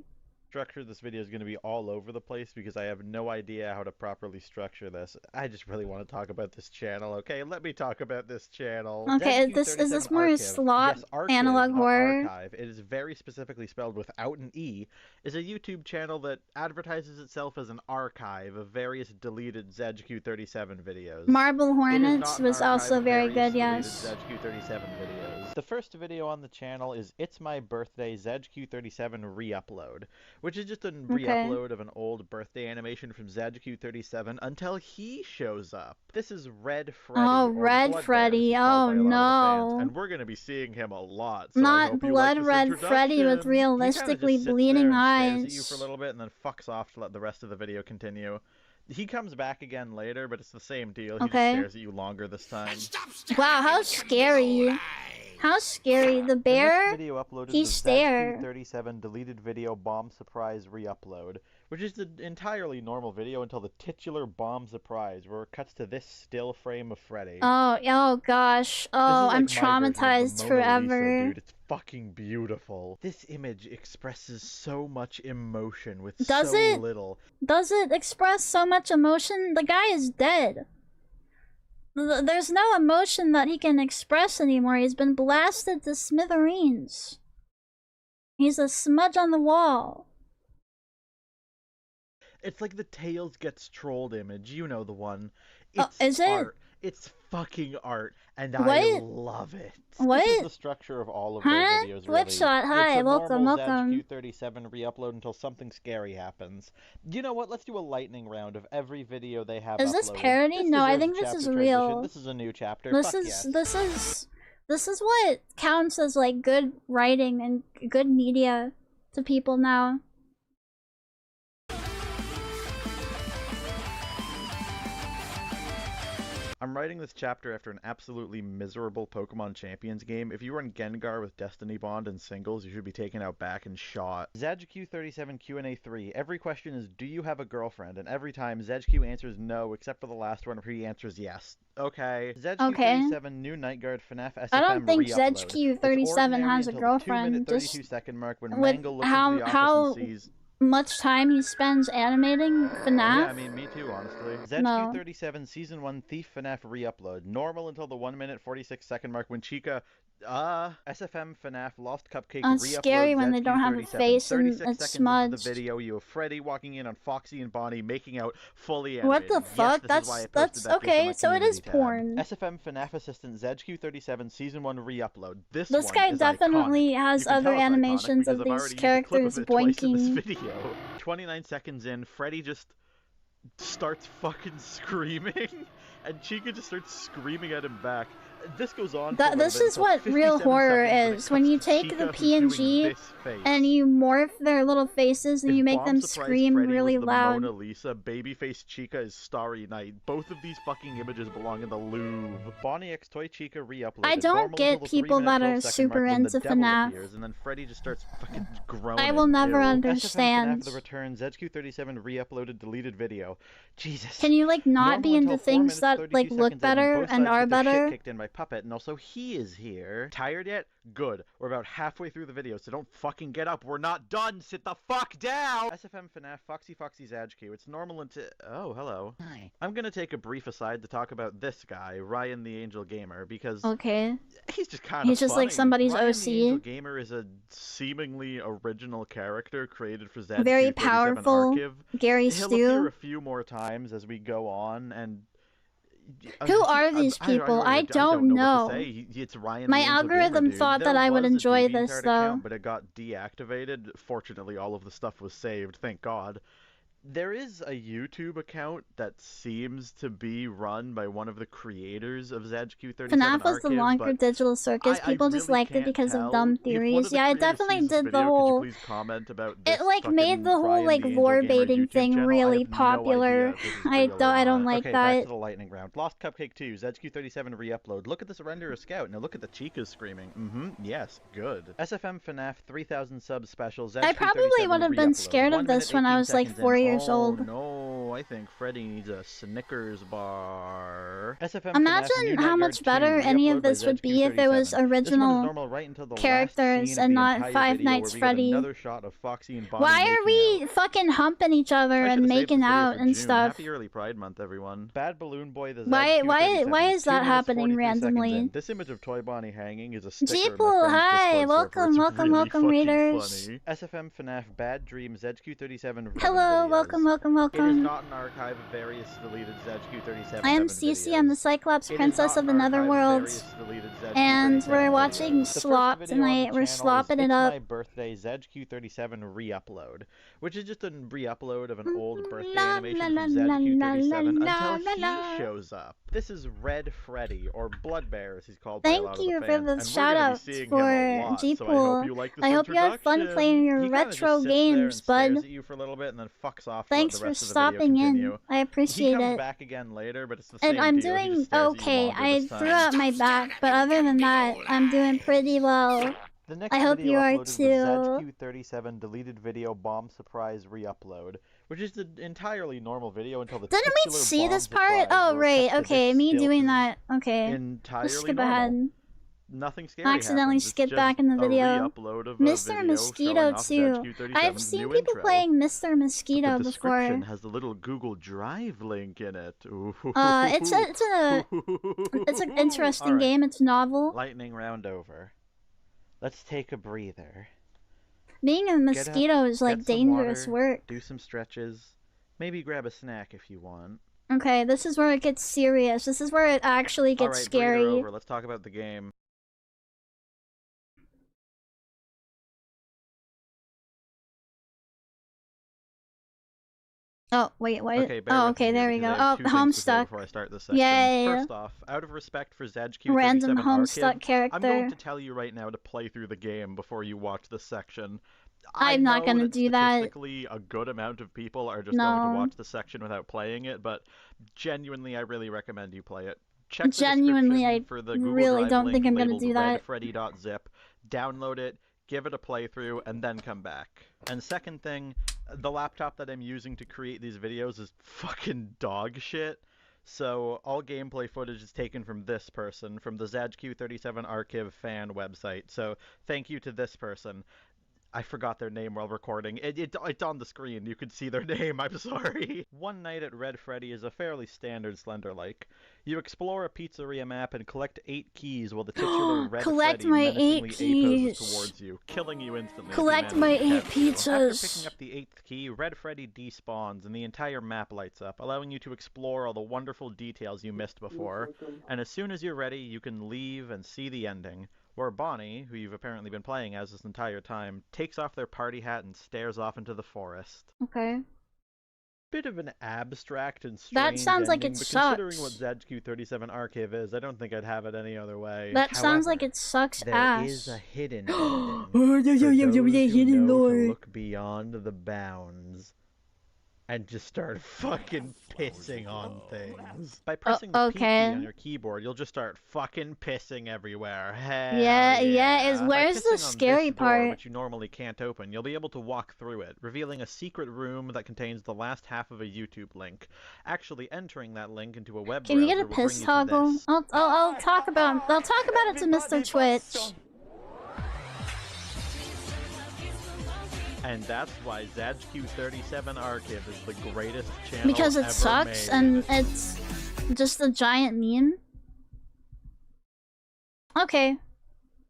Structure of this video is going to be all over the place because I have no idea how to properly structure this. I just really want to talk about this channel, okay? Let me talk about this channel. Okay, is this more slot yes, archive, analog horror? Archive. It is very specifically spelled without an E. Is a YouTube channel that advertises itself as an archive of various deleted ZQ37 videos. Marble Hornets was also very good, yes. ZQ37 videos. The first video on the channel is It's My Birthday ZQ37 Re-Upload, which is just a re-upload of an old birthday animation from ZQ37 until he shows up. This is Red Freddy. Oh, or Red Blood Freddy. Bear, as he's called Oh by a lot of the fans, no. and we're going to be seeing him a lot. So I Not hope you like Blood this Red Freddy with introduction. He kinda realistically just sits bleeding there and stares at you eyes. for a little bit and then fucks off to let the rest of the video continue. He comes back again later, but it's the same deal. He Okay. just stares at you longer this time. Wow, how scary. How scary. The The bear, next video uploaded he is the stare. ZQ37 deleted video bomb surprise re-upload, which is an entirely normal video until the titular bomb surprise, where it cuts to this still frame of Freddy. Oh gosh. Oh, This is I'm like my version of the traumatized Mona forever. Lisa, dude. It's fucking beautiful. This image expresses so much emotion with Does so it? little. Does it express so much emotion? The guy is dead. There's no emotion that he can express anymore. He's been blasted to smithereens. He's a smudge on the wall. It's like the Tails Gets Trolled image. You know the one. It's is it? art. It's fucking art, and I What? love it. What? This is the structure of all of their Huh? videos, Flip really. shot, hi, It's a welcome, normal welcome. ZQ37 re-upload until something scary happens. You know what? Let's do a lightning round of every video they have Is this uploaded. parody? This No, I deserves think a this is chapter real. transition. This is a new chapter. This Fuck is yes. this is what counts as like good writing and good media to people now. I'm writing this chapter after an absolutely miserable Pokemon Champions game. If you run Gengar with Destiny Bond and singles, you should be taken out back and shot. ZedgeQ37 Q&A 3. Every question is, do you have a girlfriend? And every time, ZedgeQ answers no, except for the last one where he answers yes. Okay. ZedgeQ37 New Night Guard FNAF SFM I don't think re-upload. ZedgeQ37 has a It's ordinary until the 2 minute girlfriend. 32 Just second mark when with Mangle looks into the office how and sees... much time he spends animating FNAF. Yeah, I mean, me too, honestly. No. ZQ37 Season 1 Thief FNAF re-upload. Normal until the 1 minute 46 second mark when Chica... SFM FNAF Lost Cupcake Oh, it's re-upload. scary when they don't have a ZQ37. face and 36 it's seconds into smudged. the video, you have Freddy walking in on Foxy and Bonnie making out fully What animated. the fuck? Yes, this is why I posted That's that GIF in okay, my so it is community tab. porn. SFM FNAF Assistant ZQ37 Season 1 re-upload. This This one guy is definitely iconic. has You can other tell it's iconic animations because of I've these already used a clip characters of it twice in this boinking. video. 29 seconds in, Freddy just starts fucking screaming, and Chica just starts screaming at him back. This goes on for a little This bit is until what real 57 horror seconds when it is. When cuts you to take Chica the who's doing PNG this face. and you morph their little faces and If you make Bomb them Surprise scream Freddy really was the loud. Mona Lisa, Babyface Chica is Starry Night. Both of these fucking images belong in the Louvre. Bonnie X Toy Chica re-uploaded. I don't Normal get until the 3 people minute that are 12 second super mark when into the devil FNAF. appears, and then Freddy just starts fucking groaning. I will never Ew. understand. SFM FNAF The Return ZQ37 re-uploaded deleted video. Jesus. Can you like not Normal be into until 4 things minutes, that 32 like look seconds in, when better both and sides are get their shit better? kicked in by Puppet, and also he is here. Tired yet? Good. We're about halfway through the video, so don't fucking get up. We're not done. Sit the fuck down. SFM FNAF Foxy ZadgeQ. It's normal until... Oh, hello. Hi. I'm gonna take a brief aside to talk about this guy, Ryan the Angel Gamer, because... Okay. He's just kind of He's just like funny. somebody's Ryan OC. the Angel Gamer is a seemingly original character created for ZadgeQ Very 37 powerful. Archive. Gary He'll Stu. appear a few more times as we go on, and... Who are these people? I don't know. What to say. It's Ryan My the Angel algorithm Gamer, dude. thought There that I would was a enjoy DeviantArt this, account, though. but it got deactivated. Fortunately, all of the stuff was saved. Thank God. There is a YouTube account that seems to be run by one of the creators of ZadgeQ37 FNAF was the Archive, longer but digital circus. People just liked it because of dumb theories. Yeah, it definitely did the whole. Please comment about It like made the whole like the lore Angel Gamer baiting YouTube thing channel. I really have no popular. idea if this is I real or don't not. like Okay, back that. to the lightning round. Lost Cupcake 2, ZadgeQ37 re-upload. Look at the Surrender a Scout. Now look at the Chicas screaming. Yes, good. SFM FNAF 3000 subs special. I probably would have been scared of this when I was like 4 years old. No, I think Freddy needs a Snickers bar. SFM Imagine FNAF New how Night much Guard 2 better any re-upload of by this would be if it was ZadgeQ37. This one is original normal right until the last characters scene of and the not entire Five video, Nights where we get Freddy. another shot of Foxy and Bonnie Why making are we fucking humping each other I and should've saved making this video out for and June. stuff? Happy early Pride Month, everyone. Bad Balloon Boy, the Why ZadgeQ37, is 2 that minutes, happening 43 seconds randomly? in. This image of Toy Bonnie hanging is a sticker in my Jeeple, friend's hi, Discord server. welcome, It's welcome, really welcome, fucking readers. funny. SFM FNAF Bad Dream ZadgeQ37 Hello, video. welcome, welcome, It is welcome. not an archive of various deleted ZedQ37. I am Cece, I'm the Cyclops Princess of the Netherworld. And we're watching Slop tonight. We're slopping it up. My birthday ZedQ37 re-upload, which is just a re-upload of an old birthday animation from ZedQ37 until he shows up. This is Red Freddy, or Bloodbear as he's called by a lot Thank of the you for fans, the and we're shout gonna be outs seeing him for a lot, so G-Pool. I hope you have fun playing your He kinda retro just sits there games, and stares bud. at you for a little bit and then fucks off. Thanks the for rest of the stopping video in. continue. I He appreciate comes it. back again later, but it's the And same I'm deal. He doing just stares at you okay. longer I this threw time. out my back, but other than that, I'm doing pretty well. The next I hope video you are uploaded was too. ZedQ37 deleted video bomb surprise re-upload, which is an entirely normal video until the Didn't we titular see bomb this part? surprise Oh, where it right. cuts to Okay, this me still doing is that. Okay. entirely Let's skip normal. ahead. Nothing scary Accidentally happens. It's skip just back in the a video. re-upload of a Mr. video Mosquito showing off too. ZedQ37's I've seen new people intro. playing Mr. The Mosquito description before. has the little Google Drive link in it. It's an interesting Alright. game. It's novel. Lightning round over. Let's take a breather. Being a Get up, mosquito is like get some dangerous water, work. Do some stretches. Maybe grab a snack if you want. Okay, this is where it gets serious. This is where it actually gets Alright, scary. breather over. Let's talk about the game. Oh, wait, what? Okay, bear Oh, with okay, me there here we go. because I have Oh, two things to say Homestuck. before I start this section. Yay. First off, out of respect for ZedQ37 Random Homestuck Archive, I'm character. going to tell you right now to play through the game before you watch this section. I'm not gonna do that. Statistically, a good amount of people are just No. going to watch the section without playing it, but genuinely, I really recommend you play it. Check the Genuinely, description I for the Google really Drive don't link think I'm gonna labeled do that. redfreddy.zip. Download it, give it a playthrough, and then come back. And second thing, the laptop that I'm using to create these videos is fucking dog shit. So all gameplay footage is taken from this person, from the ZedQ37 Archive fan website. So thank you to this person. I forgot their name while recording. It's on the screen. You can see their name. I'm sorry. One Night at Red Freddy is a fairly standard Slender-like. You explore a pizzeria map and collect 8 keys while the titular Red Collect Freddy my 8 menacingly keys. A-poses towards you, killing you instantly. Collect if you manage my to 8 catch you. After pizzas. picking up the 8th key, Red Freddy despawns and the entire map lights up, allowing you to explore all the wonderful details you missed before. And as soon as you're ready, you can leave and see the ending, where Bonnie, who you've apparently been playing as this entire time, takes off their party hat and stares off into the forest. Okay. Bit of an abstract and strange That sounds like ending, it but sucks. considering what ZedQ37 Archive is, I don't think I'd have it any other way. That sounds like However, it sucks there ass. is a hidden ending Oh, for yeah, those who hidden know lore. to look beyond the bounds and just start fucking pissing on things. By pressing the P key okay. on your keyboard, you'll just start fucking pissing everywhere. Hell Yeah, yeah. where's the By pissing on scary this door, part? which you normally can't open, you'll be able to walk through it, revealing a secret room that contains the last half of a YouTube link. Actually entering that link into a web Can you get browser a will bring piss you to toggle? this. I'll talk about it to Mr. Twitch. And that's why ZedQ37 Archive is the greatest channel Because it ever sucks made. and it's just a giant meme. Okay.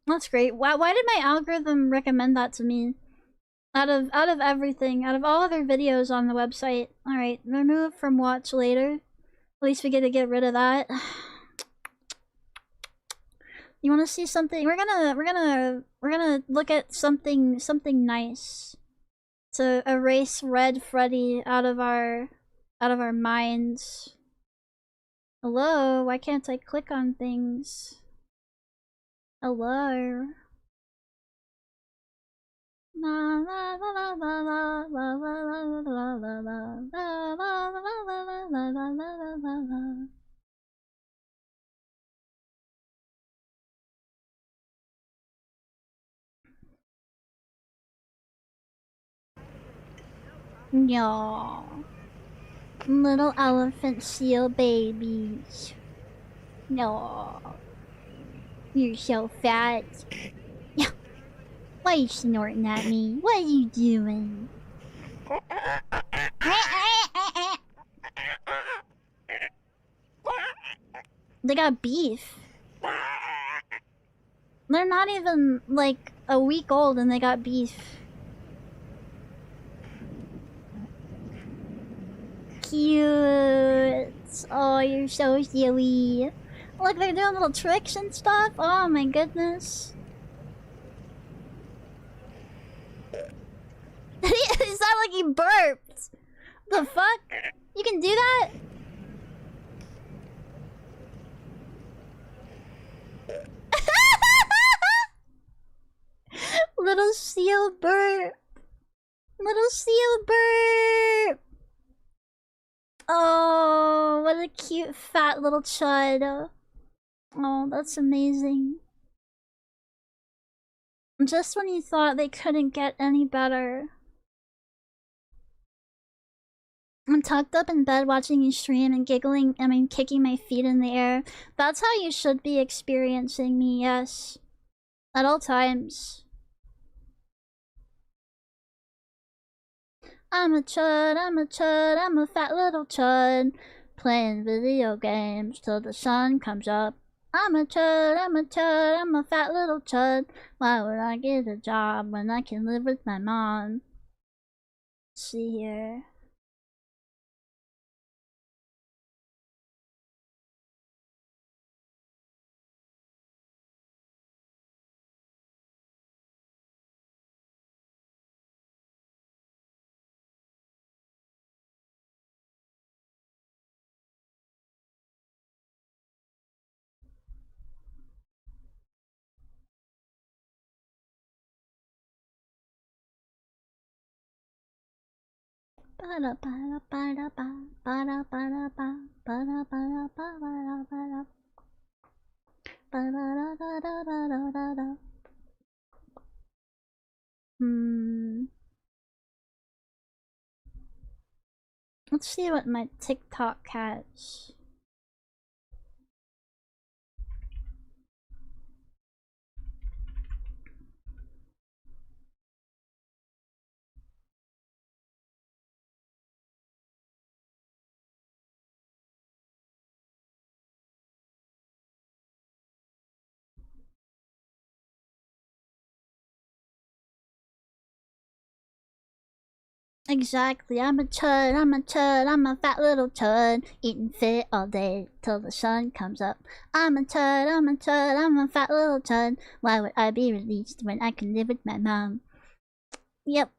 That's great. Why did my algorithm recommend that to me? Out of everything, out of all other videos on the website. Alright, remove from watch later. At least we get to get rid of that. You wanna see something? We're gonna look at something nice. To erase Red Freddy out of our minds. Hello? Why can't I click on things? Hello? La la la la la la la la la la la la la la la la la. No. Little elephant seal babies. No. You're so fat. Why are you snorting at me? What are you doing? They got beef. They're not even like a week old and they got beef. cute. Oh, you're so silly. Look, they're doing little tricks and stuff. Oh my goodness. It sounded like he burped. The fuck? You can do that? Little seal burp. Little seal burp. Oh, what a cute fat little chud. Oh, that's amazing. Just when you thought they couldn't get any better. I'm tucked up in bed watching you stream and giggling, kicking my feet in the air. That's how you should be experiencing me, yes. At all times. I'm a chud, I'm a chud, I'm a fat little chud. Playing video games till the sun comes up. I'm a chud, I'm a chud, I'm a fat little chud. Why would I get a job when I can live with my mom? Let's see here. Let's see what my TikTok has. Exactly, I'm a chud, I'm a chud, I'm a fat little chud. Eating fit all day till the sun comes up. I'm a chud, I'm a chud, I'm a fat little chud. Why would I be released when I can live with my mom? Yep.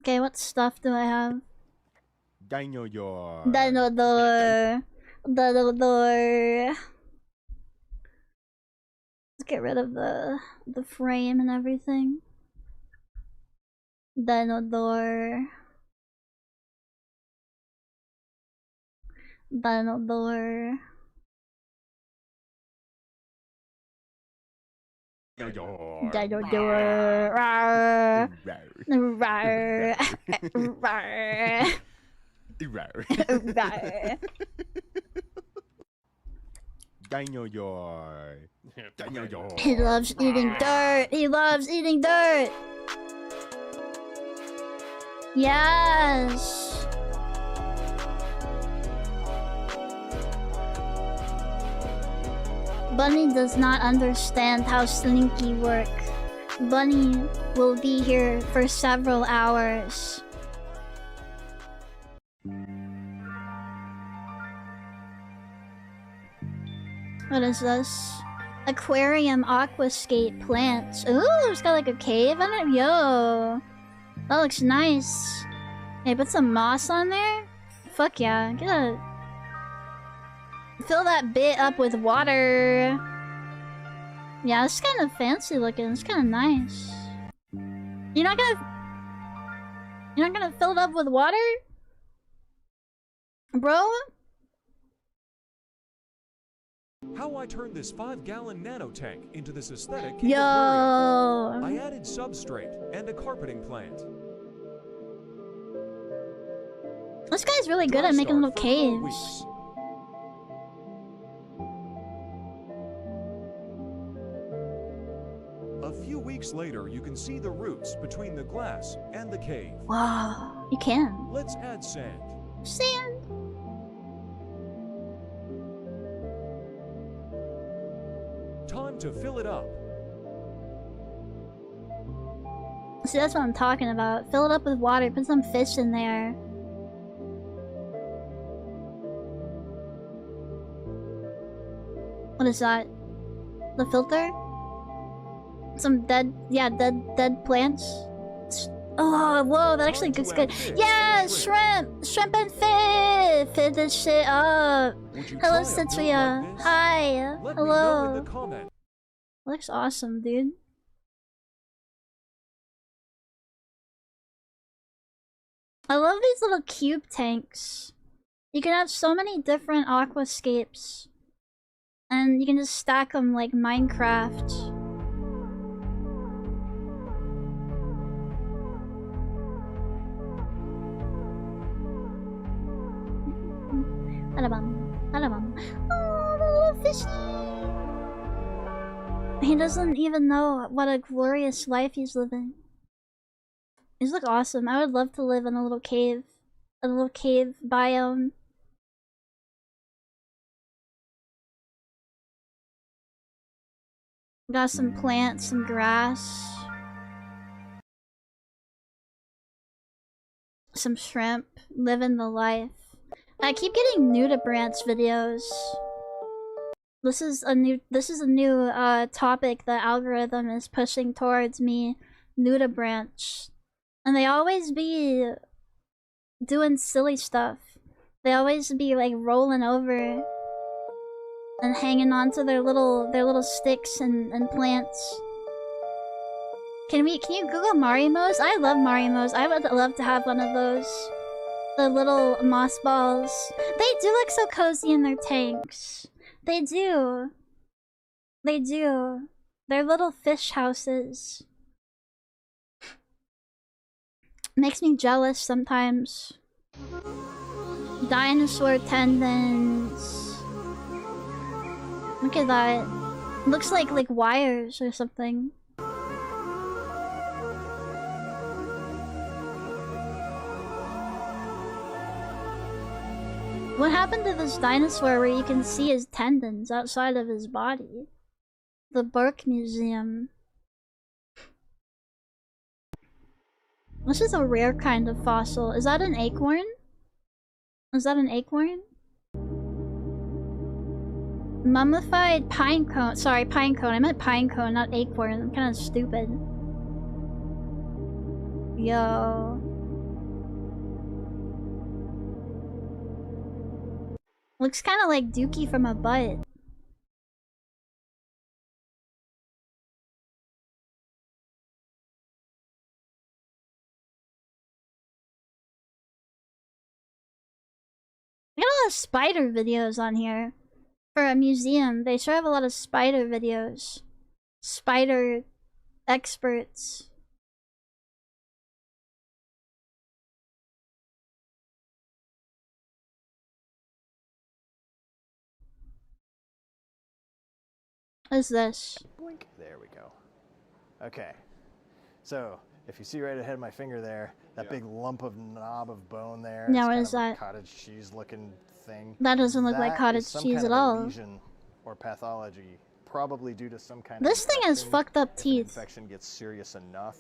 Okay, what stuff do I have? Dinosaur. Dinosaur. Dinosaur. Let's get rid of the frame and everything. Dinosaur. Dinosaur. Dinosaur. Rawr. Rawr. Rawr. Rawr. Dinosaur. Dinosaur. He loves eating dirt. He loves eating dirt. Yes. Bunny does not understand how Slinky work. Bunny will be here for several hours. What is this? Aquarium aquascape plants. Ooh, it's got like a cave in it? Yo. That looks nice. Hey, put some moss on there? Fuck yeah. Fill that bit up with water. Yeah, it's kind of fancy looking. It's kind of nice. You're not gonna fill it up with water? Bro? How I turned this 5-gallon nano tank into this aesthetic Yo. aquarium. I added substrate and a carpeting plant. This guy's really good at making little caves. A few weeks later, you can see the roots between the glass and the cave. Wow, you can. Let's add sand. Sand. Time to fill it up. See, that's what I'm talking about. Fill it up with water, put some fish in there. What is that? The filter? Some dead plants? Oh, whoa, that actually gets good. Yeah, shrimp! Shrimp and fish! Fill this shit up! Hello, Cecilia. Hi! Hello! Looks awesome, dude. I love these little cube tanks. You can have so many different aquascapes. And you can just stack them like Minecraft. Oh, the little fishy! He doesn't even know what a glorious life he's living. These look awesome. I would love to live in a little cave. A little cave biome. Got some plants, some grass. Some shrimp. Living the life. I keep getting Nudibranch videos. This is a new topic the algorithm is pushing towards me. Nudibranch. And they always be doing silly stuff. They always be like rolling over and hanging onto their little sticks and plants. Can you Google Marimos? I love Marimos. I would love to have one of those. The little moss balls. They do look so cozy in their tanks. They do. They do. They're little fish houses. Makes me jealous sometimes. Dinosaur tendons. Look at that. Looks like wires or something. What happened to this dinosaur where you can see his tendons outside of his body? The Burke Museum. This is a rare kind of fossil. Is that an acorn? Is that an acorn? Mummified pine cone. Sorry, pine cone. I meant pine cone, not acorn. I'm kind of stupid. Yo. Looks kind of like Dookie from a butt. We got a lot of spider videos on here. For a museum, they sure have a lot of spider videos. Spider experts. What is this? Blink. There we go. Okay. So, if you see right ahead of my finger there, that big lump of knob of bone there. Yeah, what is is that? A cottage cheese looking thing. That doesn't look like cottage cheese at all. Lesion or pathology, probably due to some kind this of thing has fucked up teeth. If an infection gets serious enough,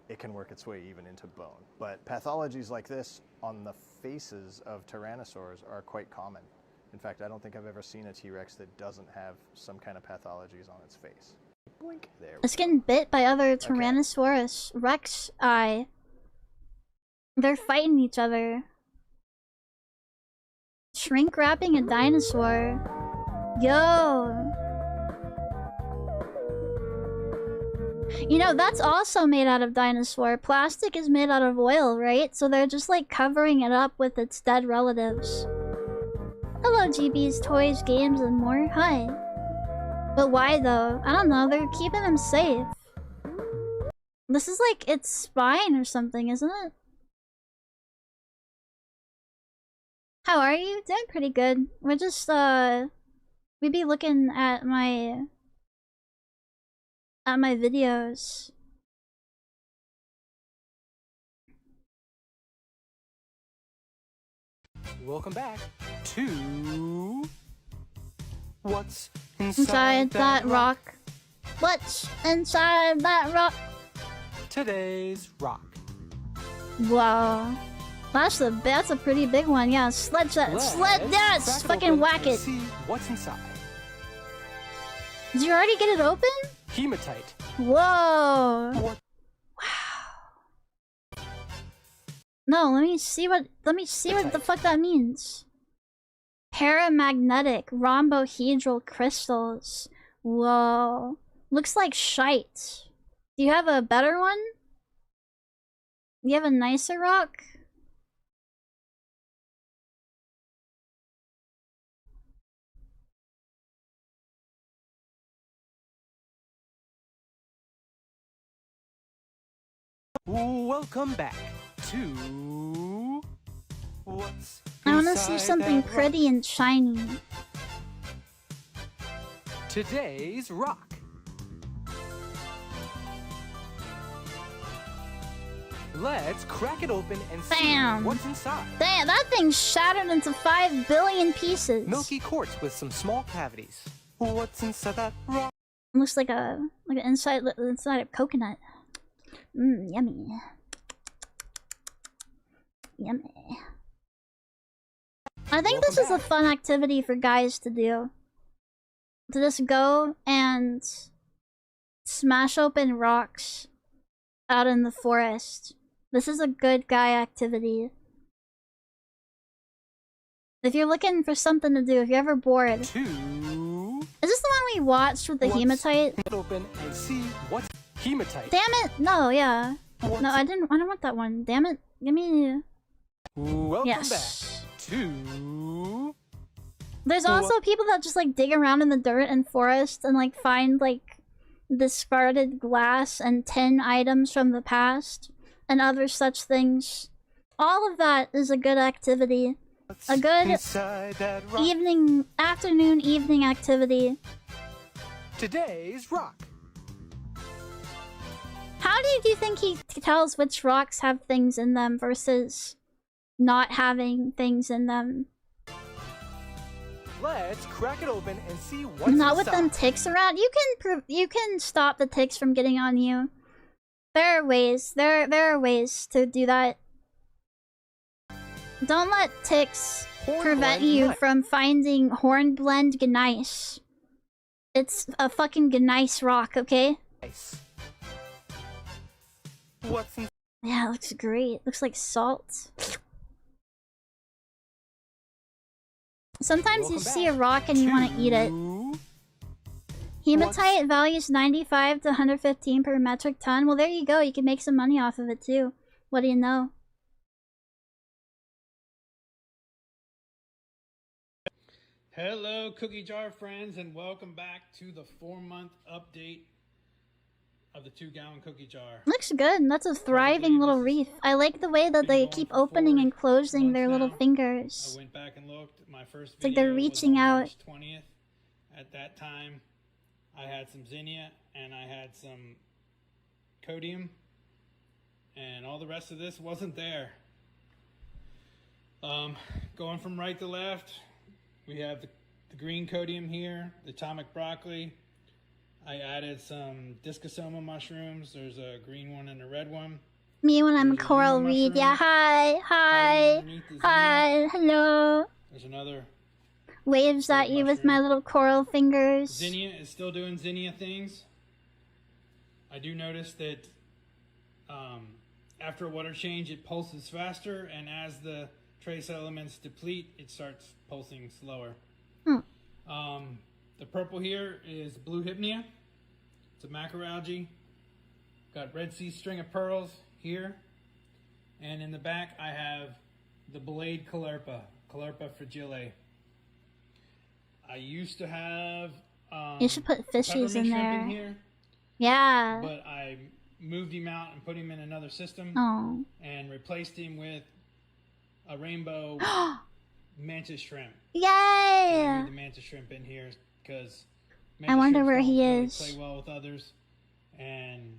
it can work its way even into bone. But pathologies like this on the faces of tyrannosaurs are quite common. In fact, I don't think I've ever seen a T-Rex that doesn't have some kind of pathologies on its face. Blink. There. It's getting bit by other Tyrannosaurus Rex eye. They're fighting each other. Shrink wrapping a dinosaur. Yo. You know, that's also made out of dinosaur. Plastic is made out of oil, right? So they're just like covering it up with its dead relatives. Hello, GB's Toys, Games, and more. Hi. But why though? I don't know, they're keeping them safe. This is like its spine or something, isn't it? How are you? Doing pretty good. We're just, we'd be looking at my videos. Welcome back to What's Inside that rock? What's inside that rock? Today's rock. Wow. That's a pretty big one. Yeah, yes, fucking whack it. See what's inside. Did you already get it open? Hematite. Whoa. Wow. No, let me see what the fuck that means. Paramagnetic rhombohedral crystals. Whoa. Looks like shite. Do you have a better one? Do you have a nicer rock? Welcome back to what's I want to see inside something that pretty and shiny. rock? Today's rock. Let's crack it open and Bam. see what's inside. Damn, that thing shattered into 5 billion pieces. Milky quartz with some small cavities. What's inside that rock? Looks like an inside of coconut. Mmm, yummy. Yummy. I think this is a fun activity for guys to do. To just go and smash open rocks out in the forest. This is a good guy activity. If you're looking for something to do, if you're ever bored. Is this the one we watched with the hematite? Open and see what's hematite. Damn it! No, yeah. No, I don't want that one. Damn it. Give me... Welcome yes. back to... There's also people that just like dig around in the dirt and forest and like find like discarded glass and tin items from the past and other such things. All of that is a good activity. A good afternoon, evening activity. Today's rock. How do you think he tells which rocks have things in them versus not having things in them? Let's crack it open and see what's Not with inside. them ticks around. You can stop the ticks from getting on you. There are ways. There are ways to do that. Don't let ticks prevent you from finding hornblende gneiss. It's a fucking gneiss rock, okay? Nice. What's in Yeah, it looks great. Looks like salt. Sometimes you see a rock and you want to eat it. Hematite values 95 to 115 per metric ton. Well, there you go. You can make some money off of it too. What do you know? Hello, cookie jar friends, and welcome back to the 4-month update of the 2-gallon cookie jar. Looks good. That's a thriving little reef. I like the way that they keep opening and closing their little fingers. I went back and looked. My first It's like video they're reaching was on out. March 20th. At that time, I had some zinnia and I had some codium, and all the rest of this wasn't there. Going from right to left, we have the green codium here, the atomic broccoli. I added some discosoma mushrooms. There's a green one and a red one. Me when I'm coral reef. Yeah, hi, hi, hi, hello. There's another. Waves at you with my little coral fingers. Zinnia is still doing zinnia things. I do notice that after a water change, it pulses faster, and as the trace elements deplete, it starts pulsing slower. The purple here is blue hypnea. It's a macroalgae. Got red sea string of pearls here. And in the back, I have the blade Caulerpa fragile. I used to have You should put fishies in peppermint shrimp there. in here, Yeah. but I moved him out and put him in another system Oh. and replaced him with a rainbow mantis shrimp. Yay! I moved the mantis shrimp in here because I wonder where he really is. play well with others, and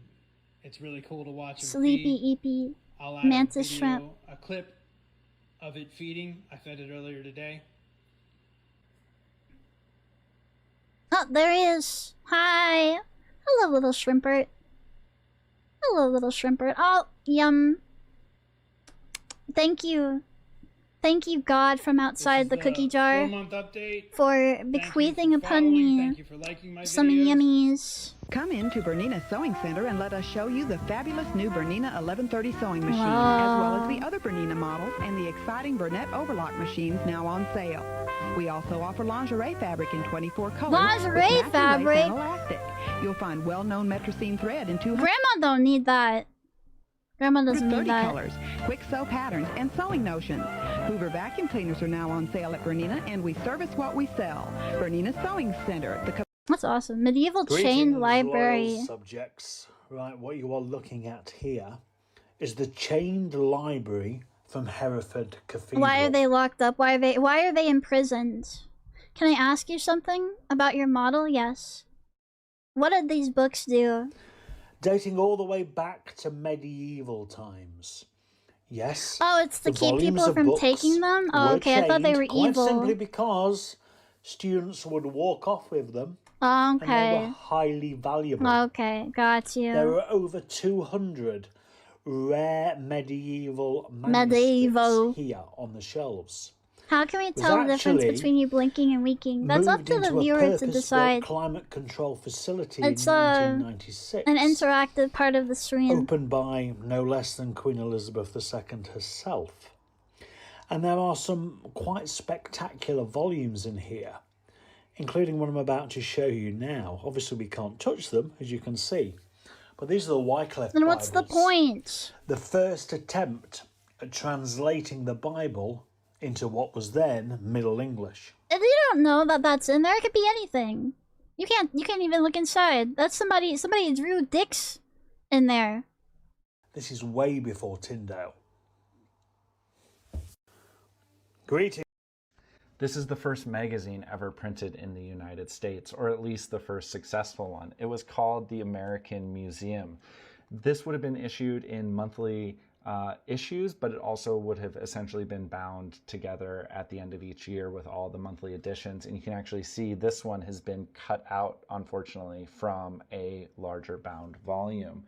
it's really cool to watch him Sleepy feed. eepy I'll add mantis a video, shrimp. a clip of it feeding. I fed it earlier today. Oh, there he is. Hi. Hello, little shrimpert. Hello, little shrimper. Oh, yum. Thank you. Thank you, God, from outside the cookie jar, 4-month update. for bequeathing upon me some yummies. Come into Bernina Sewing Center and let us show you the fabulous new Bernina 1130 sewing machine, Wow. as well as the other Bernina models and the exciting Burnett overlock machines now on sale. We also offer lingerie fabric in 24 colors. Lingerie with matching fabric? lace and elastic. You'll find well-known metricine thread in 230 Grandma don't need that. Grandma doesn't need that. colors, quick sew patterns, and sewing notions. Hoover vacuum cleaners are now on sale at Bernina, and we service what we sell. Bernina Sewing Center. That's awesome. Medieval chained library. Loyal subjects, right? What you are looking at here is the chained library from Hereford Cathedral. Why are they locked up? Why are they imprisoned? Can I ask you something about your model? Yes. What did these books do? Dating all the way back to medieval times. Yes. Oh, it's to keep volumes people of from books taking them? Oh, were okay. I thought they were chained evil. Quite simply because students would walk off with them. Oh, And they okay. were highly valuable. Okay, got you. There are over 200 rare medieval manuscripts here on the shelves. How can we Was tell the difference actually between you blinking and winking? That's up moved to the into a viewer to purpose-built decide. climate control facility It's in 1996. an interactive part of the stream. Opened by no less than Queen Elizabeth II herself. And there are some quite spectacular volumes in here, including what I'm about to show you now. Obviously, we can't touch them, as you can see. But these are the Wycliffe Then what's the Bibles. point? The first attempt at translating the Bible into what was then Middle English. If you don't know that that's in there, it could be anything. You can't even look inside. That's somebody drew dicks in there. This is way before Tyndale. Greetings. This is the first magazine ever printed in the United States, or at least the first successful one. It was called the American Museum. This would have been issued in monthly issues, but it also would have essentially been bound together at the end of each year with all the monthly editions. And you can actually see this one has been cut out, unfortunately, from a larger bound volume.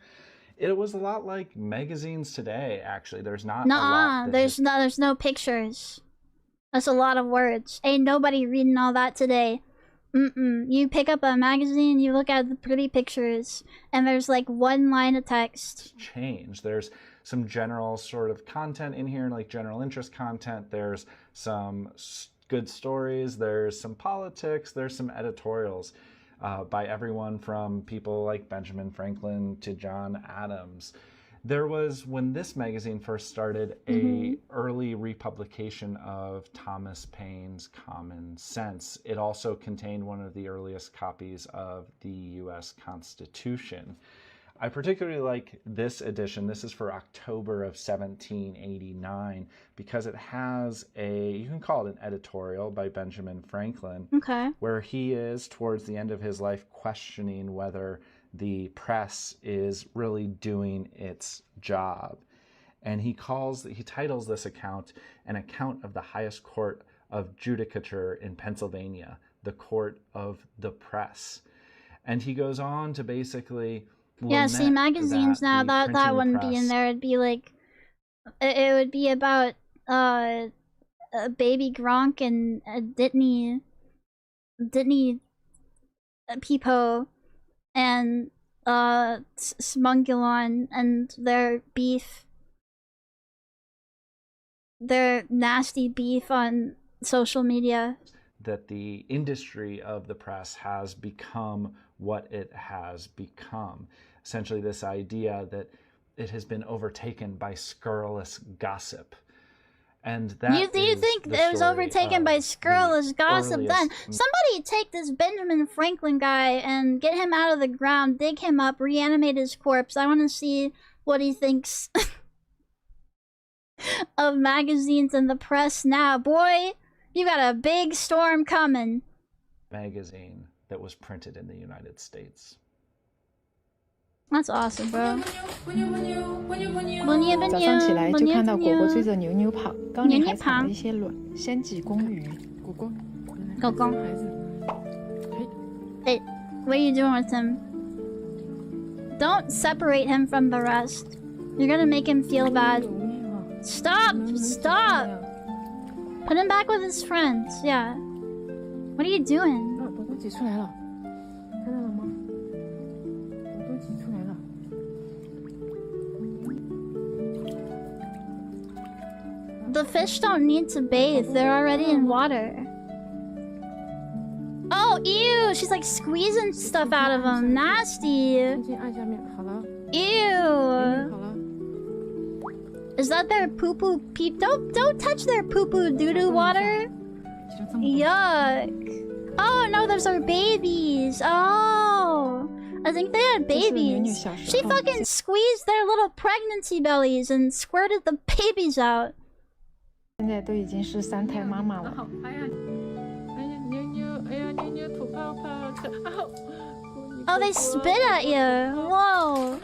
It was a lot like magazines today, actually. There's not a lot. There's no pictures. That's a lot of words. Ain't nobody reading all that today. You pick up a magazine, you look at the pretty pictures, and there's like one line of text. Change. There's some general sort of content in here, like general interest content. There's some good stories. There's some politics. There's some editorials by everyone from people like Benjamin Franklin to John Adams. There was, when this magazine first started, a early republication of Thomas Paine's Common Sense. It also contained one of the earliest copies of the U.S. Constitution. I particularly like this edition. This is for October of 1789 because it has you can call it an editorial by Benjamin Franklin, where he is, towards the end of his life, questioning whether the press is really doing its job. And he titles this account an account of the highest court of judicature in Pennsylvania, the court of the press. And he goes on to basically see, magazines now, that wouldn't be in there. It'd be like, it would be about Baby Gronk and Ditney Peepo and Smungulon and their beef, their nasty beef on social media. That the industry of the press has become what it has become. Essentially, this idea that it has been overtaken by scurrilous gossip. And that Do you think it was overtaken by scurrilous gossip then? Somebody take this Benjamin Franklin guy and get him out of the ground, dig him up, reanimate his corpse. I want to see what he thinks of magazines and the press now. Boy, you got a big storm coming. Magazine that was printed in the United States. That's awesome, bro. 早上起来就看到果果追着牛牛跑，缸里还藏了一些卵，先挤公鱼。果果，狗狗。Hey, what are you doing with him? Don't separate him from the rest. You're gonna make him feel bad. Stop! Stop! Put him back with his friends. Yeah. What are you doing? The fish don't need to bathe. They're already in water. Oh, ew! She's like squeezing stuff out of them. Nasty. Ew. Is that their poo-poo peep? Don't touch their poo-poo doo-doo water. Yuck. Oh no, those are babies. Oh. I think they had babies. She fucking squeezed their little pregnancy bellies and squirted the babies out. 现在都已经是3胎妈妈了。Oh, they spit at you. Whoa.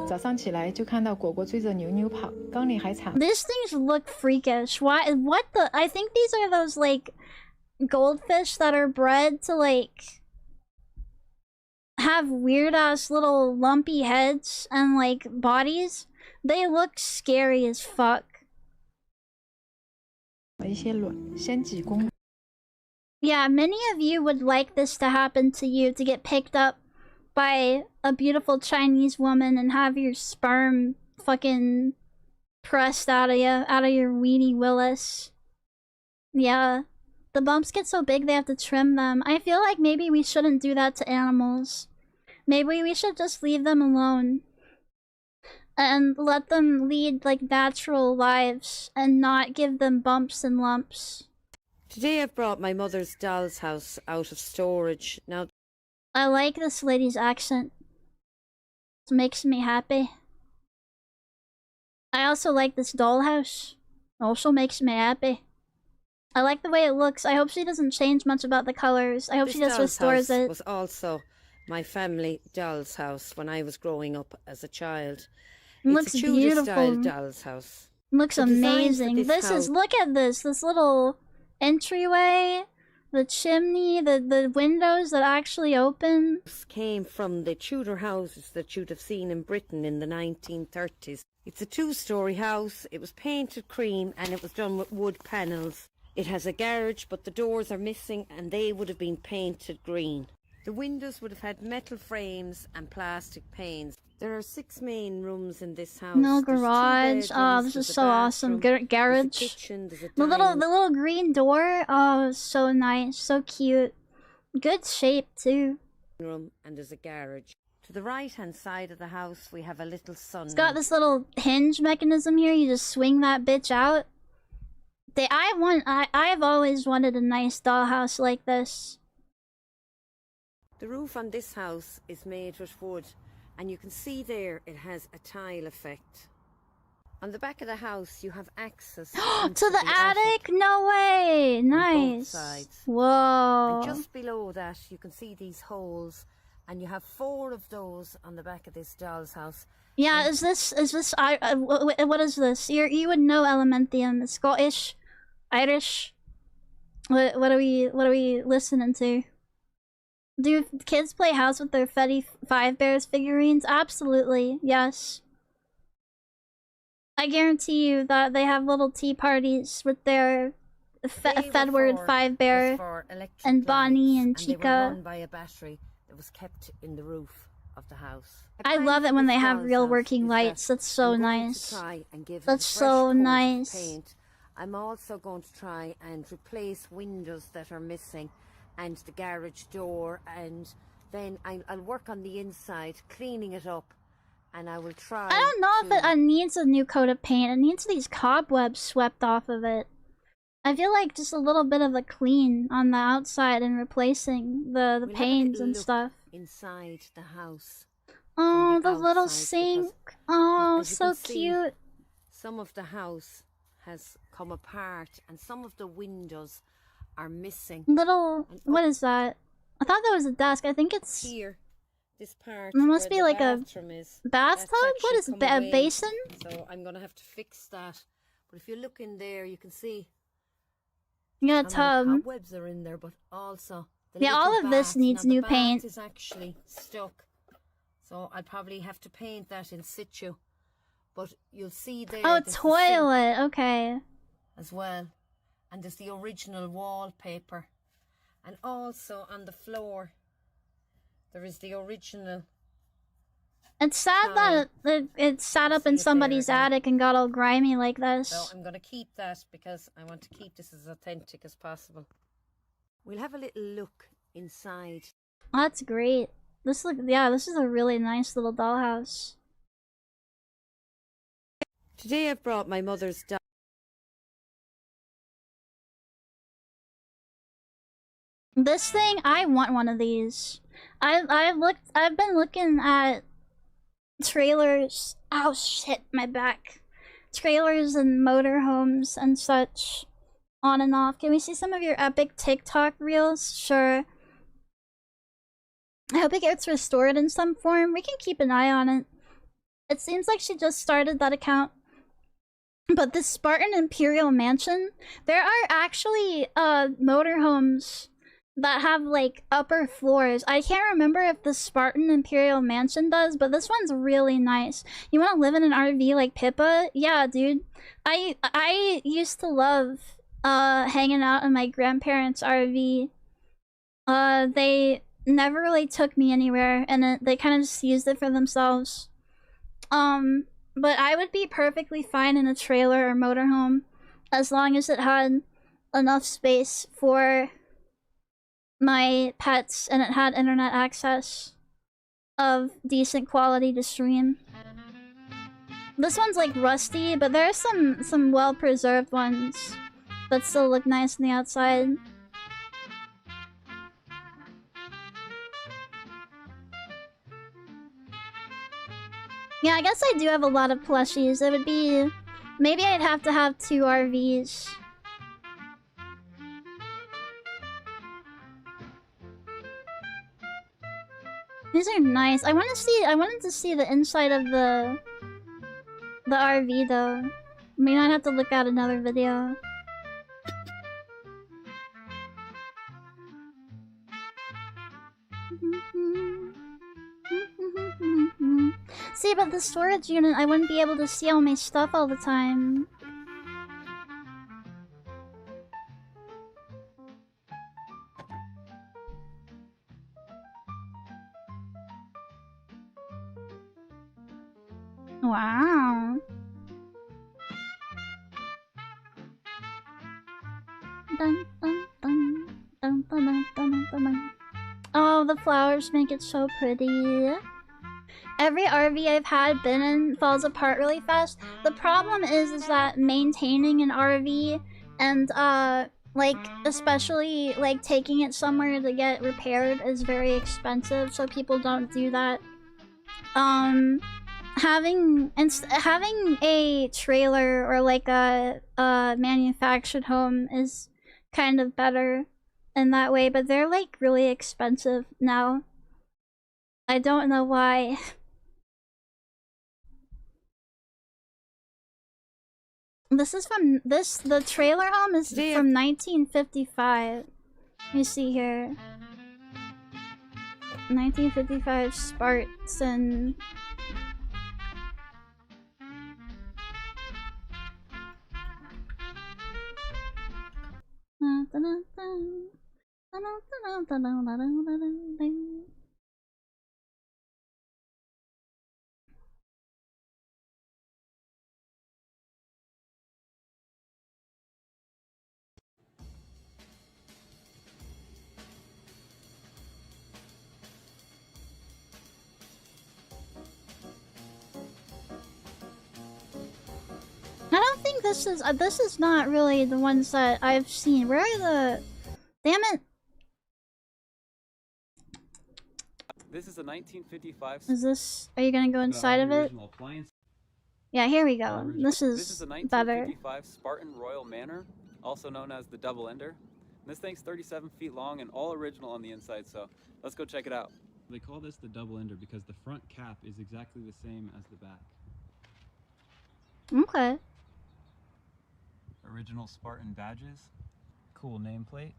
早上起来就看到果果追着牛牛跑，缸里还藏。These things look freakish. Why? What the? I think these are those like goldfish that are bred to like have weird ass little lumpy heads and like bodies. They look scary as fuck. 一些卵先挤公。 Yeah, many of you would like this to happen to you, to get picked up by a beautiful Chinese woman and have your sperm fucking pressed out of you, out of your weenie willis. Yeah, the bumps get so big they have to trim them. I feel like maybe we shouldn't do that to animals. Maybe we should just leave them alone and let them lead like natural lives and not give them bumps and lumps. Today I've brought my mother's doll's house out of storage. Now, I like this lady's accent. It makes me happy. I also like this dollhouse. Also makes me happy. I like the way it looks. I hope she doesn't change much about the colors. I hope she just restores it. Was also my family doll's house when I was growing up as a child. It looks it's a Tudor beautiful. style doll's house. Looks The designs for amazing. This house is, look at this little entryway, the chimney, the windows that actually open. Came from the Tudor houses that you'd have seen in Britain in the 1930s. It's a 2-story house. It was painted cream and it was done with wood panels. It has a garage, but the doors are missing and they would have been painted green. The windows would have had metal frames and plastic panes. There are 6 main rooms in this house. No There's 2 garage. Oh, bedrooms, this is there's a so awesome. bathroom, Garage. There's a kitchen, there's a The dining little green door. Oh, so nice, so cute. Good shape too. room, and there's a garage. To the right-hand side of the house, we have a little sunroom. It's got this little hinge mechanism here. You just swing that bitch out. I've always wanted a nice dollhouse like this. The roof on this house is made with wood, and you can see there it has a tile effect. On the back of the house, you have access to the attic? No way! Nice. Both sides. Whoa. And just below that, you can see these holes, and you have 4 of those on the back of this doll's house. Yeah, and is this what is this? You would know Elementium. It's Scottish, Irish. What are we listening to? Do kids play house with their Fetty Five Bears figurines? Absolutely, yes. I guarantee you that they have little tea parties with their Fedward Five Bear and Bonnie and Chica. They were run by a battery that was kept in the roof of the house. I love it when they have real working lights. That's so nice. That's so nice. Paint. I'm also going to try and replace windows that are missing and the garage door, and then I'll work on the inside, cleaning it up, and I will try. I don't know if it needs a new coat of paint. It needs these cobwebs swept off of it. I feel like just a little bit of a clean on the outside and replacing the panes and stuff. Inside the house. Oh, the little sink. Oh, so cute. Some of the house has come apart and some of the windows are missing. What is that? I thought that was a desk. I think it's here. This part. It must be like a bathtub? What is it? A basin? So I'm gonna have to fix that. But if you look in there, you can see. You got a tub. Cobwebs are in there, but also Yeah, all of this needs new paint. Is actually stuck, so I'll probably have to paint that in situ. But you'll see there. Oh, toilet. Okay. As well, and there's the original wallpaper, and also on the floor there is the original. It's sad that it sat up in somebody's attic and got all grimy like this. So I'm going to keep that because I want to keep this as authentic as possible. We'll have a little look inside. Oh, that's great. This is a really nice little dollhouse. Today I've brought my mother's doll. This thing, I want one of these. I've been looking at trailers. Oh shit, my back. Trailers and motorhomes and such, on and off. Can we see some of your epic TikTok reels? Sure. I hope it gets restored in some form. We can keep an eye on it. It seems like she just started that account. But the Spartan Imperial Mansion, there are actually motorhomes that have like upper floors. I can't remember if the Spartan Imperial Mansion does, but this one's really nice. You want to live in an RV like Pippa? Yeah, dude. I used to love hanging out in my grandparents' RV. They never really took me anywhere, and they kind of just used it for themselves. But I would be perfectly fine in a trailer or motorhome as long as it had enough space for my pets and it had internet access of decent quality to stream. This one's like rusty, but there are some well-preserved ones that still look nice on the outside. Yeah, I guess I do have a lot of plushies. It would be... Maybe I'd have to have 2 RVs. These are nice. I wanted to see the inside of the RV though. We might have to look at another video. See, but the storage unit, I wouldn't be able to see all my stuff all the time. Wow. Dun, dun, dun, dun, dun, dun, dun, dun, dun. Oh, the flowers make it so pretty. Every RV I've had been in falls apart really fast. The problem is that maintaining an RV and like especially like taking it somewhere to get repaired is very expensive, so people don't do that. Having a trailer or like a manufactured home is kind of better in that way, but they're like really expensive now. I don't know why. This is from the trailer home is from 1955. You see here. 1955 Spartan. I don't think this is not really the ones that I've seen. Where are the... Damn it! This is a 1955. Is this... Are you gonna go inside of it? Yeah, here we go. This is a better. 1955 Spartan Royal Manor, also known as the Double Ender. And this thing's 37 feet long and all original on the inside, so let's go check it out. They call this the Double Ender because the front cap is exactly the same as the back. Okay. Original Spartan badges. Cool nameplate.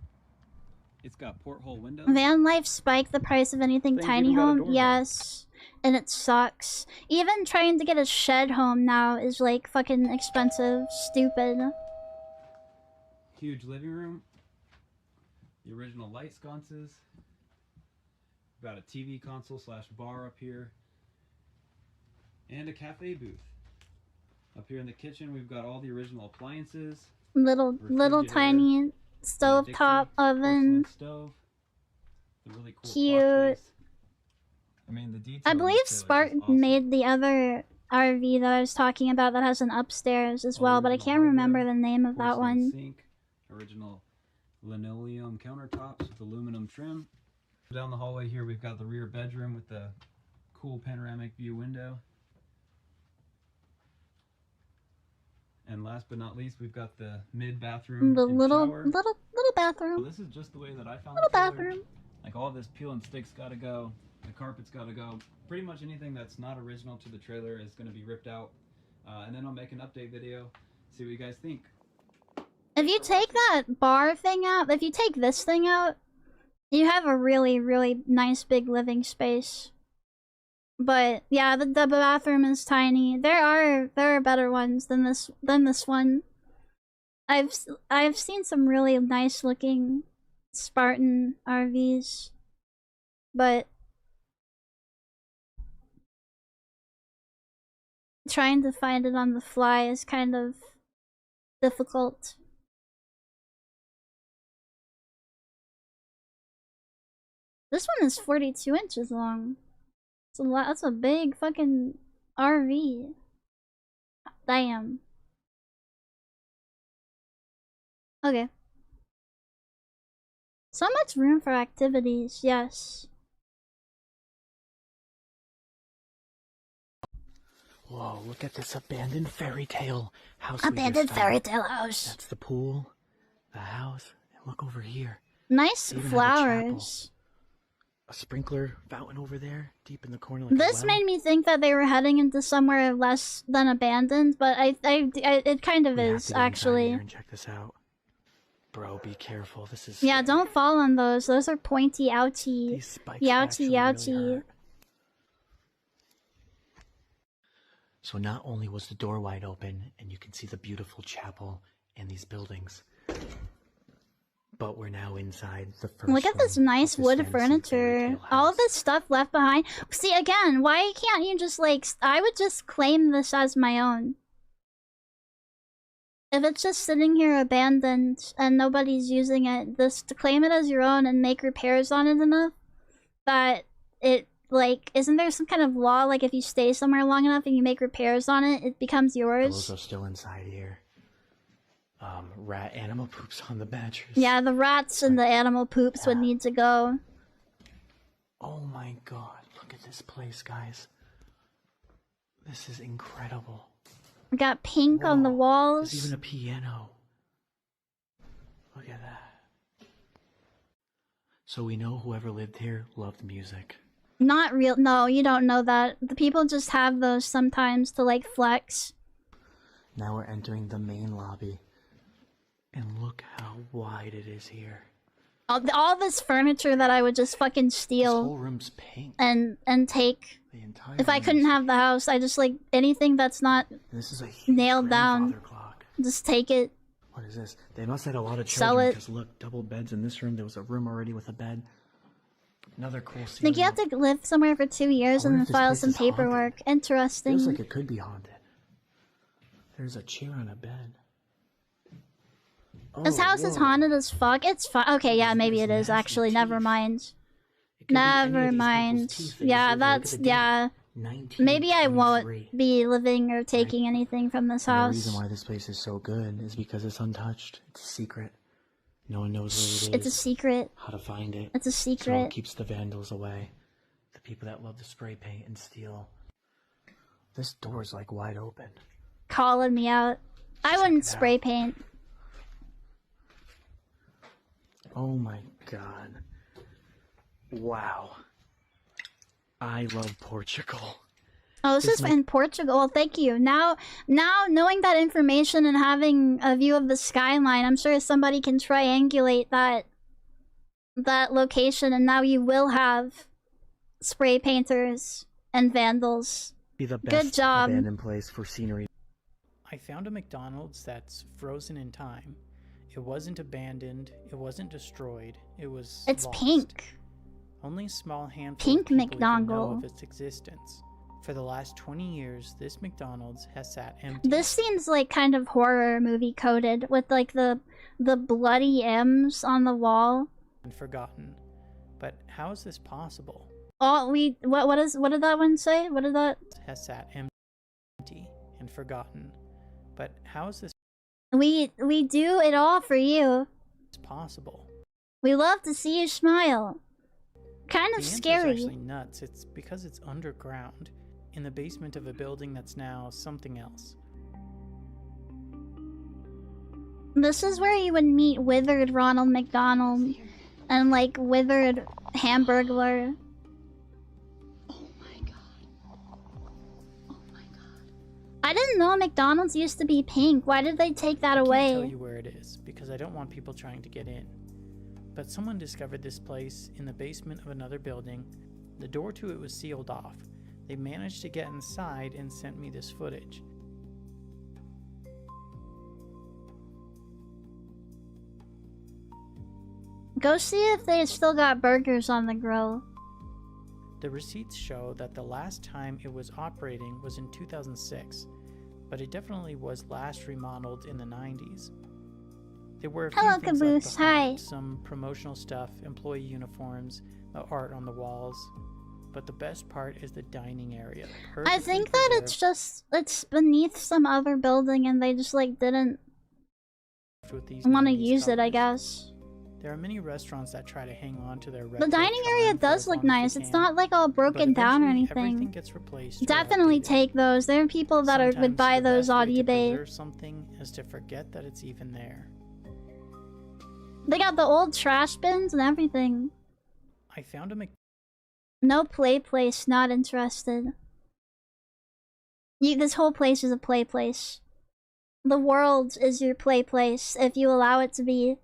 It's got porthole windows. Van life spiked the price of anything Things tiny even got a home. doorbell. Yes. And it sucks. Even trying to get a shed home now is like fucking expensive. Stupid. Huge living room. The original light sconces. Got a TV console / bar up here. And a cafe booth. Up here in the kitchen, we've got all the original appliances. Little tiny stovetop oven. Stove. The really cool Cute. I mean, the detail I in this believe trailer is Spartan awesome. made the other RV that I was talking about that has an upstairs as well, but I can't remember the name of that Porcelain one. Sink, original linoleum countertops with aluminum trim. Down the hallway here, we've got the rear bedroom with the cool panoramic view window. And last but not least, we've got the mid bathroom. The and little shower. bathroom. Well, this is just the way that I found Little the trailer. bathroom. Like all this peel and sticks gotta go. The carpet's gotta go. Pretty much anything that's not original to the trailer is gonna be ripped out. And then I'll make an update video, see what you guys think. If you take that bar thing out, if you take this thing out, you have a really, really nice big living space. But yeah, the bathroom is tiny. There are better ones than this one. I've seen some really nice looking Spartan RVs, but trying to find it on the fly is kind of difficult. This one is 42 inches long. It's a lot. That's a big fucking RV. Damn. Okay. So much room for activities, yes. Whoa, look at this abandoned fairy tale house. we Abandoned just fairy found. tale house. That's the pool, the house, and look over here. Nice They even have a flowers. A sprinkler fountain over there, deep in the corner. Like This made me think that they were heading into somewhere less than abandoned, but it kind of is actually. And check this out, bro. Be careful. This is Yeah, don't fall on those. Those are pointy outy. Youty youty. So not only was the door wide open, and you can see the beautiful chapel and these buildings, but we're now inside the first. Look at this nice wood furniture. All of this stuff left behind. See, again, why can't you just, like, I would just claim this as my own. If it's just sitting here abandoned and nobody's using it, just to claim it as your own and make repairs on it enough that it, like, isn't there some kind of law, like, if you stay somewhere long enough and you make repairs on it, it becomes yours? Those are still inside here. Rat animal poops on the mattress. Yeah, the rats and the animal poops would need to go. Oh my god, look at this place, guys. This is incredible. We got pink on the walls. There's even a piano. Look at that. So we know whoever lived here loved music. Not real. No, you don't know that. The people just have those sometimes to, like, flex. Now we're entering the main lobby. And look how wide it is here. All this furniture that I would just fucking steal. This whole room's pink. And take. The entire If I room couldn't is- have the house, I just, like, anything that's not This is a huge nailed down. grandfather clock. Just take it. What is this? They must have had a lot of Sell children it. because look, double beds in this room. There was a room already with a bed. Another cool I ceiling. think you have to live somewhere for 2 years I and wonder then if this file place some is haunted. paperwork. Interesting. Feels like it could be haunted. There's a chair on a bed. This Oh, house is whoa. haunted as fuck. It's fine. Okay, yeah, maybe it is actually. Never mind. Never mind. Yeah, that's yeah. Maybe I won't be living or taking anything from this And the house. reason why this place is so good is because it's untouched. It's a secret. No one knows where it is. It's a secret. How to find it. It's a So secret. it keeps the vandals away. The people that love to spray paint and steal. This door's like wide open. Calling me out. I wouldn't spray paint. Oh my god. Wow. I love Portugal. Oh, this is in Portugal. Well, thank you. Now knowing that information and having a view of the skyline, I'm sure somebody can triangulate that that location, and now you will have spray painters and vandals. Be the Good best job. abandoned place for scenery. I found a McDonald's that's frozen in time. It wasn't abandoned, it wasn't destroyed, it was It's lost. pink. Only a small handful Pink of people even know McDonald. of its existence. For the last 20 years, this McDonald's has sat empty. This seems like kind of horror movie coded with like the bloody M's on the wall. And forgotten. But how is this possible? Oh, what did that one say? What did that? Has sat empty and forgotten. But how is this We do it all for you. possible? We love to see you smile. Kind of The answer's scary. actually nuts. It's because it's underground, in the basement of a building that's now something else. This is where you would meet withered Ronald McDonald and like withered Hamburglar. I didn't know McDonald's used to be pink. Why did they take that I can't away? tell you where it is because I don't want people trying to get in. But someone discovered this place in the basement of another building. The door to it was sealed off. They managed to get inside and sent me this footage. Go see if they still got burgers on the grill. The receipts show that the last time it was operating was in 2006, but it definitely was last remodeled in the 90s. There were a few Hello, things left Caboose. behind, Hi. some promotional stuff, employee uniforms, art on the walls, but the best part is the dining area. I think that it's beneath some other building and they just like didn't With these want to 90s use it, I colors. guess. There are many restaurants that try to hang on to their The retro dining area charm for does as look long as nice. they It's can, not like all but broken down or eventually everything anything. gets replaced or Definitely take those. There are people that would Sometimes buy the those best on way to eBay. preserve something is to forget that it's even there. They got the old trash bins and everything. I found a No play place, not interested. This whole place is a play place. The world is your play place, if you allow it to be.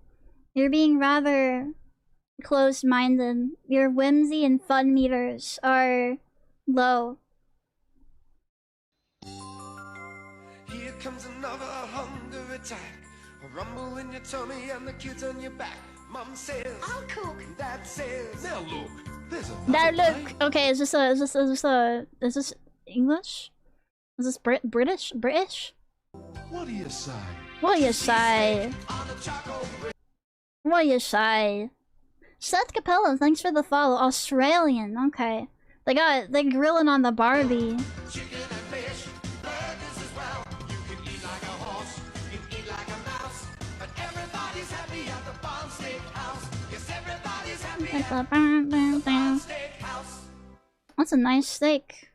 You're being rather closed-minded. Your whimsy and fun meters are low. Here comes another hunger attack. A rumble in your tummy and the kids on your back. Mom says, I'll cook. Dad says, now look, there's a Now look, okay, is this English? Is this British? What do you say? What you say? What you say? Seth Capella, thanks for the follow. Australian, okay. They're grilling on the Barbie. Chicken and fish, burgers as well. You can eat like a horse, you can eat like a mouse. But everybody's happy at the Barn Steakhouse. Yes, everybody's happy at the Barn Steakhouse. That's a nice steak.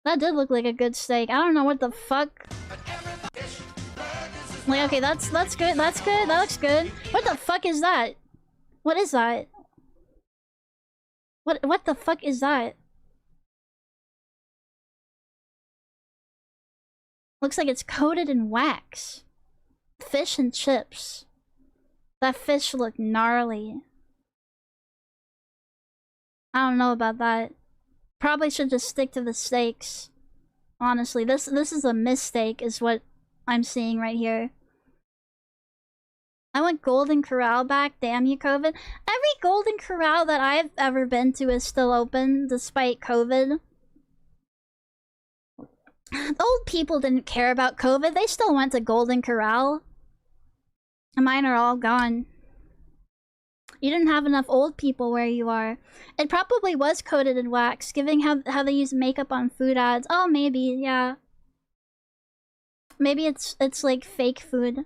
That did look like a good steak. I don't know what the fuck. Like, okay, that's good. That's good. That looks good. What the fuck is that? What is that? What the fuck is that? Looks like it's coated in wax. Fish and chips. That fish looked gnarly. I don't know about that. Probably should just stick to the steaks. Honestly, this is a mistake is what I'm seeing right here. I want Golden Corral back, damn you COVID. Every Golden Corral that I've ever been to is still open despite COVID. The old people didn't care about COVID, they still went to Golden Corral. Mine are all gone. You didn't have enough old people where you are. It probably was coated in wax, given how they use makeup on food ads. Oh, maybe, yeah. Maybe it's like fake food.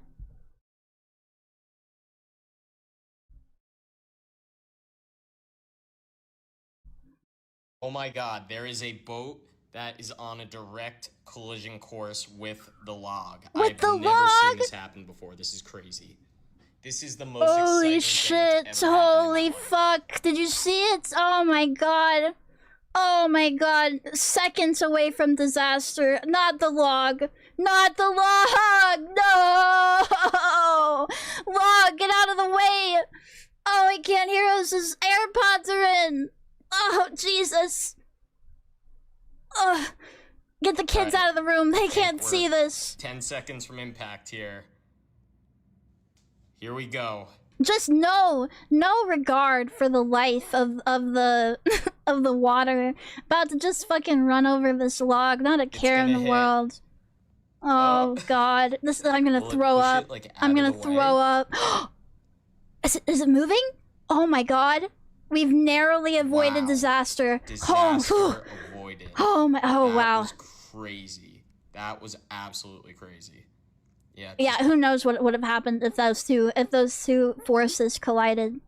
Oh my god, there is a boat that is on a direct collision course with the log. I've never seen this happen before. This is crazy. This is the most Holy exciting shit, thing that's ever happened. holy fuck. Did you see it? Oh my god. Oh my god. Seconds away from disaster. Not the log. Not the log! No! Log, get out of the way! Oh, he can't hear us. His AirPods are in. Oh, Jesus. Ugh. Get the kids out of the room. They can't see this. 10 seconds from impact here. Here we go. Just no regard for the life of the of the water. About to just fucking run over this log. Not a care in the world. Oh God, I'm gonna throw up. I'm gonna throw up. Is it moving? Oh my God, we've narrowly avoided disaster. Disaster avoided. Oh my. Oh that wow. Was crazy. That was absolutely crazy. Yeah. Yeah. Who knows what would have happened if those two forces collided?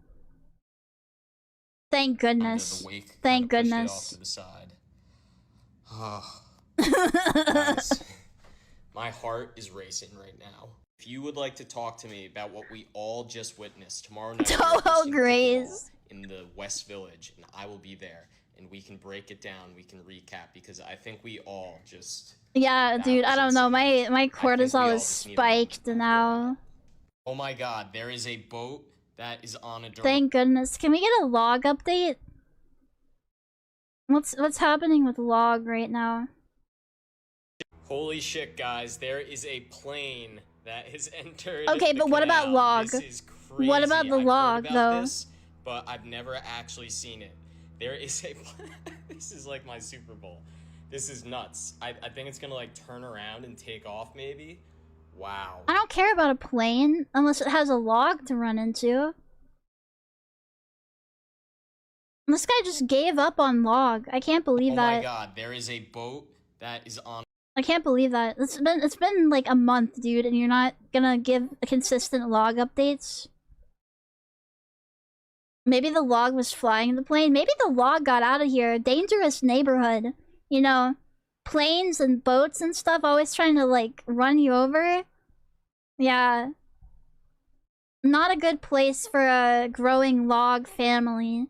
Thank goodness. Thank goodness. Off to the side. Oh. Guys, my heart is racing right now. If you would like to talk to me about what we all just witnessed tomorrow night Toho Graze in the West Village, and I will be there, and we can break it down, we can recap, because I think we all just... Yeah, dude, I don't know. My cortisol is spiked now. Oh my God, there is a boat that is on a... Thank goodness. Can we get a log update? What's happening with log right now? Holy shit, guys, there is a plane that has entered. Okay, but what about log? This is crazy. What about the log, though? This, but I've never actually seen it. There is a... This is like my Super Bowl. This is nuts. I think it's gonna like turn around and take off, maybe. Wow. I don't care about a plane unless it has a log to run into. This guy just gave up on log. I can't believe that. Oh my God, there is a boat that is on... I can't believe that. It's been like a month, dude, and you're not gonna give consistent log updates? Maybe the log was flying the plane. Maybe the log got out of here. Dangerous neighborhood. You know, planes and boats and stuff always trying to like run you over. Yeah. Not a good place for a growing log family.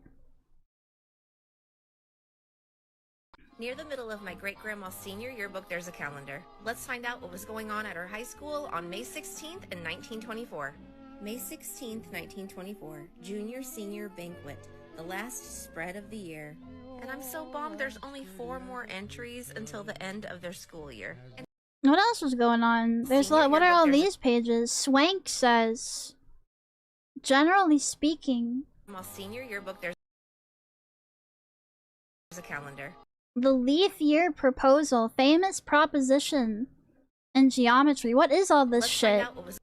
Near the middle of my great-grandma's senior yearbook, there's a calendar. Let's find out what was going on at her high school on May 16th in 1924. May 16th, 1924, junior-senior banquet, the last spread of the year. And I'm so bummed there's only 4 more entries until the end of their school year. What else was going on? There's like, what are all these pages? Swank says, generally speaking, Senior yearbook, there's a calendar. The leaf year proposal, famous proposition in geometry. What is all this shit? Find out what was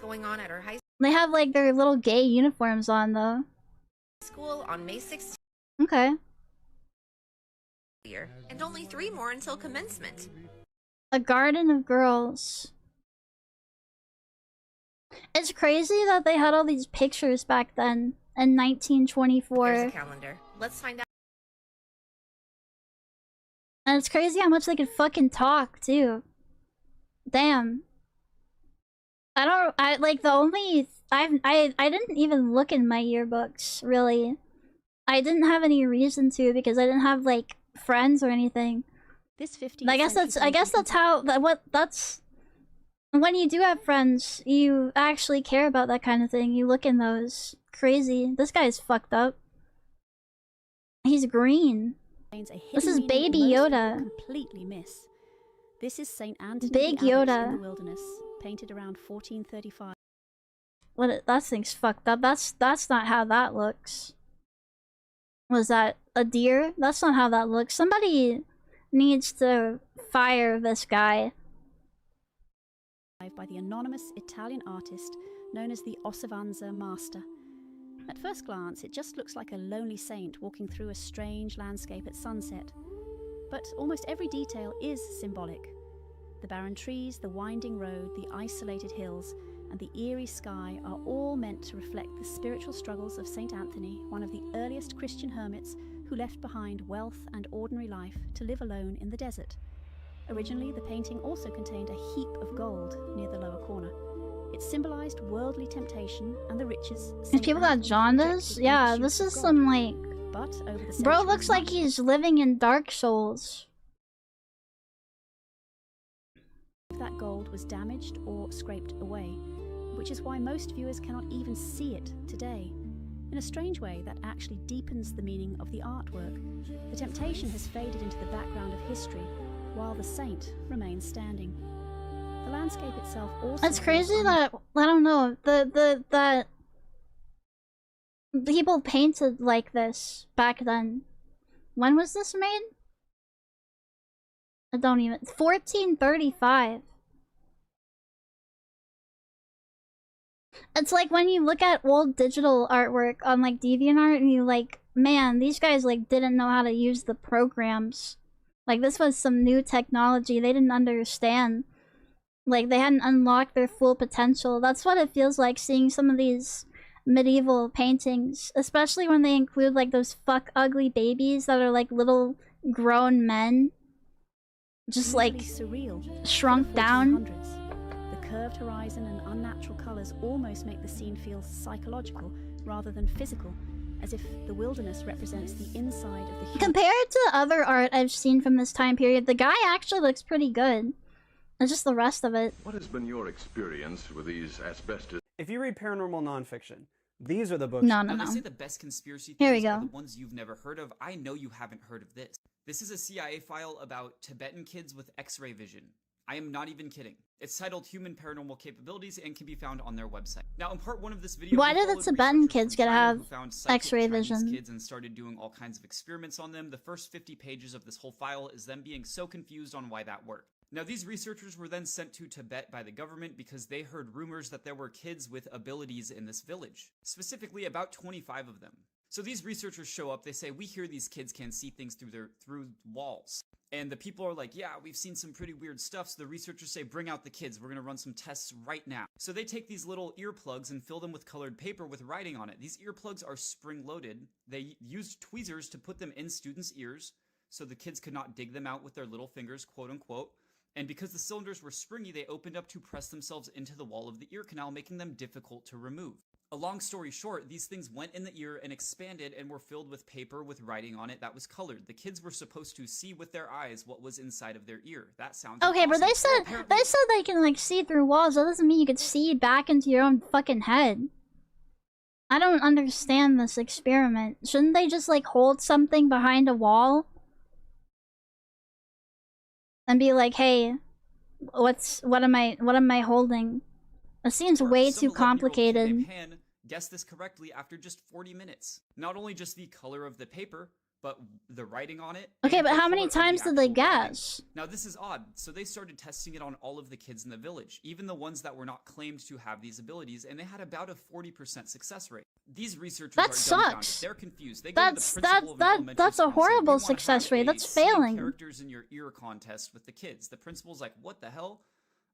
going on at her high They have like their little gay uniforms on though. school on May 16th. Okay. Year, and only 3 more until commencement. A garden of girls. It's crazy that they had all these pictures back then in 1924. There's a calendar. Let's find out. And it's crazy how much they could fucking talk too. Damn. I didn't even look in my yearbooks, really. I didn't have any reason to because I didn't have like friends or anything. This 15th I guess that's how when you do have friends, you actually care about that kind of thing. You look in those. Crazy. This guy's fucked up. He's green. This is Baby Yoda. Completely miss. This is Saint Anthony Big the Abbot Yoda. in the wilderness, painted around 1435. That thing's fucked up. That's not how that looks. Was that a deer? That's not how that looks. Somebody needs to fire this guy. By the anonymous Italian artist known as the Osservanza Master. At first glance, it just looks like a lonely saint walking through a strange landscape at sunset. But almost every detail is symbolic. The barren trees, the winding road, the isolated hills, and the eerie sky are all meant to reflect the spiritual struggles of Saint Anthony, one of the earliest Christian hermits who left behind wealth and ordinary life to live alone in the desert. Originally, the painting also contained a heap of gold near the lower corner. It symbolized worldly temptation and the riches. These people got jaundice? Yeah, this is some like... But over the Bro looks like he's living in Dark Souls. That gold was damaged or scraped away, which is why most viewers cannot even see it today. In a strange way, that actually deepens the meaning of the artwork. The temptation has faded into the background of history, while the saint remains standing. The landscape itself also... It's crazy that, I don't know, that people painted like this back then. When was this made? I don't even... 1435. It's like when you look at old digital artwork on like DeviantArt and you like, man, these guys like didn't know how to use the programs. Like this was some new technology they didn't understand. Like they hadn't unlocked their full potential. That's what it feels like seeing some of these medieval paintings, especially when they include like those fuck ugly babies that are like little grown men. Just like surreal. Shrunk down. The curved horizon and unnatural colours almost make the scene feel psychological rather than physical, as if the wilderness represents the inside of the human. Compared to the other art I've seen from this time period, the guy actually looks pretty good. It's just the rest of it. What has been your experience with these asbestos? If you read paranormal nonfiction, these are the books. No. They say the best conspiracy Here we theories go. are the ones you've never heard of. I know you haven't heard of this. This is a CIA file about Tibetan kids with X-ray vision. I am not even kidding. It's titled Human Paranormal Capabilities and can be found on their website. Now, in part 1 of this video, Why did the Tibetan kids get to have X-ray Chinese vision? kids and started doing all kinds of experiments on them. The first 50 pages of this whole file is them being so confused on why that worked. Now, these researchers were then sent to Tibet by the government because they heard rumors that there were kids with abilities in this village. Specifically, about 25 of them. So these researchers show up, they say, we hear these kids can see things through walls. And the people are like, yeah, we've seen some pretty weird stuff. So the researchers say, bring out the kids. We're going to run some tests right now. So they take these little earplugs and fill them with colored paper with writing on it. These earplugs are spring-loaded. They used tweezers to put them in students' ears so the kids could not dig them out with their little fingers, quote-unquote. And because the cylinders were springy, they opened up to press themselves into the wall of the ear canal, making them difficult to remove. A long story short, these things went in the ear and expanded and were filled with paper with writing on it that was colored. The kids were supposed to see with their eyes what was inside of their ear. That sounds Okay, awesome. but they said they can like see through walls. That doesn't mean you could see back into your own fucking head. I don't understand this experiment. Shouldn't they just like hold something behind a wall? And be like, hey, what am I holding? It seems way too complicated. Guess this correctly after just 40 minutes. Not only just the color of the paper, but the writing on it. Okay, but how many times did they guess? Now this is odd. So they started testing it on all of the kids in the village, even the ones that were not claimed to have these abilities, and they had about a 40% success rate. These researchers are dumbfounded. They're confused. They go to the principal of an elementary that's a school and say, horrible "We wanna success have rate. a That's seeing failing." Characters in your ear contest with the kids. The principal's like, what the hell?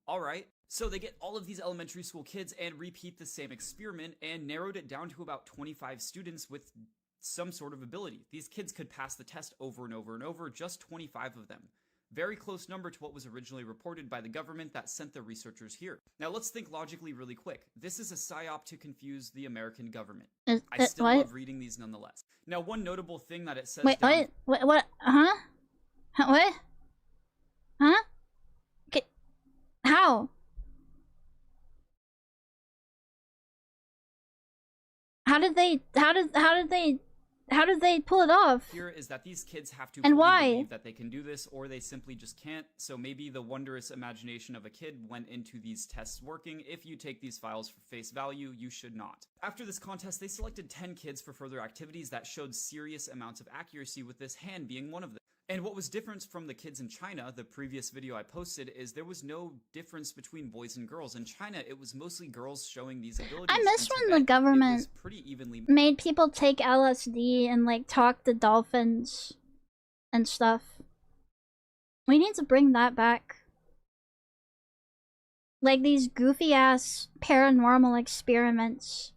All right. So they get all of these elementary school kids and repeat the same experiment and narrowed it down to about 25 students with some sort of ability. These kids could pass the test over and over and over, just 25 of them. Very close number to what was originally reported by the government that sent the researchers here. Now let's think logically really quick. This is a psyop to confuse the American government. I still love reading these nonetheless. Now one notable thing that it says What? Huh? What? Huh? Okay. How? How did they pull it off? Here is that these kids have to And why? believe that they can do this, or they simply just can't. So maybe the wondrous imagination of a kid went into these tests working. If you take these files for face value, you should not. After this contest, they selected 10 kids for further activities that showed serious amounts of accuracy, with this hand being one of them. And what was different from the kids in China, the previous video I posted, is there was no difference between boys and girls. In China, it was mostly girls showing these abilities. I miss when the government pretty evenly made people take LSD and like talk to dolphins and stuff. We need to bring that back. Like these goofy ass paranormal experiments.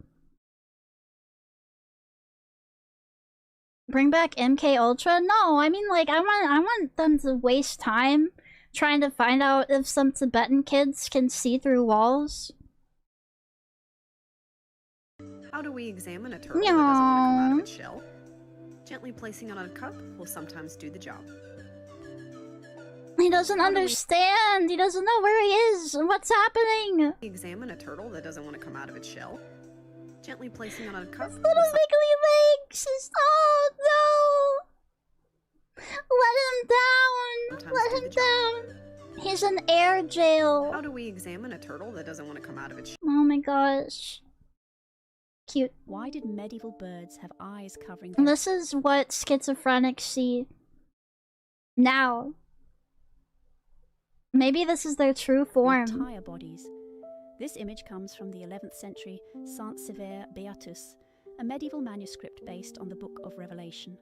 Bring back MK Ultra? No, I mean like I want them to waste time trying to find out if some Tibetan kids can see through walls. How do we examine a turtle that doesn't want to come out of its shell? Gently placing it on a cup will sometimes do the job. He doesn't understand. He doesn't know where he is and what's happening. Examine a turtle that doesn't want to come out of its shell. Gently placing it on a cup. Little wiggly legs! Oh no! Let him down! Let him down! He's in air jail! How do we examine a turtle that doesn't want to come out of its shell? Oh my gosh. Cute. Why did medieval birds have eyes covering And this is what schizophrenics see now. Maybe this is their true form. entire bodies? This image comes from the 11th century Saint-Sever Beatus, a medieval manuscript based on the Book of Revelation.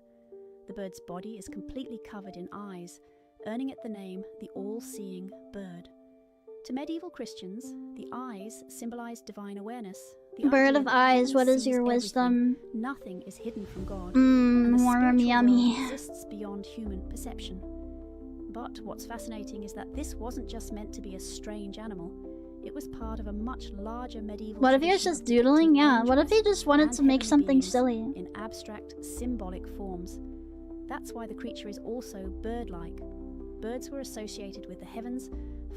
The bird's body is completely covered in eyes, earning it the name the all-seeing bird. To medieval Christians, the eyes symbolize divine awareness. The Bird idea of that eyes, heaven what is sees your everything, wisdom? Nothing is hidden from God. And the Warm spiritual yummy. world exists beyond human perception. But what's fascinating is that this wasn't just meant to be a strange animal. It was part of a much larger medieval What if he was tradition just of doodling? depicting Yeah, what if he angels just wanted and to make heavenly something beings silly? in abstract, symbolic forms? That's why the creature is also bird-like. Birds were associated with the heavens,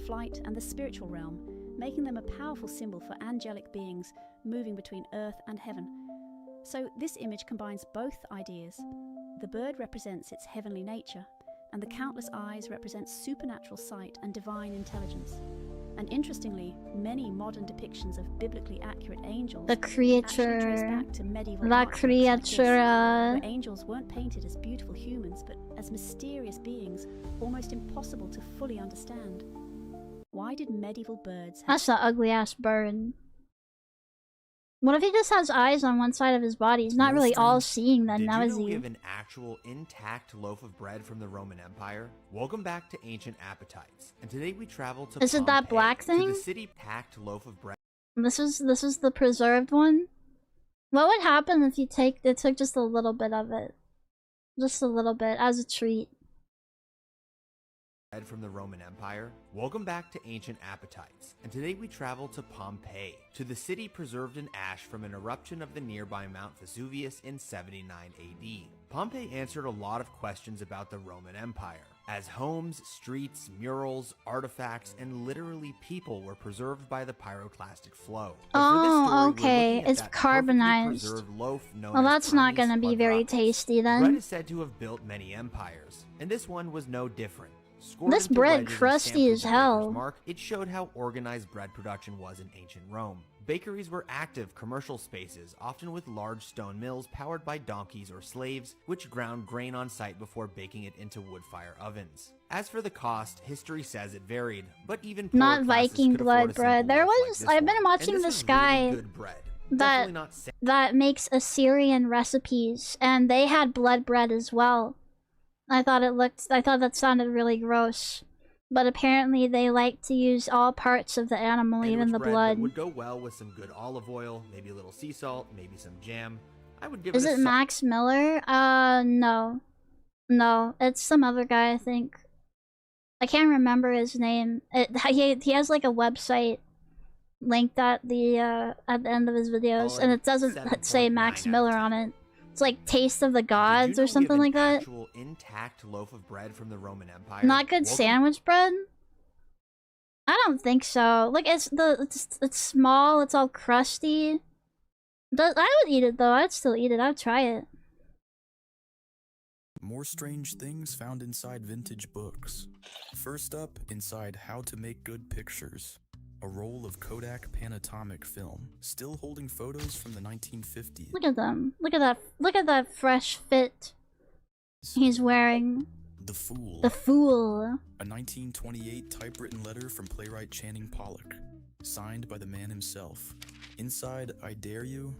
flight, and the spiritual realm, making them a powerful symbol for angelic beings moving between earth and heaven. So this image combines both ideas. The bird represents its heavenly nature, and the countless eyes represent supernatural sight and divine intelligence. And interestingly, many modern depictions of biblically accurate angels The actually trace creature. back to medieval La artworks like this, creatura. where angels weren't painted as beautiful humans, but as mysterious beings, almost impossible to fully understand. Why did medieval birds have That's an ugly ass bird. What if he just has eyes on one side of his body? He's not really all seeing then, Did now you is know we he? have an actual intact loaf of bread from the Roman Empire? Welcome back to Ancient Appetites. And today we travel to Is it that Pompeii, black to thing? the city packed loaf of bread. This is the preserved one? What would happen if you took just a little bit of it? Just a little bit, as a treat. From the Roman Empire. Welcome back to Ancient Appetites, and today we travel to Pompeii, to the city preserved in ash from an eruption of the nearby Mount Vesuvius in 79 AD. Pompeii answered a lot of questions about the Roman Empire, as homes, streets, murals, artifacts, and literally people were preserved by the pyroclastic flow. Oh, okay, it's carbonized. Well, that's not gonna be very tasty Bread then. is said to have built many empires, and this one was no different. This bread crusty as hell. Mark, it showed how organized bread production was in ancient Rome. Bakeries were active commercial spaces, often with large stone mills powered by donkeys or slaves, which ground grain on site before baking it into wood fire ovens. As for the cost, history says it varied, but even poorer Not classes Viking could afford blood a bread. simple There loaf like was. this I've been one. watching And this this was really guy good bread. that Definitely not that makes Assyrian recipes, and they had blood bread as well. I thought that sounded really gross. But apparently they like to use all parts of the animal, even the bread blood. would go well with some good olive oil, maybe a little sea salt, maybe some jam. I would give Is it a it Max Miller? No. No, it's some other guy, I think. I can't remember his name. He has like a website linked at the end of his videos, and it doesn't say Max Miller on it. It's like Taste of the Gods or something like that. Actual intact loaf of bread from the Roman Empire. Not good Welcome- sandwich bread? I don't think so. Like it's small, it's all crusty. I would eat it though. I'd still eat it. I'd try it. More strange things found inside vintage books. First up, inside How to Make Good Pictures. A roll of Kodak Panatomic film, still holding photos from the 1950s. Look at them. Look at that fresh fit he's wearing. The Fool. The Fool. A 1928 typewritten letter from playwright Channing Pollock, signed by the man himself. Inside I Dare You,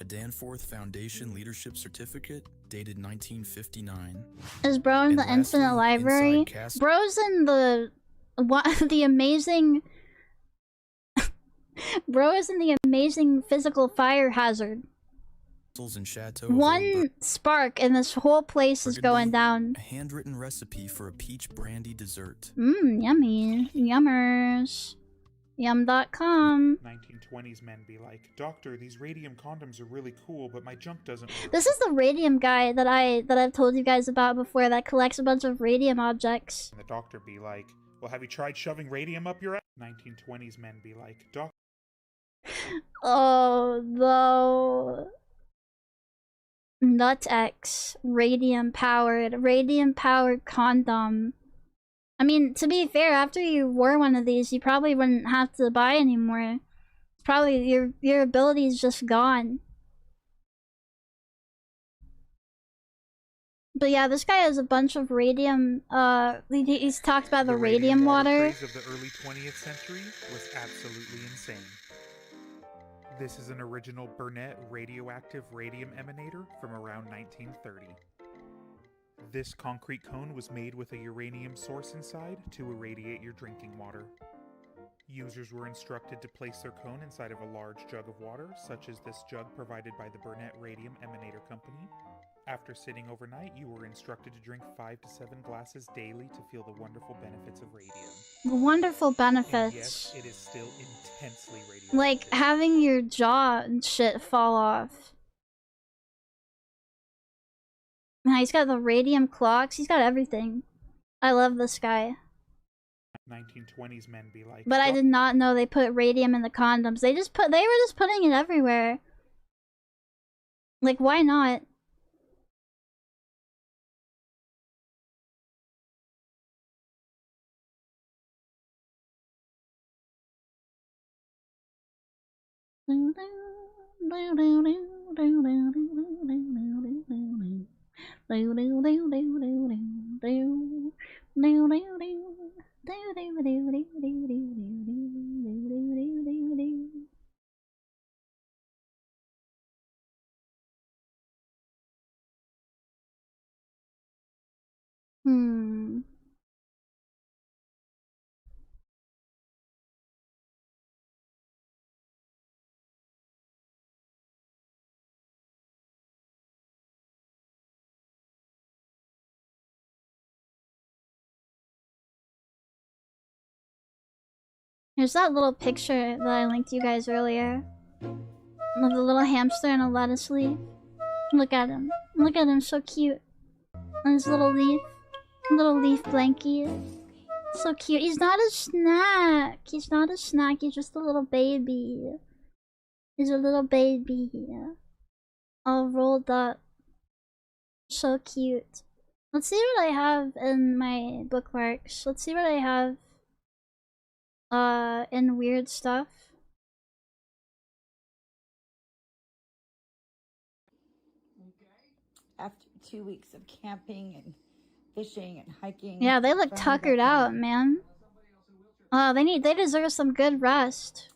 a Danforth Foundation Leadership Certificate dated 1959. Is Bro in the Infinite Library? Bro's in the amazing. Bro is in the amazing physical fire hazard. And Chateau One spark and this whole place is going down. A handwritten recipe for a peach brandy dessert. Yummy. Yummers. Yum.com. 1920s men be like, Doctor, these radium condoms are really cool, but my junk doesn't work. This is the radium guy that I've told you guys about before that collects a bunch of radium objects. And the doctor be like, well, have you tried shoving radium up your ass? 1920s men be like, Doctor. Oh no. NutX. Radium powered condom. I mean, to be fair, after you wore one of these, you probably wouldn't have to buy anymore. Probably your ability is just gone. But yeah, this guy has a bunch of radium. He's talked about the radium water. Craze of the early 20th century was absolutely insane. This is an original Burnett radioactive radium emanator from around 1930. This concrete cone was made with a uranium source inside to irradiate your drinking water. Users were instructed to place their cone inside of a large jug of water, such as this jug provided by the Burnett Radium Emanator Company. After sitting overnight, you were instructed to drink 5 to 7 glasses daily to feel the wonderful benefits of radium. The wonderful benefits. And yes, it is still intensely radioactive. Like having your jaw and shit fall off. Now he's got the radium clocks. He's got everything. I love this guy. 1920s men be like. But I did not know they put radium in the condoms. They were just putting it everywhere. Like, why not? Here's that little picture that I linked you guys earlier. Of the little hamster in a lettuce leaf. Look at him. Look at him, so cute. And his little leaf blankie. So cute. He's not a snack. He's not a snack. He's just a little baby. He's a little baby. All rolled up. So cute. Let's see what I have in my bookmarks. Let's see what I have in weird stuff. After 2 weeks of camping and fishing and hiking. Yeah, they look tuckered out, man. They deserve some good rest.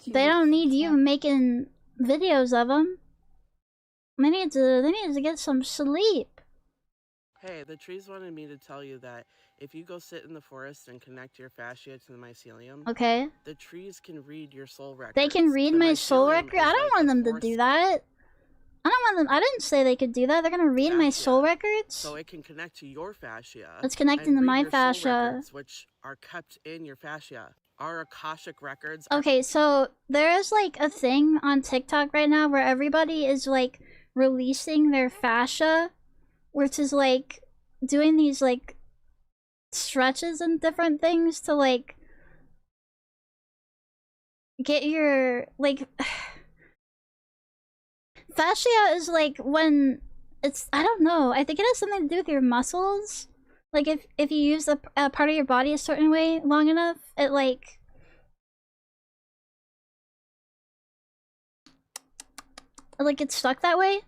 They don't need you making videos of them. They need to get some sleep. Hey, the trees wanted me to tell you that if you go sit in the forest and connect your fascia to the mycelium, okay, the trees can read your soul records. They can read my soul record? I don't want them to do that. I don't want them. I didn't say they could do that. They're gonna read my soul records. So it can connect to your fascia. It's connecting to my fascia, records, which are kept in your fascia. Our Akashic records. Okay, so there is like a thing on TikTok right now where everybody is like releasing their fascia, which is like doing these like stretches and different things to like get your like. Fascia is like when it's, I don't know, I think it has something to do with your muscles. Like if you use a part of your body a certain way long enough, it like gets stuck that way.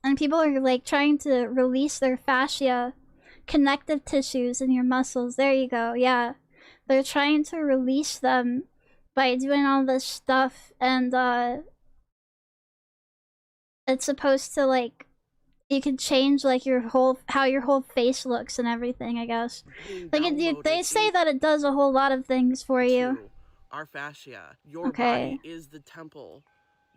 And people are like trying to release their fascia, connective tissues in your muscles. There you go, yeah. They're trying to release them by doing all this stuff, and it's supposed to like, you can change like how your whole face looks and everything, I guess. Like they say that it does a whole lot of things for you. Our fascia, your body is the temple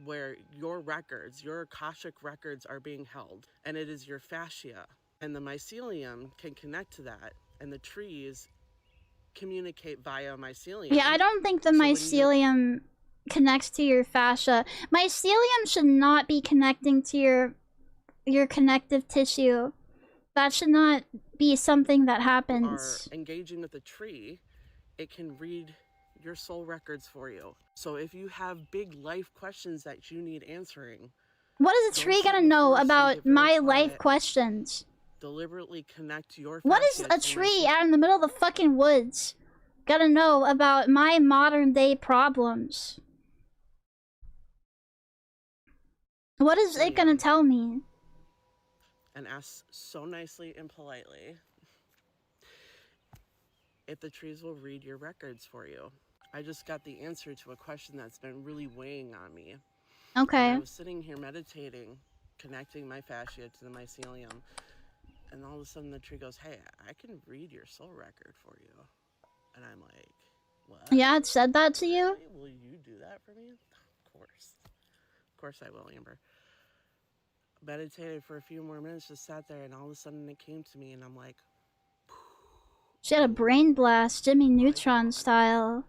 where your records, your Akashic records are being held, and it is your fascia. And the mycelium can connect to that, and the trees communicate via mycelium. Yeah, I don't think the mycelium connects to your fascia. Mycelium should not be connecting to your connective tissue. That should not be something that happens. Are engaging with a tree, it can read your soul records for you. So if you have big life questions that you need answering, what is a tree gonna know about my life questions? Deliberately connect your What is fascia a to tree out in the middle of the fucking woods gonna know about my modern day problems? What is it gonna tell me? and ask so nicely and politely if the trees will read your records for you. I just got the answer to a question that's been really weighing on me. Okay. And I was sitting here meditating, connecting my fascia to the mycelium, and all of a sudden the tree goes, "Hey, I can read your soul record for you." And I'm like, "What?" Yeah, it said that to you? Really? Will you do that for me? Of course. Of course I will, Amber. Meditated for a few more minutes, just sat there, and all of a sudden it came to me, and I'm like, She had a brain blast, Jimmy Neutron style.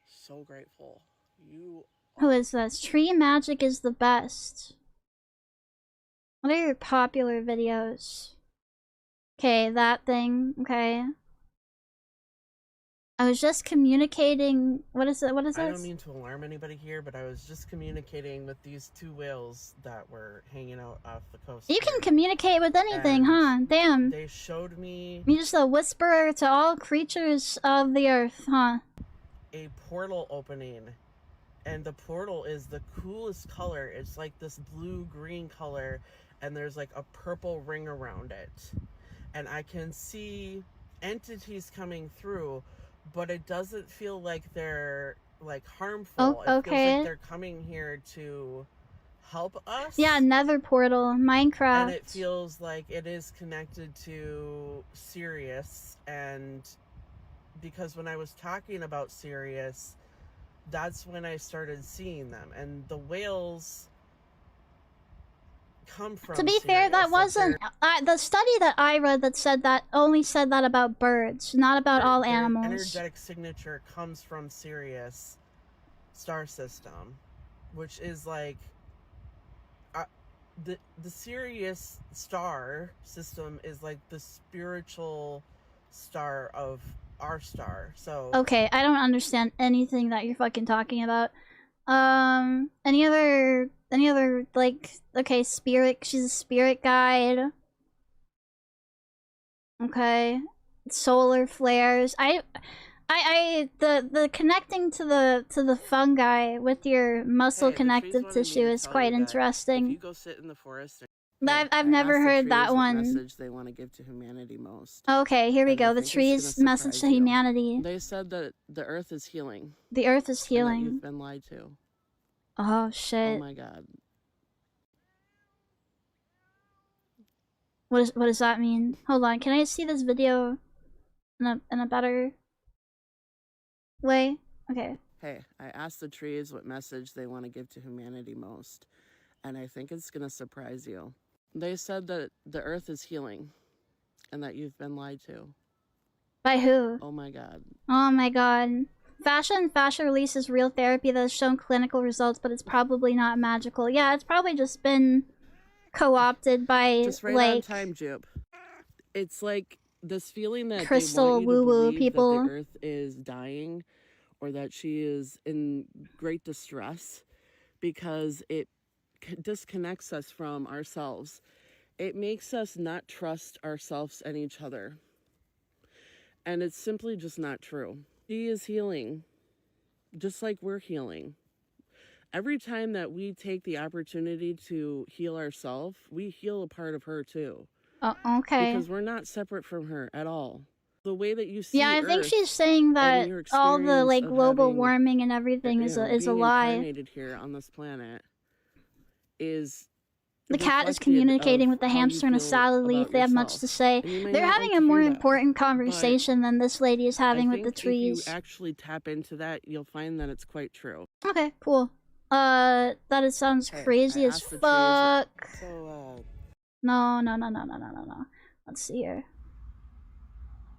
so grateful. You Who is this? Tree magic is the best. What are your popular videos? Okay, that thing. Okay. I was just communicating. What is it? What is I this? don't mean to alarm anybody here, but I was just communicating with these two whales that were hanging out off the coast. You can communicate with anything, huh? Damn. They showed me You're just a whisperer to all creatures of the earth, huh? a portal opening, and the portal is the coolest color. It's like this blue-green color, and there's like a purple ring around it. And I can see entities coming through, but it doesn't feel like they're like harmful. Oh, It feels okay. like they're coming here to help us. Yeah, Nether portal, Minecraft. And it feels like it is connected to Sirius, and because when I was talking about Sirius, that's when I started seeing them. And the whales come from To be fair, that wasn't the study that I read that said that only said that about birds, not about all their animals. energetic signature comes from Sirius star system, which is like the Sirius star system is like the spiritual star of our star. So Okay, I don't understand anything that you're fucking talking about. Any other like, okay, spirit, she's a spirit guide. Okay. Solar flares. The connecting to the fungi with your muscle connective tissue is quite interesting. if you go sit in the forest, I've never heard that one. Message they want to give to humanity most. Okay, here we And I go. The think it's tree's gonna message to surprise you. humanity. They said that the earth is healing. The earth is and that healing. you've been lied to. Oh Oh shit. my god. What does that mean? Hold on, can I see this video in a better way? Okay. Hey, I asked the trees what message they want to give to humanity most, and I think it's gonna surprise you. They said that the earth is healing, and that you've been lied to. By who? Oh my god. Oh my god. Fascia releases real therapy that has shown clinical results, but it's probably not magical. Yeah, it's probably just been co-opted by Just right on like time, Jupe. It's like this feeling that crystal they want you to woo-woo believe people. that the earth is dying, or that she is in great distress, because it disconnects us from ourselves. It makes us not trust ourselves and each other. And it's simply just not true. She is healing, just like we're healing. Every time that we take the opportunity to heal ourselves, we heal a part of her too. Okay. Because we're not separate from her at all. The way that you see Yeah, I think Earth she's saying that and your all the experience like of global having, warming and everything is a being lie. incarnated here on this planet is The cat is reflected communicating of with the how you hamster and a feel salad leaf. about They have much yourself. to say. And you may They're not having like a to more hear that, important but conversation than this lady is having I with the think trees. if you actually tap into that, you'll find that it's quite true. Okay, cool. That it sounds Hey, crazy I as asked the trees fuck. So, No. Let's see here.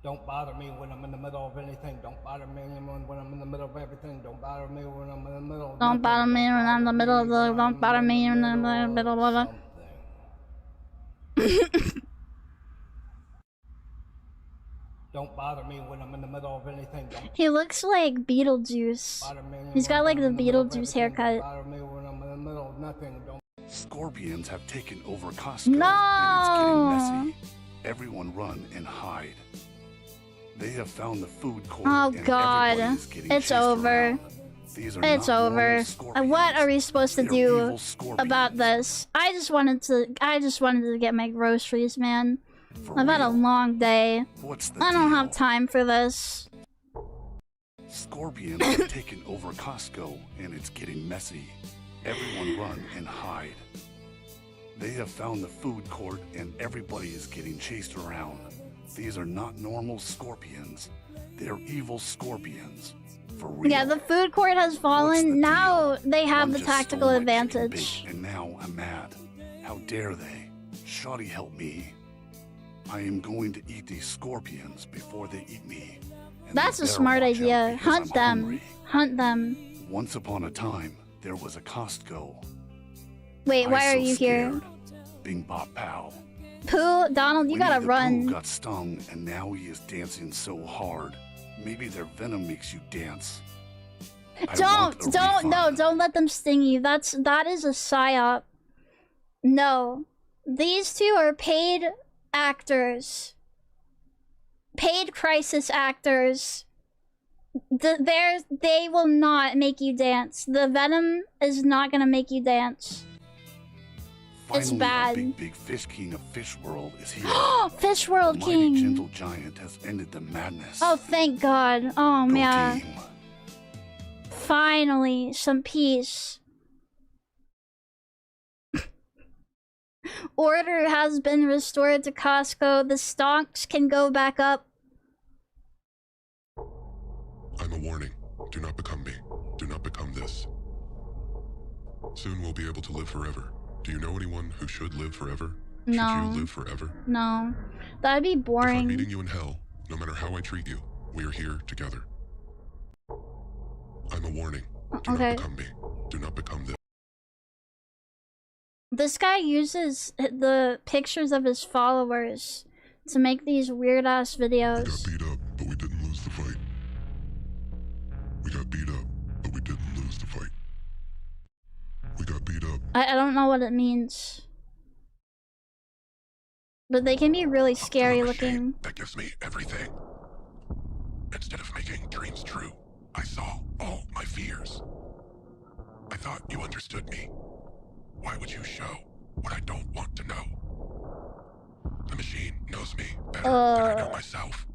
Don't bother me when I'm in the middle of anything. Don't bother me when I'm in the middle of everything. Don't bother me when I'm in the middle of Don't bother me when I'm in the middle of the. Don't bother me when I'm in the middle of the. Don't bother me when I'm in the middle of anything. Don't He looks like Beetlejuice. bother me He's got like the when I'm in middle of Beetlejuice everything. Don't haircut. bother me when I'm in the middle of nothing. Don't. Scorpions have taken over Costco, No! and it's getting messy. Everyone run and hide. They have found the food court, Oh and god, everybody is getting it's chased over. around. These are It's not over. normal scorpions. What are we supposed to They're do evil scorpions. about this? I just wanted to get my groceries, man. I've had a long day. What's the I don't deal? have time for this. Scorpions have taken over Costco, and it's getting messy. Everyone run and hide. They have found the food court, and everybody is getting chased around. These are not normal scorpions. They're evil scorpions. For real. Yeah, the food court has fallen. Now they have One the just tactical stole my chicken advantage. bake, and now I'm mad. How dare they? Shoddy, help me. I am going to eat these scorpions before they eat me. And That's they a better smart watch out idea. because Hunt I'm them. hungry. Hunt them. Once upon a time, there was a Costco. Wait, why I are so you here? scared. Bing bop pow. Pooh, Donald, you Winnie gotta the run. Pooh got stung, and now he is dancing so hard. Maybe their venom makes you dance. I want a Don't let them sting you. That is a psyop. No. These two are paid actors. Paid crisis actors. They will not make you dance. The venom is not gonna make you dance. It's Finally, bad. Our big fish king of Fish World is here. Fish World the mighty King. gentle giant has ended the madness. Oh, thank God. Oh, man. Finally, some peace. Order has been restored to Costco. The stocks can go back up. I'm a warning. Do not become me. Do not become this. Soon we'll be able to live forever. Do you know anyone who should live forever? No. Should you live forever? No. That'd be If I'm boring. meeting you in hell, no matter how I treat you, we are here together. I'm a warning. Do Okay. not become me. Do not become this. This guy uses the pictures of his followers to make these weird-ass videos. Beat up, but we didn't lose the fight. We got beat up, but we didn't lose the fight. We got beat up. I don't know what it means. But they can be really scary looking. That gives me everything. Instead of making dreams true, I saw all my fears. I thought you understood me. Why would you show what I don't want to know? The machine knows me better than I know myself.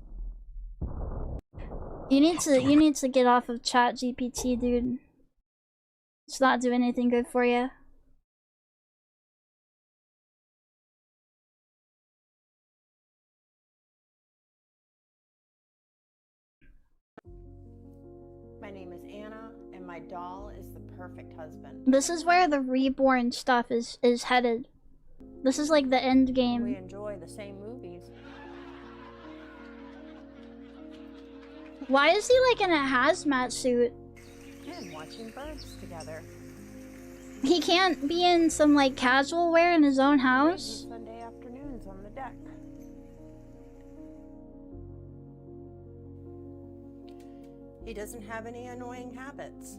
You need to get off of ChatGPT, dude. It's not doing anything good for you. My name is Anna, and my doll is the perfect husband. This is where the reborn stuff is headed. This is like the end We game. enjoy the same movies. Why is he like in a hazmat suit? And watching birds together. He can't be in some like casual wear in his own house? Sunday afternoons on the deck. He doesn't have any annoying habits.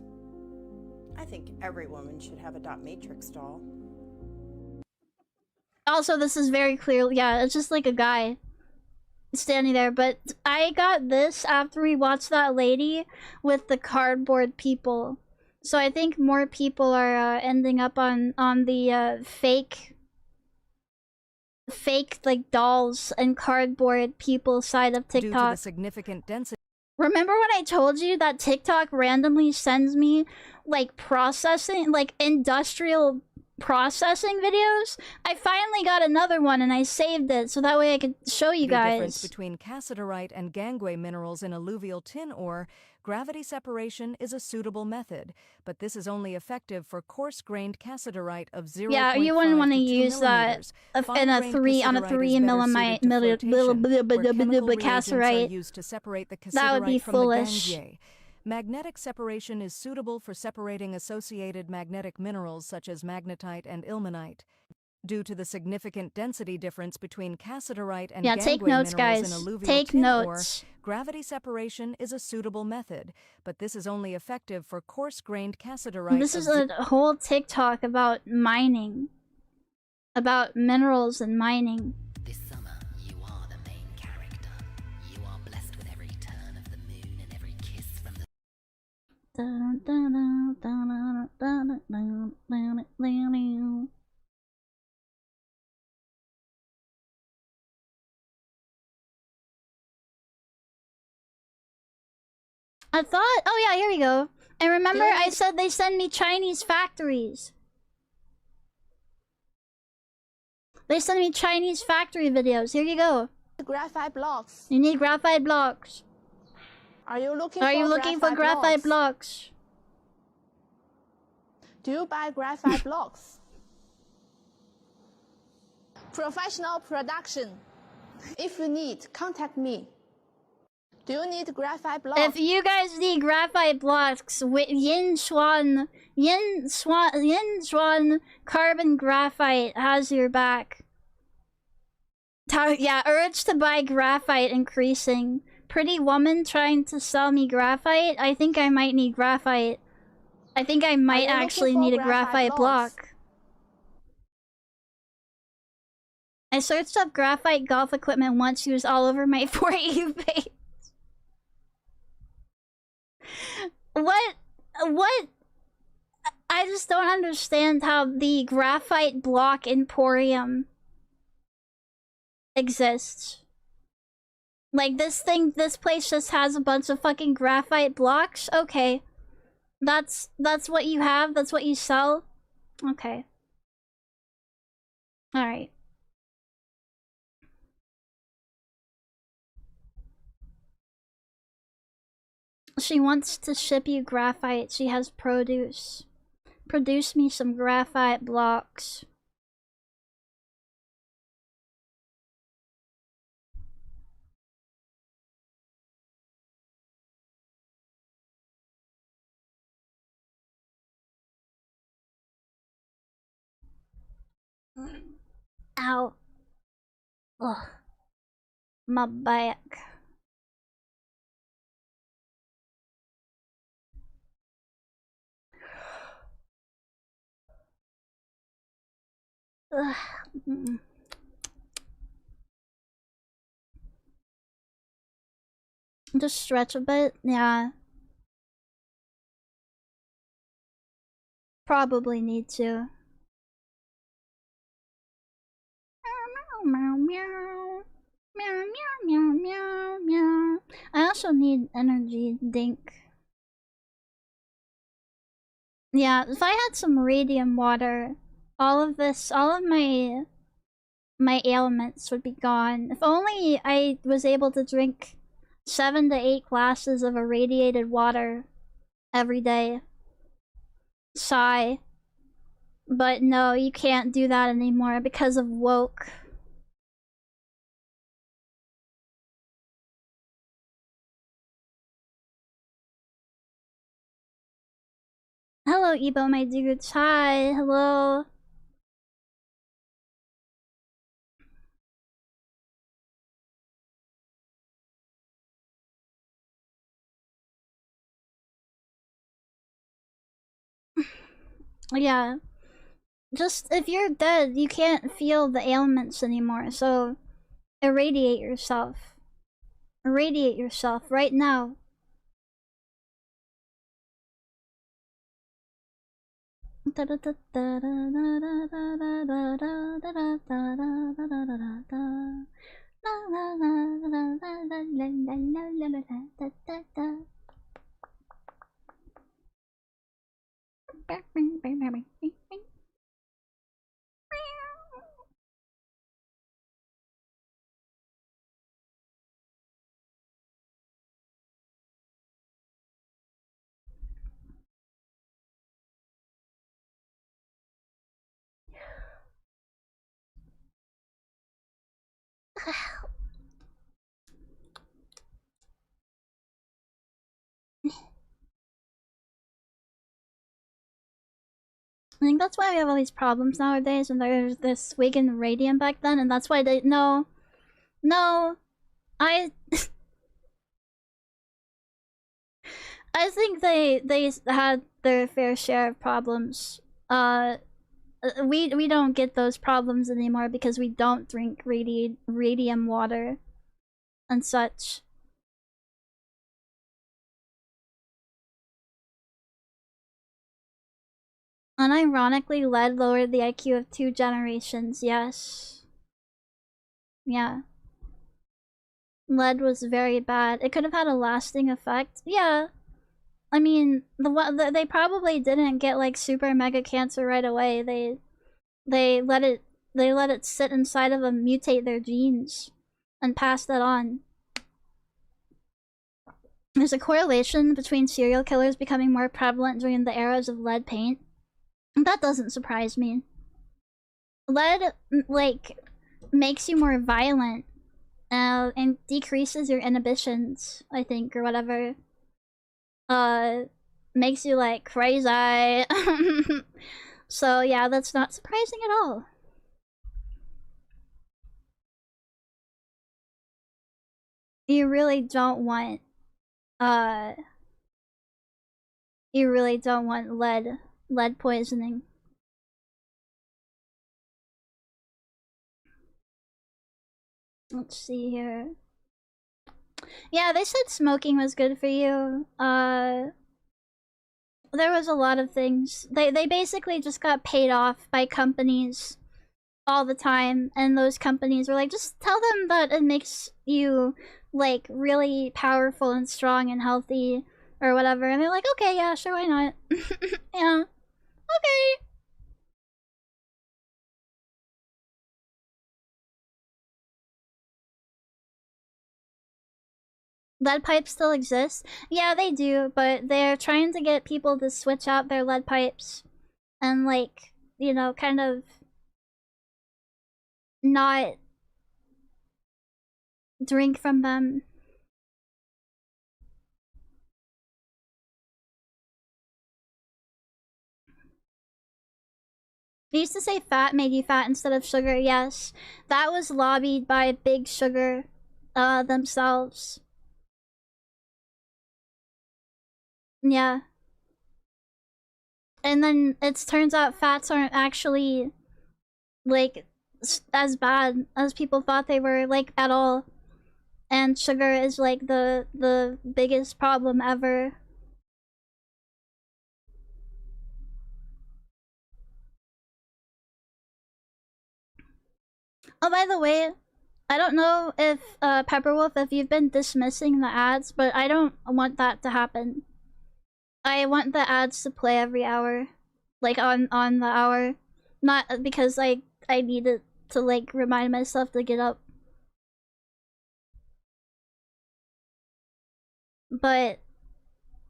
I think every woman should have a dot matrix doll. Also, this is very clear. Yeah, it's just like a guy standing there. But I got this after we watched that lady with the cardboard people. So I think more people are ending up on the fake like dolls and cardboard people side of Due to the TikTok. significant density. Remember when I told you that TikTok randomly sends me like processing, like industrial processing videos? I finally got another one and I saved it so that way I could show you The difference guys. between cassiterite and gangway minerals in alluvial tin ore, gravity separation is a suitable method, but this is only effective for coarse-grained cassiterite of 0.5 Yeah, you wouldn't want to to 2 use that millimeters. in a Fine-grained 3 on a cassiterite 3 is better millimeter suited to flotation, where chemical reagents are cassiterite. used to separate the That would be cassiterite from foolish. the gangue. Magnetic separation is suitable for separating associated magnetic minerals such as magnetite and ilmenite. Due to the significant density difference between cassiterite and Yeah, gangway take notes, minerals guys. in alluvial Take tin notes. ore, gravity separation is a suitable method, but this is only effective for coarse-grained cassiterite. This is a whole TikTok about mining. About minerals and mining. This summer, you are the main character. You are blessed with every turn of the moon and every kiss from the... I thought, oh yeah, here we go. And remember I said they send me Chinese factories. They send me Chinese factory videos. Here you go. Graphite blocks. You need graphite blocks. Are you looking for graphite blocks? Do you buy graphite blocks? Professional production. If you need, contact me. Do you need graphite blocks? If you guys need graphite blocks, with Yin Swan Carbon Graphite has your back. Yeah, urge to buy graphite increasing. Pretty woman trying to sell me graphite. I think I might need graphite. I think I might actually need a graphite block. I searched up graphite golf equipment once. It was all over my For You page. What? I just don't understand how the graphite block emporium exists. Like, this place just has a bunch of fucking graphite blocks? Okay. That's what you have? That's what you sell? Okay. Alright. She wants to ship you graphite. She has produce. Produce me some graphite blocks. Ow. Ugh. My back. Ugh. Just stretch a bit, yeah. Probably need to. Meow, meow, meow. Meow, meow, meow, meow, meow. I also need energy, dink. Yeah, if I had some radium water, all of my ailments would be gone. If only I was able to drink 7 to 8 glasses of irradiated water every day. Sigh. But no, you can't do that anymore because of woke. Hello, Ebo, my dudes. Hi, hello. Yeah. Just, if you're dead, you can't feel the ailments anymore, so irradiate yourself. Irradiate yourself right now. I think that's why we have all these problems nowadays, and there's this vegan radium back then, and that's why they no, I I think they had their fair share of problems. We don't get those problems anymore because we don't drink radium water and such. Unironically, lead lowered the IQ of 2 generations, yes. Yeah. Lead was very bad. It could have had a lasting effect. Yeah. I mean, they probably didn't get like super mega cancer right away. They let it sit inside of them, mutate their genes, and pass that on. There's a correlation between serial killers becoming more prevalent during the eras of lead paint. That doesn't surprise me. Lead, like, makes you more violent, and decreases your inhibitions, I think, or whatever. Makes you, like, crazy. So, yeah, that's not surprising at all. You really don't want, lead poisoning. Let's see here. Yeah, they said smoking was good for you. There was a lot of things. They basically just got paid off by companies all the time, and those companies were like, just tell them that it makes you, like, really powerful and strong and healthy, or whatever. And they're like, okay, yeah, sure, why not? Yeah. Okay. Lead pipes still exist? Yeah, they do, but they're trying to get people to switch out their lead pipes and, like, you know, kind of not drink from them. They used to say fat made you fat instead of sugar, yes. That was lobbied by Big Sugar themselves. Yeah. And then it turns out fats aren't actually, like, as bad as people thought they were, like, at all. And sugar is, like, the biggest problem ever. Oh, by the way, I don't know if, Pepperwolf, if you've been dismissing the ads, but I don't want that to happen. I want the ads to play every hour. Like, on the hour. Not because I need it to, like, remind myself to get up. But,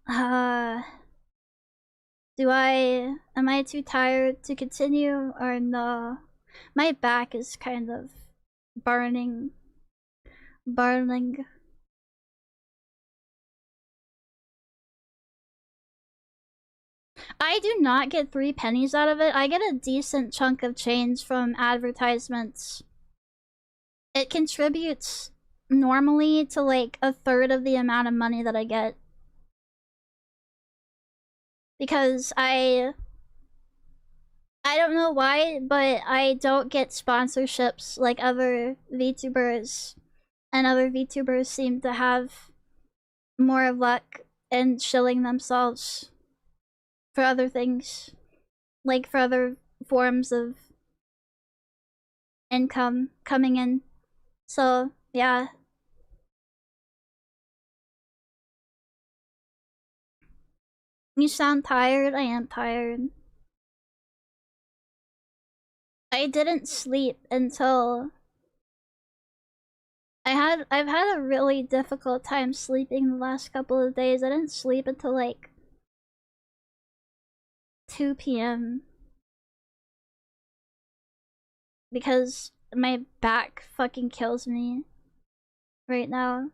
am I too tired to continue, or no? My back is kind of burning. I do not get 3 pennies out of it. I get a decent chunk of change from advertisements. It contributes normally to like 1/3 of the amount of money that I get. Because I don't know why, but I don't get sponsorships like other VTubers. And other VTubers seem to have more luck in shilling themselves for other things. Like for other forms of income coming in. So, yeah. You sound tired? I am tired. I didn't sleep until... I've had a really difficult time sleeping the last couple of days. I didn't sleep until like 2 p.m. because my back fucking kills me right now.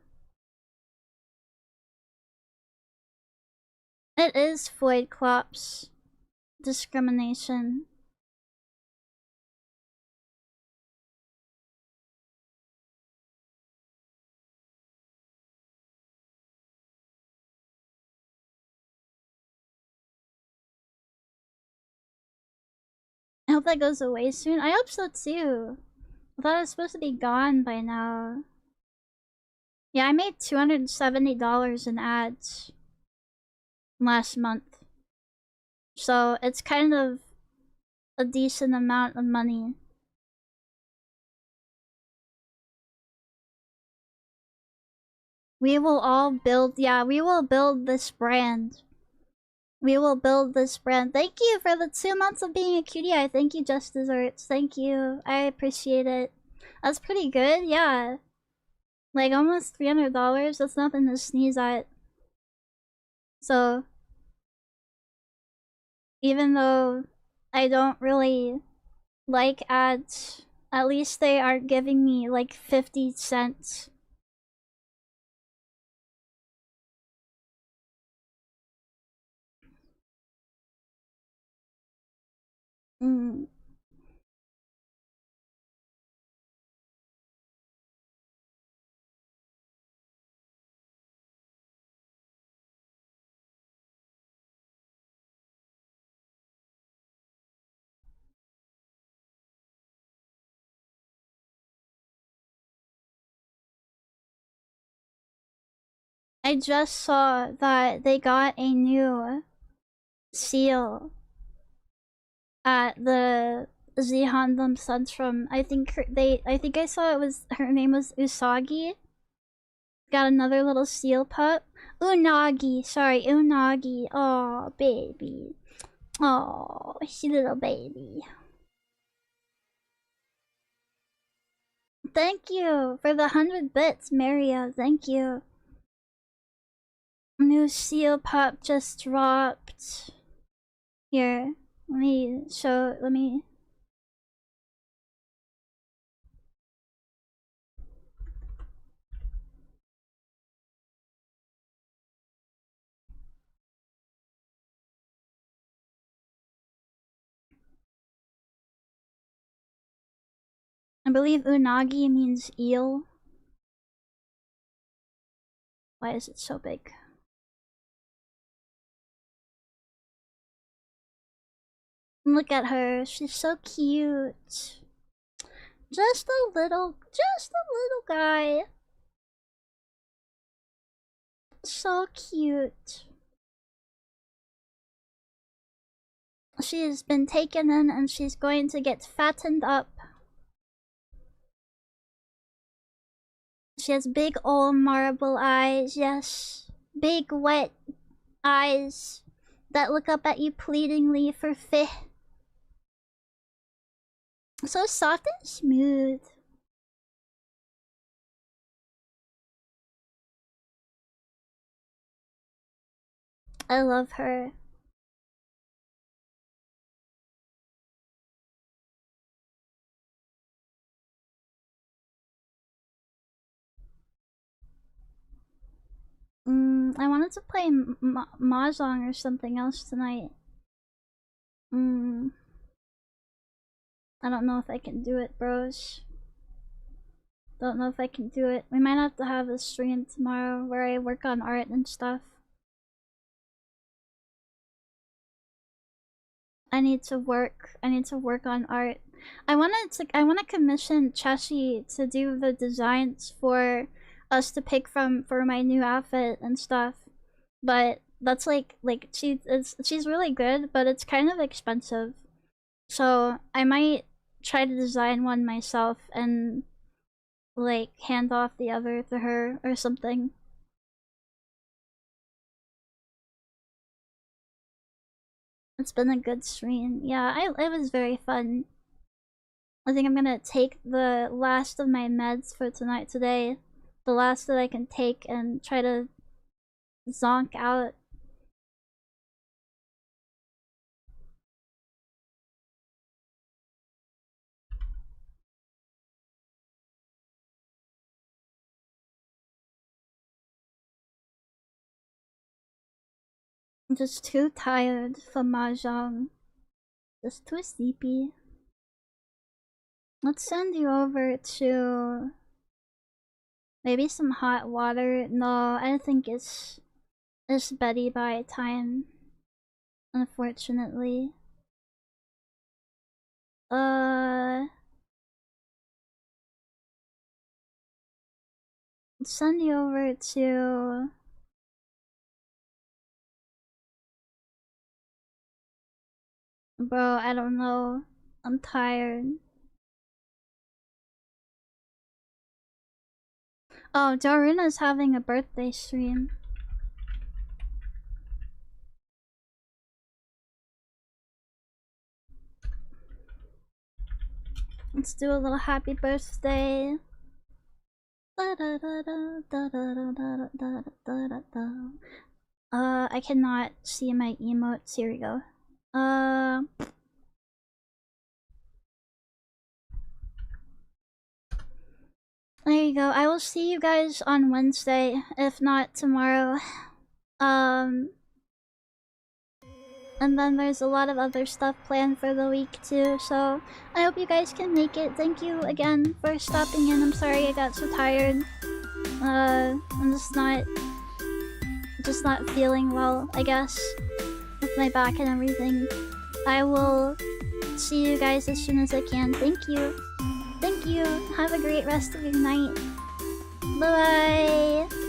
It is Floyd Klops. discrimination. I hope that goes away soon. I hope so too. I thought it was supposed to be gone by now. Yeah, I made $270 in ads last month. So it's kind of a decent amount of money. We will all build, yeah, we will build this brand. We will build this brand. Thank you for the 2 months of being a cutie. I thank you, Just Desserts. Thank you. I appreciate it. That's pretty good, yeah. Like almost $300. That's nothing to sneeze at. So, even though I don't really like ads, at least they are giving me like 50 cents. I just saw that they got a new seal at the Zehandam Centrum. I think I saw it was, her name was Usagi. Got another little seal pup. Unagi, sorry, Unagi. Oh, baby. Oh, little baby. Thank you for the 100 bits, Maria. Thank you. New seal pup just dropped. Here, let me show. Let me. I believe unagi means eel. Why is it so big? Look at her, she's so cute. Just a little guy. So cute. She has been taken in and she's going to get fattened up. She has big old marble eyes, yes. Big wet eyes that look up at you pleadingly for fish. So soft and smooth. I love her. I wanted to play mahjong or something else tonight. I don't know if I can do it, bros. Don't know if I can do it. We might have to have a stream tomorrow where I work on art and stuff. I need to work on art. I want to commission Cheshi to do the designs for us to pick from for my new outfit and stuff. But that's like she's really good, but it's kind of expensive. So I might try to design one myself and like hand off the other to her or something. It's been a good stream. Yeah, it was very fun. I think I'm gonna take the last of my meds for today. The last that I can take and try to zonk out. I'm just too tired for mahjong. Just too sleepy. Let's send you over to maybe some hot water. No, I think it's beddy by time. Unfortunately. Let's send you over to bro, I don't know. I'm tired. Oh, Daruna's having a birthday stream. Let's do a little happy birthday. I cannot see my emotes. Here we go. There you go. I will see you guys on Wednesday, if not tomorrow. And then there's a lot of other stuff planned for the week too, so I hope you guys can make it. Thank you again for stopping in. I'm sorry I got so tired. I'm just not feeling well, I guess, with my back and everything. I will see you guys as soon as I can. Thank you. Thank you. Have a great rest of your night. Bye-bye.